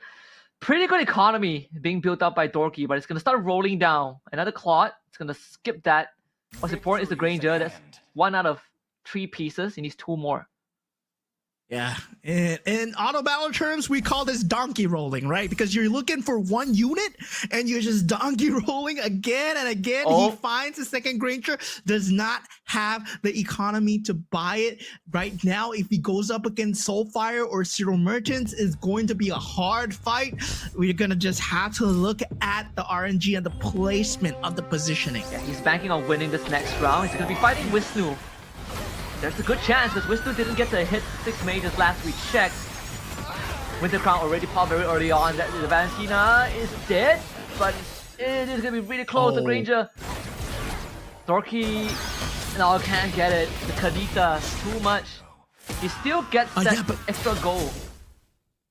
economy being built up by Dorky, but it's going to start rolling down. Another Claude, it's going to skip that. What's important is the Granger. That's 1 out of 3 pieces. He needs 2 more. Yeah, in auto battle terms, we call this donkey rolling, right? Because you're looking for 1 unit and you're just donkey rolling again and again. Oh. He finds the second Granger, does not have the economy to buy it right now. If he goes up against Soulfire or Zero Merchants, it's going to be a hard fight. We're going to just have to look at the RNG and the placement of the positioning. Yeah, he's banking on winning this next round. He's going to be fighting Wisnu. There's a good chance because Wisnu didn't get to hit 6 mages last we checked. Winter Crown already popped very early on. The Valentina is dead, but it is going to be really close. The Granger. Dorky, no, can't get it. The Kadita, too much. He still gets that extra goal.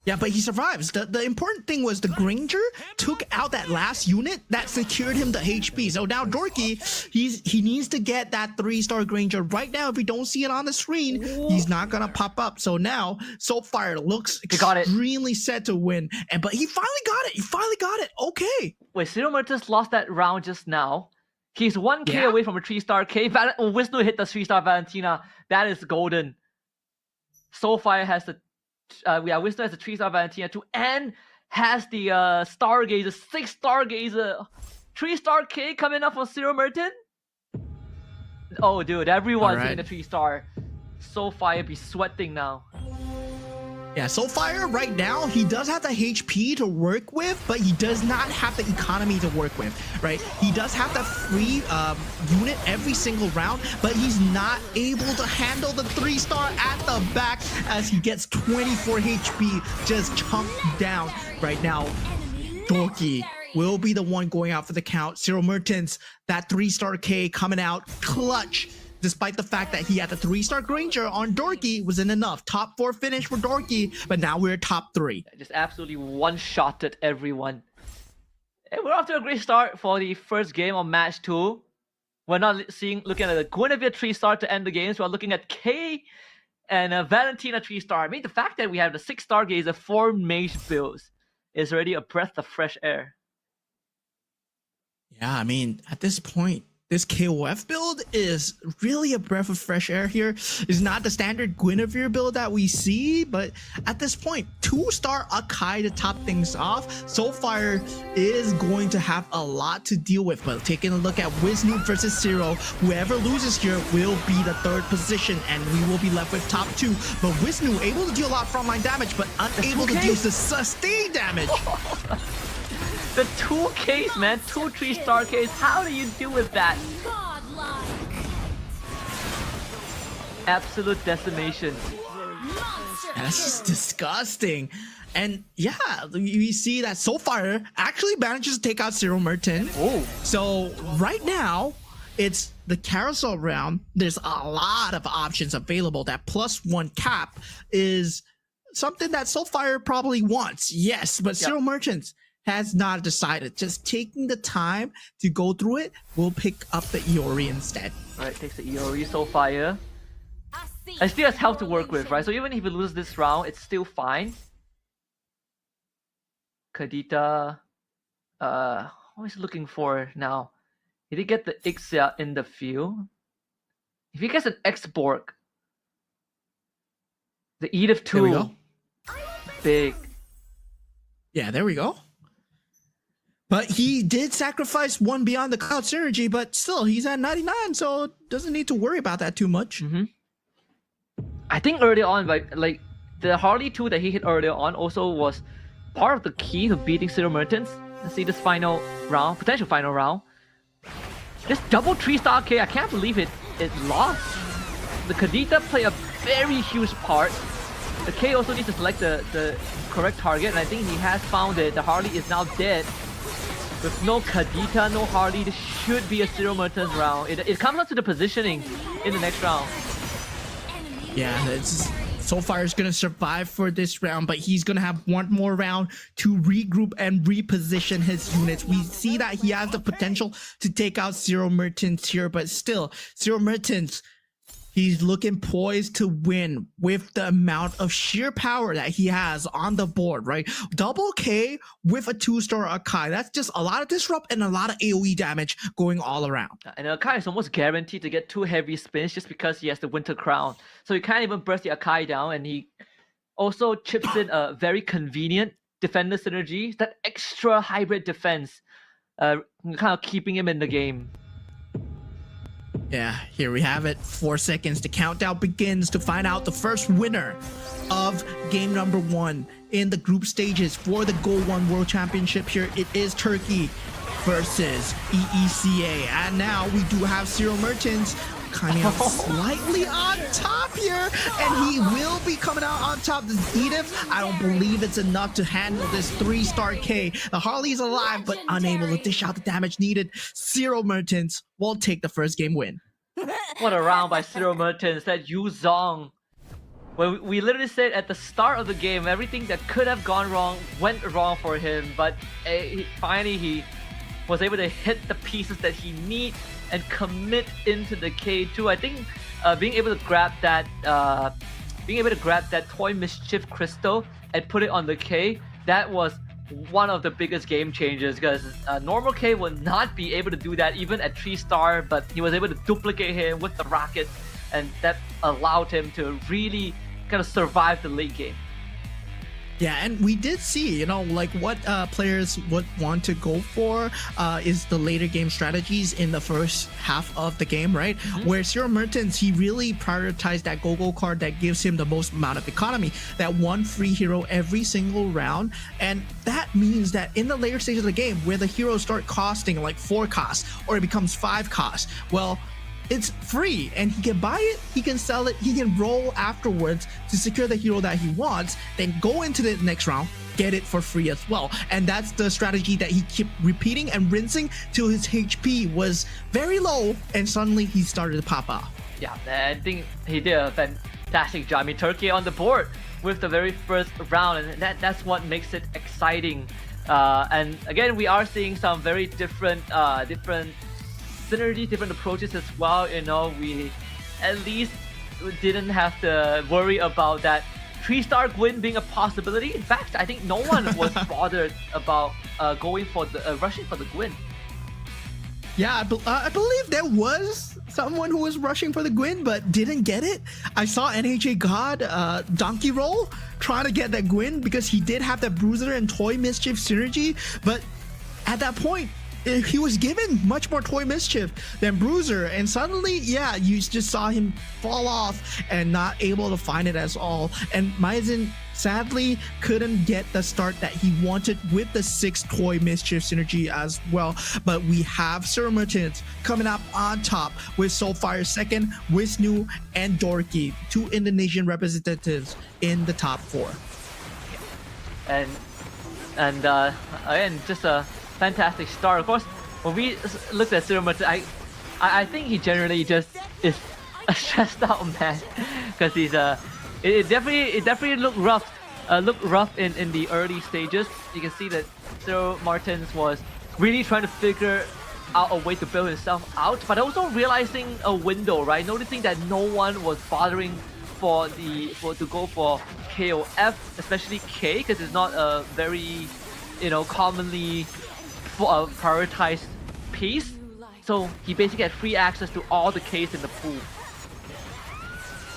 Yeah, but he survives. The important thing was the Granger took out that last unit that secured him the HP. So now Dorky, he needs to get that 3-star Granger right now. If we don't see it on the screen, he's not gonna pop up. So now Soulfire looks extremely set to win. But he finally got it. He finally got it. Okay. Wait, Zero Merchants lost that round just now. He's 1k away from a 3-star K. Wisnu hit the 3-star Valentina. That is golden. Soulfire has the Wisnu has the 3-star Valentina too, and has the Stargazer, 6 Stargazer, 3-star K coming up for Zero Merton. Oh, dude, everyone's hitting the 3-star. Soulfire be sweating now. Yeah, Soulfire right now, he does have the HP to work with, but he does not have the economy to work with, right? He does have the free unit every single round, but he's not able to handle the 3-star at the back as he gets 24 HP just chunked down right now. Dorky will be the one going out for the count. Zero Mertens, that 3-star K coming out clutch. Despite the fact that he had the 3-star Granger on Dorky, wasn't enough. Top 4 finish for Dorky, but now we're top 3. Just absolutely one-shotted everyone. And we're off to a great start for the first game of match 2. We're not looking at the Guinevere 3-star to end the games. We're looking at K and Valentina 3-star. I mean, the fact that we have the 6 Stargazer, 4 mage builds is already a breath of fresh air. Yeah, I mean, at this point, this KOF build is really a breath of fresh air here. It's not the standard Guinevere build that we see, but at this point, 2-star Akai to top things off. Soulfire is going to have a lot to deal with, but taking a look at Wisnu versus Zero, whoever loses here will be the 3rd position, and we will be left with top 2. But Wisnu able to deal a lot of frontline damage, but unable to deal the sustained damage. The 2 Ks, man, 2 3-star Ks. How do you deal with that? Absolute decimation. That's just disgusting. And yeah, we see that Soulfire actually manages to take out Zero Merton. Oh. So right now, it's the carousel round. There's a lot of options available. That +1 cap is something that Soulfire probably wants. Yes, but Zero Merchants has not decided. Just taking the time to go through it, we'll pick up the Iori instead. Alright, takes the Iori, Soulfire. And still has health to work with, right? So even if he loses this round, it's still fine. Kadita, what is he looking for now? He did get the Ixia in the field. If he gets an X-Borg, the Edith There we 2, go. big. Yeah, there we go. But he did sacrifice one Beyond the Cloud synergy, but still, he's at 99, so doesn't need to worry about that too much. I think early on, like the Harley 2 that he hit earlier on also was part of the key to beating Cyril Mertens. Let's see this final round, potential final round. This double 3-star K, I can't believe it lost. The Kadita played a very huge part. The K also needs to select the correct target, and I think he has found it. The Harley is now dead. With no Kadita, no Harley, this should be a Cyril Mertens round. It comes down to the positioning in the next round. Yeah, Soulfire is going to survive for this round, but he's going to have one more round to regroup and reposition his units. We see that he has the potential to take out Cyril Mertens here, but still, Cyril Mertens, he's looking poised to win with the amount of sheer power that he has on the board, right? Double K with a 2-star Akai. That's just a lot of disrupt and a lot of AoE damage going all around. And Akai is almost guaranteed to get 2 heavy spins just because he has the Winter Crown. So he can't even burst the Akai down, and he also chips in a very convenient defender synergy, that extra hybrid defense, kind of keeping him in the game. Yeah, here we have it. 4 seconds. The countdown begins to find out the first winner of game number 1 in the group stages for the GO1 World Championship. Here it is Turkey versus EECA. And now we do have Cyril Mertens coming out slightly on top here, and he will be coming out on top. This Edith, I don't believe it's enough to handle this 3-star K. The Harley's alive, but unable to dish out the damage needed. Cyril Mertens will take the first game win. What a round by Cyril Mertens. That Yu Zong. Well, we literally said at the start of the game, everything that could have gone wrong went wrong for him, but finally he was able to hit the pieces that he needs and commit into the K2. I think being able to grab that Toy Mischief crystal and put it on the K, that was one of the biggest game changers, because normal K would not be able to do that even at 3-star, but he was able to duplicate him with the rockets, and that allowed him to really kind of survive the late game. Yeah, and we did see, like what players would want to go for is the later game strategies in the first half of the game, right? Where Cyril Mertens, he really prioritized that GoGo card that gives him the most amount of economy, that one free hero every single round. And that means that in the later stages of the game, where the heroes start costing like 4 costs, or it becomes 5 costs, well, it's free, and he can buy it, he can sell it, he can roll afterwards to secure the hero that he wants, then go into the next round, get it for free as well. And that's the strategy that he kept repeating and rinsing till his HP was very low, and suddenly he started to pop off. Yeah, I think he did a fantastic job. I mean, Turkey on the board with the very first round, and that's what makes it exciting. And again, we are seeing some very different synergy, different approaches as well. We at least didn't have to worry about that 3-star Gwyn being a possibility. In fact, I think no one was bothered about going for the rushing for the Gwyn. Yeah, I believe there was someone who was rushing for the Gwyn but didn't get it. I saw NHA God Donkey Roll trying to get that Gwyn because he did have that Bruiser and Toy Mischief synergy, but at that point he was given much more Toy Mischief than Bruiser, and suddenly, yeah, you just saw him fall off and not able to find it at all. And Maizen sadly couldn't get the start that he wanted with the 6 Toy Mischief synergy as well. But we have Cyril Mertens coming up on top with Soulfire second, Wisnu and Dorky, 2 Indonesian representatives in the top 4. And again, just a fantastic start. Of course, when we looked at Cyril Mertens, I think he generally just is a stressed out man, because he's it definitely looked rough in the early stages. You can see that Cyril Mertens was really trying to figure out a way to build himself out, but also realizing a window, right? Noticing that no one was bothering to go for KOF, especially K, because it's not a very commonly prioritized piece. So he basically had free access to all the Ks in the pool.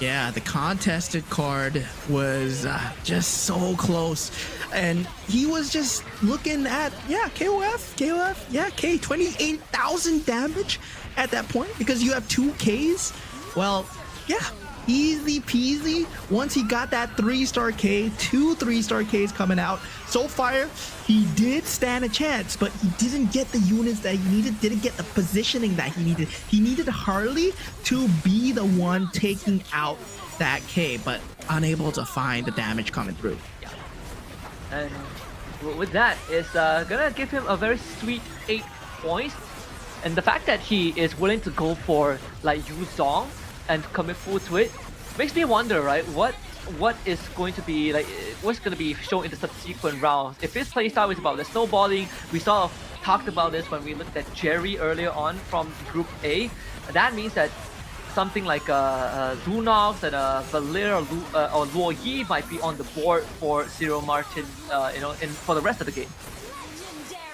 Yeah, the contested card was just so close. And he was just looking at, KOF, K, 28,000 damage at that point because you have 2 Ks. Well, yeah, easy peasy. Once he got that 3-star K, 2 3-star Ks coming out. So far, he did stand a chance, but he didn't get the units that he needed, didn't get the positioning that he needed. He needed Harley to be the one taking out that K, but unable to find the damage coming through. And with that, it's gonna give him a very sweet 8 points. And the fact that he is willing to go for like Yu Zong and commit full to it makes me wonder, right? What is going to be like? What's going to be shown in the subsequent rounds? If his playstyle is about the snowballing, we sort of talked about this when we looked at Jerry earlier on from Group A. That means that something like Lunox and Valir or Luo Yi might be on the board for Cyril Martin, for the rest of the game.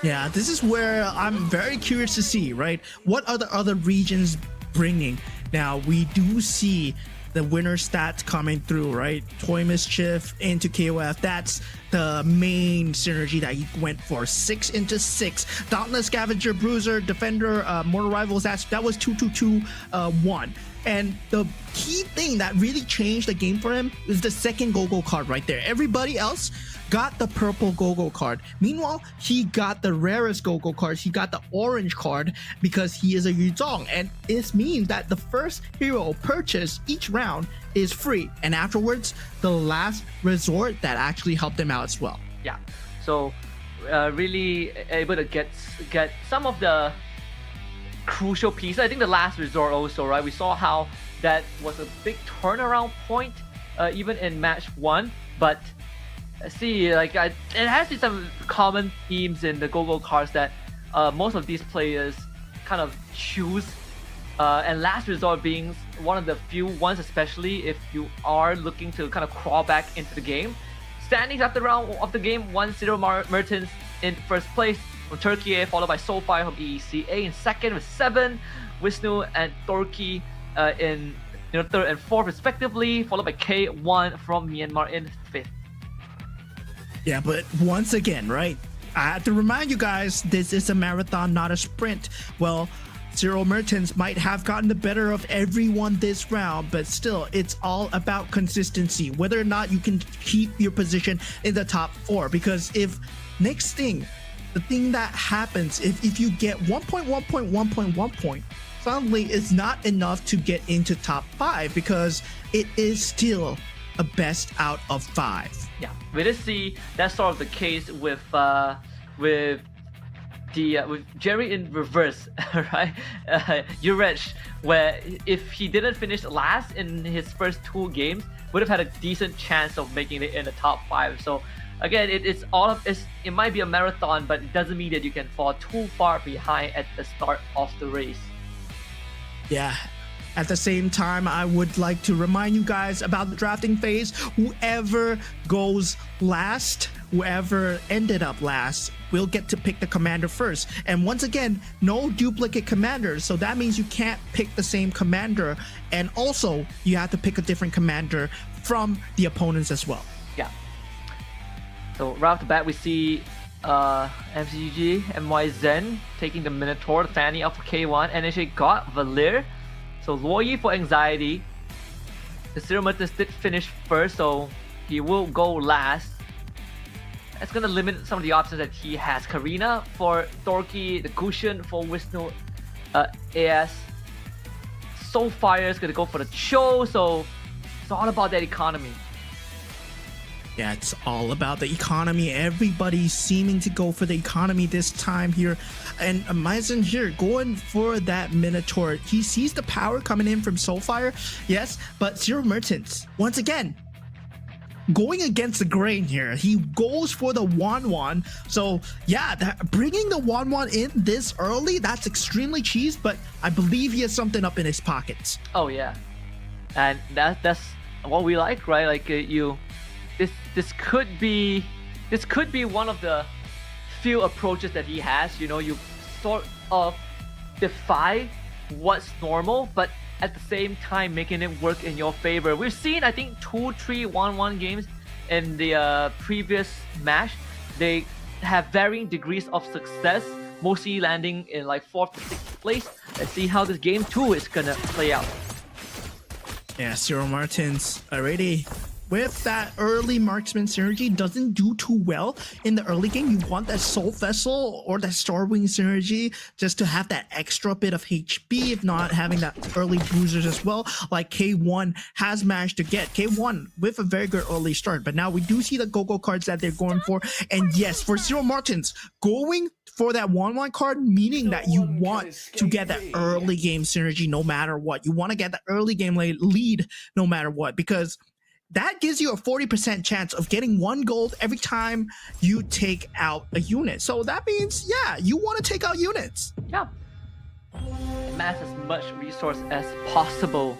Yeah, this is where I'm very curious to see, right? What are the other regions bringing? Now, we do see the winner stats coming through, right? Toy Mischief into KOF. That's the main synergy that he went for. 6 into 6. Dauntless, Scavenger, Bruiser, Defender, Mortal Rivals. That was 2-2-2-1. And the key thing that really changed the game for him is the second GoGo card right there. Everybody else got the purple GoGo card. Meanwhile, he got the rarest GoGo cards. He got the orange card because he is a Yuzong. And this means that the first hero purchase each round is free. And afterwards, the last resort that actually helped him out as well. Yeah. So really able to get some of the crucial pieces. I think the last resort also, right? We saw how that was a big turnaround point even in match 1. But see, like it has some common themes in the GoGo cards that most of these players kind of choose, and last resort being one of the few ones, especially if you are looking to kind of crawl back into the game. Standings after round of the game: 1-0 Mertens in first place from Turkey, followed by Soulfire from EECA in second with 7, Wisnu and Torki in third and fourth respectively, followed by K1 from Myanmar in 5th. Yeah, but once again, right? I have to remind you guys, this is a marathon, not a sprint. Well, Cyril Mertens might have gotten the better of everyone this round, but still, it's all about consistency, whether or not you can keep your position in the top 4. Because if next thing, the thing that happens, if you get 1.1 point, suddenly it's not enough to get into top 5 because it is still a best out of 5. Yeah, we did see that's sort of the case with Jerry in reverse, right? Urech, where if he didn't finish last in his first 2 games, would have had a decent chance of making it in the top 5. So again, it might be a marathon, but it doesn't mean that you can fall too far behind at the start of the race. Yeah. At the same time, I would like to remind you guys about the drafting phase. Whoever goes last, whoever ended up last, will get to pick the commander first. And once again, no duplicate commanders. So that means you can't pick the same commander. And also, you have to pick a different commander from the opponents as well. Yeah. So right off the bat, we see MCG, MY Zen taking the Minotaur, the Fanny up for K1. NHA got Valir. So Luo Yi for Anxiety. The Cyril Mertens did finish first, so he will go last. That's gonna limit some of the options that he has. Karina for Torki, the Cushion for Wisnu, AS. Soulfire is gonna go for the Cho, so it's all about that economy. Yeah, it's all about the economy. Everybody's seeming to go for the economy this time here. And Maizen here going for that Minotaur. He sees the power coming in from Soulfire, yes, but Cyril Mertens, once again, going against the grain here. He goes for the Wan. So yeah, bringing the Wan in this early, that's extremely cheese, but I believe he has something up in his pockets. Oh yeah, and that's what we like, right? Like This could be one of the few approaches that he has. You know, you sort of defy what's normal, but at the same time making it work in your favor. We've seen, I think, 2-3 1-1 games in the previous match. They have varying degrees of success, mostly landing in like 4th to 6th place. Let's see how this game 2 is gonna play out. Yeah, Cyril Martins already with that early marksman synergy doesn't do too well in the early game. You want that Soul Vessel or that Starwing synergy just to have that extra bit of HP, if not having that early bruisers as well, like K1 has managed to get. K1 with a very good early start, but now we do see the GoGo cards that they're going for. And yes, for Cyril Martins, going for that 1-1 card, meaning that you want to get that early game synergy no matter what. You want to get the early game lead no matter what, because that gives you a 40% chance of getting 1 gold every time you take out a unit. So that means, yeah, you want to take out units. Yeah. Amass as much resource as possible.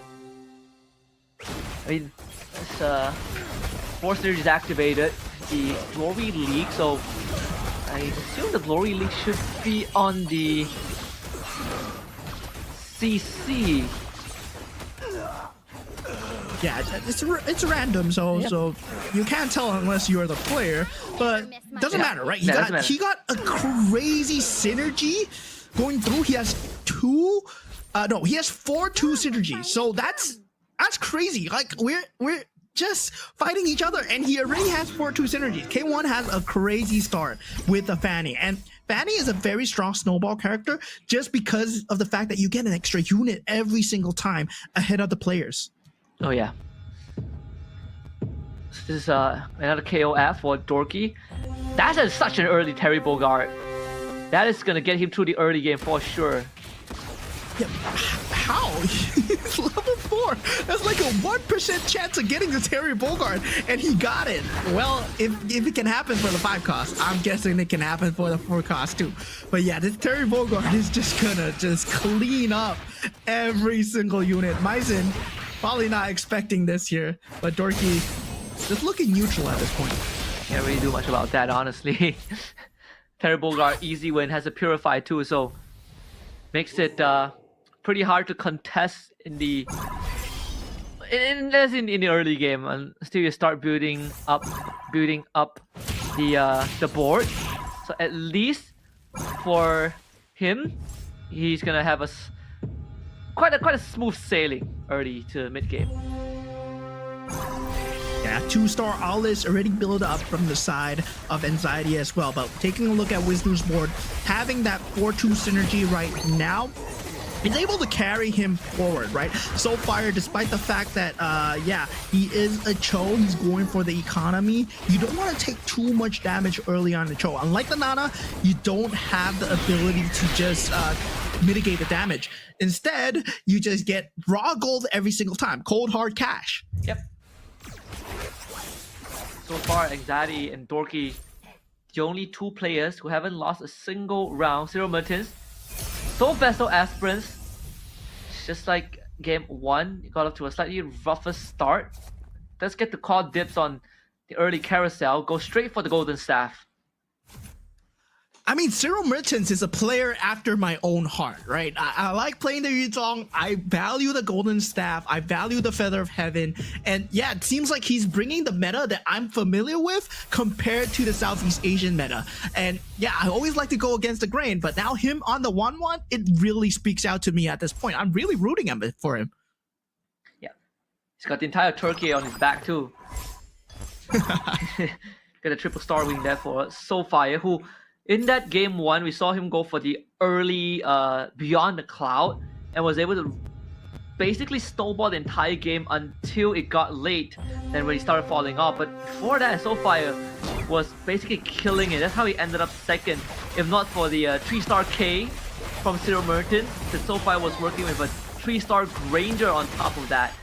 I mean, this Force Synergy is activated. The Glory League, so I assume the Glory League should be on the CC. Yeah, it's random, so you can't tell unless you're the player, but doesn't matter, right? He got a crazy synergy going through. He has he has 4-2 synergy, so that's crazy. Like we're just fighting each other, and he already has 4-2 synergy. K1 has a crazy start with the Fanny, and Fanny is a very strong snowball character just because of the fact that you get an extra unit every single time ahead of the players. Oh yeah. This is another KOF for Dorky. That's such an early Terry Bogard. That is gonna get him through the early game for sure. Yeah, how? He's level 4. That's like a 1% chance of getting the Terry Bogard, and he got it. Well, if it can happen for the 5 cost, I'm guessing it can happen for the 4 cost too. But yeah, this Terry Bogard is just gonna clean up every single unit. Myzen probably not expecting this here, but Dorky just looking neutral at this point. Can't really do much about that, honestly. Terry Bogard easy win, has a Purify too, so makes it pretty hard to contest in the early game until you start building up the board. So at least for him, he's gonna have quite a smooth sailing early to mid game. Yeah, 2-star Alice already built up from the side of Anxiety as well. But taking a look at Wisdom's board, having that 4-2 synergy right now, it's able to carry him forward, right? Soulfire, despite the fact that, he is a Cho, he's going for the economy. You don't want to take too much damage early on the Cho. Unlike the Nana, you don't have the ability to just mitigate the damage. Instead, you just get raw gold every single time. Cold, hard cash. Yep. So far, Anxiety and Dorky, the only 2 players who haven't lost a single round. Cyril Mertens, Soul Vessel Aspirants, just like game 1, you got off to a slightly rougher start. Let's get to call dibs on the early carousel, go straight for the Golden Staff. I mean, Cyril Mertens is a player after my own heart, right? I like playing the Yuzong. I value the Golden Staff. I value the Feather of Heaven. And yeah, it seems like he's bringing the meta that I'm familiar with compared to the Southeast Asian meta. And yeah, I always like to go against the grain, but now him on the 1-1, it really speaks out to me at this point. I'm really rooting for him. Yeah. He's got the entire Turkey on his back too. Got a triple star wing there for Soulfire, who in that game 1, we saw him go for the early Beyond the Cloud and was able to basically snowball the entire game until it got late, then when he started falling off. But before that, Soulfire was basically killing it. That's how he ended up second. If not for the 3-star K from Cyril Mertens, the Soulfire was working with a 3-star Granger on top of that.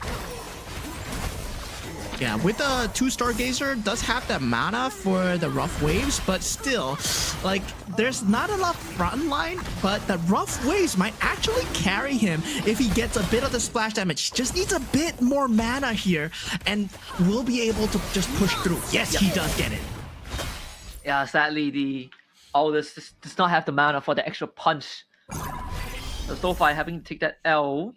Yeah, with the 2-star Gazer, does have that mana for the rough waves, but still, like, there's not enough front line, but the rough waves might actually carry him if he gets a bit of the splash damage. Just needs a bit more mana here, and we'll be able to just push through. Yes, he does get it. Yeah, sadly, the Aldous does not have the mana for the extra punch. So SoFi having to take that L.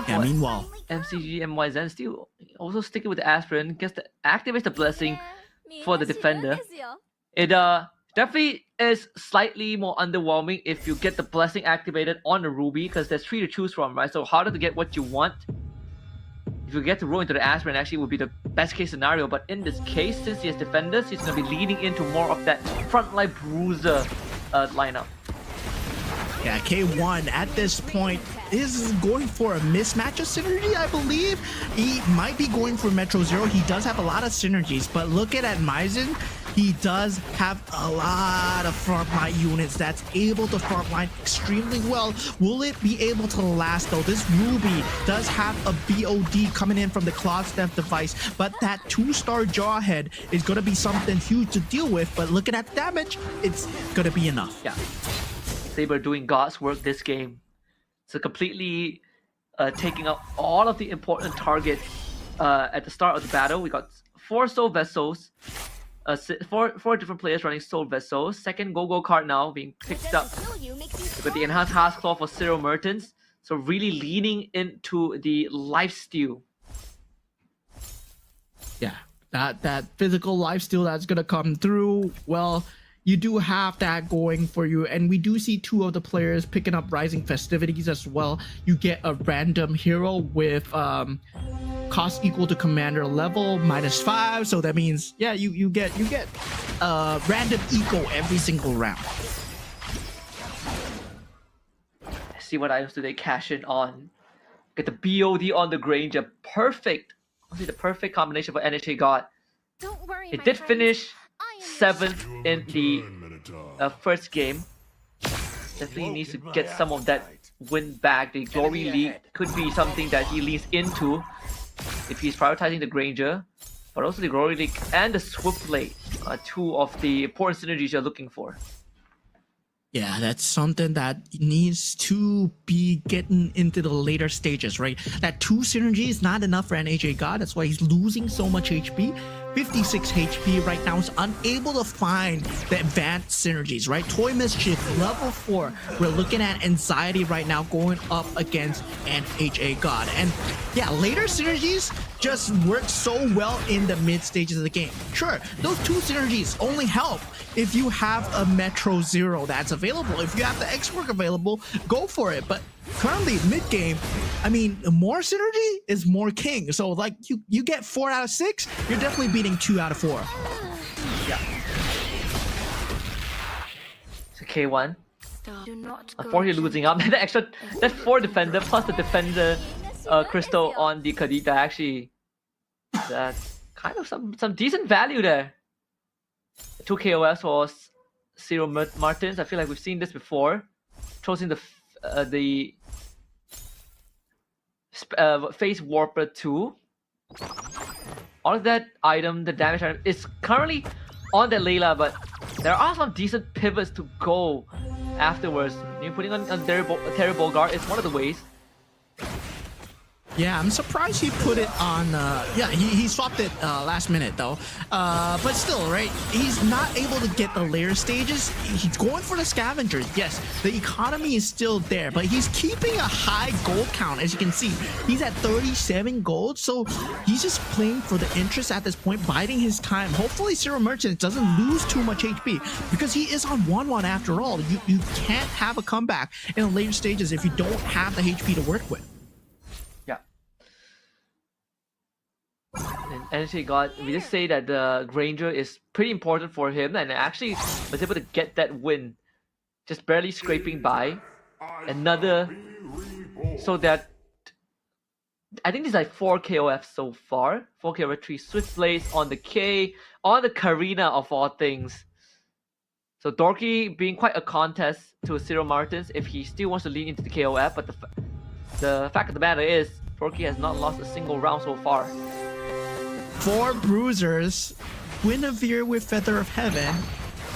Yeah, meanwhile, Finally MCG MYZ still also sticking with the aspirin, gets to activate the blessing for the defender. It definitely is slightly more underwhelming if you get the blessing activated on the Ruby, because there's 3 to choose from, right? So harder to get what you want. If you get to roll into the aspirin, actually would be the best case scenario. But in this case, since he has defenders, he's going to be leaning into more of that frontline bruiser lineup. yeah, K1 at this point is going for a mismatch of synergy, I believe. He might be going for Metro Zero. He does have a lot of synergies, but looking at Maizen, he does have a lot of frontline units that's able to frontline extremely well. Will it be able to last though? This Ruby does have a BOD coming in from the Cloud Step device, but that 2-star Jawhead is going to be something huge to deal with. But looking at the damage, it's going to be enough. Yeah. Saber doing God's work this game. So completely taking out all of the important targets at the start of the battle. We got 4 Soul Vessels, 4 different players running Soul Vessels. Second GoGo card now being picked up with the enhanced Hearth Claw for Cyril Mertens. So really leaning into the lifesteal. Yeah, that physical lifesteal that's gonna come through. Well, you do have that going for you, and we do see 2 of the players picking up Rising Festivities as well. You get a random hero with cost equal to commander level -5, so that means yeah, you get random eco every single round. Let's see what items do they cash in on. Get the BOD on the Granger. Perfect. Honestly, the perfect combination for NHA God. Don't worry, It my did friends. finish I am 7th in the first game. Definitely needs to get some of that win back. The Glory League could be something that he leans into if he's prioritizing the Granger, but also the Glory League and the Swift Blade are 2 of the important synergies you're looking for. Yeah, that's something that needs to be getting into the later stages, right? That 2 synergy is not enough for NHA God. That's why he's losing so much HP. 56 HP right now, is unable to find the advanced synergies, right? Toy Mischief, level 4. We're looking at Anxiety right now going up against NHA God. And yeah, later synergies just work so well in the mid stages of the game. Sure, those 2 synergies only help if you have a Metro Zero that's available. If you have the X-Work available, go for it. But currently, mid-game, I mean, more synergy is more king. So, like, you get 4 out of 6, you're definitely beating 2 out of 4. Yeah. So K1. Do not go Unfortunately losing up. that 4 defender plus the defender crystal on the Kadita, actually, that's kind of some decent value there. 2 KOS for Cyril Martins. I feel like we've seen this before. Throws in the Face Warper 2. All of that item, the damage item, is currently on the Layla, but there are some decent pivots to go afterwards. You're putting on Terry Bogart is one of the ways. Yeah, I'm surprised he put it on. Yeah, he swapped it last minute though. But still, right? He's not able to get the layer stages. He's going for the scavengers. Yes, the economy is still there, but he's keeping a high gold count. As you can see, he's at 37 gold. So he's just playing for the interest at this point, biding his time. Hopefully, Cyril Merchant doesn't lose too much HP because he is on 1-1 after all. You can't have a comeback in the later stages if you don't have the HP to work with. And NHA God, we just say that the Granger is pretty important for him, and actually was able to get that win, just barely scraping by. Another, so that I think there's like 4 KOF so far. 4 KOF, 3 Swift Blades on the K, on the Karina of all things. So Dorky being quite a contest to Cyril Martins if he still wants to lean into the KOF, but the fact of the matter is Dorky has not lost a single round so far. 4 bruisers, Guinevere with Feather of Heaven.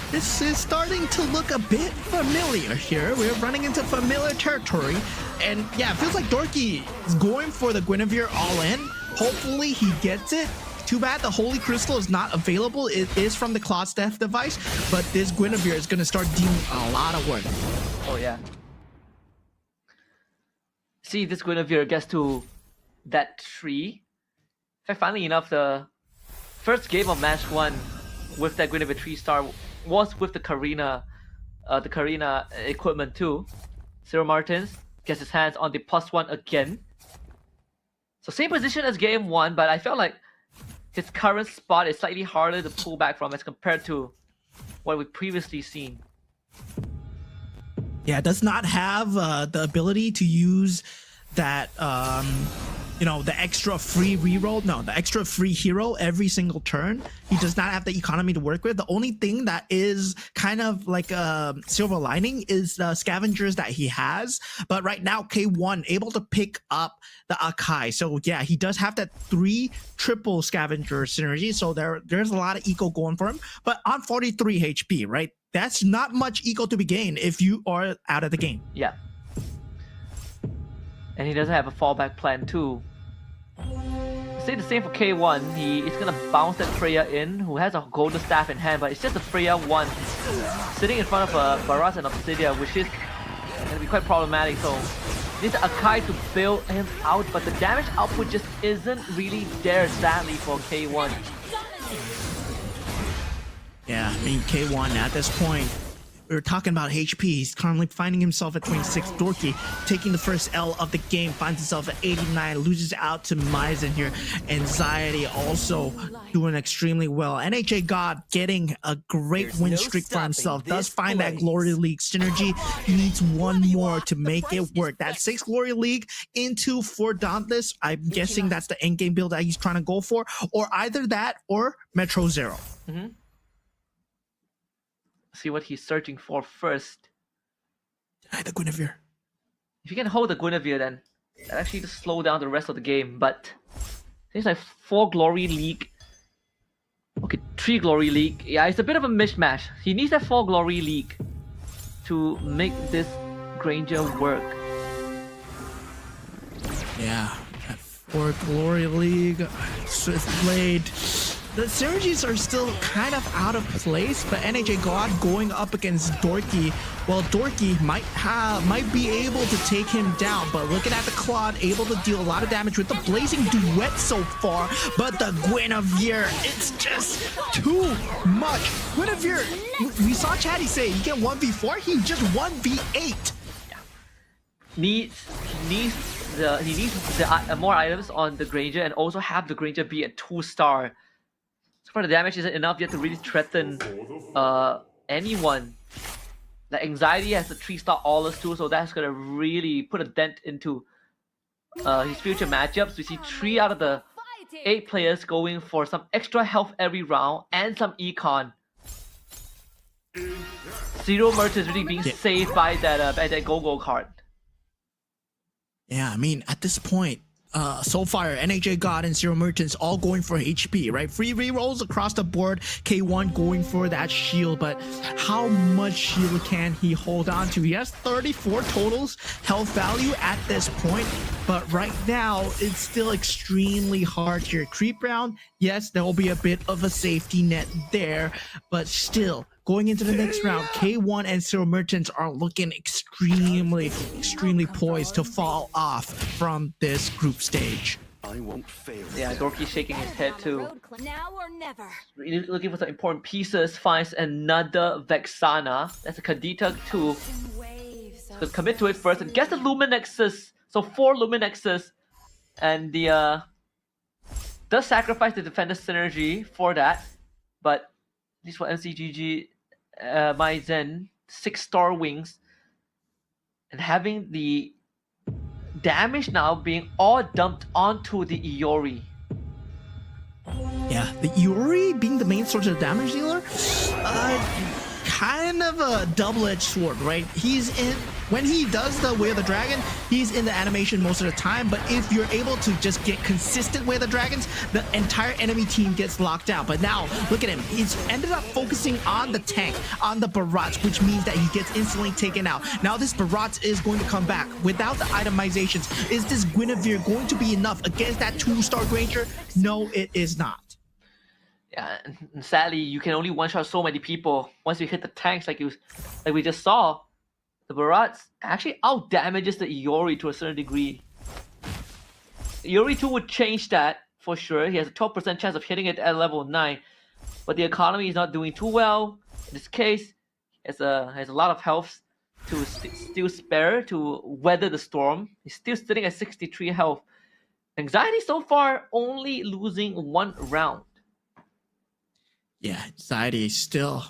This is starting to look a bit familiar here. We're running into familiar territory. And yeah, it feels like Dorky is going for the Guinevere all in. Hopefully he gets it. Too bad the Holy Crystal is not available. It is from the Claude Death device, but this Guinevere is going to start dealing a lot of work. Oh yeah. See, this Guinevere gets to that tree. In fact, funnily enough, the first game of match 1 with that Guinevere 3-star was with the Karina equipment too. Zero Martins gets his hands on the +1 again. So same position as game 1, but I felt like his current spot is slightly harder to pull back from as compared to what we've previously seen. Yeah, does not have the ability to use that, the extra free reroll. No, the extra free hero every single turn. He does not have the economy to work with. The only thing that is kind of like a silver lining is the scavengers that he has. But right now, K1 able to pick up the Akai. So yeah, he does have that 3 triple scavenger synergy. So there's a lot of eco going for him. But on 43 HP, right? That's not much eco to be gained if you are out of the game. Yeah. And he doesn't have a fallback plan too. Say the same for K1. He is gonna bounce that Freya in, who has a golden staff in hand, but it's just a Freya 1 sitting in front of a Baras and Obsidia, which is gonna be quite problematic. So he needs Akai to bail him out, but the damage output just isn't really there, sadly, for K1. Yeah, I mean, K1 at this point, we're talking about HP. He's currently finding himself at 26. Dorky taking the first L of the game, finds himself at 89, loses out to Maizen here. Anxiety also doing extremely well. NHA God getting a great win streak for himself. Does find that Glory League synergy. He needs one more to make it work. That 6 Glory League into 4 Dauntless. I'm guessing that's the endgame build that he's trying to go for. Or either that or Metro Zero. Mm-hmm. See what he's searching for first. The Guinevere. If you can hold the Guinevere, then that actually just slow down the rest of the game. But things like 4 Glory League. Okay, 3 Glory League. Yeah, it's a bit of a mismatch. He needs that 4 Glory League to make this Granger work. Yeah, that 4 Glory League. Swiftblade. The synergies are still kind of out of place, but NHA God going up against Dorky. Well, Dorky might be able to take him down, but looking at the Claude, able to deal a lot of damage with the Blazing Duet so far, but the Guinevere, it's just too much. Guinevere, we saw Chatty say you get 1v4, he just 1v8. He needs the more items on the Granger, and also have the Granger be a 2-star. So far the damage isn't enough yet to really threaten anyone. The Anxiety has a 3-star Aulus too, so that's gonna really put a dent into his future matchups. We see 3 out of the 8 players going for some extra health every round and some econ. Zero Merch is really being saved by that GoGo card. Yeah, I mean, at this point, so far, NHA God and Zero Merchants all going for HP, right? Free rerolls across the board. K1 going for that shield, but how much shield can he hold on to? He has 34 totals health value at this point, but right now, it's still extremely hard here. Creep round, yes, there will be a bit of a safety net there, but still, going into the next round, K1 and Zero Merchants are looking extremely poised to fall off from this group stage. I won't fail. Yeah, Dorky's shaking his head too. Now or never. Really looking for some important pieces. Finds another Vexana. That's a Kadita too. So commit to it first and gets the Luminexus. So 4 Luminexus, and the does sacrifice the Defender synergy for that, but at least for MCGG, Maizen 6-star wings, and having the damage now being all dumped onto the Iori. Yeah, the Iori being the main source of damage dealer, kind of a double-edged sword, right? When he does the Way of the Dragon, he's in the animation most of the time, but if you're able to just get consistent Way of the Dragons, the entire enemy team gets locked out. But now, look at him. He's ended up focusing on the tank, on the Barats, which means that he gets instantly taken out. Now this Barats is going to come back without the itemizations. Is this Guinevere going to be enough against that 2-star Granger? No, it is not. Yeah, and sadly, you can only one-shot so many people. Once you hit the tanks, like we just saw, the Barats actually out-damages the Iori to a certain degree. Iori 2 would change that, for sure. He has a 12% chance of hitting it at level 9. But the economy is not doing too well. In this case, has a lot of health to still spare to weather the storm. He's still sitting at 63 health. Anxiety so far only losing 1 round. Yeah, Anxiety is still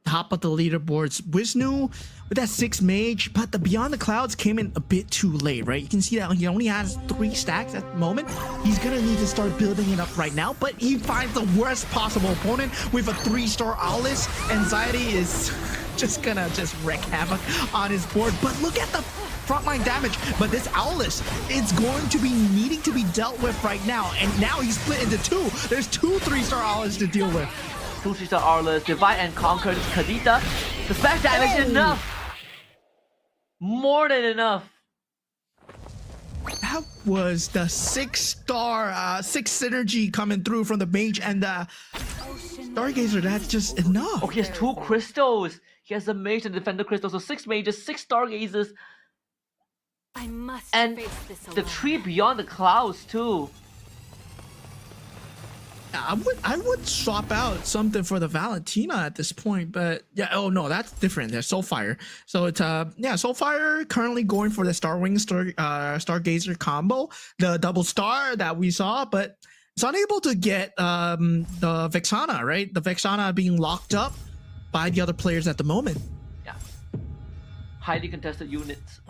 top of the leaderboards. Wisnu with that 6 mage, but the Beyond the Clouds came in a bit too late, right? You can see that he only has 3 stacks at the moment. He's gonna need to start building it up right now, but he finds the worst possible opponent with a 3-star Owlus. Anxiety is just gonna wreak havoc on his board, but look at the frontline damage. But this Owlus is going to be needing to be dealt with right now, and now he's split into 2. There's 2 3-star Owlus to deal with. 2 3-star Arless, Divide and Conquer, this Kadita. The back damage enough! More than enough. That was the 6-star, 6 synergy coming through from the mage and the Stargazer. That's just enough. Oh, he has 2 crystals. He has a mage and defender crystal, so 6 mages, 6 Stargazers, I must and face this the alone. 3 Beyond the Clouds too. I would swap out something for the Valentina at this point, but yeah, oh no, that's different. There's Soulfire. So it's yeah, Soulfire currently going for the Stargazer combo, the double star that we saw, but it's unable to get the Vexana, right? The Vexana being locked up by the other players at the moment. Yeah. Highly contested units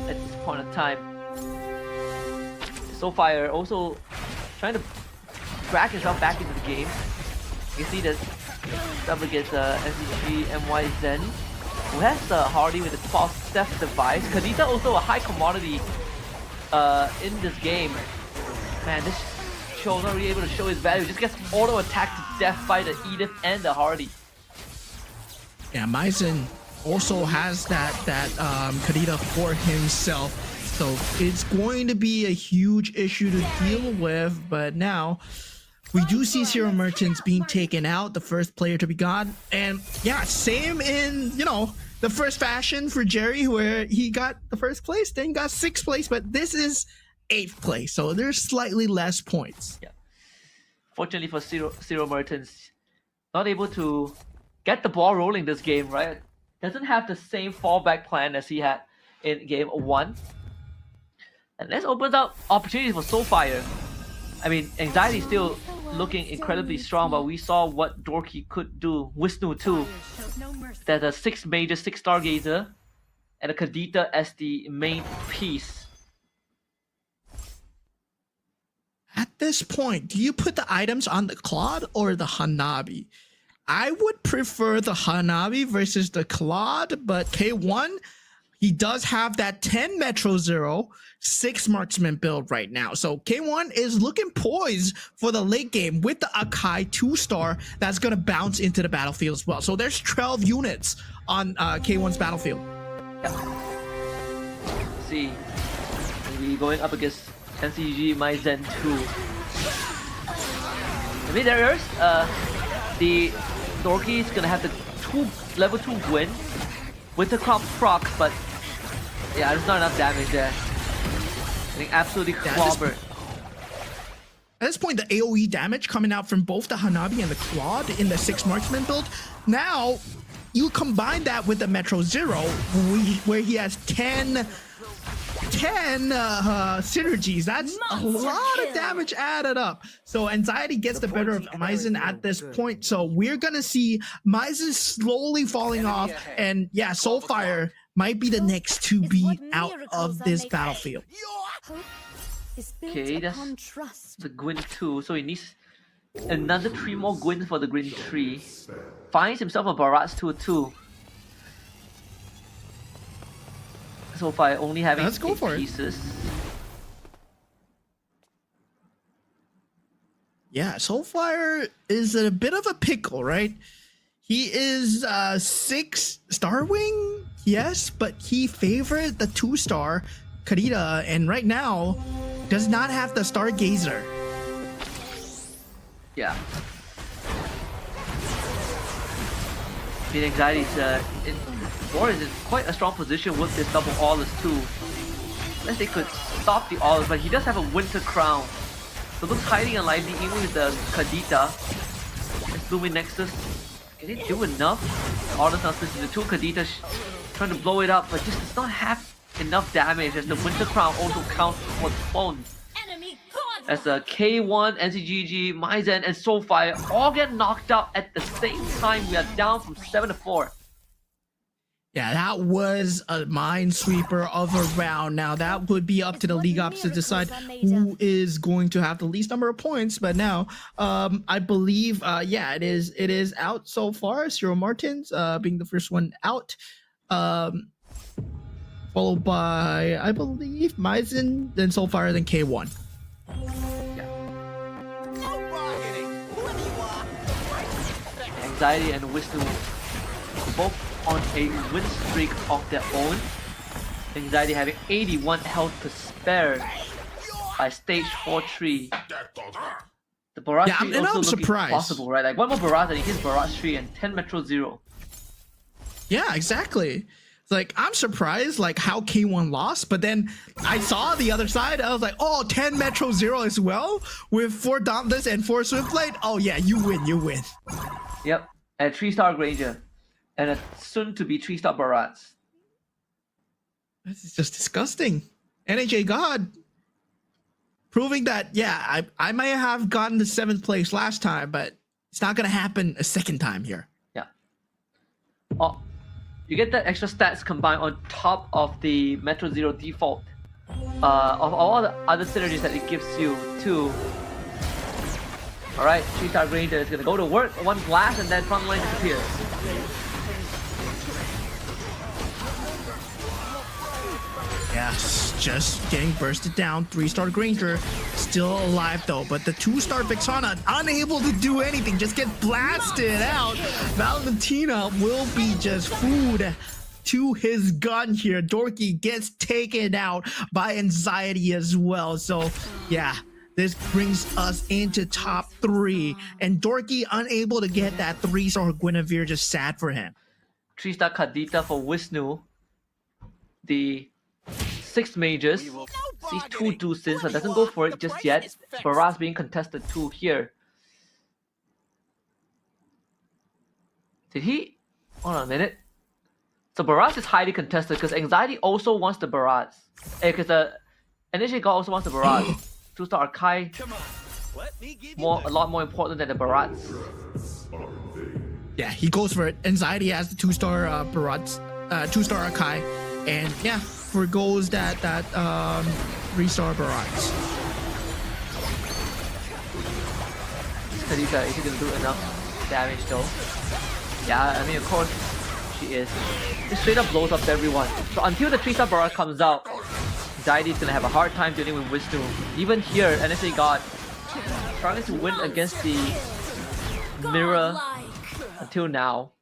at this point in time. Soulfire also trying to drag himself back into the game. You can see this up against NCG MY Zen, who has Hardy with the 12 Death device. Kadita also a high commodity in this game. Man, this show not really able to show his value. Just gets auto attacked to death by the Edith and the Hardy. Yeah, Maizen also has that Kadita for himself, so it's going to be a huge issue to deal with. But now we do see Zero Merchants being taken out, the first player to be gone, and yeah, same in the first fashion for Jerry, where he got the first place, then got 6th place, but this is 8th place, so there's slightly less points. Yeah. Fortunately for Zero Merchants, not able to get the ball rolling this game, right? Doesn't have the same fallback plan as he had in game 1. And this opens up opportunities for Soulfire. I mean, Anxiety is still looking incredibly strong, but we saw what Dorky could do. Wisnu too. There's a 6 major, 6 Stargazer, and a Kadita as the main piece. At this point, do you put the items on the Claude or the Hanabi? I would prefer the Hanabi versus the Claude, but K1, he does have that 10 Metro Zero, 6 Marksman build right now. So K1 is looking poised for the late game with the Akai 2-star that's going to bounce into the battlefield as well. So there's 12 units on K1's battlefield. See, we going up against NCG Maizen 2. I mean, there's the Dorky is gonna have the level 2 win with the crop proc, but yeah, there's not enough damage there. Getting absolutely clobbered. At this point, the AoE damage coming out from both the Hanabi and the Claude in the 6 Marksman build. Now, you combine that with the Metro Zero, where he has 10 synergies. That's a lot of damage added up. So Anxiety gets the better of Maizen at this point. So we're gonna see Maizen slowly falling off, and yeah, Soulfire might be the next to be out of this battlefield. Okay, that's the Gwyn 2, so he needs another 3 more Gwyn for the Green 3. Finds himself a Barats 2-2. So far, only having 8 pieces. Yeah, Soulfire is in a bit of a pickle, right? He is 6 Starwing, yes, but he favored the 2-star Karita, and right now does not have the Stargazer. Yeah. mean, Anxiety's War is in quite a strong position with this double Aulus too. Unless they could stop the Aulus, but he does have a Winter Crown. So looks highly unlikely even with the Kadita. This Looming Nexus, can it do enough? The Aulus now splits into two Kadita trying to blow it up, but just does not have enough damage as the Winter Crown also counts for the clone. As the K1, NCGG, Maizen, and Soulfire all get knocked out at the same time. We are down from 7 to 4. Yeah, that was a minesweeper of a round. Now that would be up to the league ops to decide who is going to have the least number of points. But now, I believe, yeah, it is out so far. Cyril Martins being the first one out, followed by, I believe, Maizen, then Soulfire, then K1. Anxiety and Wisdom both on a win streak of their own. Anxiety having 81 health to spare by stage 4-3. The Barrage Yeah, tree and also I'm looking surprised. possible, right? Like one more Barrage and he hits Barrage 3 and 10 Metro 0. Yeah, exactly. It's like, I'm surprised like how K1 lost, but then I saw the other side. I was like, oh, 10 Metro 0 as well with 4 Dauntless and 4 Swiftblade. Oh yeah, you win, you win. Yep, and a 3-star Granger. And a soon-to-be 3-star Barrage. This is just disgusting. NHA God proving that, yeah, I may have gotten the 7th place last time, but it's not going to happen a second time here. Yeah. Oh, you get the extra stats combined on top of the Metro Zero default of all the other synergies that it gives you too. Alright, 3-star Granger is going to go to work, one blast, and then front line disappears. Yes, just getting bursted down. 3-star Granger still alive though, but the 2-star Vixana unable to do anything, just get blasted out. Valentina will be just food to his gun here. Dorky gets taken out by Anxiety as well. So yeah, this brings us into top 3, and Dorky unable to get that 3-star Guinevere, just sad for him. 3-star Kadita for Wisnu. The 6 mages. Sees 2 deuces, but doesn't go for it just yet. Barrage being contested too here. Did he? Hold on a minute. So Barrage is highly contested because Anxiety also wants the Barrage. Because the NHA God also wants the Barrage. 2-star Arkai, a lot more important than the Barrage. Yeah, he goes for it. Anxiety has the 2-star Barrage, 2-star Arkai, and yeah, forgoes that 3-star Barrage. Kadita, is he gonna do enough damage though? Yeah, I mean of course she is. It straight up blows up everyone. So until the 3-star Barrage comes out, Anxiety is gonna have a hard time dealing with Wisnu. Even here, NSA God trying to win against the mirror until now.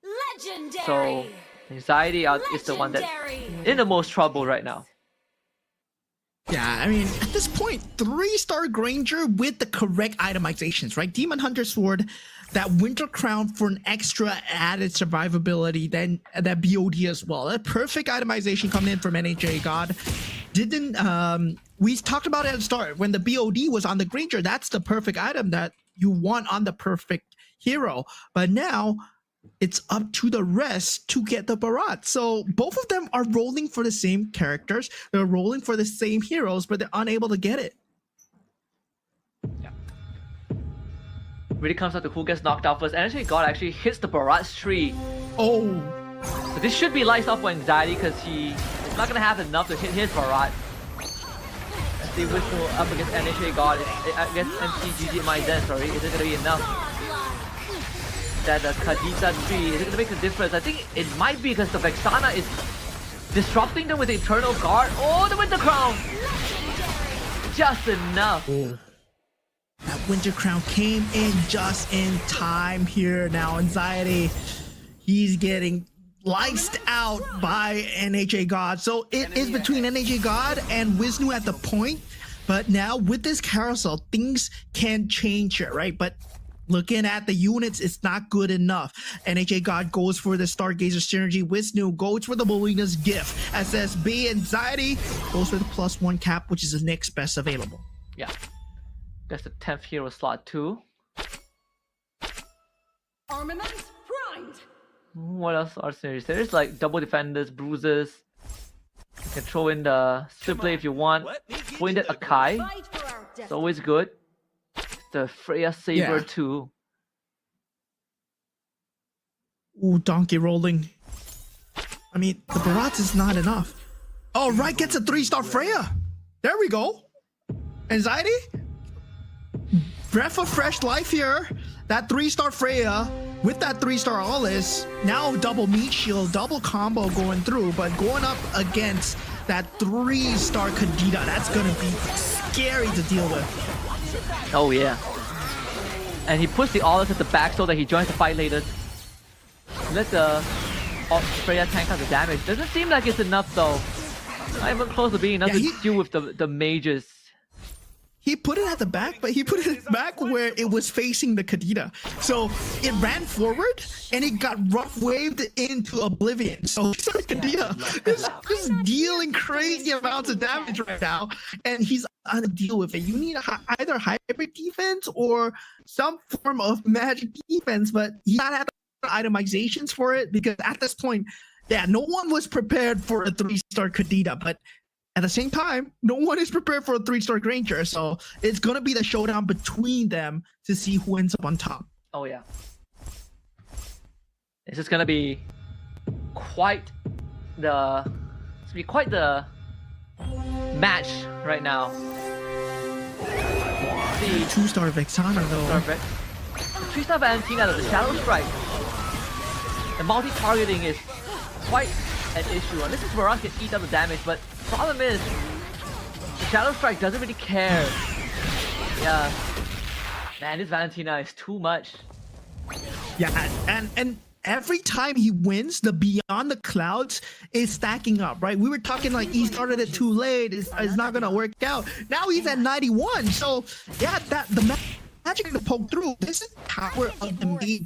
So Anxiety is the one that's in the most trouble right now. Yeah, I mean, at this point, 3-star Granger with the correct itemizations, right? Demon Hunter Sword, that Winter Crown for an extra added survivability, then that BOD as well. That perfect itemization coming in from NHA God. We talked about it at the start, when the BOD was on the Granger, that's the perfect item that you want on the perfect hero. But now, it's up to the rest to get the Barrage. So both of them are rolling for the same characters. They're rolling for the same heroes, but they're unable to get it. Yeah. Really comes out to who gets knocked out first. NHA God actually hits the Barrage tree. Oh. So this should be lights off for Anxiety because he's not going to have enough to hit his Barrage. Let's see Wisnu up against NHA God. Against MCGG Maizen, sorry. Is it going to be enough? That the Kadita tree, is it going to make a difference? I think it might be because the Vexana is disrupting them with the Eternal Guard. Oh, the Winter Crown! Just enough. Oh. That Winter Crown came in just in time here. Now Anxiety, he's getting sliced out by NHA God. So it is between NHA God and Wisnu at the point. But now with this carousel, things can change here, right? But Looking at the units, it's not good enough. NHA God goes for the Stargazer Synergy. Wisnu goes for the Molina's Gift. SSB Anxiety goes for the +1 cap, which is the next best available. Yeah. That's the 10th hero slot too. Armaments primed. What else are series? There's like double defenders, bruisers. You can throw in the Switchblade if you want. Let me give Throw in you the the Akai. Fight for our It's destiny. always good. The Freya Saber Yeah. too. Ooh, donkey rolling. I mean, the Barats is not enough. Oh, right, gets a 3-star Freya. There we go. Anxiety? Breath of fresh life here. That 3-star Freya with that 3-star Alice. Now double meat shield, double combo going through, but going up against that 3-star Kadita, that's gonna be scary to deal with. Oh yeah. And he puts the Olive at the back so that he joins the fight later. Let the Freya tank out the damage. Doesn't seem like it's enough though. Not even close to being enough Yeah, to deal with the mages. He put it at the back, but he put it back where it was facing the Kadita. So it ran forward and it got rough waved into oblivion. So Kadita is just dealing crazy amounts of damage right now, and he's on to deal with it. You need either hybrid defense or some form of magic defense, but he not had the itemizations for it because at this point, yeah, no one was prepared for a 3-star Kadita, but at the same time, no one is prepared for a 3-star Granger, so it's gonna be the showdown between them to see who ends up on top. Oh yeah. This is gonna be quite the match right now. The 2-star Vexana though. perfect. The 3-star Valentina, the Shadow Strike. The multi-targeting is quite an issue. And this is where us can eat up the damage, but the problem is the Shadow Strike doesn't really care. Yeah. Man, this Valentina is too much. Yeah, and every time he wins, the Beyond the Clouds is stacking up, right? We were talking like he started it too late, it's not gonna work out. Now he's at 91, so yeah, that the magic to poke through. This is the power of the mage.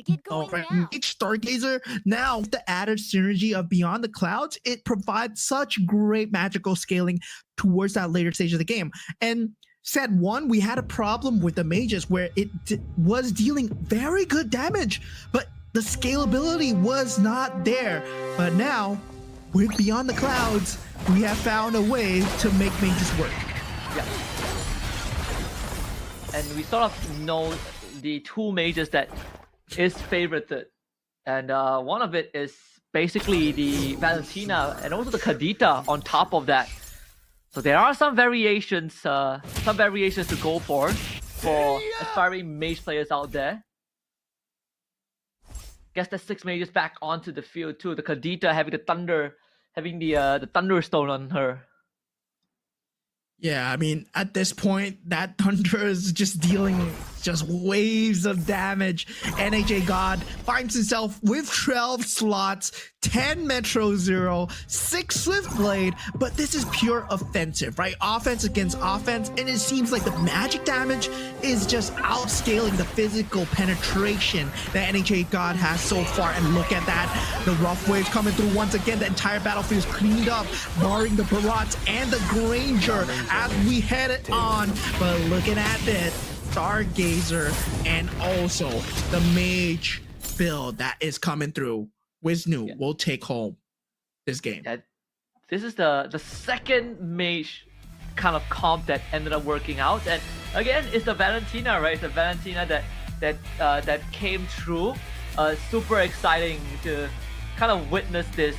Mage Stargazer. Now with the added synergy of Beyond the Clouds, it provides such great magical scaling towards that later stage of the game. And set 1, we had a problem with the mages where it was dealing very good damage, but the scalability was not there. But now, with Beyond the Clouds, we have found a way to make mages work. Yeah. And we sort of know the two mages that is favorited. And one of it is basically the Valentina and also the Kadita on top of that. So there are some variations to go for aspiring mage players out there. Guess the 6 mages back onto the field too. The Kadita having the Thunderstone on her. Yeah, I mean, at this point, that Thunder is just dealing just waves of damage. NHA God finds himself with 12 slots, 10 Metro Zero, 6 Swift Blade, but this is pure offensive, right? Offense against offense, and it seems like the magic damage is just outscaling the physical penetration that NHA God has so far. And look at that, the rough waves coming through once again. The entire battlefield is cleaned up, barring the Barats and the Granger as we head it on. But looking at this, Stargazer and also the Mage build that is coming through. Wisnu will take home this game. Yeah, this is the second mage kind of comp that ended up working out, and again, it's the Valentina, right? It's the Valentina that came through. Super exciting to kind of witness this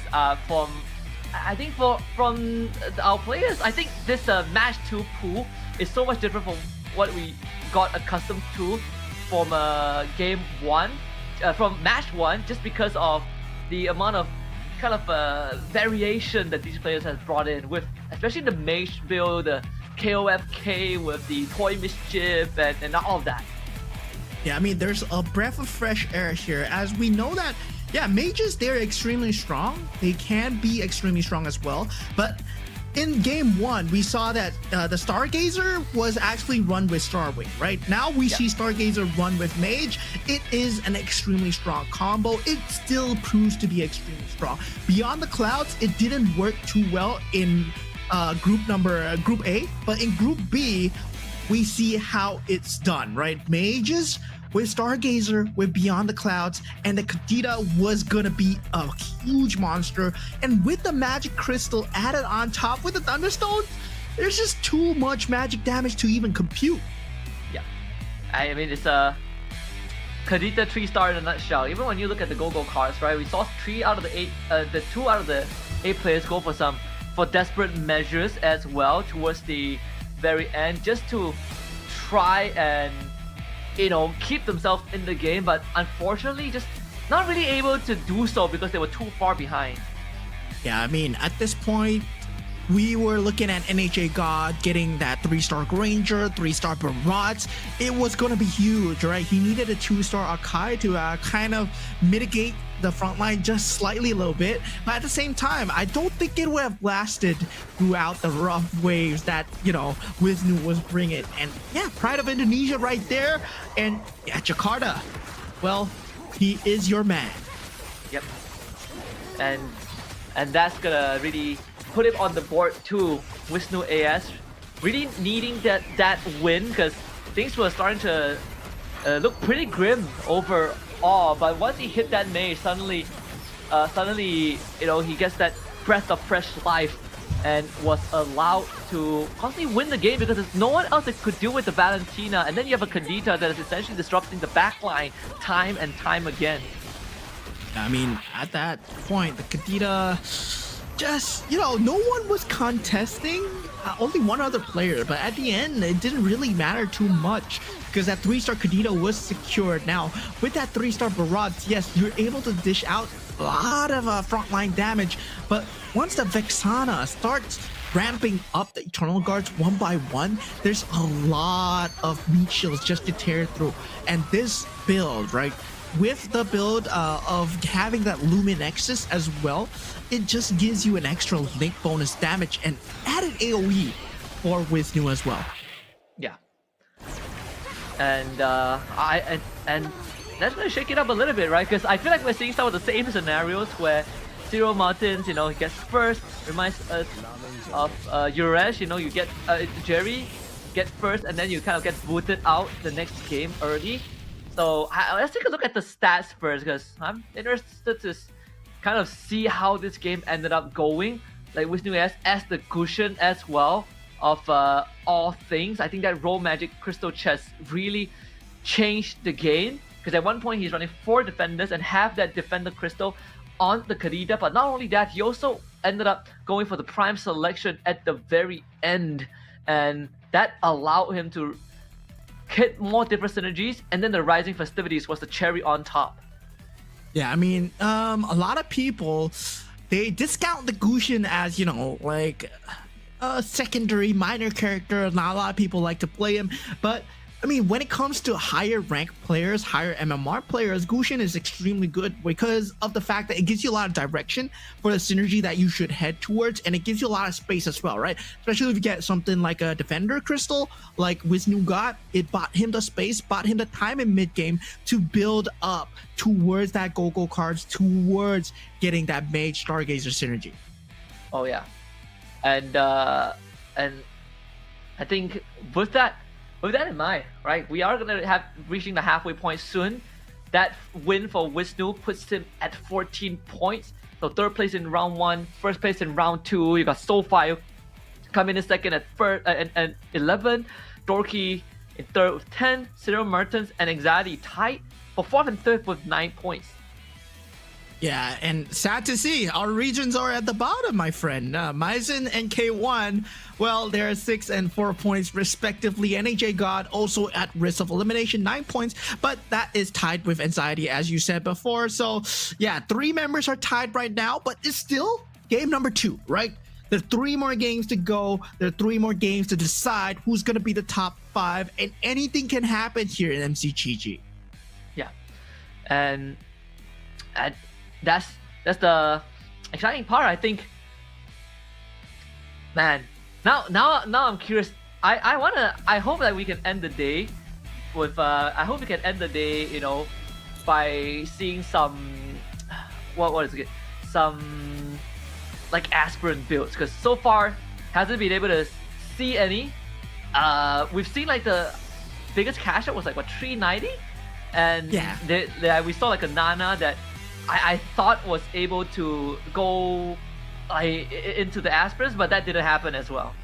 from our players. I think this match 2 pool is so much different from what we got accustomed to from game 1, from match 1, just because of the amount of kind of variation that these players have brought in, with especially the mage build, the KOFK with the toy mischief and all of that. Yeah, I mean, there's a breath of fresh air here, as we know that, yeah, mages, they're extremely strong. They can be extremely strong as well, but in game 1, we saw that the Stargazer was actually run with Starwing, right? Now we see Stargazer run with Mage. It is an extremely strong combo. It still proves to be extremely strong. Beyond the Clouds, it didn't work too well in Group A, but in Group B, we see how it's done, right? Mages with Stargazer, with Beyond the Clouds, and the Kadita was gonna be a huge monster. And with the Magic Crystal added on top with the Thunderstone, there's just too much magic damage to even compute. Yeah, I mean, it's a Kadita 3-star in a nutshell. Even when you look at the GoGo cards, right? We saw 3 out of the 8, the 2 out of the 8 players go for desperate measures as well towards the very end, just to try and keep themselves in the game, but unfortunately just not really able to do so because they were too far behind. Yeah, I mean, at this point, we were looking at NHA God getting that 3-star Granger, 3-star Barats. It was going to be huge, right? He needed a 2-star Akai to kind of mitigate the front line just slightly a little bit. But at the same time, I don't think it would have lasted throughout the rough waves that, Wisnu was bringing. And yeah, Pride of Indonesia right there. And yeah, Jakarta, well, he is your man. Yep. And that's gonna really put him on the board too. Wisnu AS really needing that win, because things were starting to look pretty grim overall. But once he hit that mage, suddenly he gets that breath of fresh life and was allowed to constantly win the game, because there's no one else that could deal with the Valentina. And then you have a Kadita that is essentially disrupting the backline time and time again. I mean, at that point, the Kadita just, no one was contesting, only one other player, but at the end, it didn't really matter too much because that 3-star Kadita was secured. Now, with that 3-star Barats, yes, you're able to dish out a lot of frontline damage, but once the Vexana starts ramping up the Eternal Guards one by one, there's a lot of meat shields just to tear through. And this build, right, with the build of having that Luminexus as well, it just gives you an extra link bonus damage and added AoE for Wisnu as well. Yeah. And and that's gonna shake it up a little bit, right? Because I feel like we're seeing some of the same scenarios where Zero Martins, he gets first. Reminds us of Yuresh, you get Jerry get first, and then you kind of get booted out the next game early. So let's take a look at the stats first, because I'm interested to kind of see how this game ended up going. Like Wisnu as the cushion as well of all things. I think that Roll Magic Crystal Chess really changed the game, because at one point he's running 4 defenders and have that defender crystal on the Kadita. But not only that, he also ended up going for the prime selection at the very end, and that allowed him to hit more different synergies, and then the Rising Festivities was the cherry on top. Yeah, I mean, a lot of people, they discount the Gushin as, like a secondary minor character. Not a lot of people like to play him, but I mean, when it comes to higher ranked players, higher MMR players, Gushin is extremely good because of the fact that it gives you a lot of direction for the synergy that you should head towards, and it gives you a lot of space as well, right? Especially if you get something like a Defender Crystal, like Wisnu got, it bought him the space, bought him the time in mid-game to build up towards that GoGo cards, towards getting that Mage Stargazer synergy. Oh yeah, and I think with that in mind, right, we are gonna have reaching the halfway point soon. That win for Wisnu puts him at 14 points. So 3rd place in round 1, 1st place in round 2. You got SoFi coming in 2nd at 11. Dorky in 3rd with 10. Cyril Mertens and Anxiety tied for 4th and 3rd with 9 points. Yeah, and sad to see, our regions are at the bottom, my friend. Maizen and K1, well, they're 6 and 4 points respectively. NHA God also at risk of elimination, 9 points, but that is tied with Anxiety, as you said before. So yeah, 3 members are tied right now, but it's still game number 2, right? There are 3 more games to go. There are 3 more games to decide who's going to be the top 5, and anything can happen here in MCGG. Yeah, and that's the exciting part. I think Man, now I'm curious. I hope that we can end the day with I hope we can end the day, you know, by seeing some what is it? Some like aspirant builds, because so far hasn't been able to see any. We've seen like the biggest cash out was like what 390, and we saw like a Nana that I thought was able to go into the aspirants, but that didn't happen as well.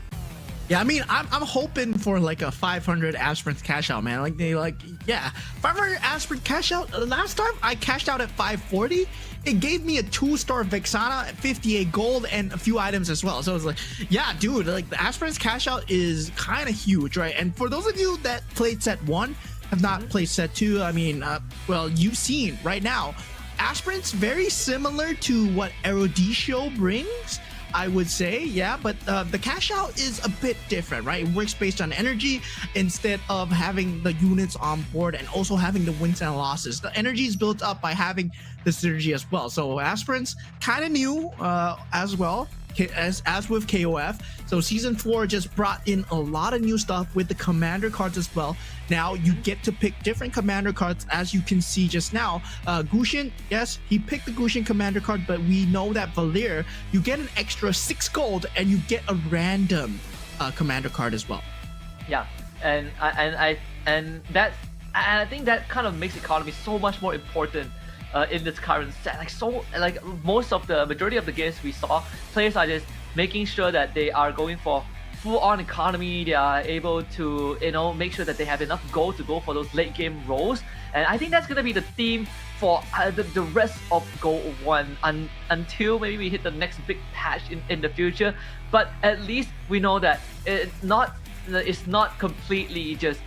Yeah, I mean, I'm hoping for like a 500 aspirants cash out, man. 500 aspirant cash out. Last time I cashed out at 540. It gave me a 2-star Vexana, 58 gold, and a few items as well. So I was like, yeah, dude, like the aspirants cash out is kind of huge, right? And for those of you that played set 1, have not played set 2, I mean, well, you've seen right now, aspirants very similar to what Erudicio brings, I would say, yeah, but the cash out is a bit different, right? It works based on energy instead of having the units on board and also having the wins and losses. The energy is built up by having the synergy as well. So aspirants kind of new as well, as with KOF. So season 4 just brought in a lot of new stuff with the commander cards as well. Now you get to pick different commander cards, as you can see just now. Gushin, yes, he picked the Gushin commander card, but we know that Valir, you get an extra 6 gold and you get a random commander card as well. Yeah, and I think that kind of makes economy so much more important in this current set. Like most of the majority of the games we saw, players are just making sure that they are going for full-on economy. They are able to, you know, make sure that they have enough gold to go for those late game roles. And I think that's gonna be the theme for the rest of GO1 until maybe we hit the next big patch in the future. But at least we know that it's not completely just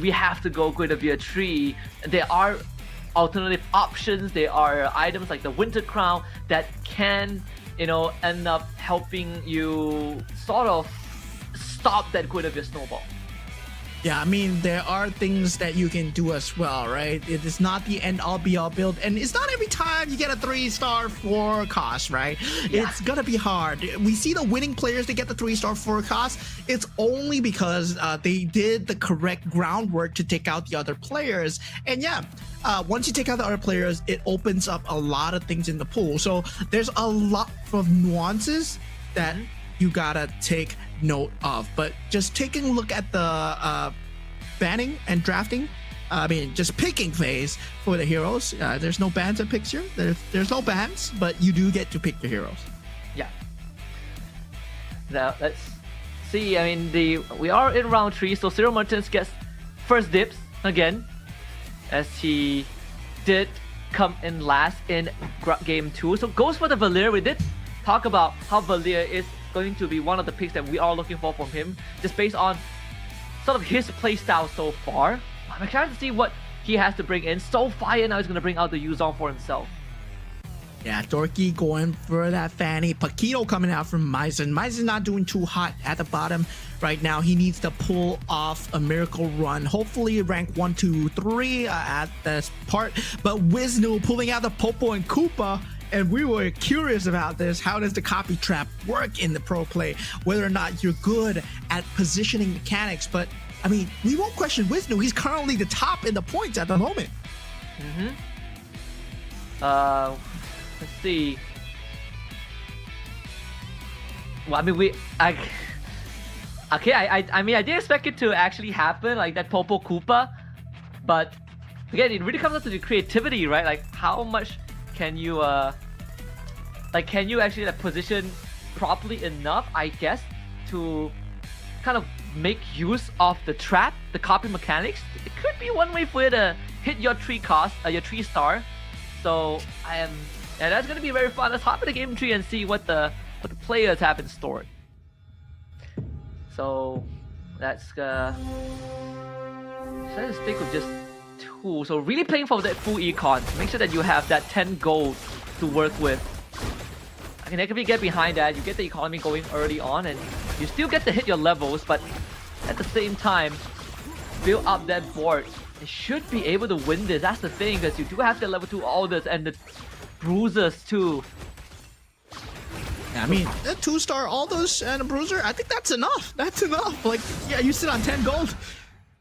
we have to go Guinevere tree. There are alternative options. There are items like the Winter Crown that can, you know, end up helping you sort of stop that Guinevere snowball. Yeah, I mean, there are things that you can do as well, right? It is not the end-all be-all build, and it's not every time you get a 3-star forecast, right? Yeah. It's gonna be hard. We see the winning players, they get the 3-star forecast. It's only because they did the correct groundwork to take out the other players. And yeah, once you take out the other players, it opens up a lot of things in the pool. So there's a lot of nuances that you gotta take note of. But just taking a look at the banning and drafting, I mean, just picking phase for the heroes. There's no bans and picks here. There's no bans, but you do get to pick the heroes. Yeah. Now let's see. I mean, we are in round 3, so Zero Merchants gets first dibs again, as he did come in last in game 2. So goes for the Valir. We did talk about how Valir is going to be one of the picks that we are looking for from him, just based on sort of his playstyle so far. I'm excited to see what he has to bring in. So fire now he's going to bring out the Yuzong for himself. Yeah, Dorky going for that Fanny. Paquito coming out from Maizen. Maizen not doing too hot at the bottom right now. He needs to pull off a miracle run. Hopefully rank 1, 2, 3 at this part. But Wisnu pulling out the Popo and Koopa. And we were curious about this. How does the copy trap work in the pro play? Whether or not you're good at positioning mechanics. But, I mean, we won't question Wisnu. He's currently the top in the points at the moment. Let's see. Well, I mean, I mean, I didn't expect it to actually happen, like that Popo Koopa. But, again, it really comes down to the creativity, right? Like, how much can you can you actually position properly enough, I guess, to kind of make use of the trap, the copy mechanics? It could be one way for you to hit your 3-star. So yeah, that's gonna be very fun. Let's hop into game 3 and see what the players have in store. So let's try to stick with just 2. So really playing for that full econ. Make sure that you have that 10 gold to work with. I can actually get behind that. You get the economy going early on, and you still get to hit your levels, but at the same time, build up that board. You should be able to win this. That's the thing, because you do have the level 2 Alders and the Bruisers too. I mean, a 2-star Aldous and a Bruiser, I think that's enough. That's enough. Like, yeah, you sit on 10 gold.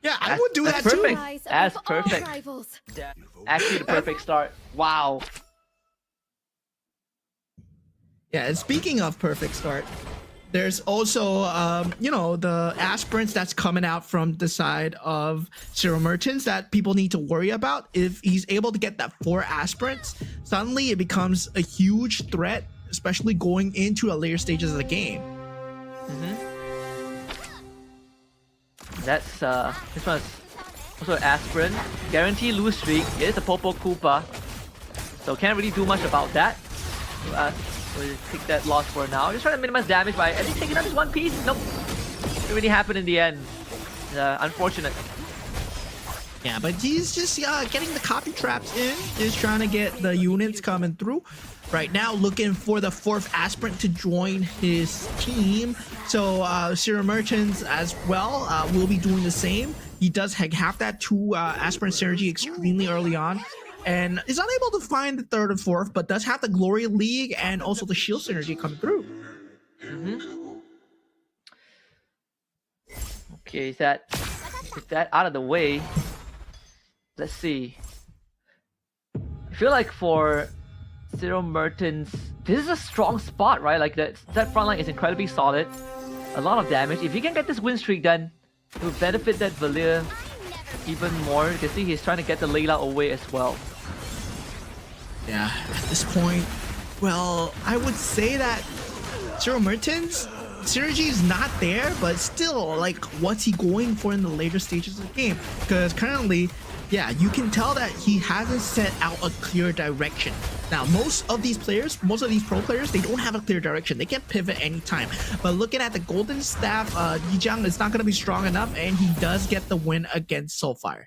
Yeah, I would do that that's too. perfect. Rise That's above all perfect. rivals. Actually, the perfect start. Wow. Yeah, and speaking of perfect start, there's also, the aspirants that's coming out from the side of Zero Merchants that people need to worry about. If he's able to get that 4 aspirants, suddenly it becomes a huge threat, especially going into the later stages of the game. That's this one's also an aspirant. Guarantee lose streak. It is a Popo Koopa, so can't really do much about that. We'll take that loss for now. Just trying to minimize damage by at least taking out this one piece. Nope, it really happened in the end. Unfortunate. Yeah, but he's just getting the copy traps in, just trying to get the units coming through. Right now, looking for the 4th aspirant to join his team. So Zero Merchants as well will be doing the same. He does have that 2 aspirant synergy extremely early on, and is unable to find the 3rd and 4th, but does have the Glory League and also the Shield synergy coming through. Okay, is that out of the way? Let's see. I feel like for Zero Merchants, this is a strong spot, right? Like that front line is incredibly solid. A lot of damage. If you can get this win streak, then it will benefit that Valir even more. You can see he's trying to get the Layla away as well. Yeah, at this point, well, I would say that Zero Merchants synergy is not there, but still, like, what's he going for in the later stages of the game? Because currently, yeah, you can tell that he hasn't set out a clear direction. Now, most of these pro players, they don't have a clear direction. They can pivot anytime. But looking at the Golden Staff, Yijiang is not going to be strong enough, and he does get the win against Soulfire.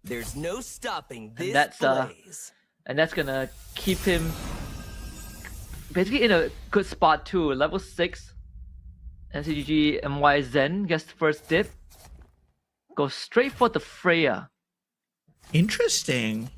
There's no stopping this blaze. And that's gonna keep him basically in a good spot too. Level 6 NCGG MY Zen gets the first dip. Goes straight for the Freya. Interesting.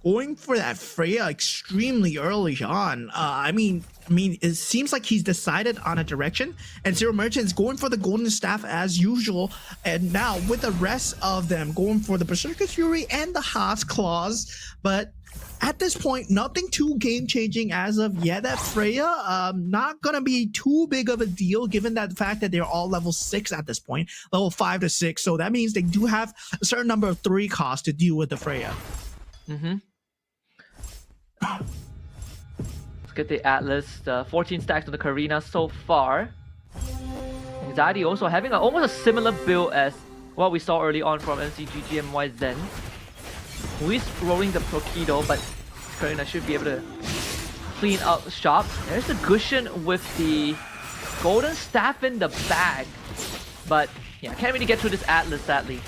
Going for that Freya extremely early on. I mean, it seems like he's decided on a direction, and Zero Merchants going for the Golden Staff as usual. And now with the rest of them going for the Berserker Fury and the Haas Claws, but at this point, nothing too game-changing as of yet. That Freya, not gonna be too big of a deal given that the fact that they're all level 6 at this point, level 5 to 6. So that means they do have a certain number of 3 costs to deal with the Freya. Let's get the Atlas. 14 stacks on the Karina so far. Anxiety also having almost a similar build as what we saw early on from NCGG MY Zen. Who is rolling the Prokido, but Karina should be able to clean up shop. There's the Gushin with the Golden Staff in the bag. But yeah, can't really get through this Atlas, sadly.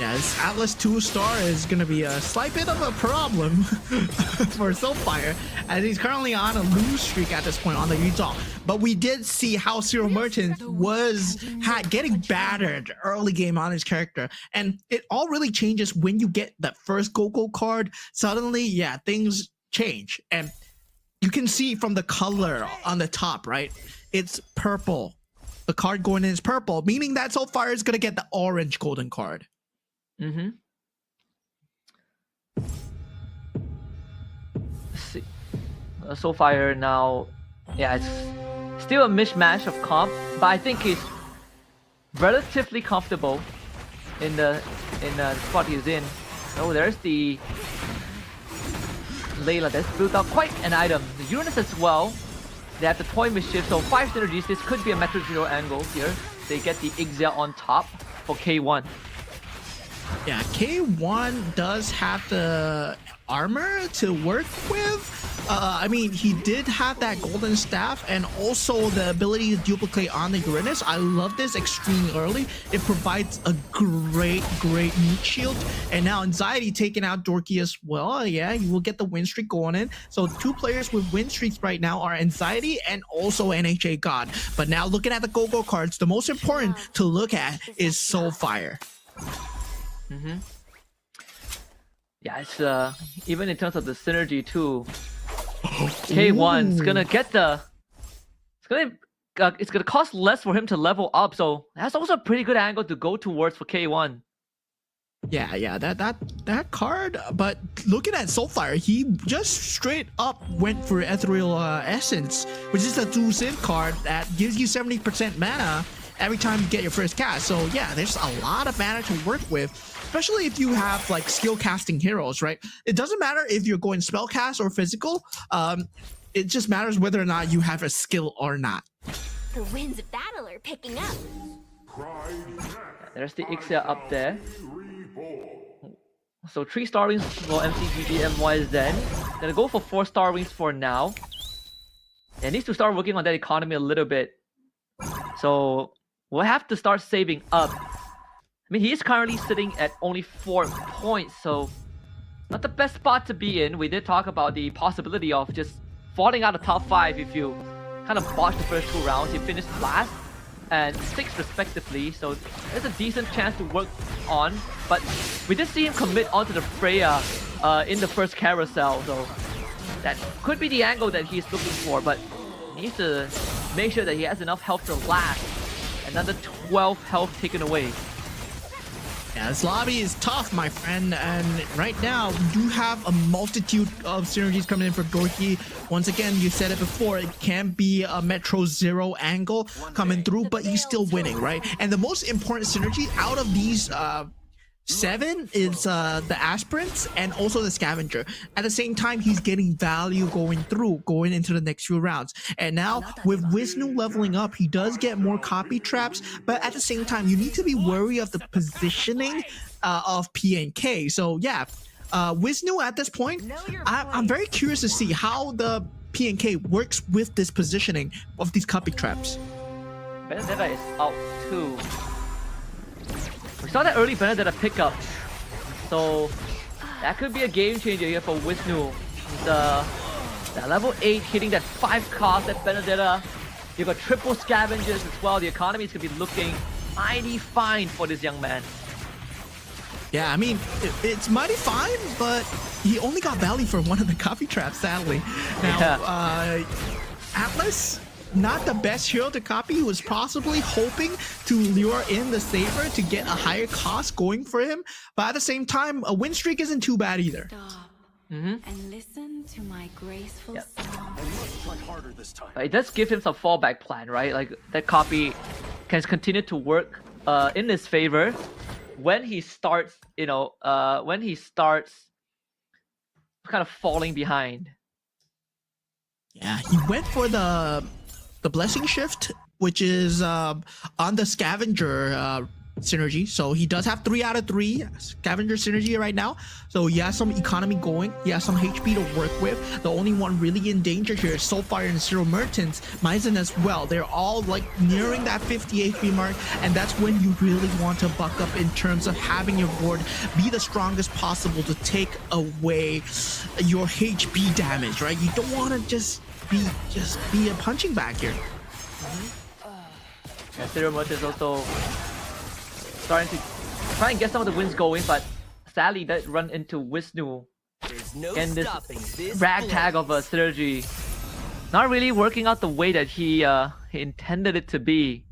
Yeah, this Atlas 2-star is going to be a slight bit of a problem for Soulfire, as he's currently on a lose streak at this point on the Utah. But we did see how Zero Merchants was getting battered early game on his character. And it all really changes when you get that first GoGo card. Suddenly, yeah, things change. And you can see from the color on the top, right? It's purple. The card going in is purple, meaning that Soulfire is going to get the orange golden card. Let's see. Soulfire now, yeah, it's still a mishmash of comp, but I think he's relatively comfortable in the spot he's in. Oh, there's the Layla that's built up quite an item. The Uranus as well. They have the Toy Mischief, so 5 synergies. This could be a Metro Zero angle here. They get the Ixia on top for K1. Yeah, K1 does have the armor to work with. I mean, he did have that golden staff and also the ability to duplicate on the Uranus. I love this extremely early. It provides a great meat shield. And now Anxiety taking out Dorky as well. Yeah, you will get the win streak going in. So 2 players with win streaks right now are Anxiety and also NHA God. But now looking at the GoGo cards, the most important to look at is Soulfire. Yeah, it's even in terms of the synergy too. K1's gonna get the. It's gonna cost less for him to level up, so that's also a pretty good angle to go towards for K1. Yeah, that card. But looking at Soulfire, he just straight up went for Ethereal Essence, which is a 2-synth card that gives you 70% mana every time you get your first cast. So yeah, there's a lot of mana to work with, especially if you have like skill casting heroes, right? It doesn't matter if you're going spell cast or physical. It just matters whether or not you have a skill or not. The winds of battle are picking up. There's the Ixia up there. So 3-star wings for MCGG MYZ. Gonna go for 4-star wings for now. And needs to start working on that economy a little bit. So we'll have to start saving up. I mean, he is currently sitting at only 4 points, so not the best spot to be in. We did talk about the possibility of just falling out of top 5 if you kind of botch the first 2 rounds. He finished last and 6th respectively, so there's a decent chance to work on. But we did see him commit onto the Freya in the first carousel, so that could be the angle that he's looking for, but he needs to make sure that he has enough health to last. Another 12 health taken away. Yeah, this lobby is tough, my friend, and right now we do have a multitude of synergies coming in for Gorky. Once again, you said it before, it can be a Metro Zero angle coming through, but he's still winning, right? And the most important synergy out of these 7 is the aspirants and also the scavenger. At the same time, he's getting value going into the next few rounds. And now with Wisnu leveling up, he does get more copy traps, but at the same time, you need to be wary of the positioning of PNK. So yeah, Wisnu at this point, I'm very curious to see how the PNK works with this positioning of these copy traps. Benedetta is out too. We saw that early Benedetta pickup, so that could be a game changer here for Wisnu. The level 8 hitting that 5 cost at Benedetta. You've got triple scavengers as well. The economy is going to be looking mighty fine for this young man. Yeah, I mean, it's mighty fine, but he only got value for one of the copy traps, sadly. Now, Atlas, not the best hero to copy. He was possibly hoping to lure in the Saber to get a higher cost going for him. But at the same time, a win streak isn't too bad either. And listen to my graceful song. It does give him some fallback plan, right? Like that copy can continue to work in his favor when he starts, when he starts kind of falling behind. Yeah, he went for the Blessing Shift, which is on the Scavenger synergy. So he does have 3 out of 3 Scavenger synergy right now. So he has some economy going. He has some HP to work with. The only one really in danger here is Soulfire and Zero Mertens. Maizen as well. They're all like nearing that 50 HP mark. And that's when you really want to buck up in terms of having your board be the strongest possible to take away your HP damage, right? You don't want to just be a punching bag here. Yeah, Zero Merchant is also starting to try and get some of the wins going, but sadly that run into Wisnu and this ragtag of a synergy not really working out the way that he intended it to be.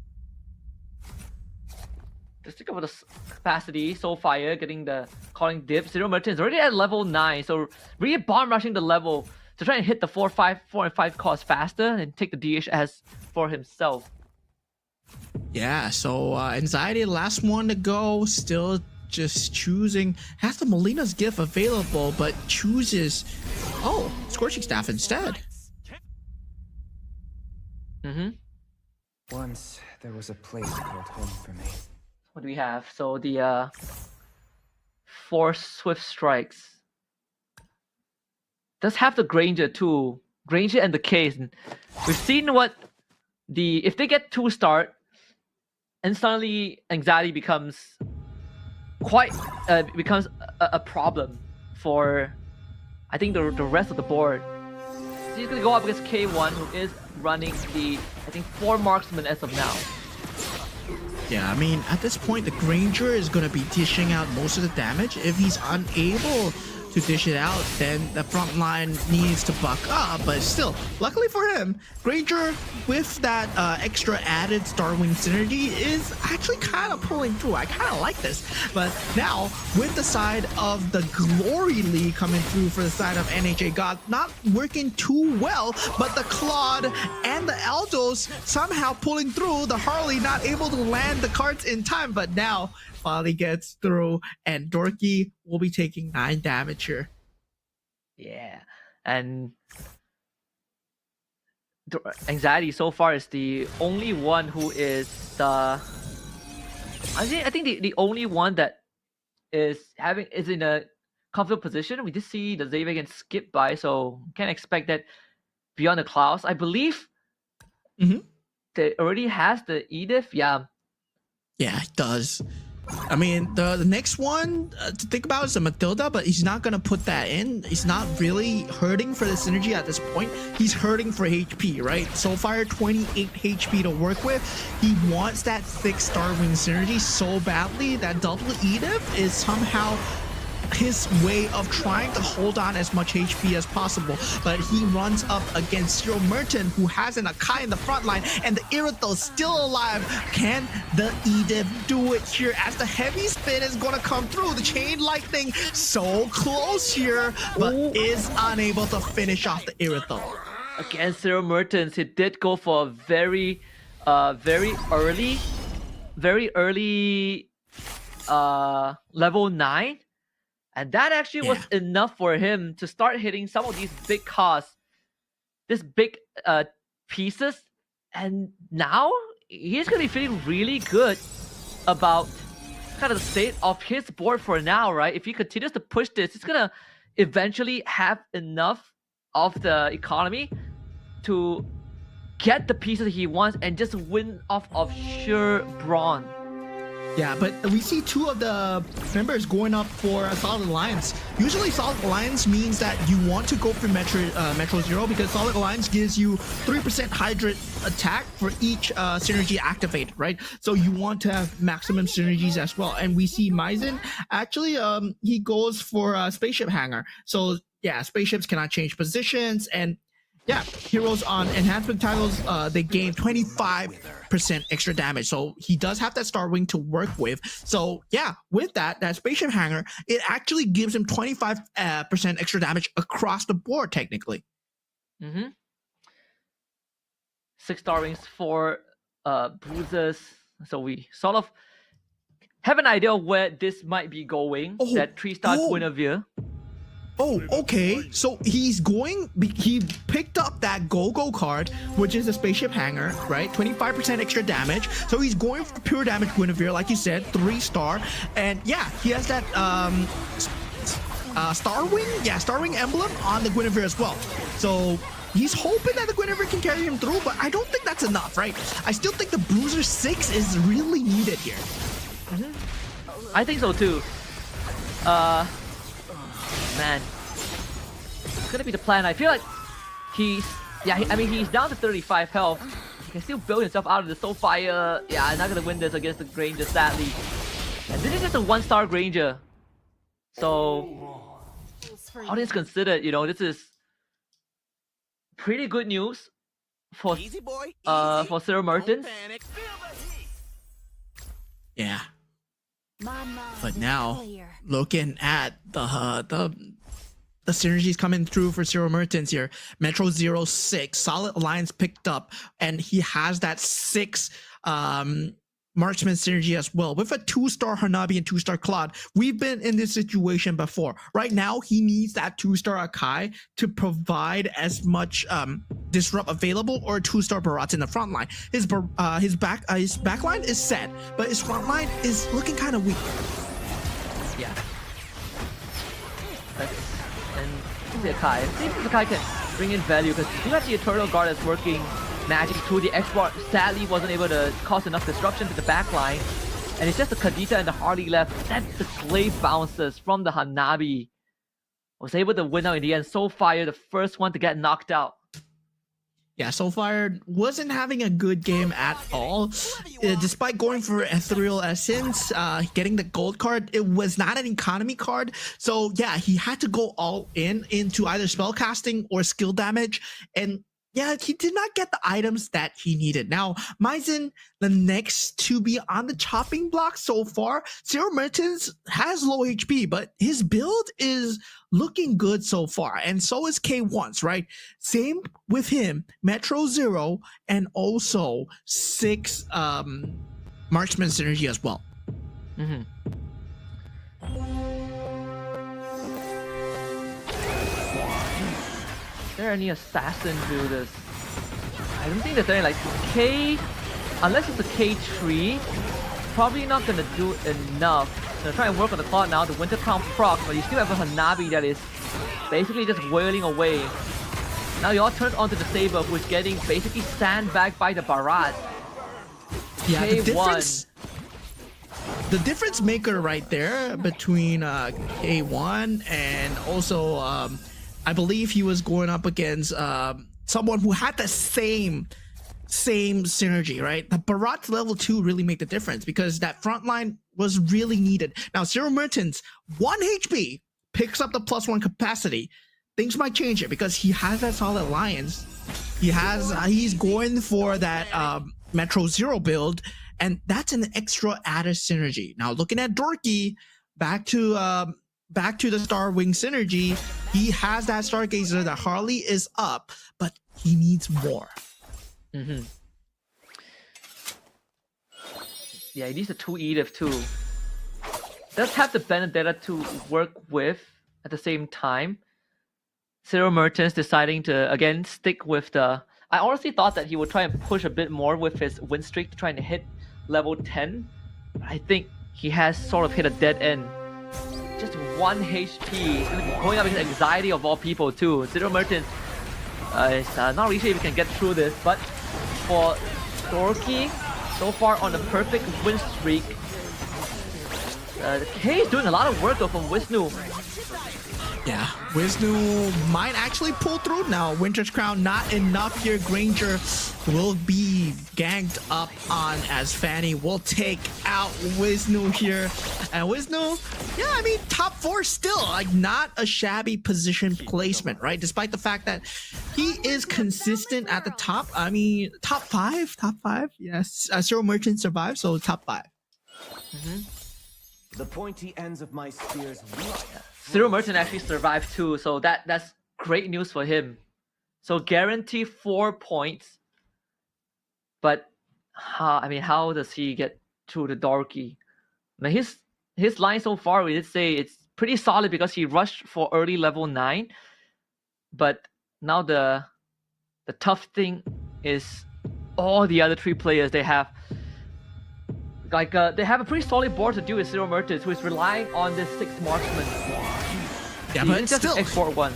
Just think about the capacity, Soulfire getting the calling dip. Zero Merchant is already at level 9, so really bomb rushing the level to try and hit the 4 and 5 cost faster and take the DHS for himself. Yeah, so Anxiety, last one to go, still just choosing, has the Molina's gift available, but chooses, Scorching Staff instead. Once there was a place called home for me. What do we have? So the 4 Swift Strikes. Does have the Granger too. Granger and the Case. We've seen what if they get 2-star, and suddenly Anxiety becomes a problem for, I think, the rest of the board. So he's gonna go up against K1, who is running the, I think, 4 marksman as of now. Yeah, I mean, at this point, the Granger is going to be dishing out most of the damage. If he's unable to dish it out, then the front line needs to buck up. But still, luckily for him, Granger with that extra added Starwing synergy is actually kind of pulling through. I kind of like this. But now with the side of the Glory League coming through for the side of NHA God, not working too well, but the Claude and the Aldos somehow pulling through. The Harley not able to land the cards in time, but now finally gets through, and Dorky will be taking 9 damage here. Yeah, and Anxiety so far is the only one who is the. I think the only one that is in a comfortable position. We did see the Xavier get skipped by, so can't expect that beyond the clouds. I believe they already has the Edith. Yeah, it does. I mean, the next one to think about is the Matilda, but he's not going to put that in. He's not really hurting for the synergy at this point. He's hurting for HP, right? Soulfire, 28 HP to work with. He wants that 6 Starwing synergy so badly that double Edith is somehow his way of trying to hold on as much HP as possible, but he runs up against Zero Merton, who has an Akai in the front line, and the Irithel still alive. Can the Edith do it here as the heavy spin is going to come through? The Chain Lightning so close here, but is unable to finish off the Irithel. Against Zero Mertens, he did go for a very early level 9. And that actually was enough for him to start hitting some of these big costs, these big pieces. And now he's going to be feeling really good about kind of the state of his board for now, right? If he continues to push this, he's going to eventually have enough of the economy to get the pieces he wants and just win off of sheer brawn. Yeah, but we see 2 of the members going up for a Solid Alliance. Usually Solid Alliance means that you want to go for Metro Zero, because Solid Alliance gives you 3% Hydrant attack for each synergy activated, right? So you want to have maximum synergies as well. And we see Maizen, actually, he goes for a Spaceship Hanger. So yeah, spaceships cannot change positions, and yeah, heroes on enhancement titles, they gain 25% extra damage. So he does have that Starwing to work with. So yeah, with that Spaceship Hanger, it actually gives him 25% extra damage across the board, technically. 6 Starwings, 4 bruises. So we sort of have an idea of where this might be going. That 3-star Guinevere. Oh, okay. So he picked up that GoGo card, which is a Spaceship Hanger, right? 25% extra damage. So he's going for pure damage Guinevere, like you said, 3-star. And yeah, he has that Starwing? Yeah, Starwing emblem on the Guinevere as well. So he's hoping that the Guinevere can carry him through, but I don't think that's enough, right? I still think the Bruiser 6 is really needed here. I think so too. Man, it's gonna be the plan. I feel like he's down to 35 health. He can still build himself out of the Soulfire. Yeah, I'm not gonna win this against the Granger, sadly. And this is just a 1-star Granger. So, all this considered, you know, this is pretty good news for Zero Mertens. Yeah. But now, looking at the synergies coming through for Zero Mertens here, Metro 06, Solid Alliance picked up, and he has that 6 Marksman synergy as well. With a 2-star Hanabi and 2-star Claude, we've been in this situation before. Right now, he needs that 2-star Akai to provide as much disrupt available, or 2-star Barat in the front line. His back line is set, but his front line is looking kind of weak. Yeah. And the Akai. See if the Akai can bring in value, because you have the Eternal Guard that's working magic through the export. Sadly wasn't able to cause enough disruption to the backline, and it's just the Kadita and the Harley left. That's the Glaive bounces from the Hanabi. Was able to win out in the end. Soulfire, the first one to get knocked out. Yeah, Soulfire wasn't having a good game at all. Despite going for Ethereal Essence, getting the gold card, it was not an economy card. So yeah, he had to go all into either spellcasting or skill damage. And yeah, he did not get the items that he needed. Now, Maizen, the next to be on the chopping block so far. Zero Mertens has low HP, but his build is looking good so far. And so is K1's, right? Same with him, Metro Zero, and also 6 Marksman Synergy as well. Mm-hmm. Is there any assassin builders? I don't think there's any, like K, unless it's a K tree, probably not gonna do enough. Gonna try and work on the clock now, the Winter Crown proc, but you still have a Hanabi that is basically just wailing away. Now you all turn onto the Saber, who is getting basically sandbagged by the Barat. Yeah, K1. The difference maker right there between K1 and also I believe he was going up against someone who had the same synergy, right? The Barat level 2 really made the difference because that front line was really needed. Now, Zero Mertens, 1 HP, picks up the +1 capacity. Things might change it because he has that solid alliance. He's going for that Metro Zero build, and that's an extra added synergy. Now, looking at Dorky, back to the Star Wing synergy, he has that Stargazer, that Harley is up, but he needs more. Mm-hmm. Yeah, he needs a 2 Edith too. Does have the Benedetta to work with at the same time. Zero Mertens deciding to again stick with the. I honestly thought that he would try and push a bit more with his win streak to try and hit level 10. But I think he has sort of hit a dead end. Just 1 HP. He's going to be going up with anxiety of all people too. Zero Mertens is not really sure if he can get through this, but for Dorky, so far on a perfect win streak. K is doing a lot of work though from Wisnu. Yeah, Wisnu might actually pull through now. Winter's Crown not enough here. Granger will be ganged up on as Fanny will take out Wisnu here. And Wisnu, yeah, I mean, top 4 still, like not a shabby position placement, right? Despite the fact that he is consistent at the top. I mean, top 5, yes. Zero Merchant survived, so top 5. Mm-hmm. The pointy ends of my spears. Zero Merchant actually survived too, so that's great news for him. So guarantee 4 points. But how does he get through the Dorky? I mean, his line so far, we did say it's pretty solid because he rushed for early level 9. But now the tough thing is all the other 3 players they have. Like they have a pretty solid board to do with Zero Merchants, who is relying on this 6 marksman. Yeah, He but just still, export 1.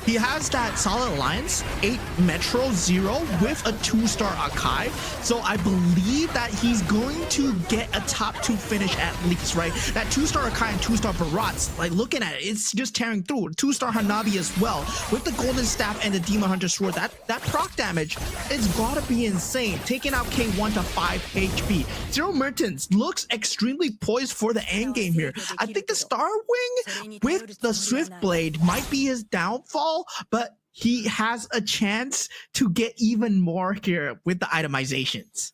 he has that solid alliance, 8 Metro Zero with a 2-star Akai. So I believe that he's going to get a top 2 finish at least, right? That 2-star Akai and 2-star Barats, like looking at it, it's just tearing through. 2-star Hanabi as well. With the Golden Staff and the Demon Hunter Sword, that proc damage, it's gotta be insane. Taking out K1 to 5 HP. Zero Mertens looks extremely poised for the end game here. I think the Star Wing with the Swift Blade might be his downfall, but he has a chance to get even more here with the itemizations.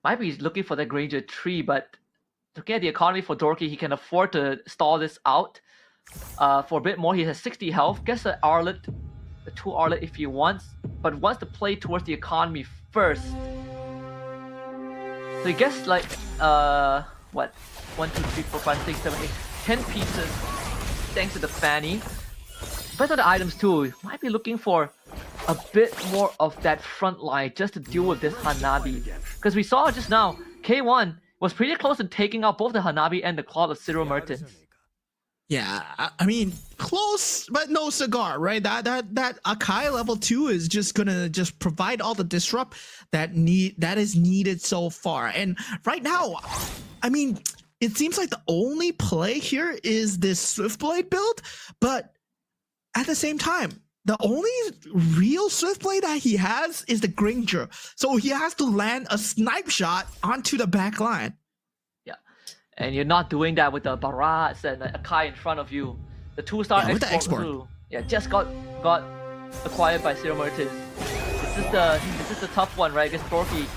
Might be looking for the Granger 3, but looking at the economy for Dorky, he can afford to stall this out. For a bit more, he has 60 health. Gets the Arlet, the 2 Arlet if he wants, but wants to play towards the economy first. So he gets like, what? 1, 2, 3, 4, 5, 6, 7, 8, 10 pieces. Thanks to the Fanny. Depends on the items too. Might be looking for a bit more of that front line just to deal with this Hanabi. Because we saw just now, K1 was pretty close to taking out both the Hanabi and the Claw of Zero Mertens. Yeah, I mean, close, but no cigar, right? That Akai level 2 is just gonna provide all the disrupt that is needed so far. And right now, I mean, it seems like the only play here is this Swiftblade build, but at the same time, The only real swift play that he has is the Granger. So he has to land a snipe shot onto the back line. Yeah. And you're not doing that with the Barats and a Kai in front of you. The 2-star Yeah, with the export export. too. Yeah, just got acquired by Zero Mertens. This is the tough one, right, against Dorky.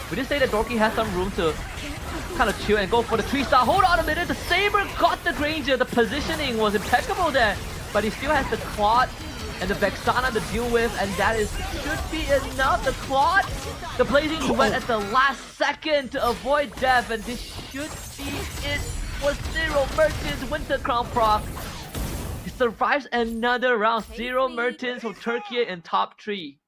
We did say that Dorky has some room to kind of chill and go for the 3-star. Hold on a minute, the Saber got the Granger. The positioning was impeccable there, but he still has the Claude and the Vexana to deal with, and that should be enough. The Claude, the Blazing Duet at the last second to avoid death, and this should be it for Zero Mertens Winter Crown Proc. He survives another round. Zero Mertens from Turkey in top 3.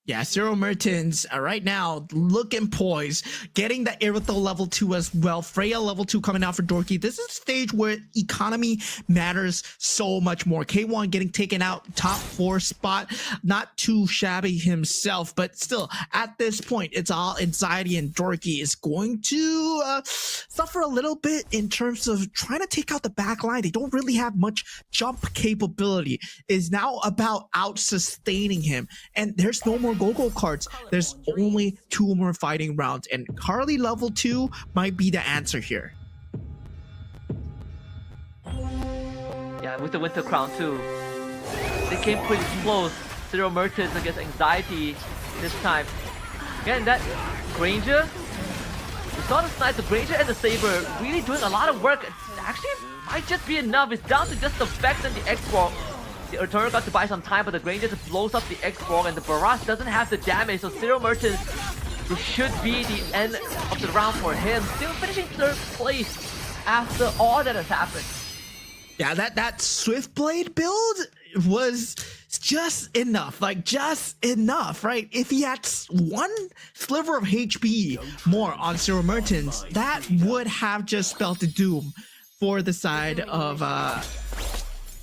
Yeah, Zero Mertens right now looking poised, getting the Aerithal level 2 as well. Freya level 2 coming out for Dorky. This is a stage where economy matters so much more. K1 getting taken out, top 4 spot. Not too shabby himself, but still, at this point, it's all anxiety, and Dorky is going to suffer a little bit in terms of trying to take out the back line. They don't really have much jump capability. It's now about out-sustaining him, and there's no more GoGo cards. There's only 2 more fighting rounds, and Harley level 2 might be the answer here. Yeah, with the Winter Crown too. They came pretty close. Zero Mertens against Anxiety this time. Again, that Granger, we saw the snipe, the Granger and the Saber really doing a lot of work. Actually, it might just be enough. It's down to just the Vex and the Export. The Eternal got to buy some time, but the Granger just blows up the X-Borg, and the Barrage doesn't have the damage, so Zero Mertens, it should be the end of the round for him. Still finishing 3rd place after all that has happened. Yeah, that Swift Blade build was just enough, just enough, right? If he had one sliver of HP more on Zero Mertens, that would have just spelled the doom for the side of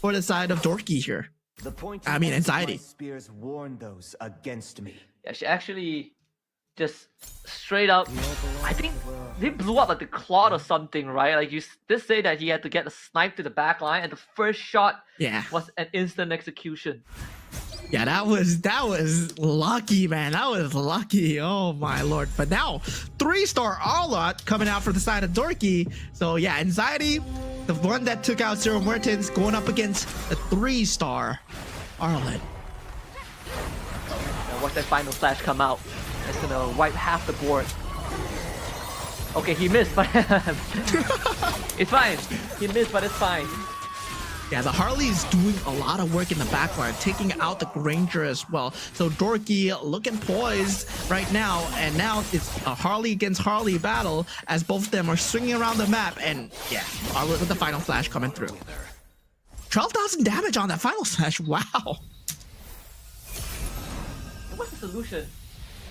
Dorky here. I mean, Anxiety. Spears warn those against me. Yeah, she actually just straight up, I think they blew up like the Claude or something, right? Like you did say that he had to get a snipe to the back line, and the first shot was an instant execution. Yeah, that was lucky, man. That was lucky. Oh my lord. But now 3-star Arlott coming out for the side of Dorky. So yeah, Anxiety, the one that took out Zero Mertens, going up against the 3-star Arlott. Now watch that final flash come out. It's gonna wipe half the board. Okay, he missed, but it's fine. He missed, but it's fine. Yeah, the Harley is doing a lot of work in the backline, taking out the Granger as well. So Dorky looking poised right now, and now it's a Harley against Harley battle as both of them are swinging around the map, and yeah, Arlott with the final flash coming through. 12,000 damage on that final flash, wow. What's the solution?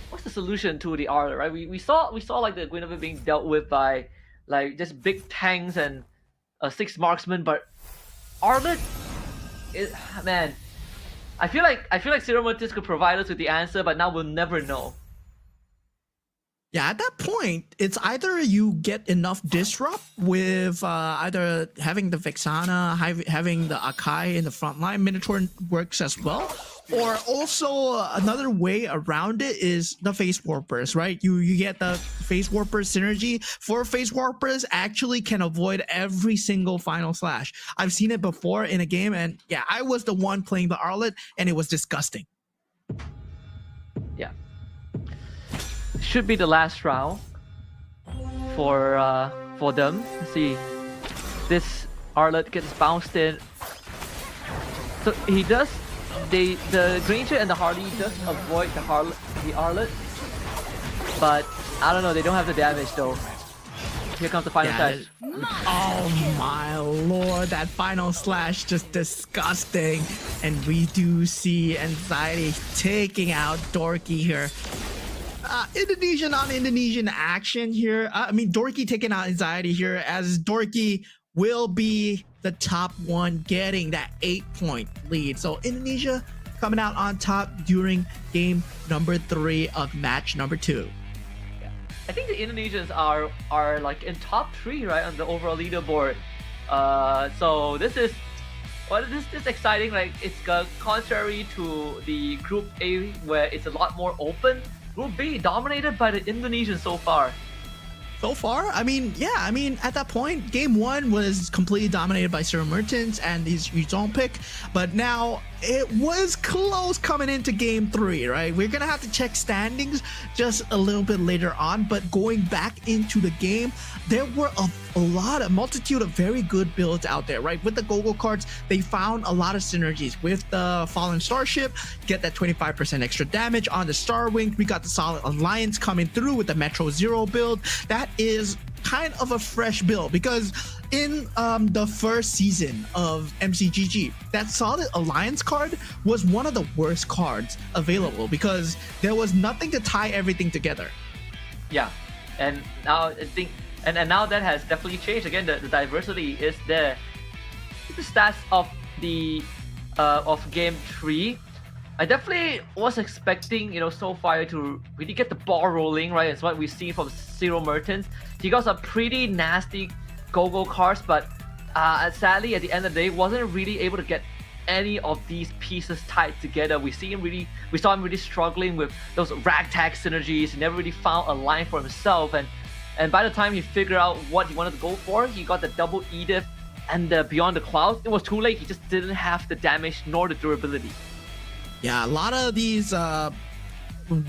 What's the solution to the Arlott, right? We saw like the Guinevere being dealt with by like just big tanks and 6 marksmen, but Arlott, man, I feel like Zero Mertens could provide us with the answer, but now we'll never know. Yeah, at that point, it's either you get enough disrupt with either having the Vexana, having the Akai in the front line, Minotaur works as well, or also another way around it is the Face Warpers, right? You get the Face Warpers synergy. 4 Face Warpers actually can avoid every single final slash. I've seen it before in a game, and yeah, I was the one playing the Arlott, and it was disgusting. Yeah. Should be the last round for them. Let's see. This Arlott gets bounced in. So he does. The Granger and the Harley does avoid the Arlott, but I don't know. They don't have the damage though. Here comes the final slash. Oh my lord, that final slash just disgusting. And we do see Anxiety taking out Dorky here. Indonesian on Indonesian action here. I mean, Dorky taking out Anxiety here, as Dorky will be the top one, getting that 8-point lead. So Indonesia coming out on top during game number 3 of match number 2. Yeah. I think the Indonesians are like in top 3, right, on the overall leaderboard. So this is But this exciting. Like it's contrary to the Group A where it's a lot more open. Group B dominated by the Indonesians so far. So far, I mean, at that point, game one was completely dominated by Cyril Mertens and his Yuzong pick, but now it was close coming into game three, right? We're gonna have to check standings just a little bit later on, but going back into the game, there were a multitude of very good builds out there, right? With the GoGo cards, they found a lot of synergies. With the Fallen Starship, get that 25% extra damage on the Star Wing. We got the Solid Alliance coming through with the Metro Zero build. That is kind of a fresh build because in the first season of MCGG, that Solid Alliance card was one of the worst cards available because there was nothing to tie everything together. Yeah, and now I think, and now that has definitely changed. Again, the diversity is there. The stats of the of game 3, I definitely was expecting, SoFire to really get the ball rolling, right? It's what we've seen from Cyril Mertens. He got some pretty nasty GoGo cards, but sadly, at the end of the day, wasn't really able to get any of these pieces tied together. We saw him really struggling with those ragtag synergies. He never really found a line for himself, and by the time he figured out what he wanted to go for, he got the double Edith and the Beyond the Clouds. It was too late. He just didn't have the damage nor the durability. Yeah, a lot of these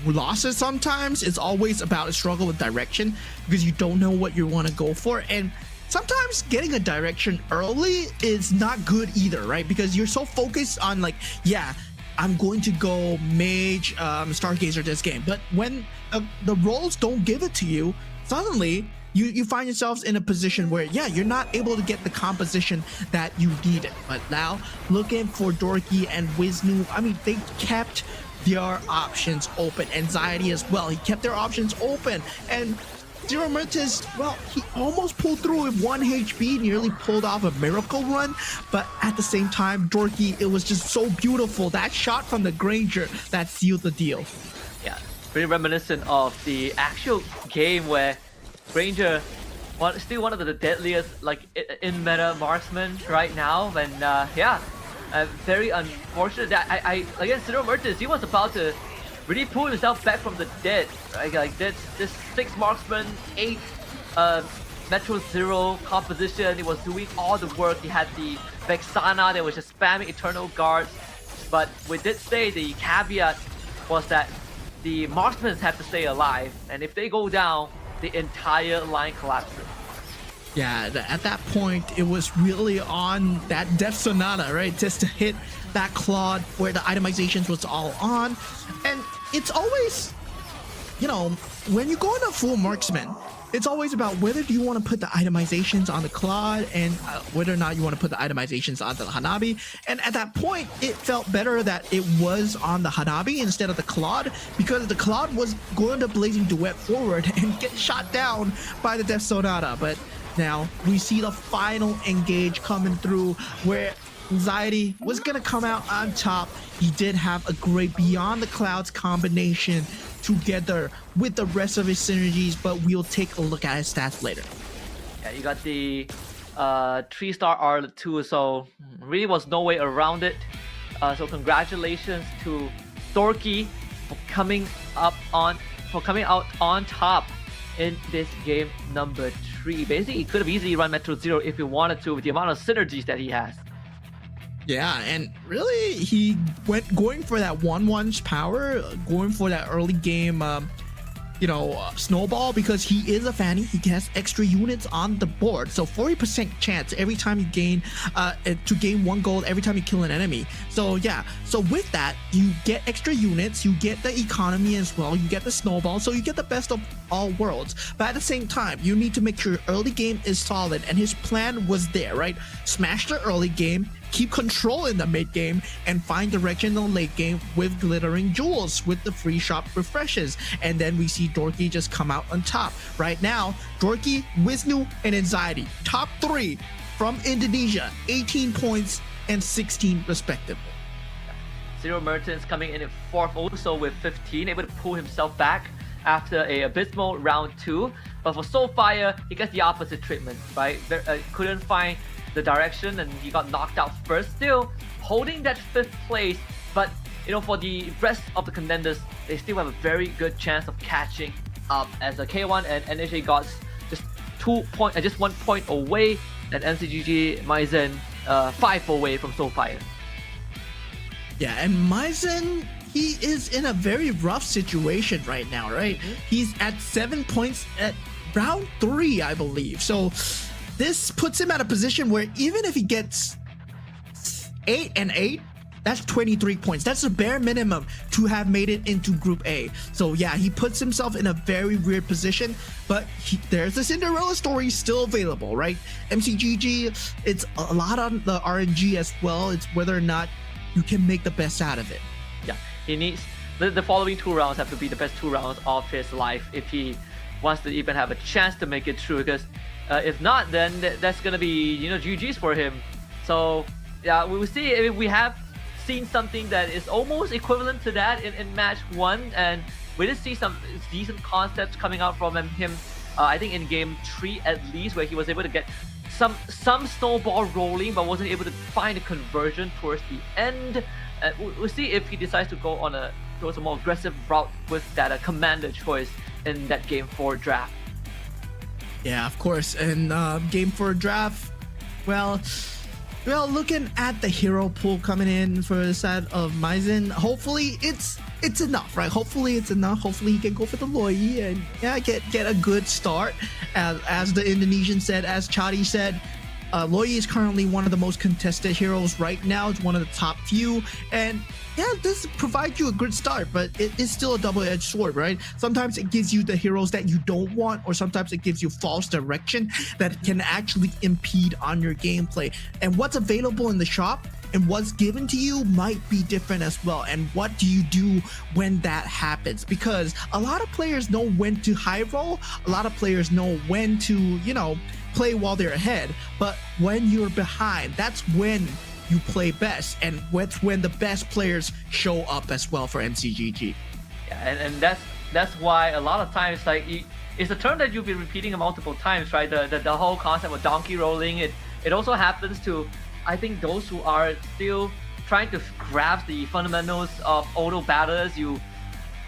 losses sometimes it's always about a struggle with direction because you don't know what you want to go for, and sometimes getting a direction early is not good either, right? Because you're so focused on like, yeah, I'm going to go mage Stargazer this game, but when the roles don't give it to you, suddenly you find yourselves in a position where, yeah, you're not able to get the composition that you needed. But now, looking for Dorky and Wisnu, I mean, they kept their options open. Anxiety as well, he kept their options open. And Cyril Mertens, well, he almost pulled through with 1 HP, nearly pulled off a miracle run. But at the same time, Dorky, it was just so beautiful. That shot from the Granger that sealed the deal. Yeah, pretty reminiscent of the actual game where Granger, still one of the deadliest like in meta marksmen right now, and very unfortunate that I against Cyril Mertens, he was about to really pull himself back from the dead. Right? Like this 6 marksman, 8 Metro Zero composition. He was doing all the work. He had the Vexana that was just spamming Eternal Guards, but we did say the caveat was that the marksmen have to stay alive, and if they go down, the entire line collapses. Yeah, at that point, it was really on that Death Sonata, right? Just to hit that Claude where the itemizations was all on. And it's always, when you go into full marksman, it's always about whether do you want to put the itemizations on the Claude and whether or not you want to put the itemizations on the Hanabi. And at that point, it felt better that it was on the Hanabi instead of the Claude, because the Claude was going to Blazing Duet forward and get shot down by the Death Sonata. But now we see the final engage coming through where Anxiety was going to come out on top. He did have a great Beyond the Clouds combination together with the rest of his synergies, but we'll take a look at his stats later. Yeah, you got the 3-star R2, so really was no way around it. So congratulations to Dorky for coming out on top in this game number 3. Basically, he could have easily run Metro Zero if he wanted to with the amount of synergies that he has. Yeah, and really, he going for that 1-1's power, going for that early game, snowball, because he is a fanny. He has extra units on the board, so 40% chance every time you gain to gain 1 gold every time you kill an enemy. So yeah, so with that, you get extra units, you get the economy as well, you get the snowball, so you get the best of all worlds. But at the same time, you need to make sure early game is solid, and his plan was there, right? Smash the early game, keep control in the mid game, and find direction in the late game with glittering jewels with the free shop refreshes. And then we see Dorky just come out on top. Right now, Dorky, Wisnu, and Anxiety, top 3 from Indonesia, 18 points and 16 respectively. Cyril Mertens coming in at 4th also with 15, able to pull himself back after a abysmal round 2. But for SoFire, he gets the opposite treatment, right? Couldn't find the direction and he got knocked out first. Still holding that 5th place, but for the rest of the contenders, they still have a very good chance of catching up as K1 and NHA got just 1 point away, and MCGG Maizen 5 away from Soulfire. Yeah, and Maizen, he is in a very rough situation right now, right? He's at 7 points at round 3, I believe. So this puts him at a position where even if he gets 8 and 8, that's 23 points. That's the bare minimum to have made it into Group A. So yeah, he puts himself in a very weird position, but there's the Cinderella story still available, right? MCGG, it's a lot on the RNG as well. It's whether or not you can make the best out of it. Yeah, he needs the following 2 rounds have to be the best 2 rounds of his life if he wants to even have a chance to make it through. Because if not, then that's gonna be GG's for him. So yeah, we will see. I mean, we have seen something that is almost equivalent to that in match 1, and we did see some decent concepts coming out from him. I think in game 3 at least, where he was able to get some snowball rolling, but wasn't able to find a conversion towards the end. We'll see if he decides to go towards a more aggressive route with that commander choice in that game 4 draft. Yeah, of course. And game 4 draft, well, looking at the hero pool coming in for the side of Maizen, hopefully it's enough, right? Hopefully it's enough. Hopefully he can go for the Loi and get a good start. As the Indonesian said, as Chadi said, Loi is currently one of the most contested heroes right now. It's one of the top few, and yeah, this provides you a good start, but it is still a double-edged sword, right? Sometimes it gives you the heroes that you don't want, or sometimes it gives you false direction that can actually impede on your gameplay. And what's available in the shop and what's given to you might be different as well. And what do you do when that happens? Because a lot of players know when to high roll, a lot of players know when to, play while they're ahead, but when you're behind, that's when you play best, and that's when the best players show up as well for MCGG. Yeah, and that's why a lot of times, it's a term that you've been repeating multiple times, right? The whole concept of donkey rolling. It also happens to, I think, those who are still trying to grasp the fundamentals of auto batters. You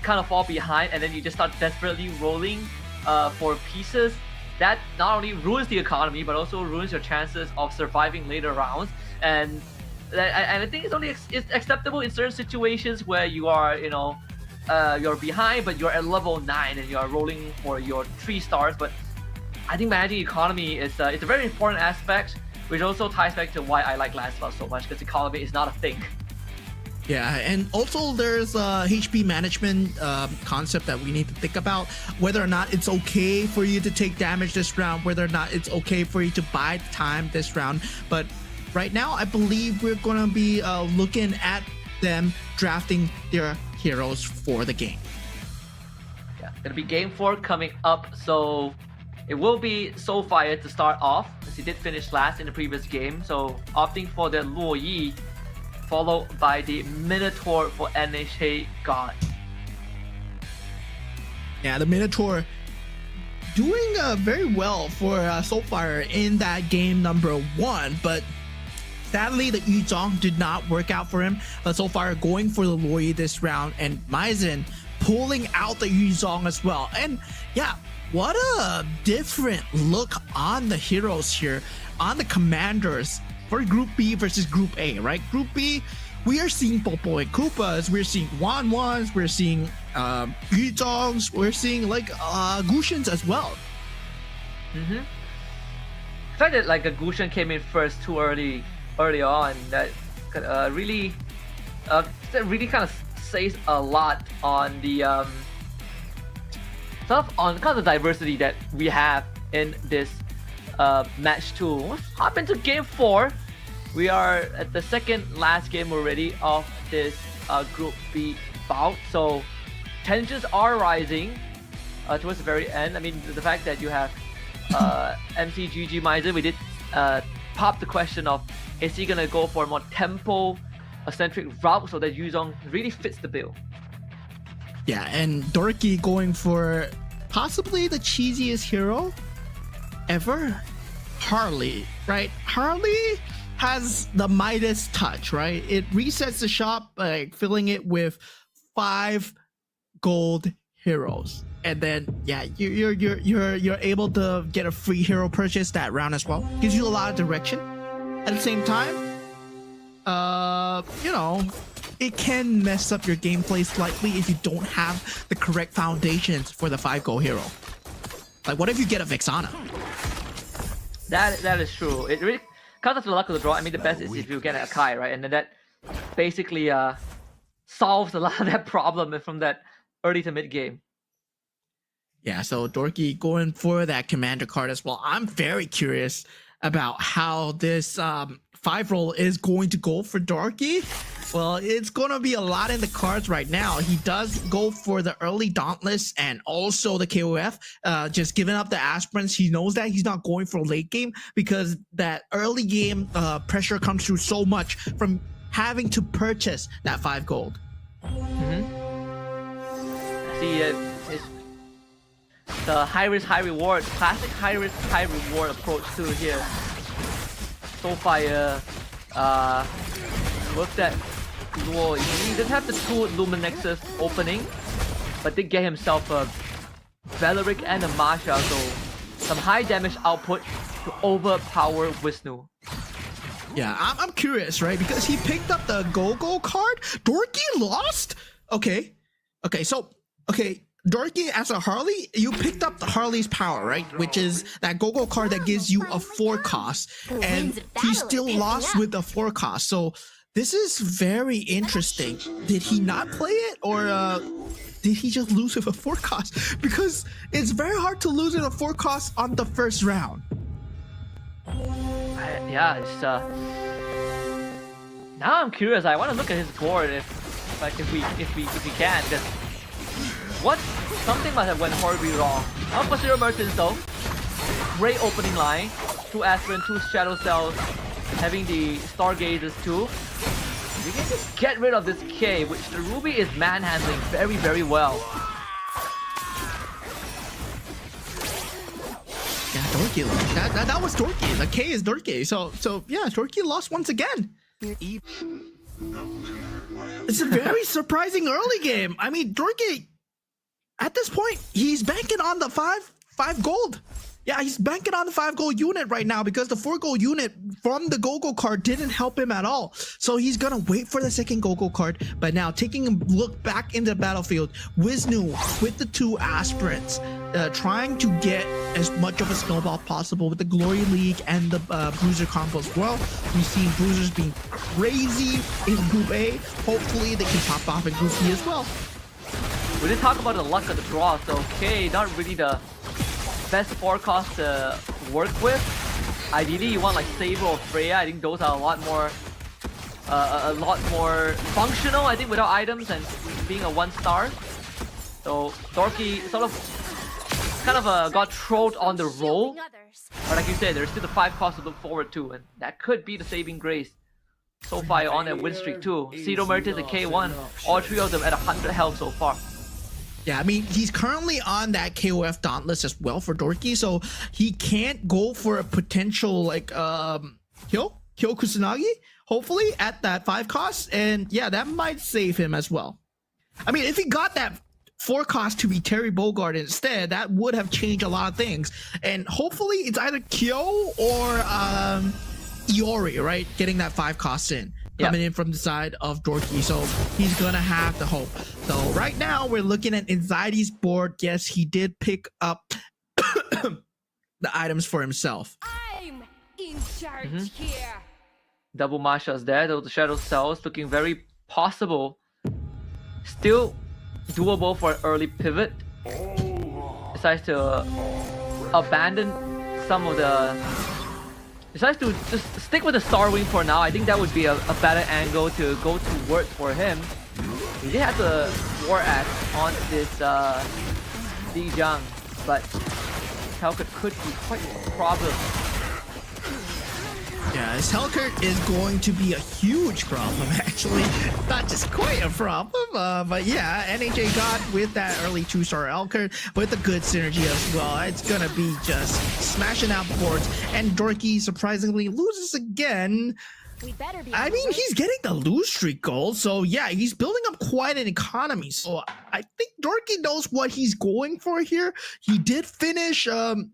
kind of fall behind, and then you just start desperately rolling for pieces. That not only ruins the economy, but also ruins your chances of surviving later rounds. And I think it's acceptable in certain situations where you are, you're behind, but you're at level 9 and you're rolling for your 3 stars. But I think Magic economy is it's a very important aspect, which also ties back to why I like Last of Us so much, because economy is not a thing. Yeah, and also there's a HP management concept that we need to think about, whether or not it's okay for you to take damage this round, whether or not it's okay for you to buy time this round. But right now, I believe we're going to be looking at them drafting their heroes for the game. Yeah, gonna be game 4 coming up, so it will be Soulfire to start off, as he did finish last in the previous game. So opting for the Luoyi, followed by the Minotaur for NHA God. Yeah, the Minotaur doing very well for Soulfire in that game number 1, but sadly the Yuzong did not work out for him. Soulfire going for the Loi this round, and Maizen pulling out the Yuzong as well. And yeah, what a different look on the heroes here, on the commanders for Group B versus Group A, right? Group B, we are seeing Popo and Koopas, we're seeing Wanwans, we're seeing Yuzongs, we're seeing Gushins as well. The fact that a Gushin came in first too early on, that really kind of says a lot on the the diversity that we have in this match 2. Let's hop into game 4. We are at the second last game already of this Group B bout, so tensions are rising towards the very end. I mean, the fact that you have MCGG Maizen, we did pop the question of, is he gonna go for a more tempo-centric route so that Yuzong really fits the bill? Yeah, and Dorky going for possibly the cheesiest hero ever. Harley, right? Harley has the Midas touch, right? It resets the shop by filling it with 5 gold heroes, and then yeah, you're able to get a free hero purchase that round as well. Gives you a lot of direction. At the same time, you know, it can mess up your gameplay slightly if you don't have the correct foundations for the 5 gold hero. Like, what if you get a Vexana? That is true. It really comes down to the luck of the draw. I mean, the best is if you get a Kai, right? And then that basically solves a lot of that problem from that early to mid game. Yeah, so Dorky going for that commander card as well. I'm very curious about how this 5 roll is going to go for Dorky. Well, it's going to be a lot in the cards right now. He does go for the early Dauntless and also the KOF, just giving up the aspirants. He knows that he's not going for late game because that early game pressure comes through so much from having to purchase that 5 gold. See, it's the high risk, high reward, classic high risk, high reward approach to here. Soulfire, with that duel, he doesn't have the 2 Luminexes opening, but did get himself a Valeric and a Masha, so some high damage output to overpower Wisnu. Yeah, I'm curious, right? Because he picked up the GoGo card. Dorky lost? Okay, so Dorky as a Harley, you picked up the Harley's power, right? Which is that GoGo card that gives you a 4 cost, and he still lost with the 4 cost. So this is very interesting. Did he not play it, or did he just lose with a 4 cost? Because it's very hard to lose with a 4 cost on the first round. Yeah, it's now I'm curious. I want to look at his board if we can. Because something must have went horribly wrong. Not for Zero Merchants though. Great opening line. 2 Aspirin, 2 Shadow Cells, having the Stargazers too. We can just get rid of this K, which the Ruby is manhandling very, very well. Yeah, Dorky lost. That was Dorky. The K is Dorky. So yeah, Dorky lost once again. It's a very surprising early game. I mean, Dorky, at this point, he's banking on the 5 gold. Yeah, he's banking on the 5 gold unit right now because the 4 gold unit from the GoGo card didn't help him at all. So he's gonna wait for the second GoGo card. But now taking a look back into the battlefield, Wisnu with the 2 aspirants, trying to get as much of a snowball possible with the Glory League and the Bruiser combo as well. We've seen Bruisers being crazy in Group A. Hopefully they can pop off in Group B as well. We didn't talk about the luck of the draw, so okay, not really the best forecast to work with. Ideally, you want like Saber or Freya. I think those are a lot more functional. I think without items and being a 1-star. So Dorky sort of kind of got trolled on the roll. But like you said, there's still the 5 costs to look forward to, and that could be the saving grace. Soulfire on that win streak too. Zero Merchants and K1, all 3 of them at 100 health so far. Yeah, I mean, he's currently on that KOF Dauntless as well for Dorky, so he can't go for a potential, like, kill Kusanagi, hopefully, at that 5 cost, and yeah, that might save him as well. I mean, if he got that 4 cost to be Terry Bogard instead, that would have changed a lot of things, and hopefully it's either Kyo or Iori, right? Getting that 5 costs in. Coming in from the side of Dorky, so he's gonna have to hope. So right now we're looking at Anxiety's board. Yes, he did pick up the items for himself. I'm in charge here. Double Masha's there, though the Shadow Cells looking very possible. Still doable for an early pivot. Decides to abandon some of the... Decides to just stick with the Star Wing for now. I think that would be a better angle to go towards for him. He did have the War Axe on this Di Zhang, but Talcott could be quite a problem. Yeah, his Hellcurt is going to be a huge problem, actually. Not just quite a problem, but yeah, NHA got with that early 2-star Hellcurt with a good synergy as well. It's gonna be just smashing out boards, and Dorky surprisingly loses again. We better be. I mean, he's getting the lose streak goal, so yeah, he's building up quite an economy. So I think Dorky knows what he's going for here. He did finish in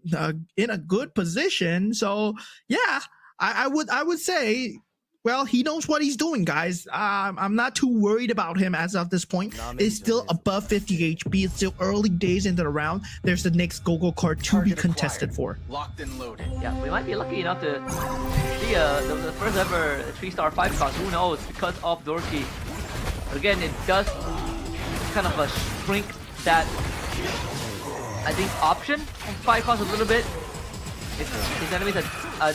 a good position, so yeah, I would say, well, he knows what he's doing, guys. I'm not too worried about him as of this point. It's still above 50 HP. It's still early days into the round. There's the next GoGo card to be contested for. Locked and loaded. Yeah, we might be lucky enough to see the first ever 3-star 5 cost. Who knows? Because of Dorky. Again, it does kind of shrink that, I think, option of 5 cost a little bit. If his enemies are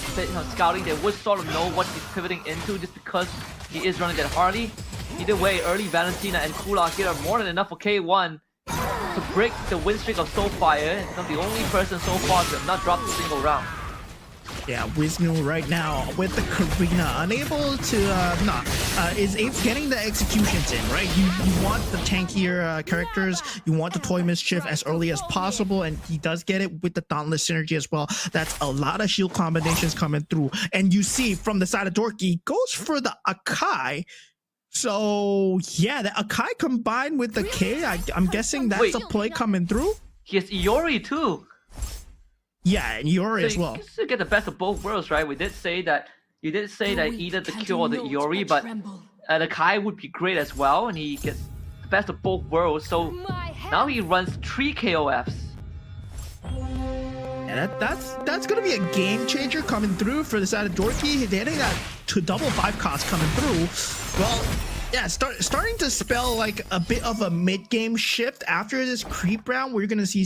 scouting, they would sort of know what he's pivoting into just because he is running that Harley. Either way, early Valentina and Kulak here are more than enough for K1 to break the win streak of Soulfire and become the only person so far to have not dropped a single round. Yeah, Wisnu right now with the Karina, unable to, is getting the executions in, right? You want the tankier characters, you want the Toy Mischief as early as possible, and he does get it with the Dauntless synergy as well. That's a lot of shield combinations coming through. And you see from the side of Dorky, goes for the Akai. So yeah, the Akai combined with the K, I'm guessing that's a play coming through. He has Iori too. Yeah, and Iori as well. You get the best of both worlds, right? You did say that either the Q or the Iori, but the Kai would be great as well, and he gets the best of both worlds. So now he runs 3 KOFs. Yeah, that's gonna be a game changer coming through for the side of Dorky. They're getting that to double 5 cost coming through. Well, yeah, starting to spell like a bit of a mid-game shift after this creep round. We're gonna see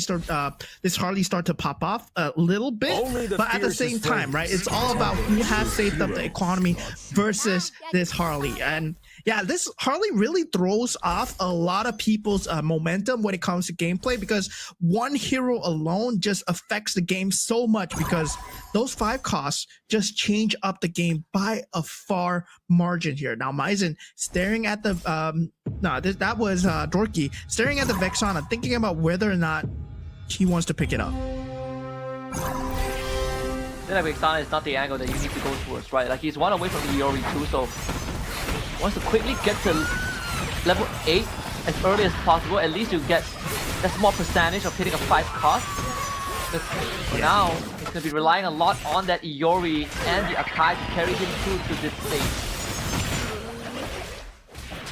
this Harley start to pop off a little bit, but at the same time, right? It's all about who has saved up the economy versus this Harley. And yeah, this Harley really throws off a lot of people's momentum when it comes to gameplay, because one hero alone just affects the game so much, because those 5 costs just change up the game by a far margin here. Now, Maizen staring at the that was Dorky staring at the Vexana, thinking about whether or not he wants to pick it up. Then Vexana is not the angle that you need to go towards, right? Like, he's one away from Iori too, so wants to quickly get to level 8 as early as possible. At least you get a small percentage of hitting a 5 cost. For now, he's going to be relying a lot on that Iori and the Akai to carry him through to this stage.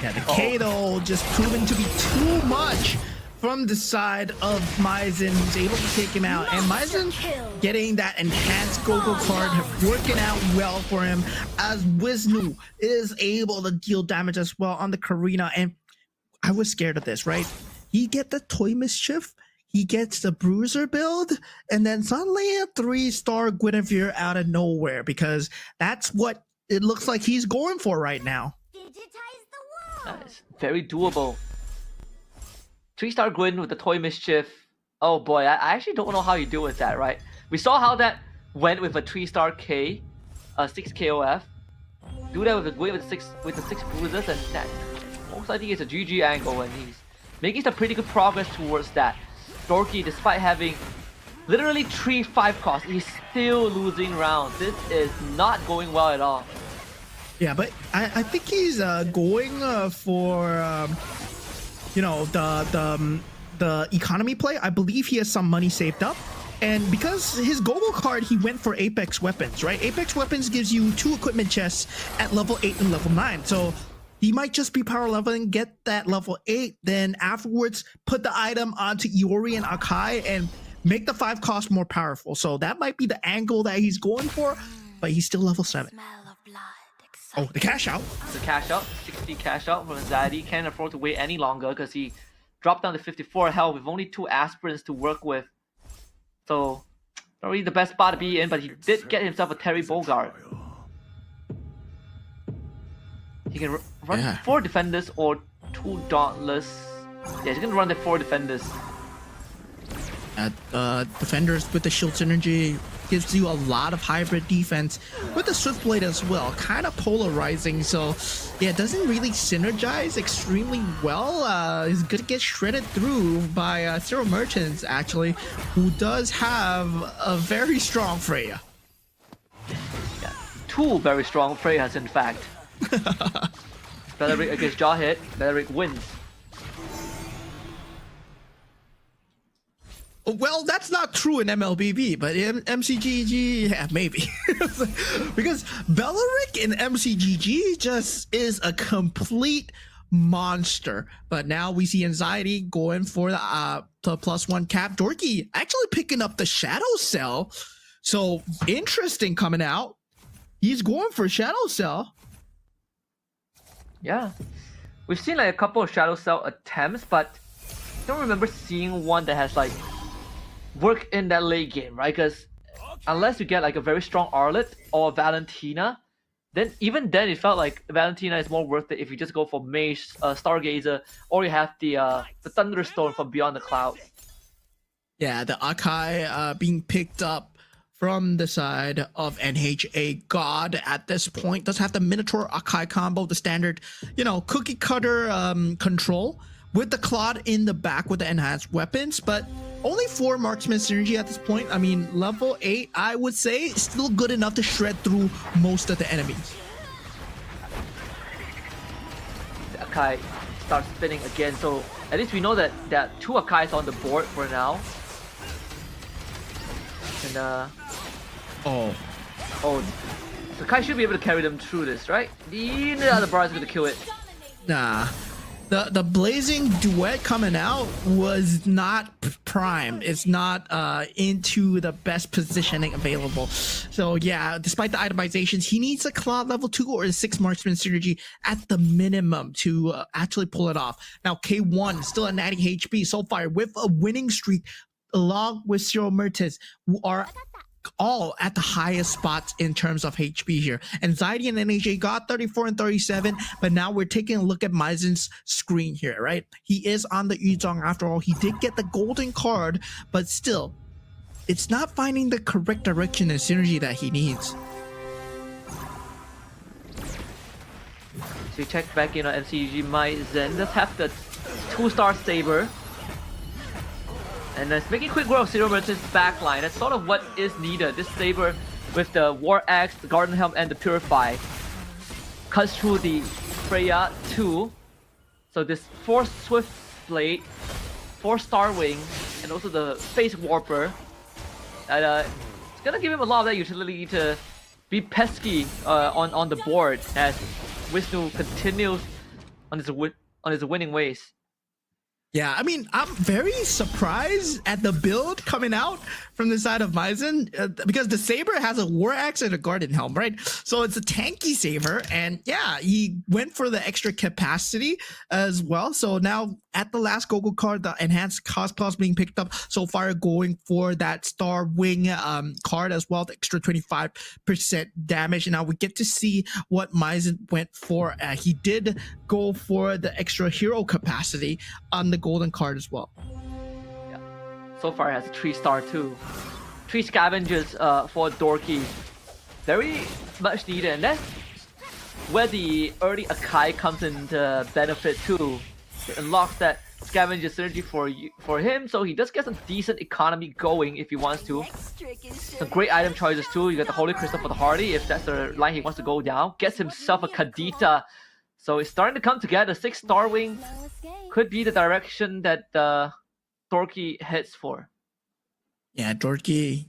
Yeah, the Kato just proven to be too much from the side of Maizen, who's able to take him out. And Maizen getting that enhanced GoGo card, working out well for him, as Wisnu is able to deal damage as well on the Karina. And I was scared of this, right? He get the Toy Mischief, he gets the Bruiser build, and then suddenly a 3-star Guinevere out of nowhere, because that's what it looks like he's going for right now. It's very doable. 3-star Gwyn with the Toy Mischief. Oh boy, I actually don't know how you deal with that, right? We saw how that went with a 3-star K, 6 KOF. Do that with the Gwyn with the 6 bruises, and that most likely is a GG angle, and he's making some pretty good progress towards that. Dorky, despite having literally 3 5 costs, he's still losing rounds. This is not going well at all. Yeah, but I think he's going for you know, the economy play. I believe he has some money saved up, and because his GoGo card, he went for Apex Weapons, right? Apex Weapons gives you 2 equipment chests at level 8 and level 9, so he might just be power leveling, get that level 8, then afterwards put the item onto Iori and Akai and make the 5 cost more powerful. So that might be the angle that he's going for, but he's still level 7. Oh, the cash out. The cash out, 60 cash out from Anxiety. Can't afford to wait any longer because he dropped down to 54 health with only 2 aspirants to work with. So, not really the best spot to be in, but he did get himself a Terry Bogard. He can run 4 defenders or 2 dauntless. Yeah, he's gonna run the 4 defenders. Defenders with the shield synergy, gives you a lot of hybrid defense with the Swiftblade as well, kind of polarizing. So yeah, it doesn't really synergize extremely well. It's gonna get shredded through by Zero Merchants actually, who does have a very strong Freya. Yeah, two very strong Freyas in fact. Beleric against Jawhead, Beleric wins. Well, that's not true in MLBB, but in MCGG, yeah, maybe. Because Beleric in MCGG just is a complete monster. But now we see Anxiety going for the +1 cap. Dorky actually picking up the Shadow Cell. So interesting coming out. He's going for Shadow Cell. Yeah. We've seen like a couple of Shadow Cell attempts, but I don't remember seeing one that has like work in that late game, right? Because unless you get like a very strong Arlet or Valentina, then even then it felt like Valentina is more worth it if you just go for Mage, Stargazer, or you have the Thunderstone from Beyond the Clouds. Yeah, the Akai being picked up from the side of NHA God at this point. Does have the Minotaur Akai combo, the standard, you know, cookie cutter control with the Claude in the back with the enhanced weapons, but only 4 marksman synergy at this point. I mean, level 8, I would say, is still good enough to shred through most of the enemies. The Akai starts spinning again, so at least we know that there are 2 Akais on the board for now. And oh, Sakai should be able to carry them through this, right? The other bar is gonna kill it. Nah. The blazing duet coming out was not prime. It's not into the best positioning available. So yeah, despite the itemizations, he needs a Claude level 2 or a 6 marksman synergy at the minimum to actually pull it off. Now K1 still at 90 HP so far with a winning streak along with Zero Mertens, who are all at the highest spots in terms of HP here. Anxiety and NHA got 34 and 37, but now we're taking a look at Maizen's screen here, right? He is on the Yuzong after all. He did get the golden card, but still, it's not finding the correct direction and synergy that he needs. So you check back in on MCG, Maizen does have the 2-star Saber. And it's making quick work of Zero Merchant's backline. That's sort of what is needed. This Saber with the War Axe, the Garden Helm, and the Purify cuts through the Freya 2. So this 4 Swift Blade, 4 Star Wing, and also the Face Warper. And it's gonna give him a lot of that utility to be pesky on the board as Vishnu continues on his winning ways. Yeah, I mean, I'm very surprised at the build coming out from the side of Maizen because the Saber has a War Axe and a Garden Helm, right? So it's a tanky Saber, and yeah, he went for the extra capacity as well. So now at the last GoGo card, the enhanced cost plus being picked up so far, going for that Star Wing card as well, the extra 25% damage. And now we get to see what Maizen went for. He did go for the extra hero capacity on the golden card as well. Yeah. So far it has a 3-star too. 3 scavengers for Dorky. Very much needed, and that's where the early Akai comes into benefit too. It unlocks that scavenger synergy for him, so he does get some decent economy going if he wants to. Some great item choices too. You got the Holy Crystal for the Hardy if that's the line he wants to go down. Gets himself a Kadita. So it's starting to come together. 6 Star Wing could be the direction that Dorky heads for. Yeah, Dorky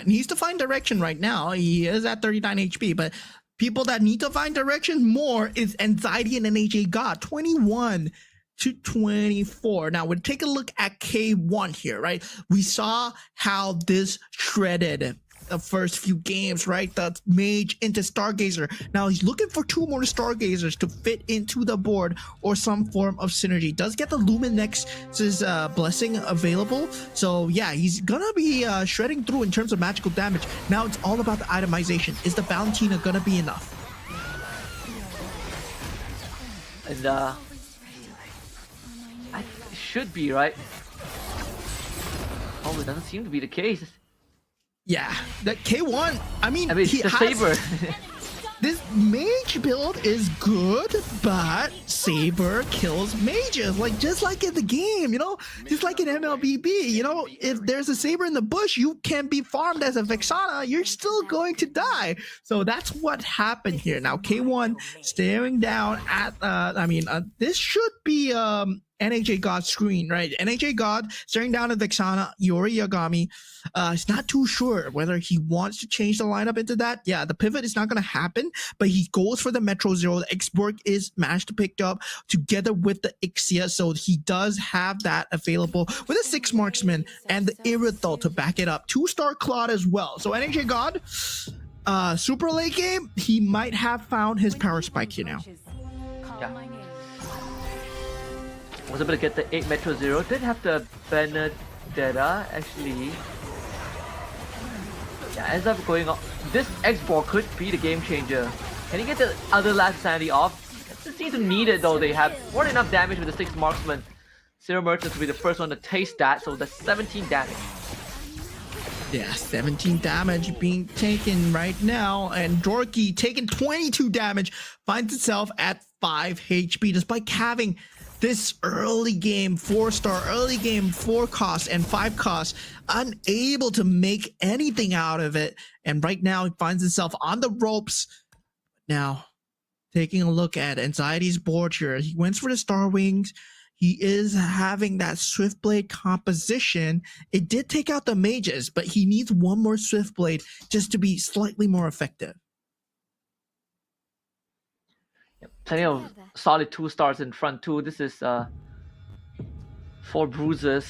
needs to find direction right now. He is at 39 HP, but people that need to find direction more is Anxiety and NHA God, 21 to 24. Now we'll take a look at K1 here, right? We saw how this shredded the first few games, right? The Mage into Stargazer. Now he's looking for 2 more Stargazers to fit into the board or some form of synergy. Does get the Luminex's blessing available. So yeah, he's gonna be shredding through in terms of magical damage. Now it's all about the itemization. Is the Valentina gonna be enough? And it should be, right? Oh, it doesn't seem to be the case. Yeah, that K1. I mean, I mean, he the has, Saber. This mage build is good, but Saber kills mages, like just like in the game, you know, just like in MLBB, you know, if there's a Saber in the bush, you can be farmed as a Vexana, you're still going to die. So that's what happened here. Now K1 staring down at, this should be NAJ God screen, right? NAJ God staring down at Vexana, Yori Yagami. He's not too sure whether he wants to change the lineup into that. Yeah, the pivot is not going to happen, but he goes for the Metro Zero. The X-Borg is managed to pick up together with the Ixia, so he does have that available with a 6 marksman and the Irithel to back it up. 2-star Claude as well. So NAJ God, super late game, he might have found his power spike here now. Yeah. Was able to get the 8 Metro Zero. Did have the Benedetta actually. Yeah, ends up going off. This X-Borg could be the game changer. Can he get the other last sanity off? Doesn't seem to need it though. They have more than enough damage with the 6 marksman. Zero Merchants will be the first one to taste that, so that's 17 damage. Yeah, 17 damage being taken right now, and Dorky taking 22 damage, finds itself at 5 HP despite having this early game 4-star, early game 4 cost and 5 cost, unable to make anything out of it. And right now he finds himself on the ropes. Now, taking a look at Anxiety's board here, he went for the Star Wings. He is having that Swiftblade composition. It did take out the mages, but he needs one more Swiftblade just to be slightly more effective. Plenty of solid 2 stars in front too. This is 4 bruises.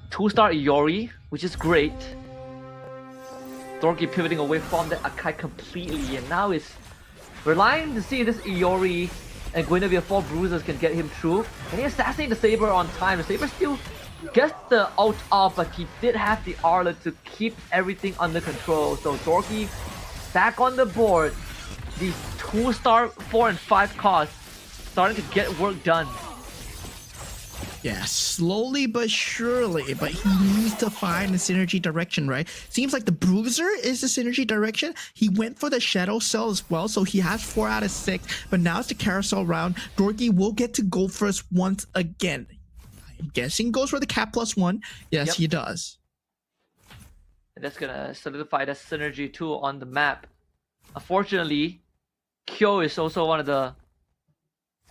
2-star Iori, which is great. Dorky pivoting away from the Akai completely, and now is relying to see this Iori and Guinevere 4 bruises can get him through. And he assassinates the Saber on time. The Saber still gets the ult off, but he did have the Arla to keep everything under control. So Dorky back on the board. These 2-star 4 and 5 costs starting to get work done. Yeah, slowly but surely, but he needs to find the synergy direction, right? Seems like the Bruiser is the synergy direction. He went for the Shadow Cell as well, so he has 4 out of 6, but now it's the carousel round. Dorky will get to go first once again. I'm guessing goes for the cap +1. Yes, Yep. he does. And that's gonna solidify that synergy too on the map. Unfortunately, Kyo is also one of the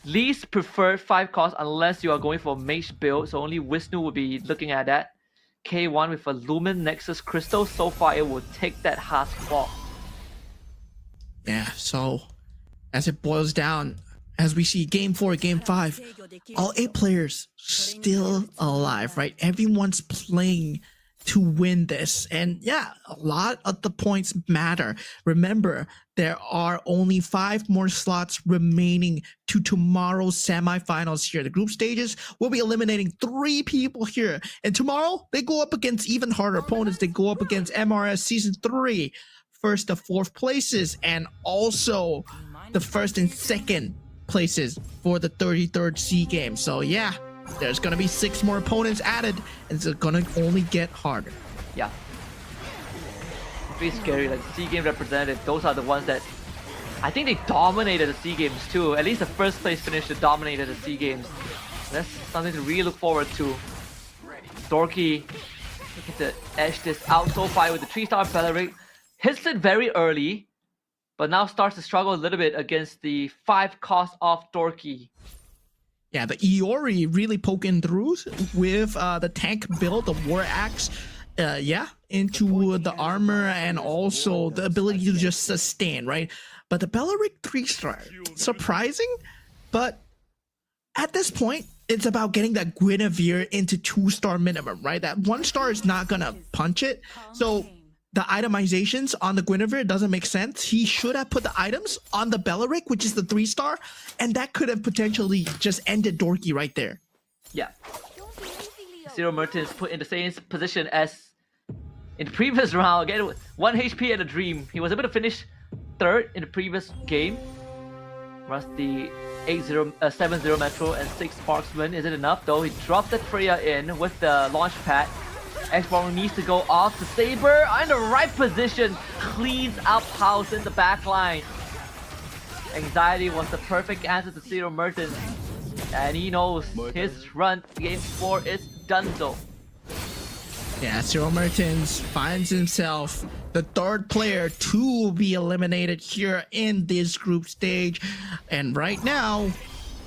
least preferred 5 costs unless you are going for a mage build, so only Wisnu would be looking at that. K1 with a Lumen Nexus Crystal, so far it will take that hard spot. Yeah, so as it boils down, as we see game 4, game 5, all 8 players still alive, right? Everyone's playing to win this, and yeah, a lot of the points matter. Remember, there are only 5 more slots remaining to tomorrow's semifinals here. The group stages will be eliminating 3 people here, and tomorrow they go up against even harder opponents. They go up against MRS Season 3, 1st to 4th places, and also the 1st and 2nd places for the 33rd SEA Games. So yeah, there's going to be 6 more opponents added, and it's going to only get harder. Yeah. Pretty scary, like SEA Game representative, those are the ones that I think they dominated the SEA Games too. At least the first place finish that dominated the SEA Games. That's something to really look forward to. Dorky looking to edge this out so far with the 3-star Belleric. Hits it very early, but now starts to struggle a little bit against the 5 cost of Dorky. Yeah, the Iori really poking through with the tank build, the War Axe, into the armor and also the ability to just sustain, right? But the Belleric 3-star, surprising, but at this point, it's about getting that Guinevere into 2-star minimum, right? That 1-star is not gonna punch it. So the itemizations on the Guinevere doesn't make sense. He should have put the items on the Belleric, which is the 3-star, and that could have potentially just ended Dorky right there. Yeah. Zero Mertens put in the same position as in the previous round. Again, 1 HP and a dream. He was able to finish 3rd in the previous game. Runs the 7-0 Metro and 6 Marksman. Is it enough though? He dropped the Freya in with the launch pad. X-Bomb needs to go off. The Saber in the right position, cleans up House in the back line. Anxiety was the perfect answer to Zero Mertens, and he knows his run to game 4 is done so. Yeah, Zero Mertens finds himself the third player to be eliminated here in this group stage. And right now,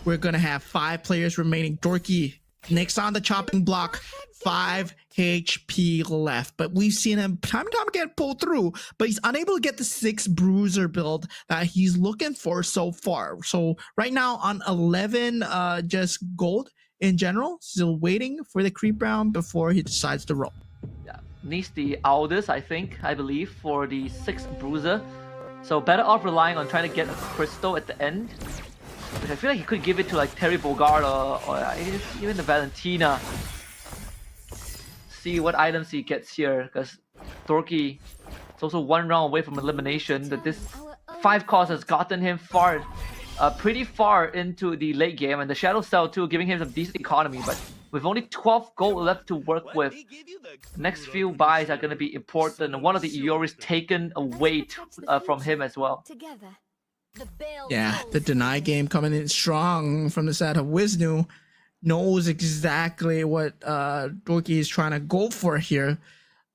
we're gonna have 5 players remaining. Dorky next on the chopping block, 5 HP left. But we've seen him time and time again pull through, but he's unable to get the 6 bruiser build that he's looking for so far. So right now on 11 just gold in general, still waiting for the creep round before he decides to roll. Yeah, needs the Aldous, I believe, for the 6th bruiser. So better off relying on trying to get a crystal at the end, which I feel like he could give it to like Terry Bogard or even the Valentina. See what items he gets here, because Dorky is also 1 round away from elimination. That this 5 cost has gotten him pretty far into the late game, and the Shadow Cell too, giving him some decent economy. But with only 12 gold left to work with, next few buys are going to be important. And one of the Ioris taken away from him as well. Yeah, the deny game coming in strong from the side of Wisnu. Knows exactly what Dorky is trying to go for here,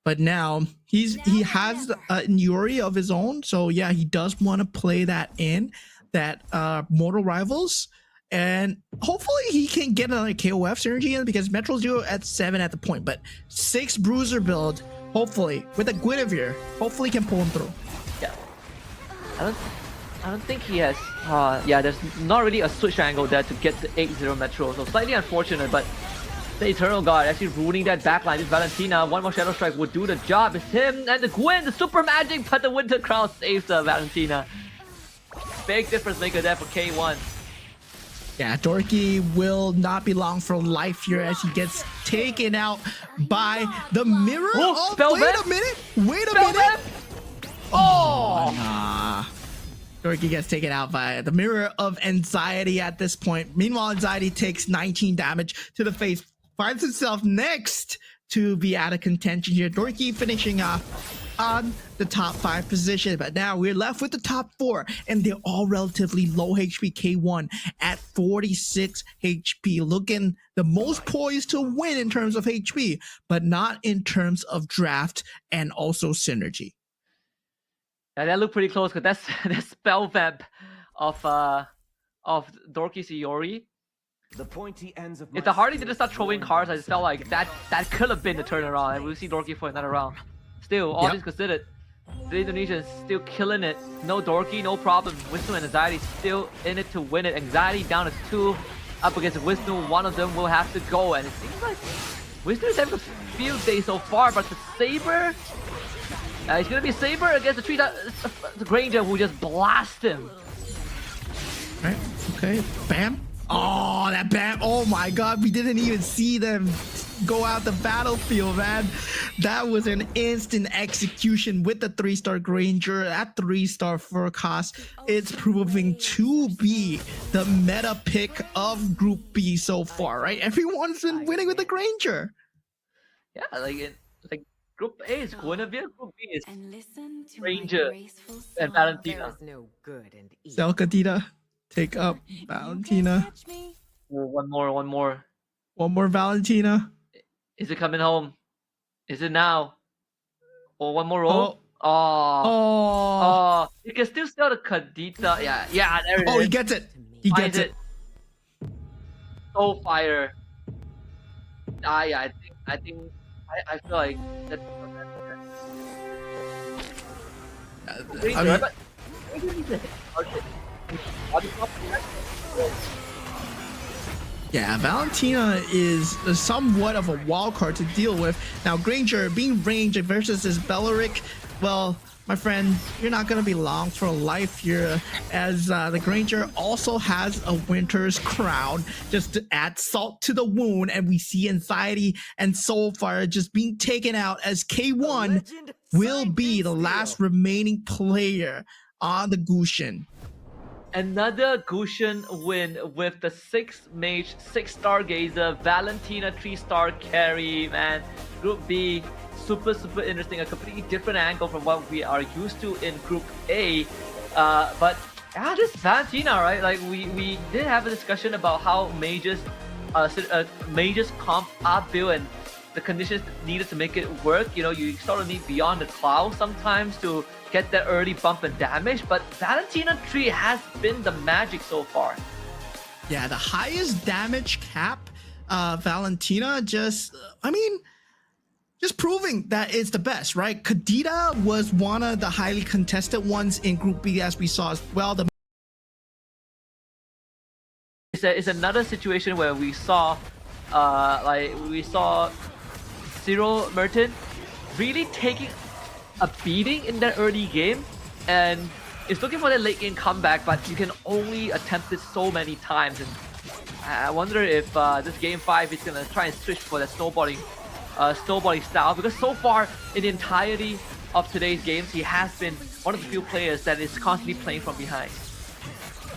but now he has an Yuri of his own, so yeah, he does want to play that in that Mortal Rivals, and hopefully he can get another KOF synergy in, because Metro Zero at 7 at the point, but 6 bruiser build, hopefully with a Guinevere, hopefully can pull him through. Yeah, I don't think he has. Yeah, there's not really a switch angle there to get the 8-0 Metro, so slightly unfortunate, but the Eternal God actually ruining that backline. This Valentina, 1 more Shadow Strike would do the job. It's him and the Gwyn, the super magic, but the Winter Crown saves Valentina. Big difference maker there for K1. Yeah, Dorky will not be long for life here as he gets taken out by the mirror. Oh, Wait a minute. Oh! Dorky gets taken out by the mirror of anxiety at this point. Meanwhile, anxiety takes 19 damage to the face, finds himself next to be out of contention here. Dorky finishing off on the top 5 position, but now we're left with the top 4, and they're all relatively low HP. K1 at 46 HP, looking the most poised to win in terms of HP, but not in terms of draft and also synergy. Yeah, that looked pretty close, because that's spell vamp of Dorky's Iori. The pointy ends of If the Hardy didn't start throwing cards, I just felt like that could have been the turnaround, and we'll see Dorky for another round. Still, all things considered, the Indonesians still killing it. No Dorky, no problem. Wisnu and Anxiety still in it to win it. Anxiety down to 2 up against Wisnu. One of them will have to go, and it seems like Wisnu is having a field day so far, but the Saber, it's gonna be Saber against the Granger, who just blast him. Right, okay, bam. Oh, that bam. Oh my god, we didn't even see them go out the battlefield, man. That was an instant execution with the 3-star Granger. That 3-star fur cost, it's proving to be the meta pick of Group B so far, right? Everyone's been winning with the Granger. Yeah, like Group A is Guinevere, Group B is Granger and Valentina. Zelkadita, take up Valentina. Oh, one more. One more Valentina. Is it coming home? Is it now? Oh, one more roll. Oh. You can still sell the Kadita. Yeah, there it is. Oh, he gets it. He gets it. So fire. Yeah, I feel like that's. Yeah, Valentina is somewhat of a wild card to deal with. Now, Granger being ranged versus this Belleric, well, my friend, you're not going to be long for life here, as the Granger also has a Winter's Crown just to add salt to the wound, and we see Anxiety and Soulfire just being taken out, as K1 will be the last remaining player on the Gushin. Another Gusion win with the 6 Mage, 6 Stargazer, Valentina 3-star carry, man. Group B, super interesting, a completely different angle from what we are used to in Group A. But yeah, this Valentina, right? Like we did have a discussion about how Mages comp are built and the conditions needed to make it work. You know, you sort of need Beyond the Cloud sometimes to get that early bump and damage, but Valentina 3 has been the magic so far. Yeah, the highest damage cap, Valentina just proving that it's the best, right? Kadita was one of the highly contested ones in Group B, as we saw as well. It's another situation where we saw, Zero Merton really taking a beating in that early game, and is looking for that late game comeback, but you can only attempt it so many times. And I wonder if this game 5 is gonna try and switch for the snowballing style, because so far in the entirety of today's games, he has been one of the few players that is constantly playing from behind.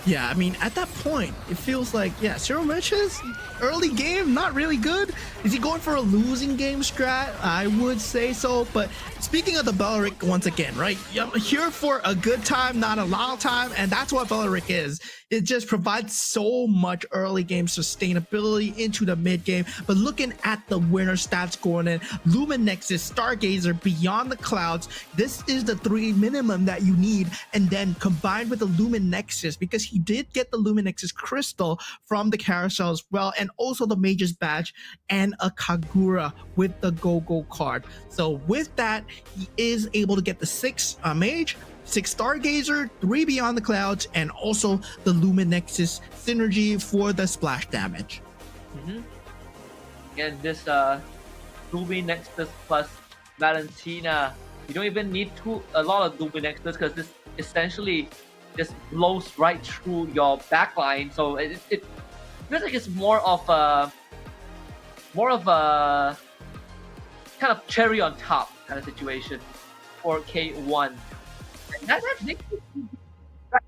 Yeah, I mean, at that point, it feels like, yeah, Zero Merchants, early game, not really good. Is he going for a losing game strat? I would say so. But speaking of the Belleric once again, right? I'm here for a good time, not a long time. And that's what Belleric is. It just provides so much early game sustainability into the mid game. But looking at the winner stats going in, Lumen Nexus, Stargazer, Beyond the Clouds, this is the 3 minimum that you need. And then combined with the Lumen Nexus, because he did get the Lumen Nexus crystal from the carousel as well, and also the Mage's badge and a Kagura with the GoGo card. So with that, he is able to get the 6 Mage, 6 Stargazer, 3 Beyond the Clouds, and also the Lumen Nexus synergy for the splash damage. And this Lumen Nexus plus Valentina, you don't even need a lot of Lumen Nexus, because this essentially just blows right through your backline. So it feels like it's more of a kind of cherry on top kind of situation for K1. And that makes it a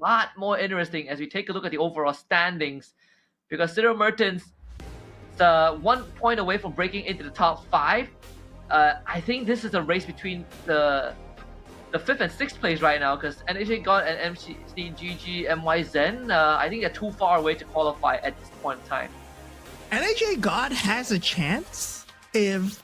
lot more interesting as we take a look at the overall standings, because Zero Mertens is 1 point away from breaking into the top 5. I think this is a race between the 5th and 6th place right now, because NHA God and MCGG MY Zen, I think they're too far away to qualify at this point in time. NHA God has a chance if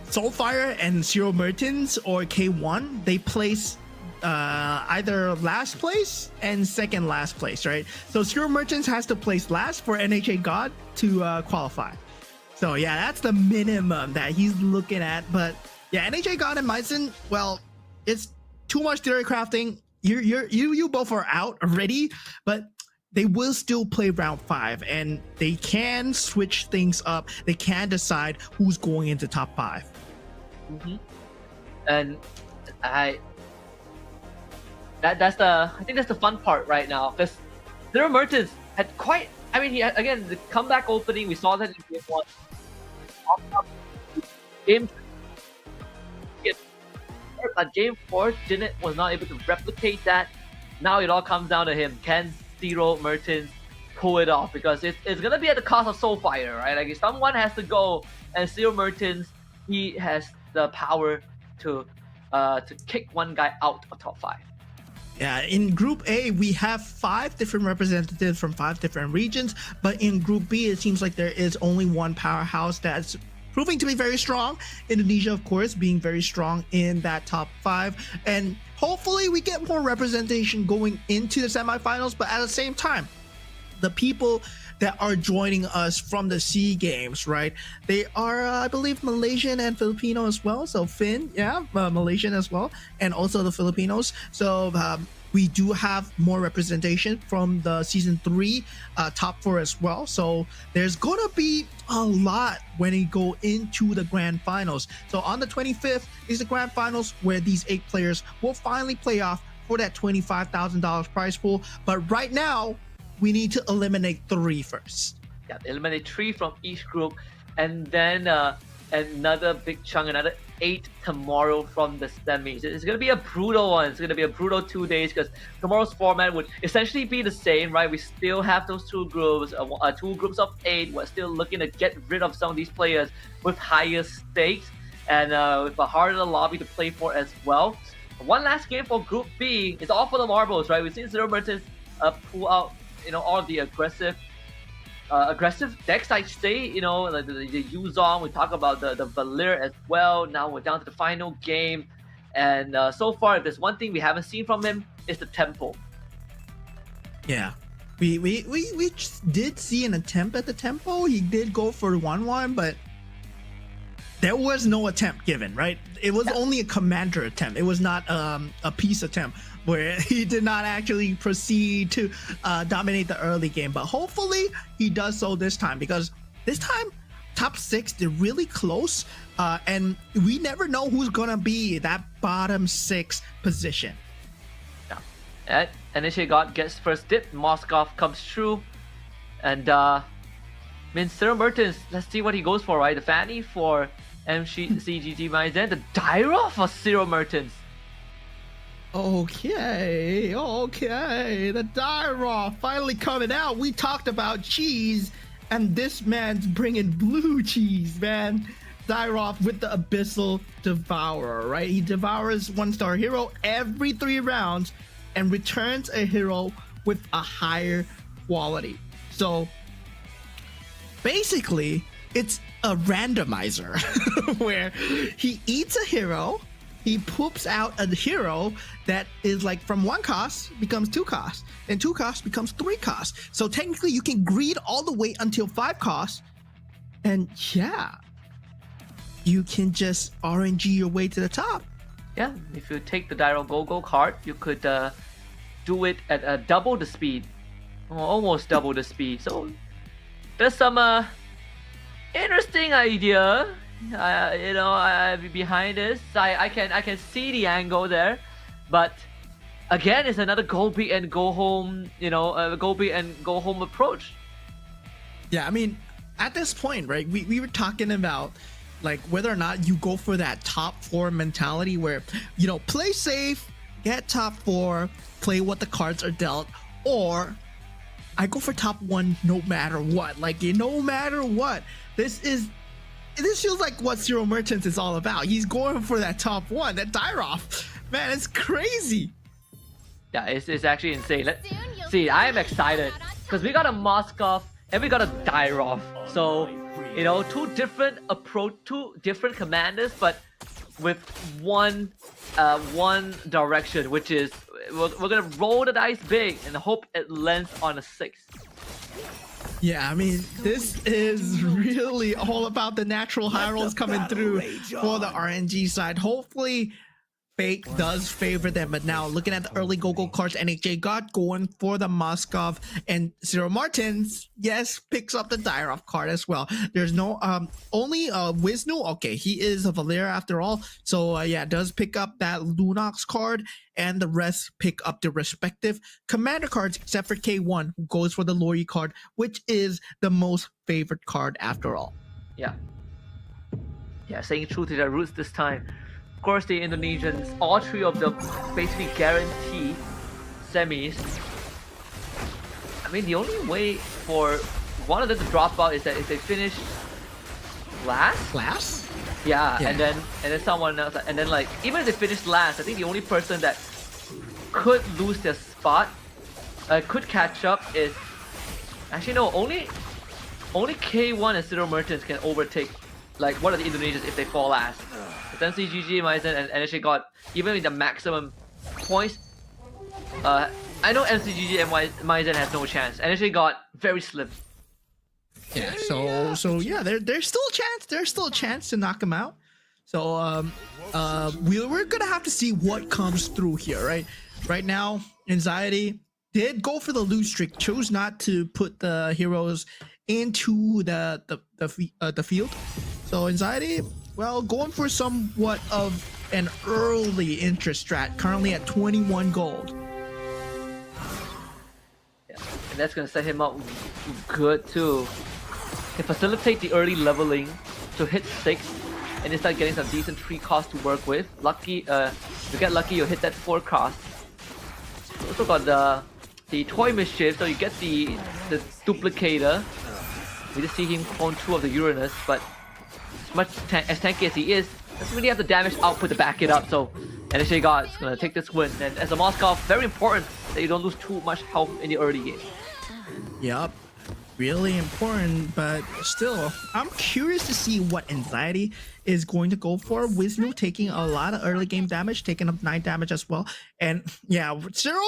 Soulfire and Zero Mertens or K1, they place either last place and second last place, right? So Zero Mertens has to place last for NHA God to qualify. So yeah, that's the minimum that he's looking at. But yeah, NHA God and Myzen, well, it's too much theory crafting. You both are out already, but they will still play round 5, and they can switch things up. They can decide who's going into top 5. And I think that's the fun part right now, because Zero Mertens had quite. I mean, he had, again, the comeback opening. We saw that in game 1. Game 3, but game 4 was not able to replicate that. Now it all comes down to him. Can Zero Mertens pull it off? Because it's gonna be at the cost of Soulfire, right? Like, if someone has to go, and Zero Mertens, he has the power to kick one guy out of top 5. Yeah, in Group A, we have 5 different representatives from 5 different regions, but in Group B, it seems like there is only one powerhouse that's proving to be very strong. Indonesia, of course, being very strong in that top 5, and hopefully we get more representation going into the semifinals. But at the same time, the people that are joining us from the SEA Games, right? They are, I believe, Malaysian and Filipino as well. So Finn, yeah, Malaysian as well, and also the Filipinos. So we do have more representation from the season 3 top 4 as well. So there's gonna be a lot when we go into the grand finals. So on the 25th is the grand finals, where these 8 players will finally play off for that $25,000 prize pool. But right now, we need to eliminate 3 first. Yeah, eliminate 3 from each group, and then another big chunk, another 8 tomorrow from the semis. It's going to be a brutal one. It's going to be a brutal 2 days because tomorrow's format would essentially be the same, right? We still have those 2 groups, 2 groups of 8. We're still looking to get rid of some of these players with higher stakes and with a harder lobby to play for as well. One last game for Group B. It's all for the marbles, right? We've seen Zero Merchants pull out, all of the aggressive decks, I'd say, like the Yuzong, we talk about the Valir as well. Now we're down to the final game. And so far, if there's one thing we haven't seen from him, it's the tempo. Yeah. We did see an attempt at the tempo. He did go for 1-1, but there was no attempt given, right? It was only a commander attempt. It was not a piece attempt where he did not actually proceed to dominate the early game. But hopefully he does so this time, because this time top 6, they're really close, and we never know who's gonna be that bottom 6 position. Yeah. And God gets first dip. Moskov comes through, and Zero Mertens, let's see what he goes for, right? The Fanny for CGG Maizen, the Daira for Zero Mertens. Okay, the Daira finally coming out. We talked about cheese, and this man's bringing blue cheese, man. Daira with the Abyssal Devourer, right? He devours 1-star hero every 3 rounds and returns a hero with a higher quality. So basically, it's a randomizer where he eats a hero, he poops out a hero that is like from 1 cost becomes 2 costs, and 2 costs becomes 3 costs. So technically you can greed all the way until 5 costs, and yeah, you can just RNG your way to the top. Yeah, if you take the Daira GoGo card, you could do it at double the speed, or almost double the speed. So there's some interesting idea, behind this. I can see the angle there, but again, it's another go big and go home, go big and go home approach. Yeah, I mean, at this point, right, we were talking about like whether or not you go for that top 4 mentality where, play safe, get top 4, play what the cards are dealt, or I go for top 1 no matter what. Like, no matter what. This feels like what Zero Merchants is all about. He's going for that top 1, that Daira. Man, it's crazy. Yeah, it's actually insane. Let's see, I am excited because we got a Moskov and we got a Daira. So, 2 different commanders, but with one direction, which is we're gonna roll the dice big and hope it lands on a 6. Yeah, I mean, this is really all about the natural high rolls coming through for the RNG side. Hopefully fate does favor them, but now looking at the early GoGo cards, NHJ got going for the Moskov, and Zero Martins, yes, picks up the Daira card as well. There's no only Wisnu. Okay, he is a Valir after all, so yeah, does pick up that Lunox card, and the rest pick up the respective commander cards, except for K1, who goes for the Lori card, which is the most favorite card after all. Yeah, saying true to their roots this time. Of course, the Indonesians, all 3 of them basically guarantee semis. I mean, the only way for one of them to drop out is that if they finish last? Yeah, and then someone else, and then like even if they finish last, I think the only person that could lose their spot, could catch up is actually no, only K1 and Zero Merchants can overtake like one of the Indonesians if they fall last. But then CGG Maizen and actually got even with the maximum points. I know MCGG and Maizen has no chance, and actually got very slim. Yeah, so yeah, there's still a chance. There's still a chance to knock him out. So we're gonna have to see what comes through here, right? Right now, Anxiety did go for the lose streak, chose not to put the heroes into the field. So Anxiety, well, going for somewhat of an early interest strat, currently at 21 gold. Yeah, and that's gonna set him up good too. Can facilitate the early leveling to hit 6 and you start getting some decent 3 costs to work with. Lucky, you get lucky, you hit that 4 cost. You also got the Toy Mischief, so you get the duplicator. We just see him clone 2 of the Uranus, but as much as tanky as he is, doesn't really have the damage output to back it up. So NHA God is gonna take this win, and as a Moskov, very important that you don't lose too much health in the early game. Yup. Really important, but still, I'm curious to see what Anxiety is going to go for. Wisnu taking a lot of early game damage, taking up 9 damage as well. And yeah, Zero,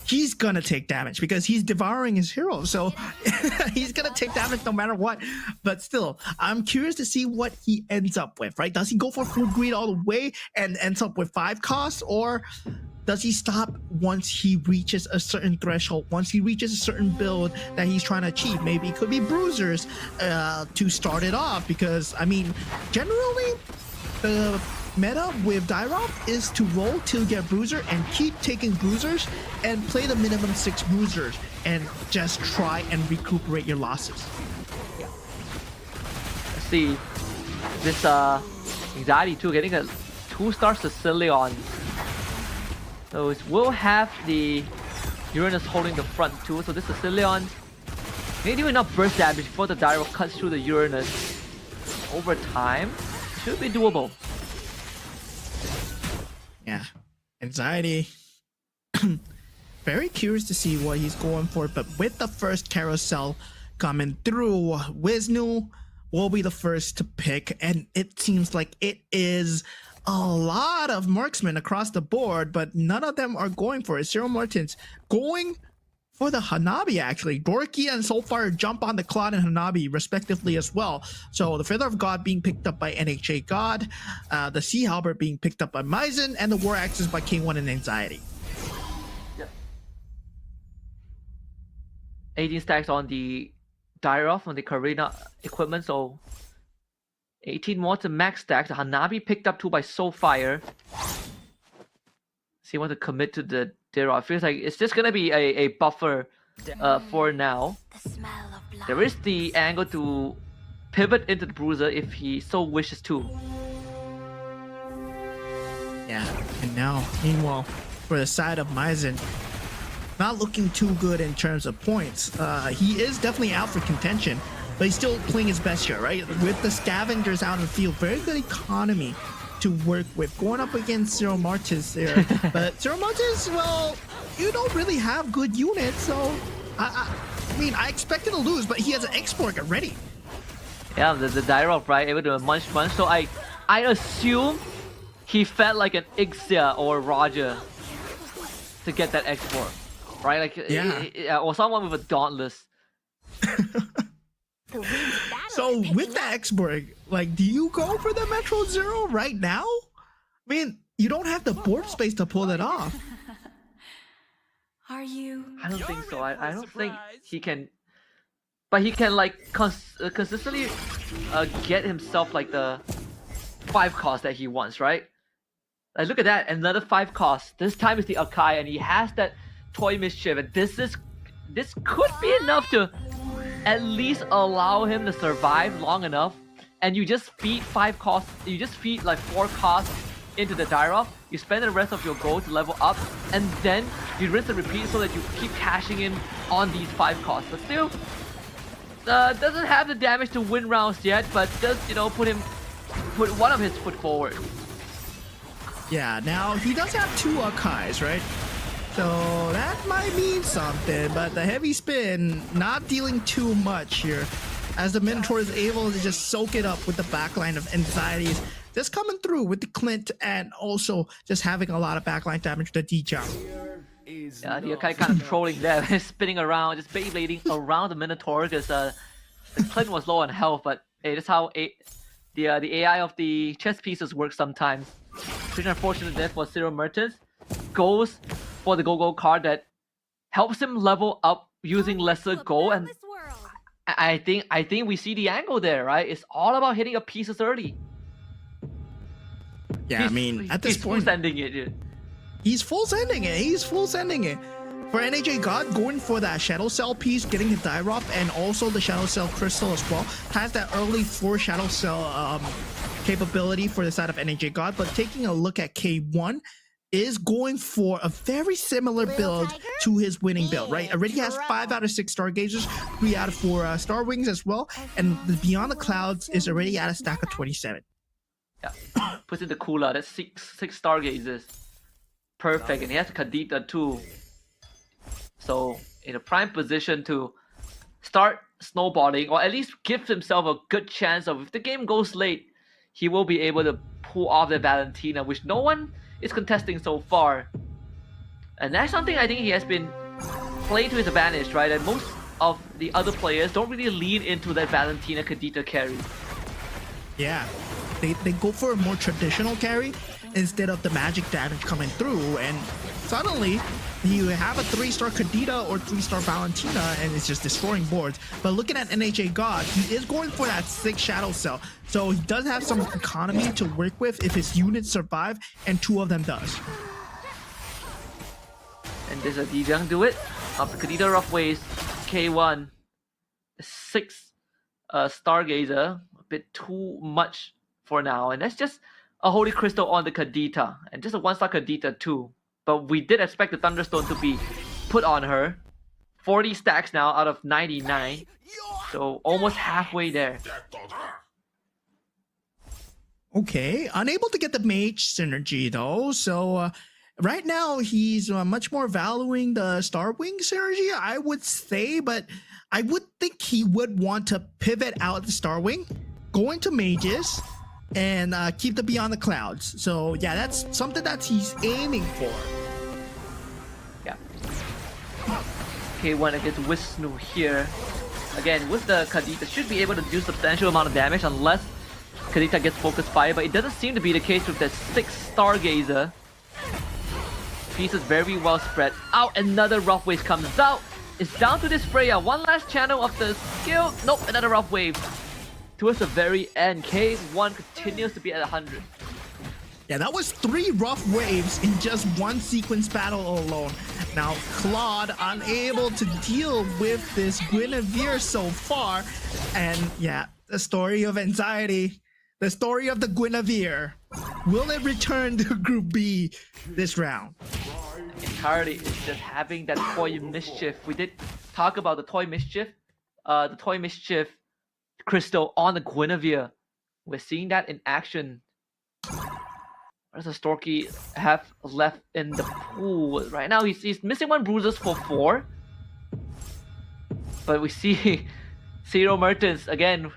he's gonna take damage because he's devouring his hero. So he's gonna take damage no matter what. But still, I'm curious to see what he ends up with, right? Does he go for full greed all the way and ends up with 5 costs, or does he stop once he reaches a certain threshold, once he reaches a certain build that he's trying to achieve? Maybe it could be bruisers to start it off, because I mean, generally the meta with Dyrop is to roll till you get bruiser and keep taking bruisers and play the minimum 6 bruisers and just try and recuperate your losses. Let's see this Anxiety too, getting a 2-star Sicilian. So it will have the Uranus holding the front too. So this Sicilian may do enough burst damage before the Dyro cuts through the Uranus. Over time, should be doable. Yeah, Anxiety. Very curious to see what he's going for, but with the first carousel coming through, Wisnu will be the first to pick, and it seems like it is a lot of marksmen across the board, but none of them are going for it. Zero Martins going for the Hanabi, actually. Dorky and Soulfire jump on the Claude and Hanabi respectively as well. So the Feather of God being picked up by NHA God, the Sea Halberd being picked up by Maizen, and the War Axes by King1 and Anxiety. Yep. 18 stacks on the Dyrov, on the Karina equipment, so 18 more to max stacks. The Hanabi picked up 2 by Soulfire. So you want to commit to the Dyrov. It feels like it's just gonna be a buffer for now. There is the angle to pivot into the Bruiser if he so wishes to. Yeah, and now, meanwhile, for the side of Maizen, not looking too good in terms of points. He is definitely out for contention, but he's still playing his best here, right? With the Scavengers out in the field, very good economy to work with. Going up against Zero Martis there. But Zero Martis, well, you don't really have good units, so I mean, I expected to lose, but he has an export already. Yeah, the Dyrov, right? Able to munch. So I assume he felt like an Ixia or Roger to get that export, right? Like, yeah. Or someone with a Dauntless. So with the export, like, do you go for the Metro Zero right now? I mean, you don't have the board space to pull it off. Are you? I don't think so. I don't think he can. But he can like consistently get himself like the 5 cost that he wants, right? Like, look at that, another 5 cost. This time is the Akai, and he has that Toy Mischief, and this could be enough to at least allow him to survive long enough. And you just feed 5 costs, you just feed like 4 costs into the Dyrov, you spend the rest of your gold to level up, and then you rinse and repeat so that you keep cashing in on these 5 costs. But still, doesn't have the damage to win rounds yet, but does, you know, put one of his foot forward. Yeah, now he does have 2 Akais, right? So that might mean something, but the heavy spin not dealing too much here, as the Minotaur is able to just soak it up with the backline of Anxieties, just coming through with the Clint, and also just having a lot of backline damage with the D-Jump. Yeah, the Akai kind of trolling there, spinning around, just Beyblading around the Minotaur, because the Clint was low on health, but hey, that's how the AI of the chess pieces work sometimes. Pretty unfortunate death for Zero Merchants. Goes for the GoGo card that helps him level up using lesser gold, and I think we see the angle there, right? It's all about hitting up pieces early. Yeah, I mean, at this point, he's full sending it, dude. He's full sending it. He's full sending it. For NHA God, going for that Shadow Cell piece, getting the Dyrop, and also the Shadow Cell Crystal as well. Has that early 4 Shadow Cell capability for the side of NAJ God, but taking a look at K1 is going for a very similar build to his winning build, right? Already has 5 out of 6 Stargazers, 3 out of 4 Star Wings as well, and the Beyond the Clouds is already at a stack of 27. Yeah, puts in the cooler. That's six Stargazers. Perfect, and he has a Kadita too. So in a prime position to start snowballing, or at least give himself a good chance of, if the game goes late, he will be able to pull off the Valentina, which no one is contesting so far. And that's something I think he has been playing to his advantage, right? And most of the other players don't really lean into that Valentina Kadita carry. Yeah, they go for a more traditional carry instead of the magic damage coming through, and suddenly you have a 3-star Kadita or 3-star Valentina and it's just destroying boards. But looking at NHA God, he is going for that 6 Shadow Cell, so he does have some economy to work with if his units survive, and 2 of them does. And there's a Dijang do it. After Kadita Rough Waves, K1, 6 Stargazer, a bit too much for now, and that's just a Holy Crystal on the Kadita, and just a 1-star Kadita too. But we did expect the Thunderstone to be put on her. 40 stacks now out of 99, so almost halfway there. Okay, unable to get the mage synergy though, so right now he's much more valuing the Starwing synergy, I would say, but I would think he would want to pivot out the Starwing, go into mages, and keep the Beyond the Clouds. So yeah, that's something that he's aiming for. Yeah. K1 against Wisnu here. Again, with the Kadita, should be able to do substantial amount of damage unless Kadita gets focus fire, but it doesn't seem to be the case with the 6 Stargazer. Pieces very well spread out. Another Rough Wave comes out. It's down to this Freya. One last channel of the skill. Nope, another Rough Wave. Towards the very end, K1 continues to be at 100. Yeah, that was 3 rough waves in just one sequence battle alone. Now, Claude unable to deal with this Guinevere so far. And yeah, the story of anxiety, the story of the Guinevere. Will it return to Group B this round? Entirely is just having that Toy Mischief. We did talk about the Toy Mischief. The Toy Mischief crystal on the Guinevere. We're seeing that in action. What does the Storky have left in the pool? Right now he's missing 1 bruises for 4. But we see Zero Mertens again,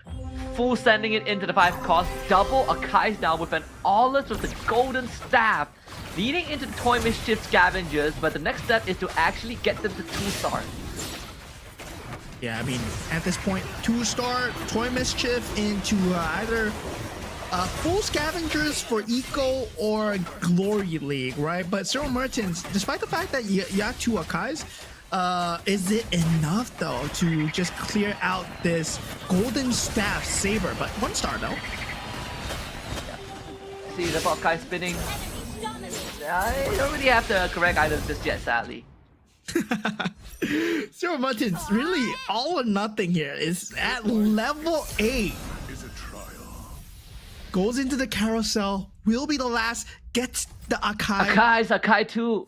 full sending it into the 5 cost. Double Akai's down with an Aulus with the golden staff, leading into the Toy Mischief scavengers, but the next step is to actually get them to 2-star. Yeah, I mean, at this point, 2-star Toy Mischief into either full scavengers for Eco or Glory League, right? But Zero Mertens, despite the fact that you have 2 Akais, is it enough though to just clear out this Golden Staff Saber? But 1-star though. Yeah. See the Akai spinning. I don't really have the correct items just yet, sadly. Zero Mertens, really all or nothing here, is at level 8. Goes into the carousel, will be the last, gets the Akai. Akai too.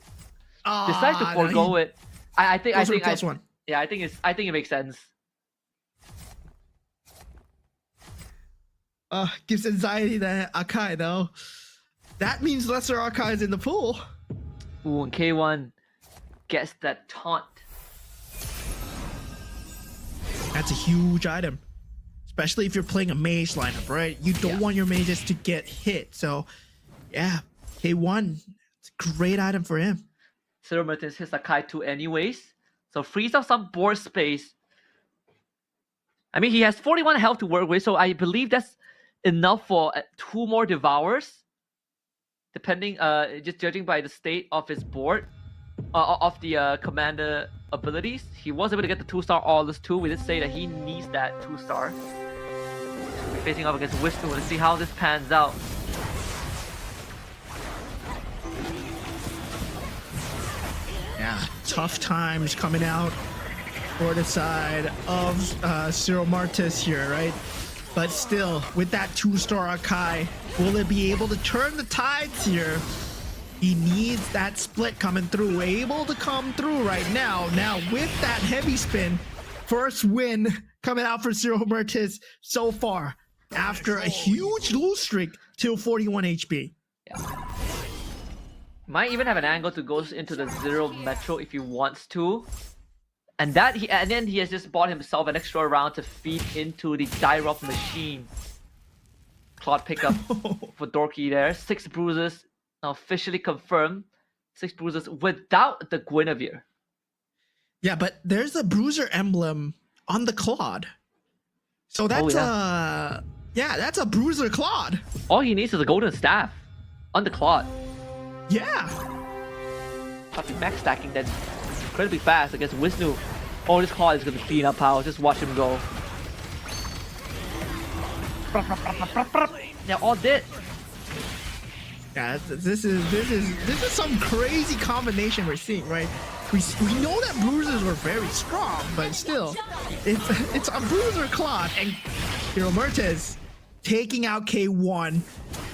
Decides to forego it. I think it makes sense. Gives anxiety to Akai though. That means lesser Akais in the pool. Ooh, and K1 gets that taunt. That's a huge item. Especially if you're playing a mage lineup, right? You don't want your mages to get hit. So, yeah, K1, it's a great item for him. Zero Mertens hits Akai 2 anyways. So frees up some board space. I mean, he has 41 health to work with, so I believe that's enough for 2 more Devours. Depending, just judging by the state of his board, of the commander abilities. He was able to get the 2-star Aulus too. We did say that he needs that 2-star. We're facing up against Wisnu. Let's see how this pans out. Yeah, tough times coming out for the side of Zero Martis here, right? But still, with that 2-star Akai, will it be able to turn the tides here? He needs that split coming through, able to come through right now. Now with that heavy spin, first win coming out for Zero Mertis so far after a huge lose streak till 41 HP. Yeah. Might even have an angle to go into the Zero Metro if he wants to. And then he has just bought himself an extra round to feed into the Dyrop machine. Claude pickup for Dorky there. 6 bruises. Now officially confirmed, 6 bruises without the Guinevere. Yeah, but there's a bruiser emblem on the Claude. So that's that's a bruiser Claude. All he needs is a golden staff on the Claude. Yeah. Probably max stacking then incredibly fast against Wisnu. Oh, this Claude is gonna clean up how. Just watch him go. They're all dead. Yeah, this is some crazy combination we're seeing, right? We know that bruisers were very strong, but still, it's a bruiser Claude and Hero Mertes taking out K1,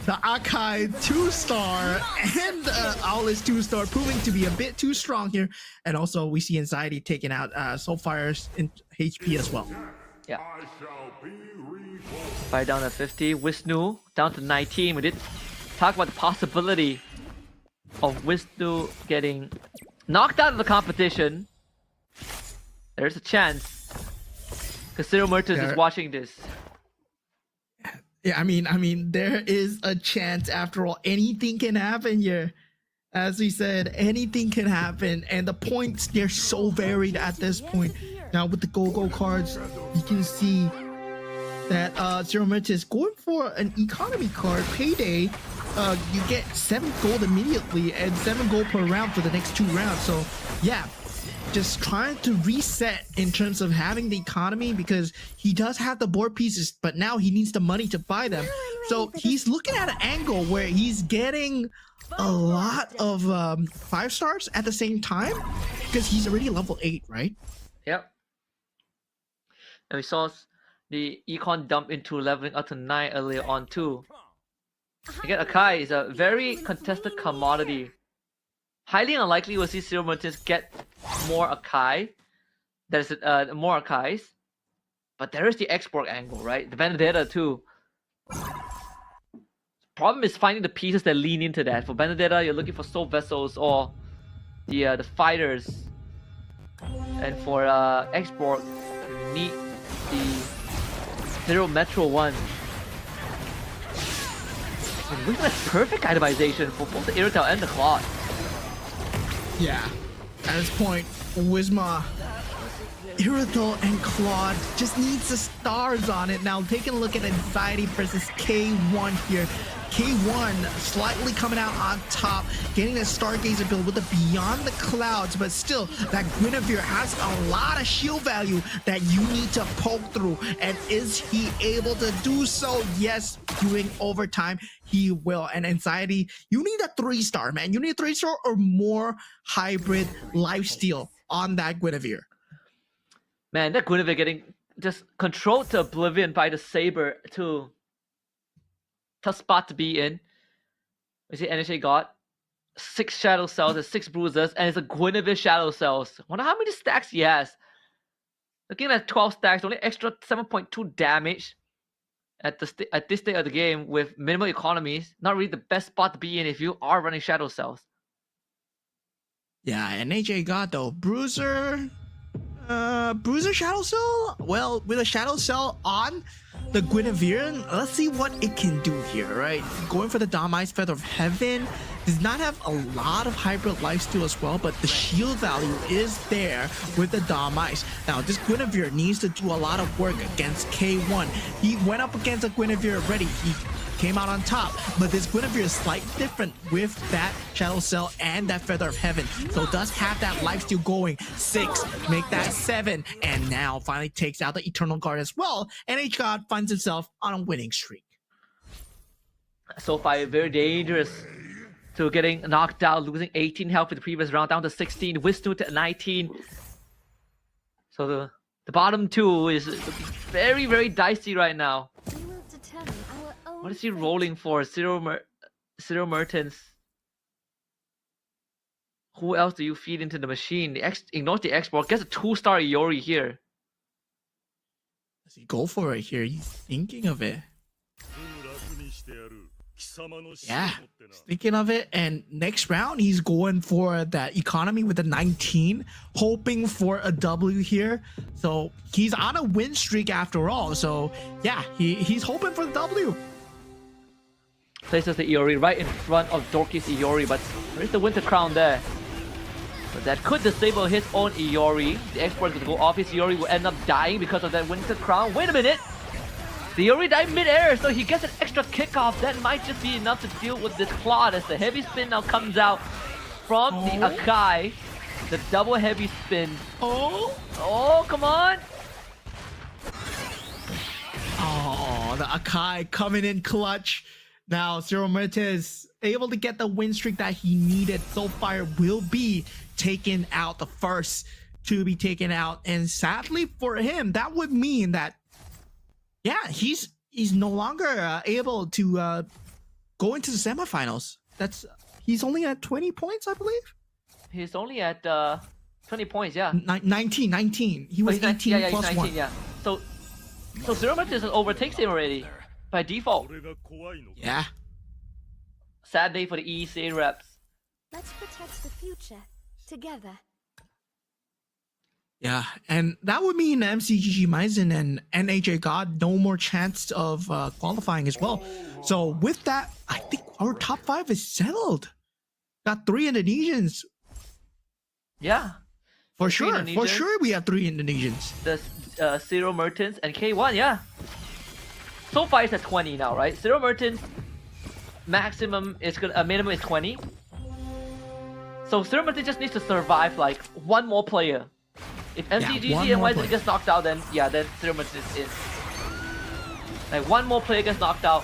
the Akai 2-star and Owl's 2-star proving to be a bit too strong here, and also we see Anxiety taking out Soulfire's in HP as well. Yeah. Fire down to 50, Wisnu down to 19. We did talk about the possibility of Wisnu getting knocked out of the competition. There's a chance. Because Zero Mertis is watching this. Yeah, I mean, there is a chance. After all, anything can happen here. As we said, anything can happen, and the points, they're so varied at this point. Now with the GoGo cards, you can see that Zero Mertis is going for an economy card, Payday. You get 7 gold immediately and 7 gold per round for the next 2 rounds. So yeah, just trying to reset in terms of having the economy, because he does have the board pieces, but now he needs the money to buy them. So he's looking at an angle where he's getting a lot of 5 stars at the same time, because he's already level 8, right? Yep. And we saw the econ dump into leveling up to 9 earlier on too. Again, Akai is a very contested commodity. Highly unlikely we'll see Zero Mertis get more Akai. There's more Akais. But there is the export angle, right? The Benedetta too. Problem is finding the pieces that lean into that. For Benedetta, you're looking for Soul Vessels or the fighters. And for export, you need the Zero Metro one. And we've got a perfect itemization for both the Irrital and the Claude. Yeah, at this point, Wisma, Irrital, and Claude just needs the stars on it. Now, taking a look at Anxiety versus K1 here. K1 slightly coming out on top, getting a Stargazer build with the Beyond the Clouds, but still, that Guinevere has a lot of shield value that you need to poke through. And is he able to do so? Yes, doing overtime, he will. And Anxiety, you need a 3-star, man. You need a 3-star or more hybrid lifesteal on that Guinevere. Man, that Guinevere getting just controlled to oblivion by the Saber too. Tough spot to be in. We see NHA got 6 Shadow Cells and 6 Bruisers, and it's a Guinevere Shadow Cells. Wonder how many stacks he has. Looking at 12 stacks, only extra 7.2 damage at this state of the game with minimal economies. Not really the best spot to be in if you are running Shadow Cells. Yeah, NHA got though Bruiser Shadow Cell? Well, with a Shadow Cell on the Guinevere, let's see what it can do here, right? Going for the Dami's Feather of Heaven does not have a lot of hybrid lifesteal as well, but the shield value is there with the Dami's. Now, this Guinevere needs to do a lot of work against K1. He went up against a Guinevere already. He came out on top, but this Guinevere is slightly different with that Shadow Cell and that Feather of Heaven. So it does have that lifesteal going. 6, make that 7, and now finally takes out the Eternal Guard as well. And H God finds himself on a winning streak. So far, very dangerous to getting knocked out, losing 18 health in the previous round, down to 16, Wisnu to 19. So the bottom 2 is very, very dicey right now. What is he rolling for? Zero Mertens. Who else do you feed into the machine? Ignores the export. Gets a 2-star Iori here. Does he go for it here? He's thinking of it. Yeah, he's thinking of it. And next round, he's going for that economy with the 19, hoping for a W here. So he's on a win streak after all. So yeah, he's hoping for the W. Places the Iori right in front of Dorky's Iori, but where's the Winter Crown there? But that could disable his own Iori. The export is going to go off. His Iori will end up dying because of that Winter Crown. Wait a minute! The Iori died mid-air, so he gets an extra kickoff. That might just be enough to deal with this Claude as the heavy spin now comes out from the Akai. The double heavy spin. Oh, come on! Oh, the Akai coming in clutch. Now, Zero Mertes able to get the win streak that he needed. Soulfire will be taken out, the first to be taken out. And sadly for him, that would mean that, yeah, he's no longer able to go into the semifinals. He's only at 20 points, I believe. He's only at 20 points, yeah. 19. He was 18 he's plus 19, 1. yeah. So Zero Mertes overtakes him already by default. Yeah. Sad day for the EECA reps. Let's protect the future together. Yeah, and that would mean MCGG Maizen and NAJ God no more chance of qualifying as well. So with that, I think our top 5 is settled. Got 3 Indonesians. Yeah. For 3 sure, for Indonesians. sure we have 3 Indonesians. The Zero Mertens and K1, yeah. So far it's at 20 now, right? Zero Mertens maximum is minimum is 20. So Zero Mertens just needs to survive like one more player. If MCGG one and more YZ player. gets knocked out, then yeah, then Zero Mertens is in. Like one more player gets knocked out,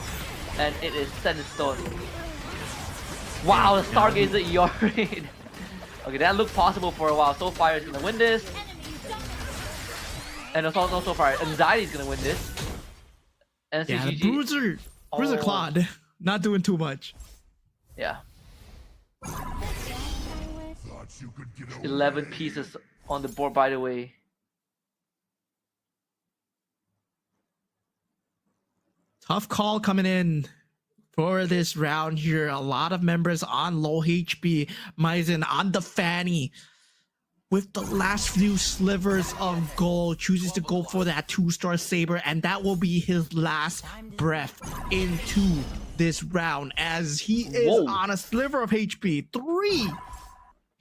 and it is set in stone. Wow, the Stargazer Iori. Okay, that looked possible for a while. Soulfire is gonna win this. And also no Soulfire. Anxiety is gonna win this. And Yeah, the CGG. Bruiser Oh. Claude, not doing too much. Yeah. 11 pieces on the board, by the way. Tough call coming in for this round here. A lot of members on low HP. Maizen on the fanny. With the last few slivers of gold, chooses to go for that 2-star saber, and that will be his last breath into this round as he is on a sliver of HP. 3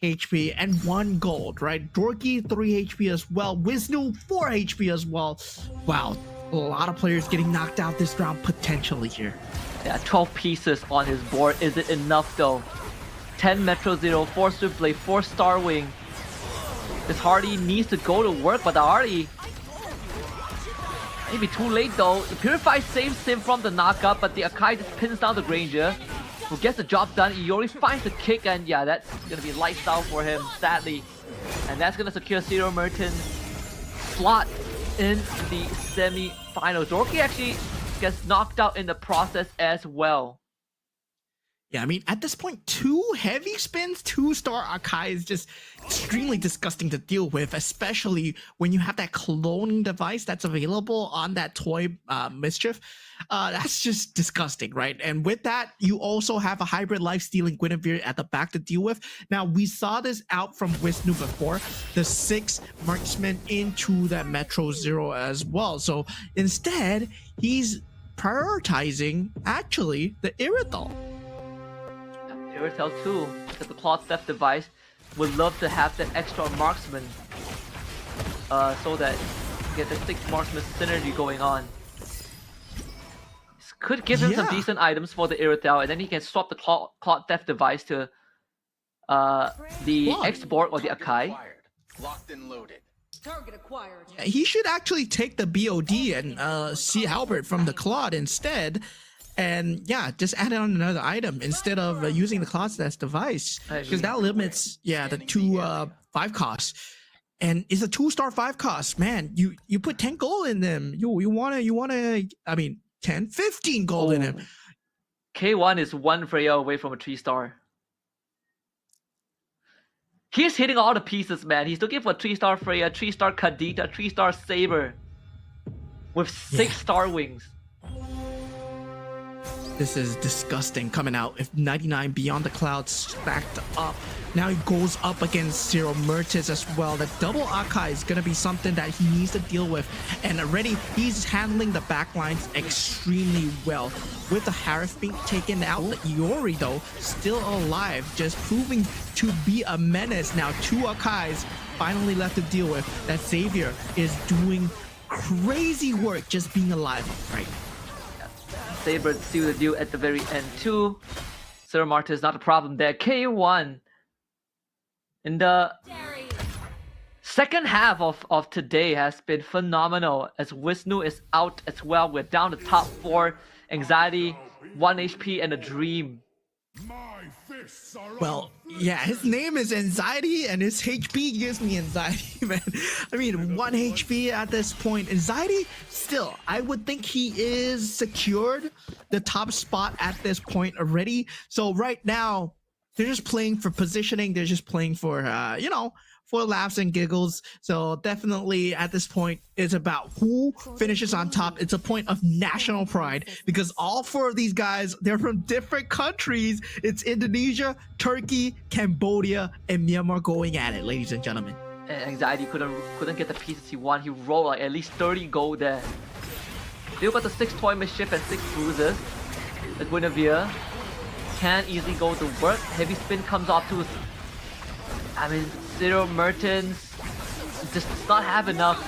HP and 1 gold, right? Dorky 3 HP as well. Wisnu 4 HP as well. Wow, a lot of players getting knocked out this round potentially here. Yeah, 12 pieces on his board. Is it enough though? 10 Metro Zero, 4 Swiftblade, 4 Starwing. This Hardy needs to go to work, but the Hardy maybe too late though. The Purify saves him from the knockup, but the Akai just pins down the Granger, who gets the job done. Iori finds the kick, and yeah, that's gonna be lifestyle for him, sadly. And that's gonna secure Zero Merton's slot in the semi-final. Dorky actually gets knocked out in the process as well. Yeah, I mean, at this point, 2 heavy spins, 2-star Akai is just extremely disgusting to deal with, especially when you have that cloning device that's available on that toy Mischief. That's just disgusting, right? And with that, you also have a hybrid life-stealing Guinevere at the back to deal with. Now, we saw this out from Wisnu before, the 6 marksman into that Metro Zero as well. So instead, he's prioritizing, actually, the Irithal. Irithel too, because the Claude Theft device would love to have that extra marksman, so that you get the 6 marksman synergy going on. This could give him some decent items for the Irithel, and then he can swap the Claude Theft device to the X-Board or the Akai. Locked and loaded. Target acquired. Yeah, he should actually take the BOD and see Albert from the Claude instead. And yeah, just add on another item instead of using the Claude Theft device, because that limits the 2 5 costs, and it's a 2-star 5 cost. Man, you put 10 gold in them. You wanna. I mean, 10, 15 gold in him. K1 is one Freya away from a 3-star. He's hitting all the pieces, man. He's looking for 3-star Freya, 3-star Kadita, 3-star Saber with 6-star wings. This is disgusting coming out. If 99 Beyond the Clouds stacked up, now he goes up against Zero Mertens as well. The double Akai is going to be something that he needs to deal with. And already he's handling the backlines extremely well. With the Harif being taken out, Iori though, still alive, just proving to be a menace. Now 2 Akais finally left to deal with. That Xavier is doing crazy work just being alive right now. Saber seal the deal at the very end too. Sir Marta is not a problem there. K1 in the second half of today has been phenomenal as Wisnu is out as well. We're down to top 4. Anxiety, 1 HP and a dream. Well, yeah, his name is Anxiety and his HP gives me anxiety, man. I mean, 1 HP at this point. Anxiety, still, I would think he is secured the top spot at this point already. So right now, they're just playing for positioning. They're just playing for, you know, for laughs and giggles. So definitely at this point, it's about who finishes on top. It's a point of national pride because all 4 of these guys, they're from different countries. It's Indonesia, Turkey, Cambodia, and Myanmar going at it, ladies and gentlemen. And Anxiety couldn't get the pieces he wanted. He rolled like at least 30 gold there. Still got the 6 toy mischief and 6 bruises. The Guinevere can easily go to work. Heavy spin comes off to, I mean, Zero Mertens just does not have enough.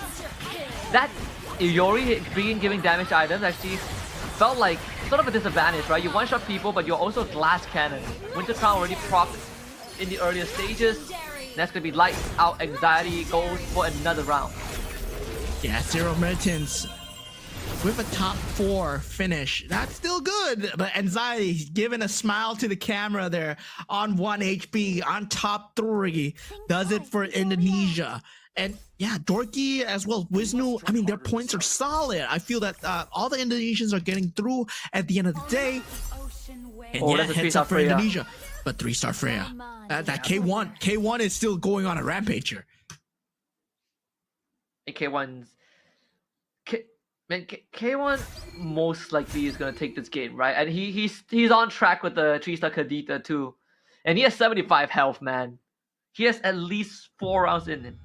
That Iori giving damage items actually felt like sort of a disadvantage, right? You one-shot people, but you're also glass cannon. Winter Crown already procced in the earlier stages. That's gonna be lights out. Anxiety goes for another round. Yeah, Zero Mertens with a top 4 finish. That's still good, but Anxiety giving a smile to the camera there on 1 HP on top 3 does it for Indonesia. And yeah, Dorky as well as Wisnu, I mean, their points are solid. I feel that all the Indonesians are getting through at the end of the day. And yeah, that's a heads up for 3-star Freya. Indonesia, but 3-star Freya. That K1 is still going on a rampage here. K1's K1 most likely is gonna take this game, right? And he's on track with the 3-star Kadita too, and he has 75 health, man. He has at least 4 rounds in him.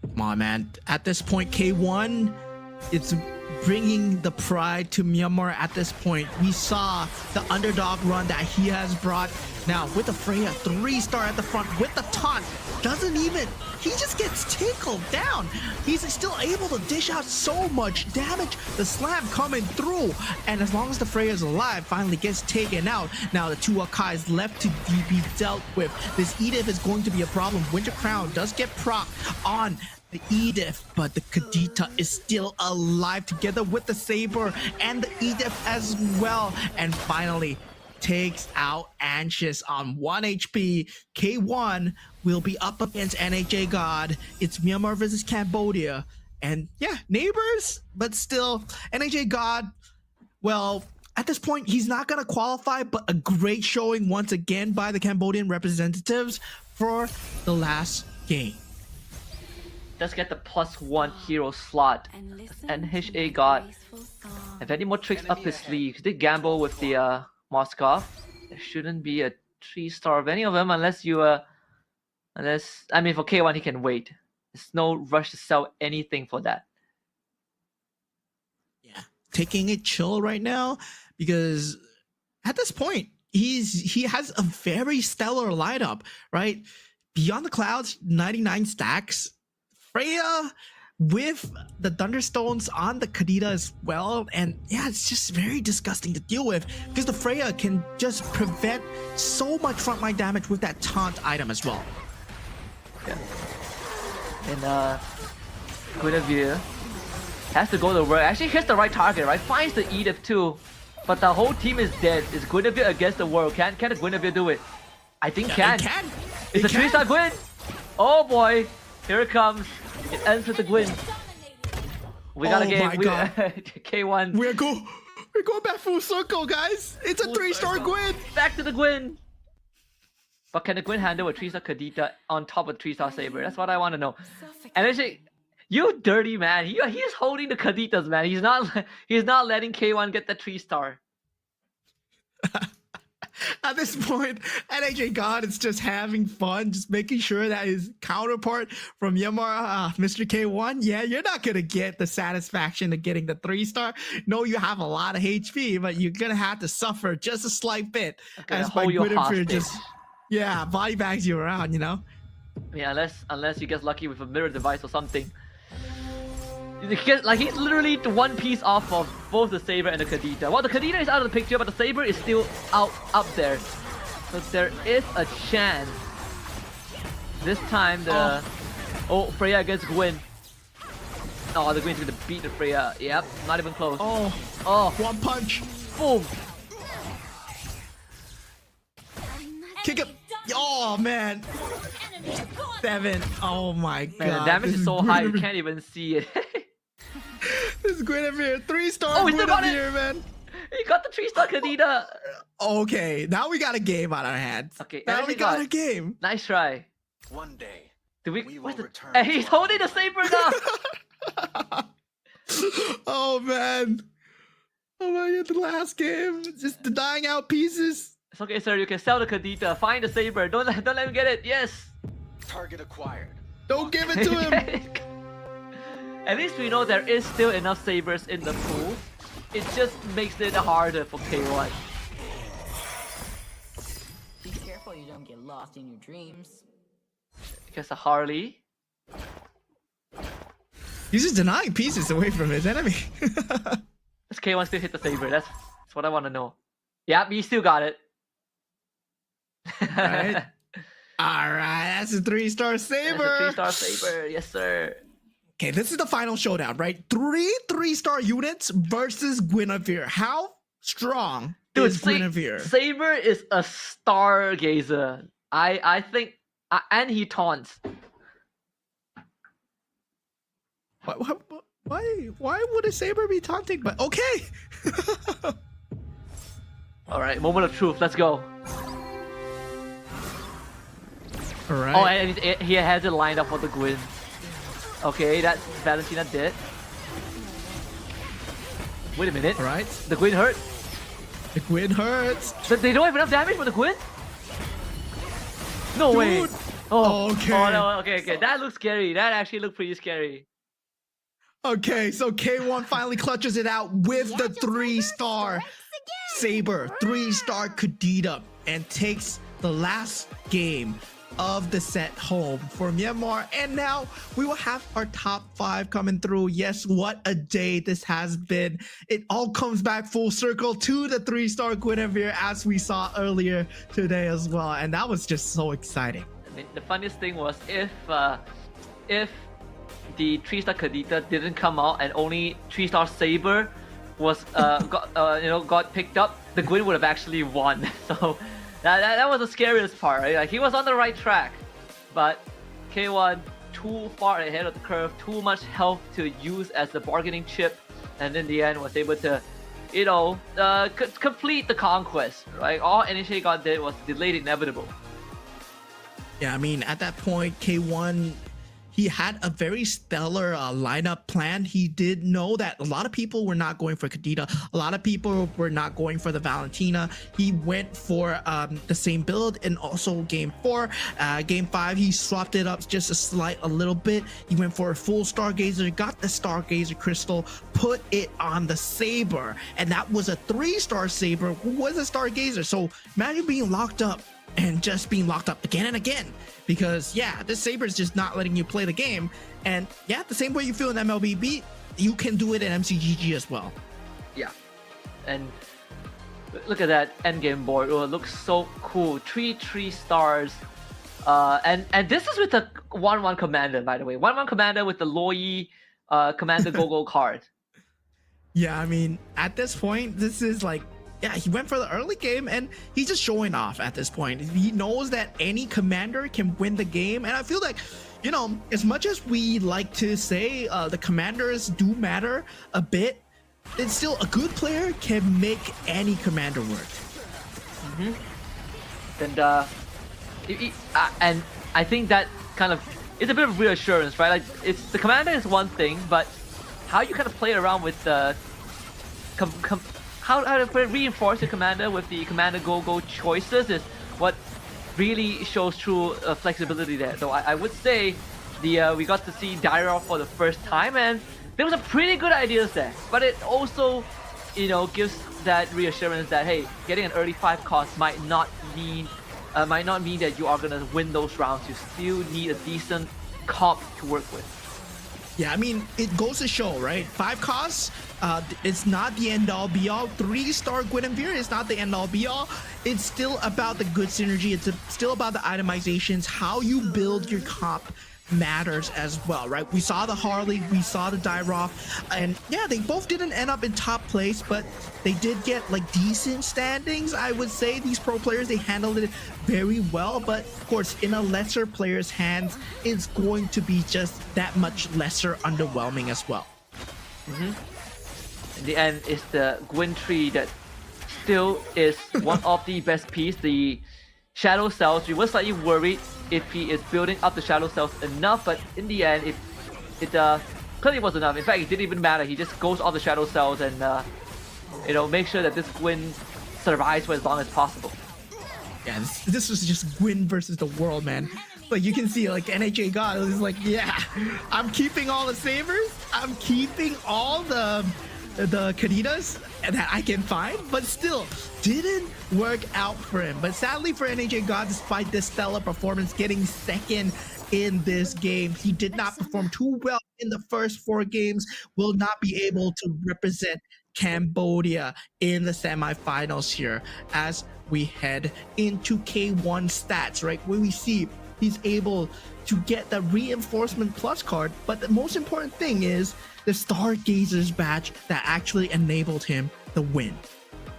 Come on, man. At this point, K1, it's bringing the pride to Myanmar at this point. We saw the underdog run that he has brought. Now, with the Freya 3-star at the front, with the taunt, he just gets tickled down. He's still able to dish out so much damage. The slam coming through. And as long as the Freya is alive, finally gets taken out. Now, the 2 Akais left to be dealt with. This Edith is going to be a problem. Winter Crown does get proc on the Edith, but the Kadita is still alive together with the Saber and the Edith as well. And finally, takes out Anxious on 1 HP. K1 will be up against NHA God. It's Myanmar versus Cambodia. And yeah, neighbors, but still, NHA God, well, at this point, he's not going to qualify, but a great showing once again by the Cambodian representatives for the last game. Does get the +1 hero slot. NHA God. Have any more tricks up his sleeve? He did gamble with the Moskov. There shouldn't be a 3-star of any of them unless I mean, for K1 he can wait. There's no rush to sell anything for that. Yeah, taking it chill right now because at this point he has a very stellar lineup, right? Beyond the Clouds, 99 stacks. Freya with the Thunderstones on the Kadita as well. And yeah, it's just very disgusting to deal with because the Freya can just prevent so much frontline damage with that taunt item as well. Yeah. And Guinevere has to go to work. Actually hits the right target, right? Finds the Edith too. But the whole team is dead. Is Guinevere against the world? Can the Guinevere do it? I think Yeah, can. it It's a 3-star Gwyn. Oh boy. Here it comes. It ends with the Gwyn. We got a Oh game. my God. K1 We're going back full circle, guys. It's a Full 3-star circle. Gwyn. back to the Gwyn. But can the Gwyn handle a 3-star Kadita on top of 3-star Saber? That's what I want to know. And actually, you dirty man. He's holding the Kaditas, man. He's not letting K1 get the 3-star. At this point, NHA God is just having fun, just making sure that his counterpart from Myanmar, Mr. K1, yeah, you're not gonna get the satisfaction of getting the 3-star. No, you have a lot of HP, but you're gonna have to suffer just a slight bit Gonna as my hold you Guinevere hostage. just, yeah, body bags you around, you know? I mean, unless you get lucky with a mirror device or something. Like he's literally one piece off of both the Saber and the Kadita. Well, the Kadita is out of the picture, but the Saber is still up there. So there is a chance. This time the Freya against Gwyn. Oh, the Gwyn's gonna beat the Freya. Yep, not even close. Oh, one punch. Boom. Kick him. Oh, man. 7. Oh, my God. Man, the damage This is so high you Guinevere- can't even see it. This is Guinevere, 3-star Oh, he still got it. Guinevere, man. He got the 3-star Kadita. Okay, now we got a game on our hands. Okay, now NHA we got God. a game. Nice try. One day, Did we? we will What's the? return And he's to our holding the Saber now. Oh man. Oh my God, the last game. Just the dying out pieces. It's okay, sir. You can sell the Kadita. Find the Saber. Don't let him get it. Yes. target acquired. Don't give it to him. At least we know there is still enough Sabers in the pool. It just makes it harder for K1. Be careful you don't get lost in your dreams. Because a Harley. He's just denying pieces away from his enemy. Does K1 still hit the Saber? That's what I want to know. Yep, he still got it. Alright. Alright, that's a 3-star Saber. That's a 3-star Saber. Yes, sir. Okay, this is the final showdown, right? 3-3-star units versus Guinevere. How strong Dude, is Guinevere? Saber is a stargazer. I think, and he taunts. Why would a Saber be taunting? But okay. All right, moment of truth. Let's go. All right. Oh, and he has it lined up for the Gwyn. Okay, that's Valentina dead. Wait a minute. All right. The Gwyn hurt. The Gwyn hurts. But they don't have enough damage for the Gwyn? No way. Dude. Oh, Okay. Oh, no, okay. That looks scary. That actually looked pretty scary. Okay, so K1 finally clutches it out with the 3-star Saber, 3-star Kadita, and takes the last game of the set home for Myanmar. And now we will have our top 5 coming through. Yes, what a day this has been. It all comes back full circle to the 3-star Guinevere, as we saw earlier today as well. And that was just so exciting. I mean, the funniest thing was if the 3-star Kadita didn't come out and only 3-star Saber was got picked up, the Gwyn would have actually won. So that was the scariest part, right? Like he was on the right track, but K1 too far ahead of the curve, too much health to use as the bargaining chip, and in the end was able to, complete the conquest. Right? All NHA God did was delayed inevitable. Yeah, I mean, at that point, K1, he had a very stellar lineup plan. He did know that a lot of people were not going for Kadita. A lot of people were not going for the Valentina. He went for the same build and also game 4. Game 5, he swapped it up just a little bit. He went for a full Stargazer, got the Stargazer crystal, put it on the Saber. And that was a 3-star Saber who was a Stargazer. So imagine being locked up and just being locked up again and again, because yeah, this Saber is just not letting you play the game. And yeah, the same way you feel in MLBB, you can do it in MCGG as well. Yeah, and look at that endgame board. Oh, it looks so cool. 3 stars. And this is with the 1/1 commander, by the way. 1/1 commander with the Loyi commander GoGo card. Yeah, I mean, at this point, this is like, yeah, he went for the early game and he's just showing off at this point. He knows that any commander can win the game. And I feel like, you know, as much as we like to say the commanders do matter a bit, it's still a good player can make any commander work. And I think that kind of is a bit of reassurance, right? Like, it's the commander is one thing, but how you kind of play around with the how to reinforce your commander with the commander go choices is what really shows true flexibility there. So I would say we got to see Dairo for the first time, and there was a pretty good ideas there. But it also, you know, gives that reassurance that hey, getting an early 5 cost might not mean that you are gonna win those rounds. You still need a decent comp to work with. Yeah, I mean, it goes to show, right? 5 costs, it's not the end-all be-all. 3-star Guinevere is not the end-all be-all. It's still about the good synergy. It's still about the itemizations. How you build your comp matters as well, right? We saw the Harley, we saw the Dairoff, and yeah, they both didn't end up in top place, but they did get like decent standings. I would say these pro players, they handled it very well, but of course in a lesser player's hands, it's going to be just that much lesser underwhelming as well. In the end, it's the Gwyn tree that still is one of the best pieces. The Shadow Cells, we were slightly worried if he is building up the Shadow Cells enough, but in the end, it clearly was enough. In fact, it didn't even matter. He just goes off the Shadow Cells and you know, make sure that this Gwyn survives for as long as possible. Yeah, this was just Gwyn versus the world, man. Like you can see, like NHA God is like, yeah, I'm keeping all the sabers, I'm keeping all the Kadidas that I can find, but still didn't work out for him. But sadly for NHA God, despite this stellar performance, getting second in this game, he did not perform too well in the first 4 games, will not be able to represent Cambodia in the semifinals here as we head into K1 stats, right? Where we see he's able to get the reinforcement plus card, but the most important thing is the Stargazer's badge that actually enabled him the win.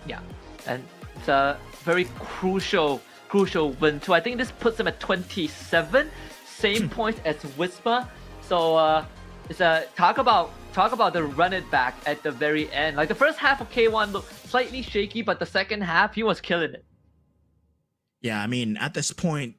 Yeah, and it's a very crucial win too. I think this puts him at 27, same point as Whisper. So it's a talk about the run it back at the very end. Like the first half of K1 looked slightly shaky, but the second half he was killing it. Yeah, I mean, at this point,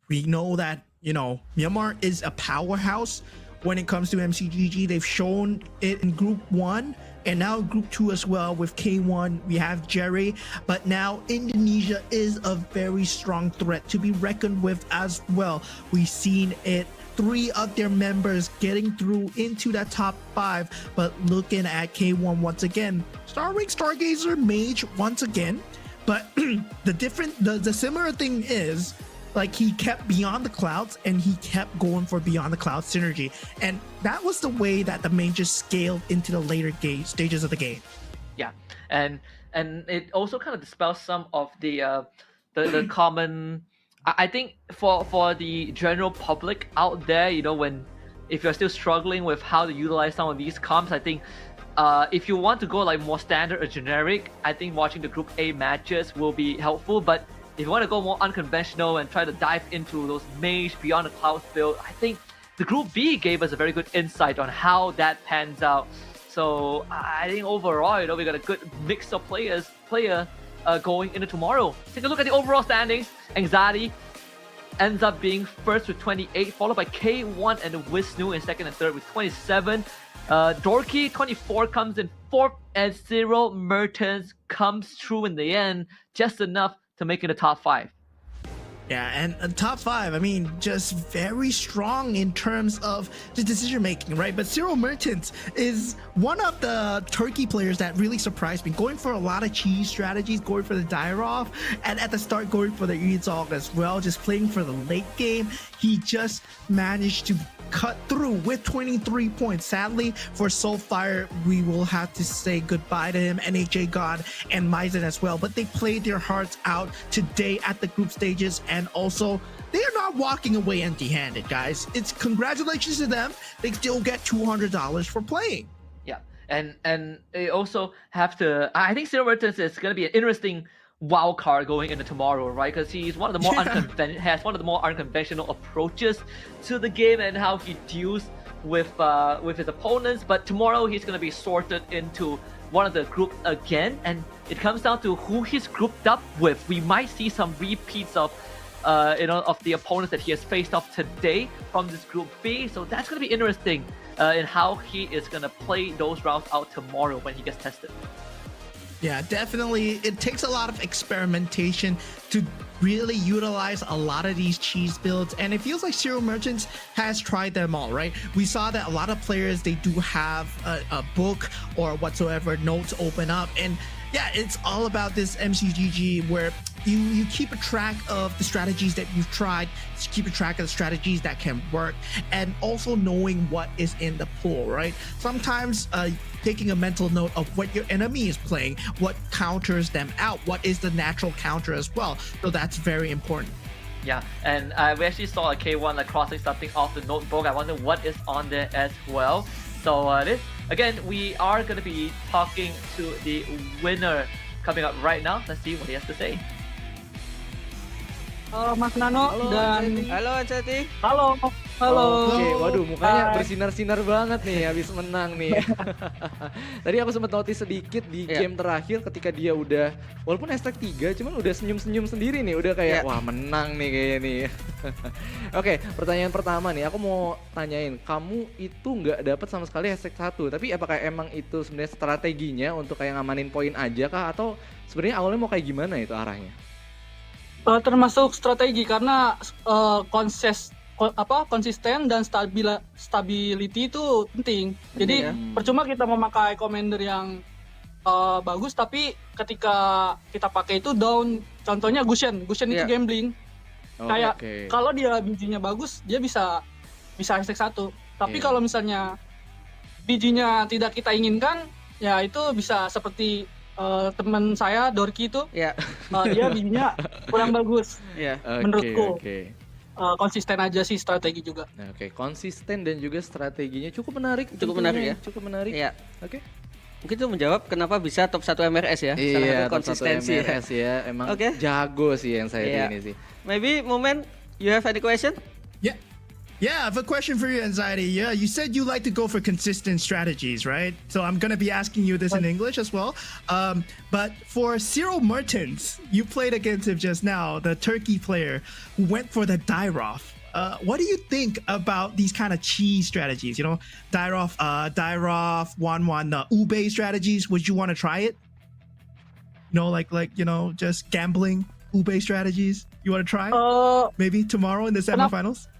we know that, you know, Myanmar is a powerhouse when it comes to MCGG. They've shown it in Group 1 and now Group 2 as well. With K1, we have Jerry, but now Indonesia is a very strong threat to be reckoned with as well. We've seen it, 3 of their members getting through into that top 5, but looking at K1 once again, Stargazer Mage once again, but the similar thing is, like, he kept Beyond the Clouds and he kept going for Beyond the Clouds synergy, and that was the way that the mages scaled into the later stages of the game. Yeah, and it also kind of dispels some of the common. I think for the general public out there, you know, if you're still struggling with how to utilize some of these comps, I think if you want to go like more standard or generic, I think watching the Group A matches will be helpful. But if you want to go more unconventional and try to dive into those mage Beyond the Clouds build, I think the Group B gave us a very good insight on how that pans out. So I think overall, you know, we got a good mix of players going into tomorrow. Take a look at the overall standings. Anxiety ends up being first with 28, followed by K1 and Wisnu in second and third with 27. Dorky 24 comes in fourth, and Zero Mertens comes through in the end, just enough to make it a top 5. Yeah, and top 5, I mean, just very strong in terms of the decision making, right? But Cyril Mertens is one of the Turkey players that really surprised me, going for a lot of cheese strategies, going for the Dairov, and at the start going for the Izog as well, just playing for the late game. He just managed to cut through with 23 points. Sadly for Soulfire, we will have to say goodbye to him, NHA God and Maizen as well, but they played their hearts out today at the group stages, and also they are not walking away empty-handed, guys. It's congratulations to them. They still get $200 for playing. Yeah, and they also have to, I think Zero Mertens is going to be an interesting wild card going into tomorrow, right? Because he's one of the more has one of the more unconventional approaches to the game and how he deals with his opponents. But tomorrow he's going to be sorted into one of the groups again, and it comes down to who he's grouped up with. We might see some repeats of of the opponents that he has faced off today from this group B. So that's going to be interesting in how he is going to play those rounds out tomorrow when he gets tested. Yeah, definitely. It takes a lot of experimentation to really utilize a lot of these cheese builds, and it feels like Zero Merchants has tried them all, right? We saw that a lot of players, they do have a book or whatsoever notes open up, and yeah, it's all about this MCGG where you keep a track of the strategies that you've tried, keep a track of the strategies that can work, and also knowing what is in the pool, right? Sometimes taking a mental note of what your enemy is playing, what counters them out, what is the natural counter as well. So that's very important. Yeah, and we actually saw a K1 crossing something off the notebook. I wonder what is on there as well. So again, we are going to be talking to the winner coming up right now. Let's see what he has to say. Mas Nano dan Halo Anjati. halo. Oke, waduh mukanya bersinar-sinar banget nih habis menang nih. Tadi aku sempat notice sedikit di game terakhir ketika dia udah, walaupun hashtag 3, cuman udah senyum-senyum sendiri nih, udah kayak wah menang nih kayaknya nih. Oke, pertanyaan pertama nih, aku mau tanyain, kamu itu nggak dapat sama sekali hashtag 1, tapi apakah emang itu sebenarnya strateginya untuk kayak ngamanin poin aja kah, atau sebenarnya awalnya mau kayak gimana itu arahnya? Termasuk strategi karena konsisten dan stability itu penting. Jadi percuma kita memakai commander yang bagus tapi ketika kita pakai itu down. Contohnya Gusion itu gambling. Kayak kalau dia bijinya bagus dia bisa hashtag 1. Tapi kalau misalnya bijinya tidak kita inginkan, ya itu bisa seperti teman saya Dorki itu, dia bijinya kurang bagus. Menurutku. Konsisten aja sih strategi juga. Oke, konsisten dan juga strateginya cukup menarik. Cukup menarik ya. Cukup menarik. Iya. Oke. Mungkin itu menjawab kenapa bisa top 1 MRS ya. Iya, top 1 MRS ya. Emang jago sih yang saya ini sih. Maybe Moment, you have any question? Yeah, I have a question for you, Anxiety. Yeah, you said you like to go for consistent strategies, right? So I'm going to be asking you this in English as well. But for Zero Merchants, you played against him just now, the Turkey player who went for the Dairoff. What do you think about these kind of cheese strategies? You know, Dairoff, 1-1, Ube strategies. Would you want to try it? You know, like just gambling Ube strategies. You want to try? Maybe tomorrow in the semifinals.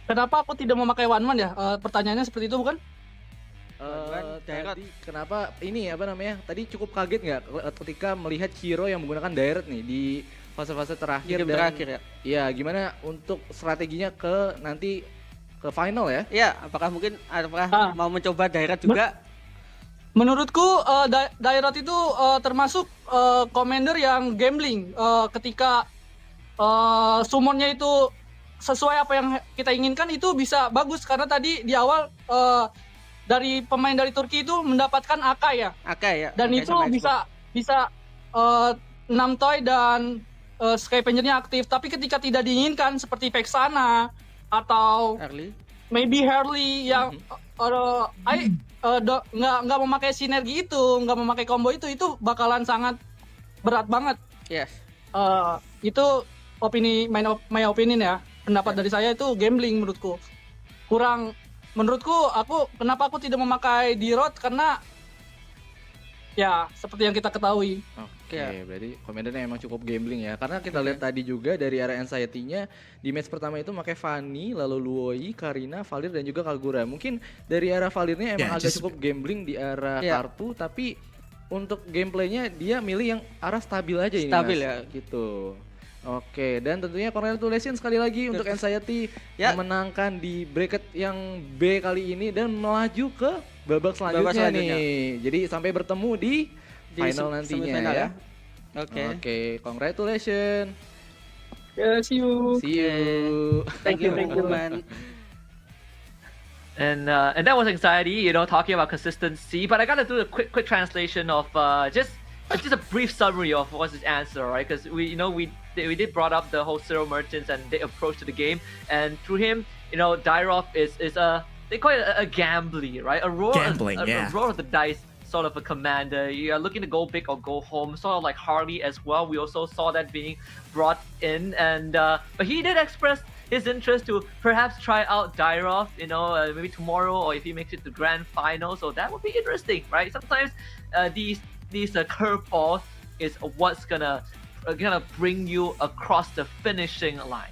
Kenapa aku tidak memakai 1-1 ya? Pertanyaannya seperti itu bukan? Tadi kenapa ini tadi cukup kaget nggak ketika melihat hero yang menggunakan direct nih di fase-fase terakhir ya? Iya, gimana untuk strateginya nanti ke final ya? Iya, apakah mau mencoba direct juga? Menurutku direct itu termasuk commander yang gambling. Ketika summonnya itu sesuai apa yang kita inginkan, itu bisa bagus karena tadi di awal dari pemain dari Turki itu mendapatkan AK ya. Dan itu bisa 6 toy dan Skypenger-nya aktif. Tapi ketika tidak diinginkan seperti Vexana atau maybe Harley yang nggak memakai sinergi itu, nggak memakai combo itu bakalan sangat berat banget. Yes. Itu my opinion ya. Pendapat dari saya itu gambling menurutku. Kenapa aku tidak memakai D-Rod, karena ya seperti yang kita ketahui. Oke, berarti komandannya emang cukup gambling ya. Karena kita lihat tadi juga dari area anxiety-nya di match pertama itu pakai Fanny, lalu Luoi, Karina, Valir dan juga Kagura. Mungkin dari arah Valirnya emang agak cukup gambling di arah kartu, tapi untuk gameplaynya dia milih yang arah stabil aja ini. Stabil Mas. ya. Gitu. Oke, dan tentunya congratulations sekali lagi untuk Anxiety memenangkan di bracket yang B kali ini dan melaju ke babak selanjutnya nih. Jadi sampai bertemu di final nantinya ya. Oke, congratulations. Yeah, see you. Thank you man. And that was Anxiety, talking about consistency. But I gotta do a quick translation of just just a brief summary of what's his answer, right? Because we did brought up the whole Zero Merchants and their approach to the game, and through him, Dyrov is a, they call it a gambly, right? A roll of the dice sort of a commander. You are looking to go big or go home, sort of like Harley as well. We also saw that being brought in, and but he did express his interest to perhaps try out Dyrov, maybe tomorrow, or if he makes it to grand final. So that would be interesting, right? Sometimes these curveballs is what's gonna bring you across the finishing line.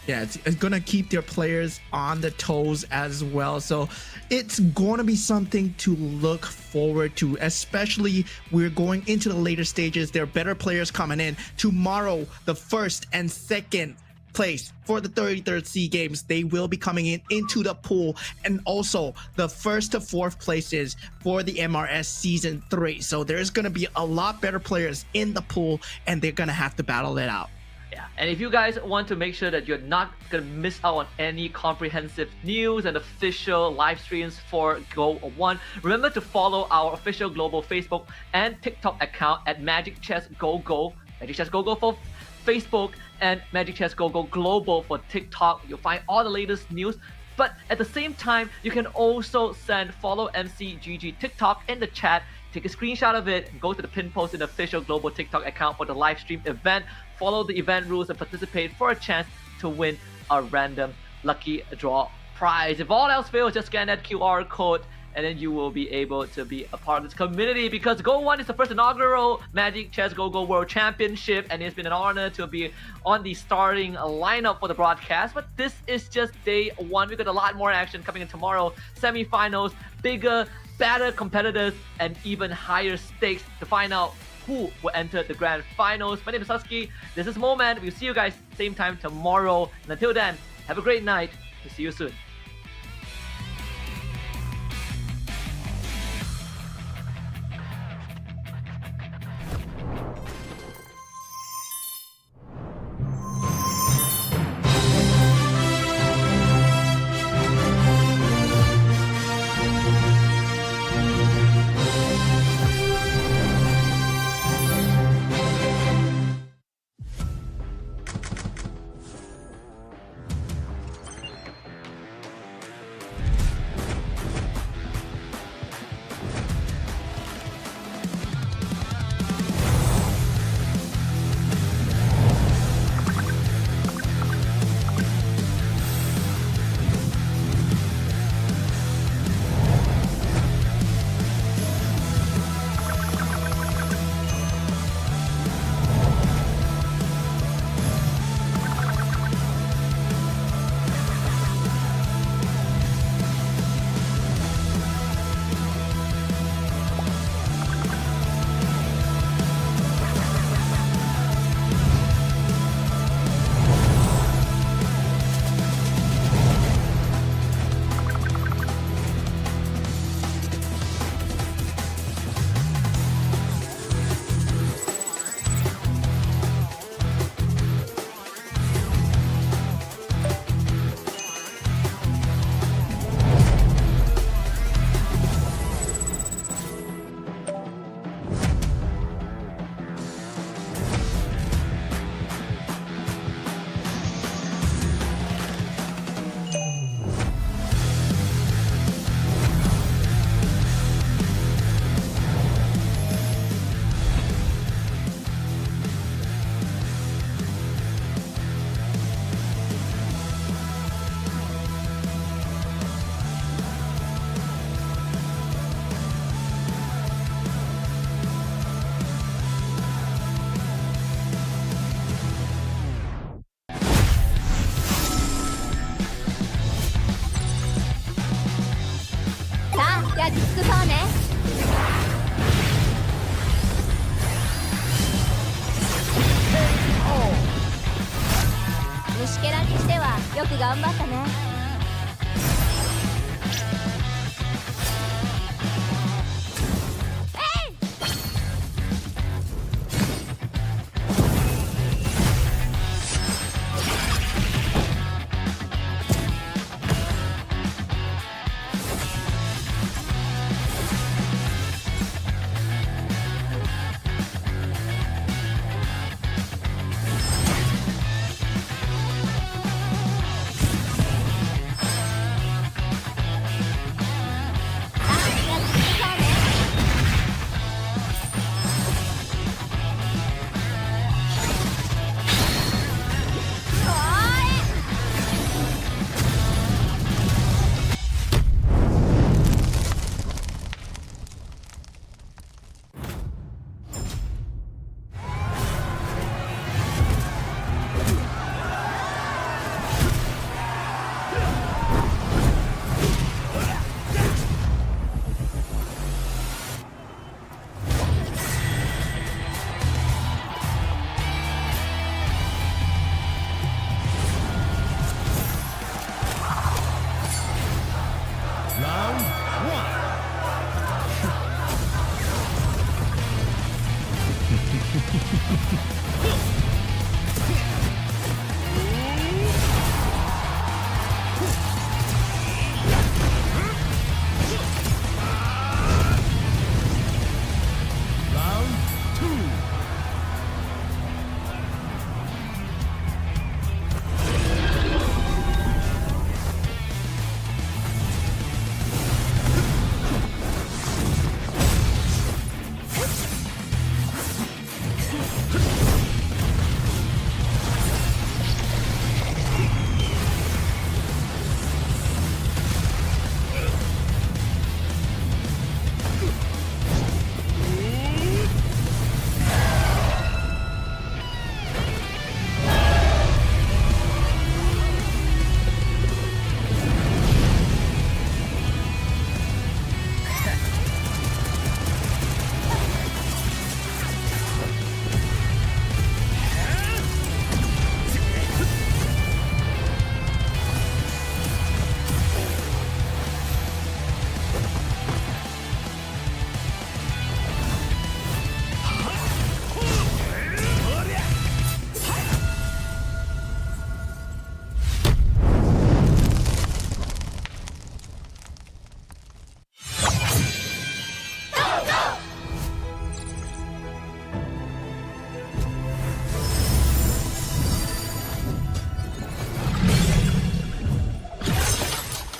Yeah, it's gonna keep their players on the toes as well. So it's gonna be something to look forward to, especially we're going into the later stages. There are better players coming in. Tomorrow, the first and second place for the 33rd SEA Games, they will be coming into the pool, and also the first to fourth places for the MRS Season 3. So there's gonna be a lot better players in the pool, and they're gonna have to battle it out. Yeah, and if you guys want to make sure that you're not gonna miss out on any comprehensive news and official live streams for GO1, remember to follow our official global Facebook and TikTok account at MagicChess GoGo, MagicChess GoGo for Facebook and MagicChess GoGo Global for TikTok. You'll find all the latest news. But at the same time, you can also follow MCGG TikTok in the chat. Take a screenshot of it, go to the pin post in the official global TikTok account for the live stream event. Follow the event rules and participate for a chance to win a random lucky draw prize. If all else fails, just scan that QR code and then you will be able to be a part of this community, because GO1 is the first inaugural MagicChess GoGo World Championship, and it's been an honor to be on the starting lineup for the broadcast. But this is just day one. We've got a lot more action coming in tomorrow. Semi-finals, bigger, better competitors, and even higher stakes to find out who will enter the grand finals. My name is Husky. This is Moment. We'll see you guys same time tomorrow. And until then, have a great night. We'll see you soon.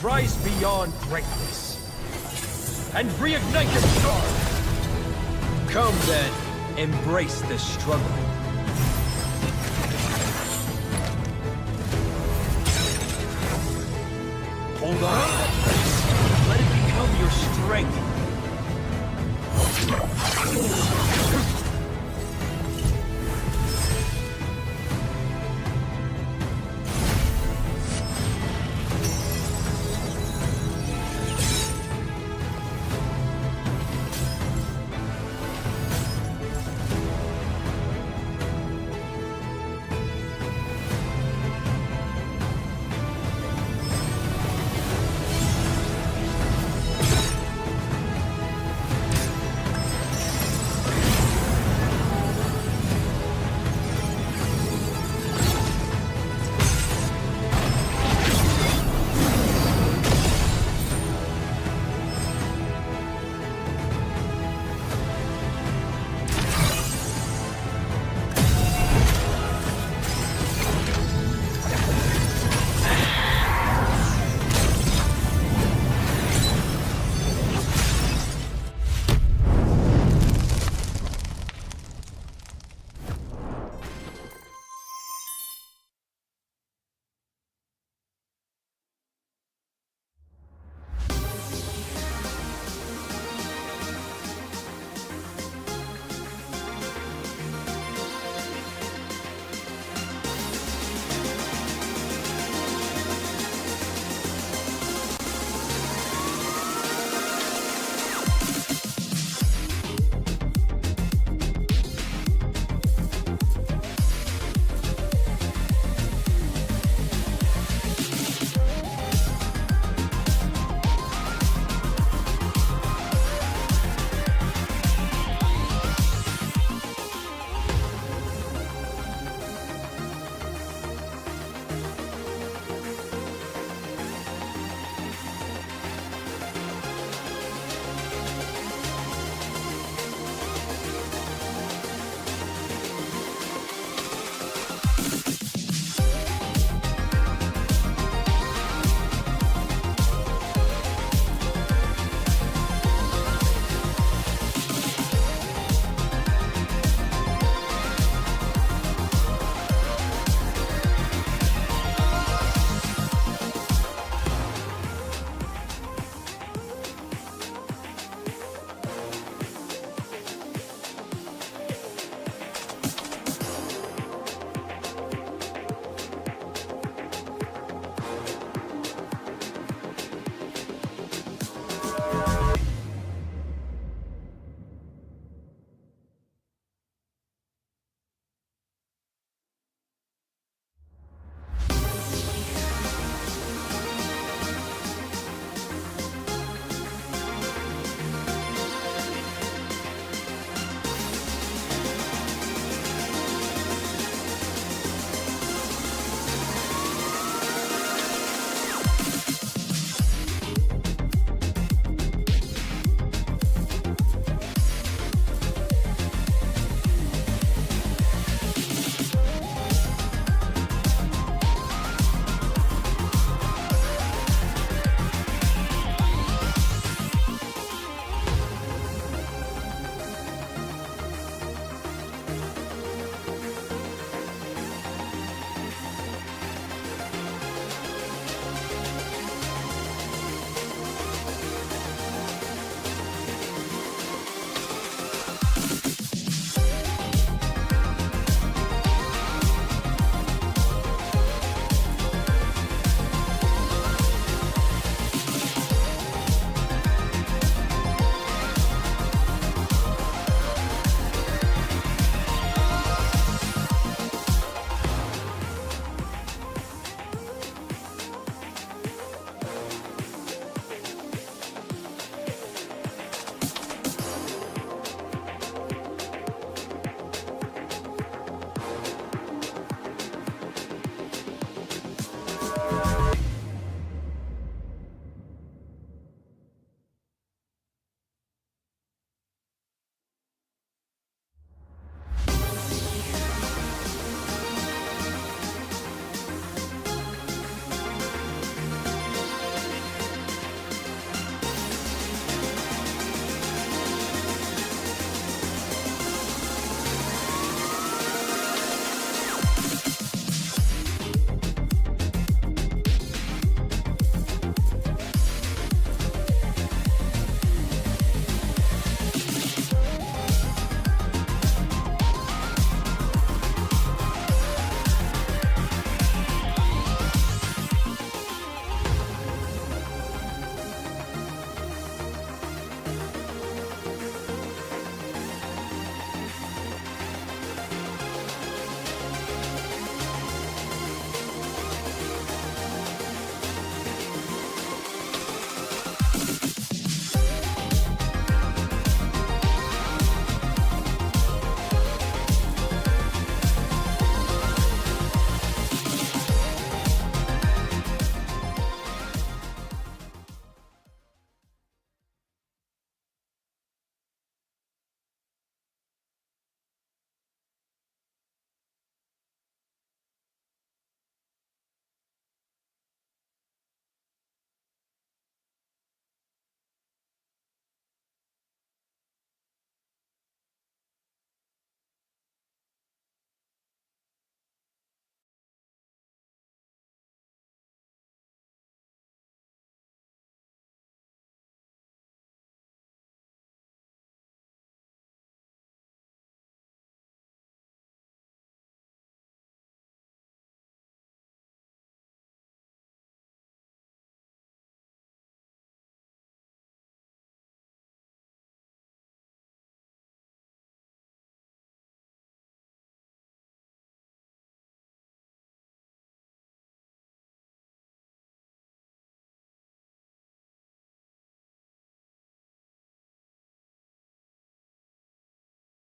rise beyond greatness and reignite the star. Come then, embrace the struggle. Hold on. Let it become your strength.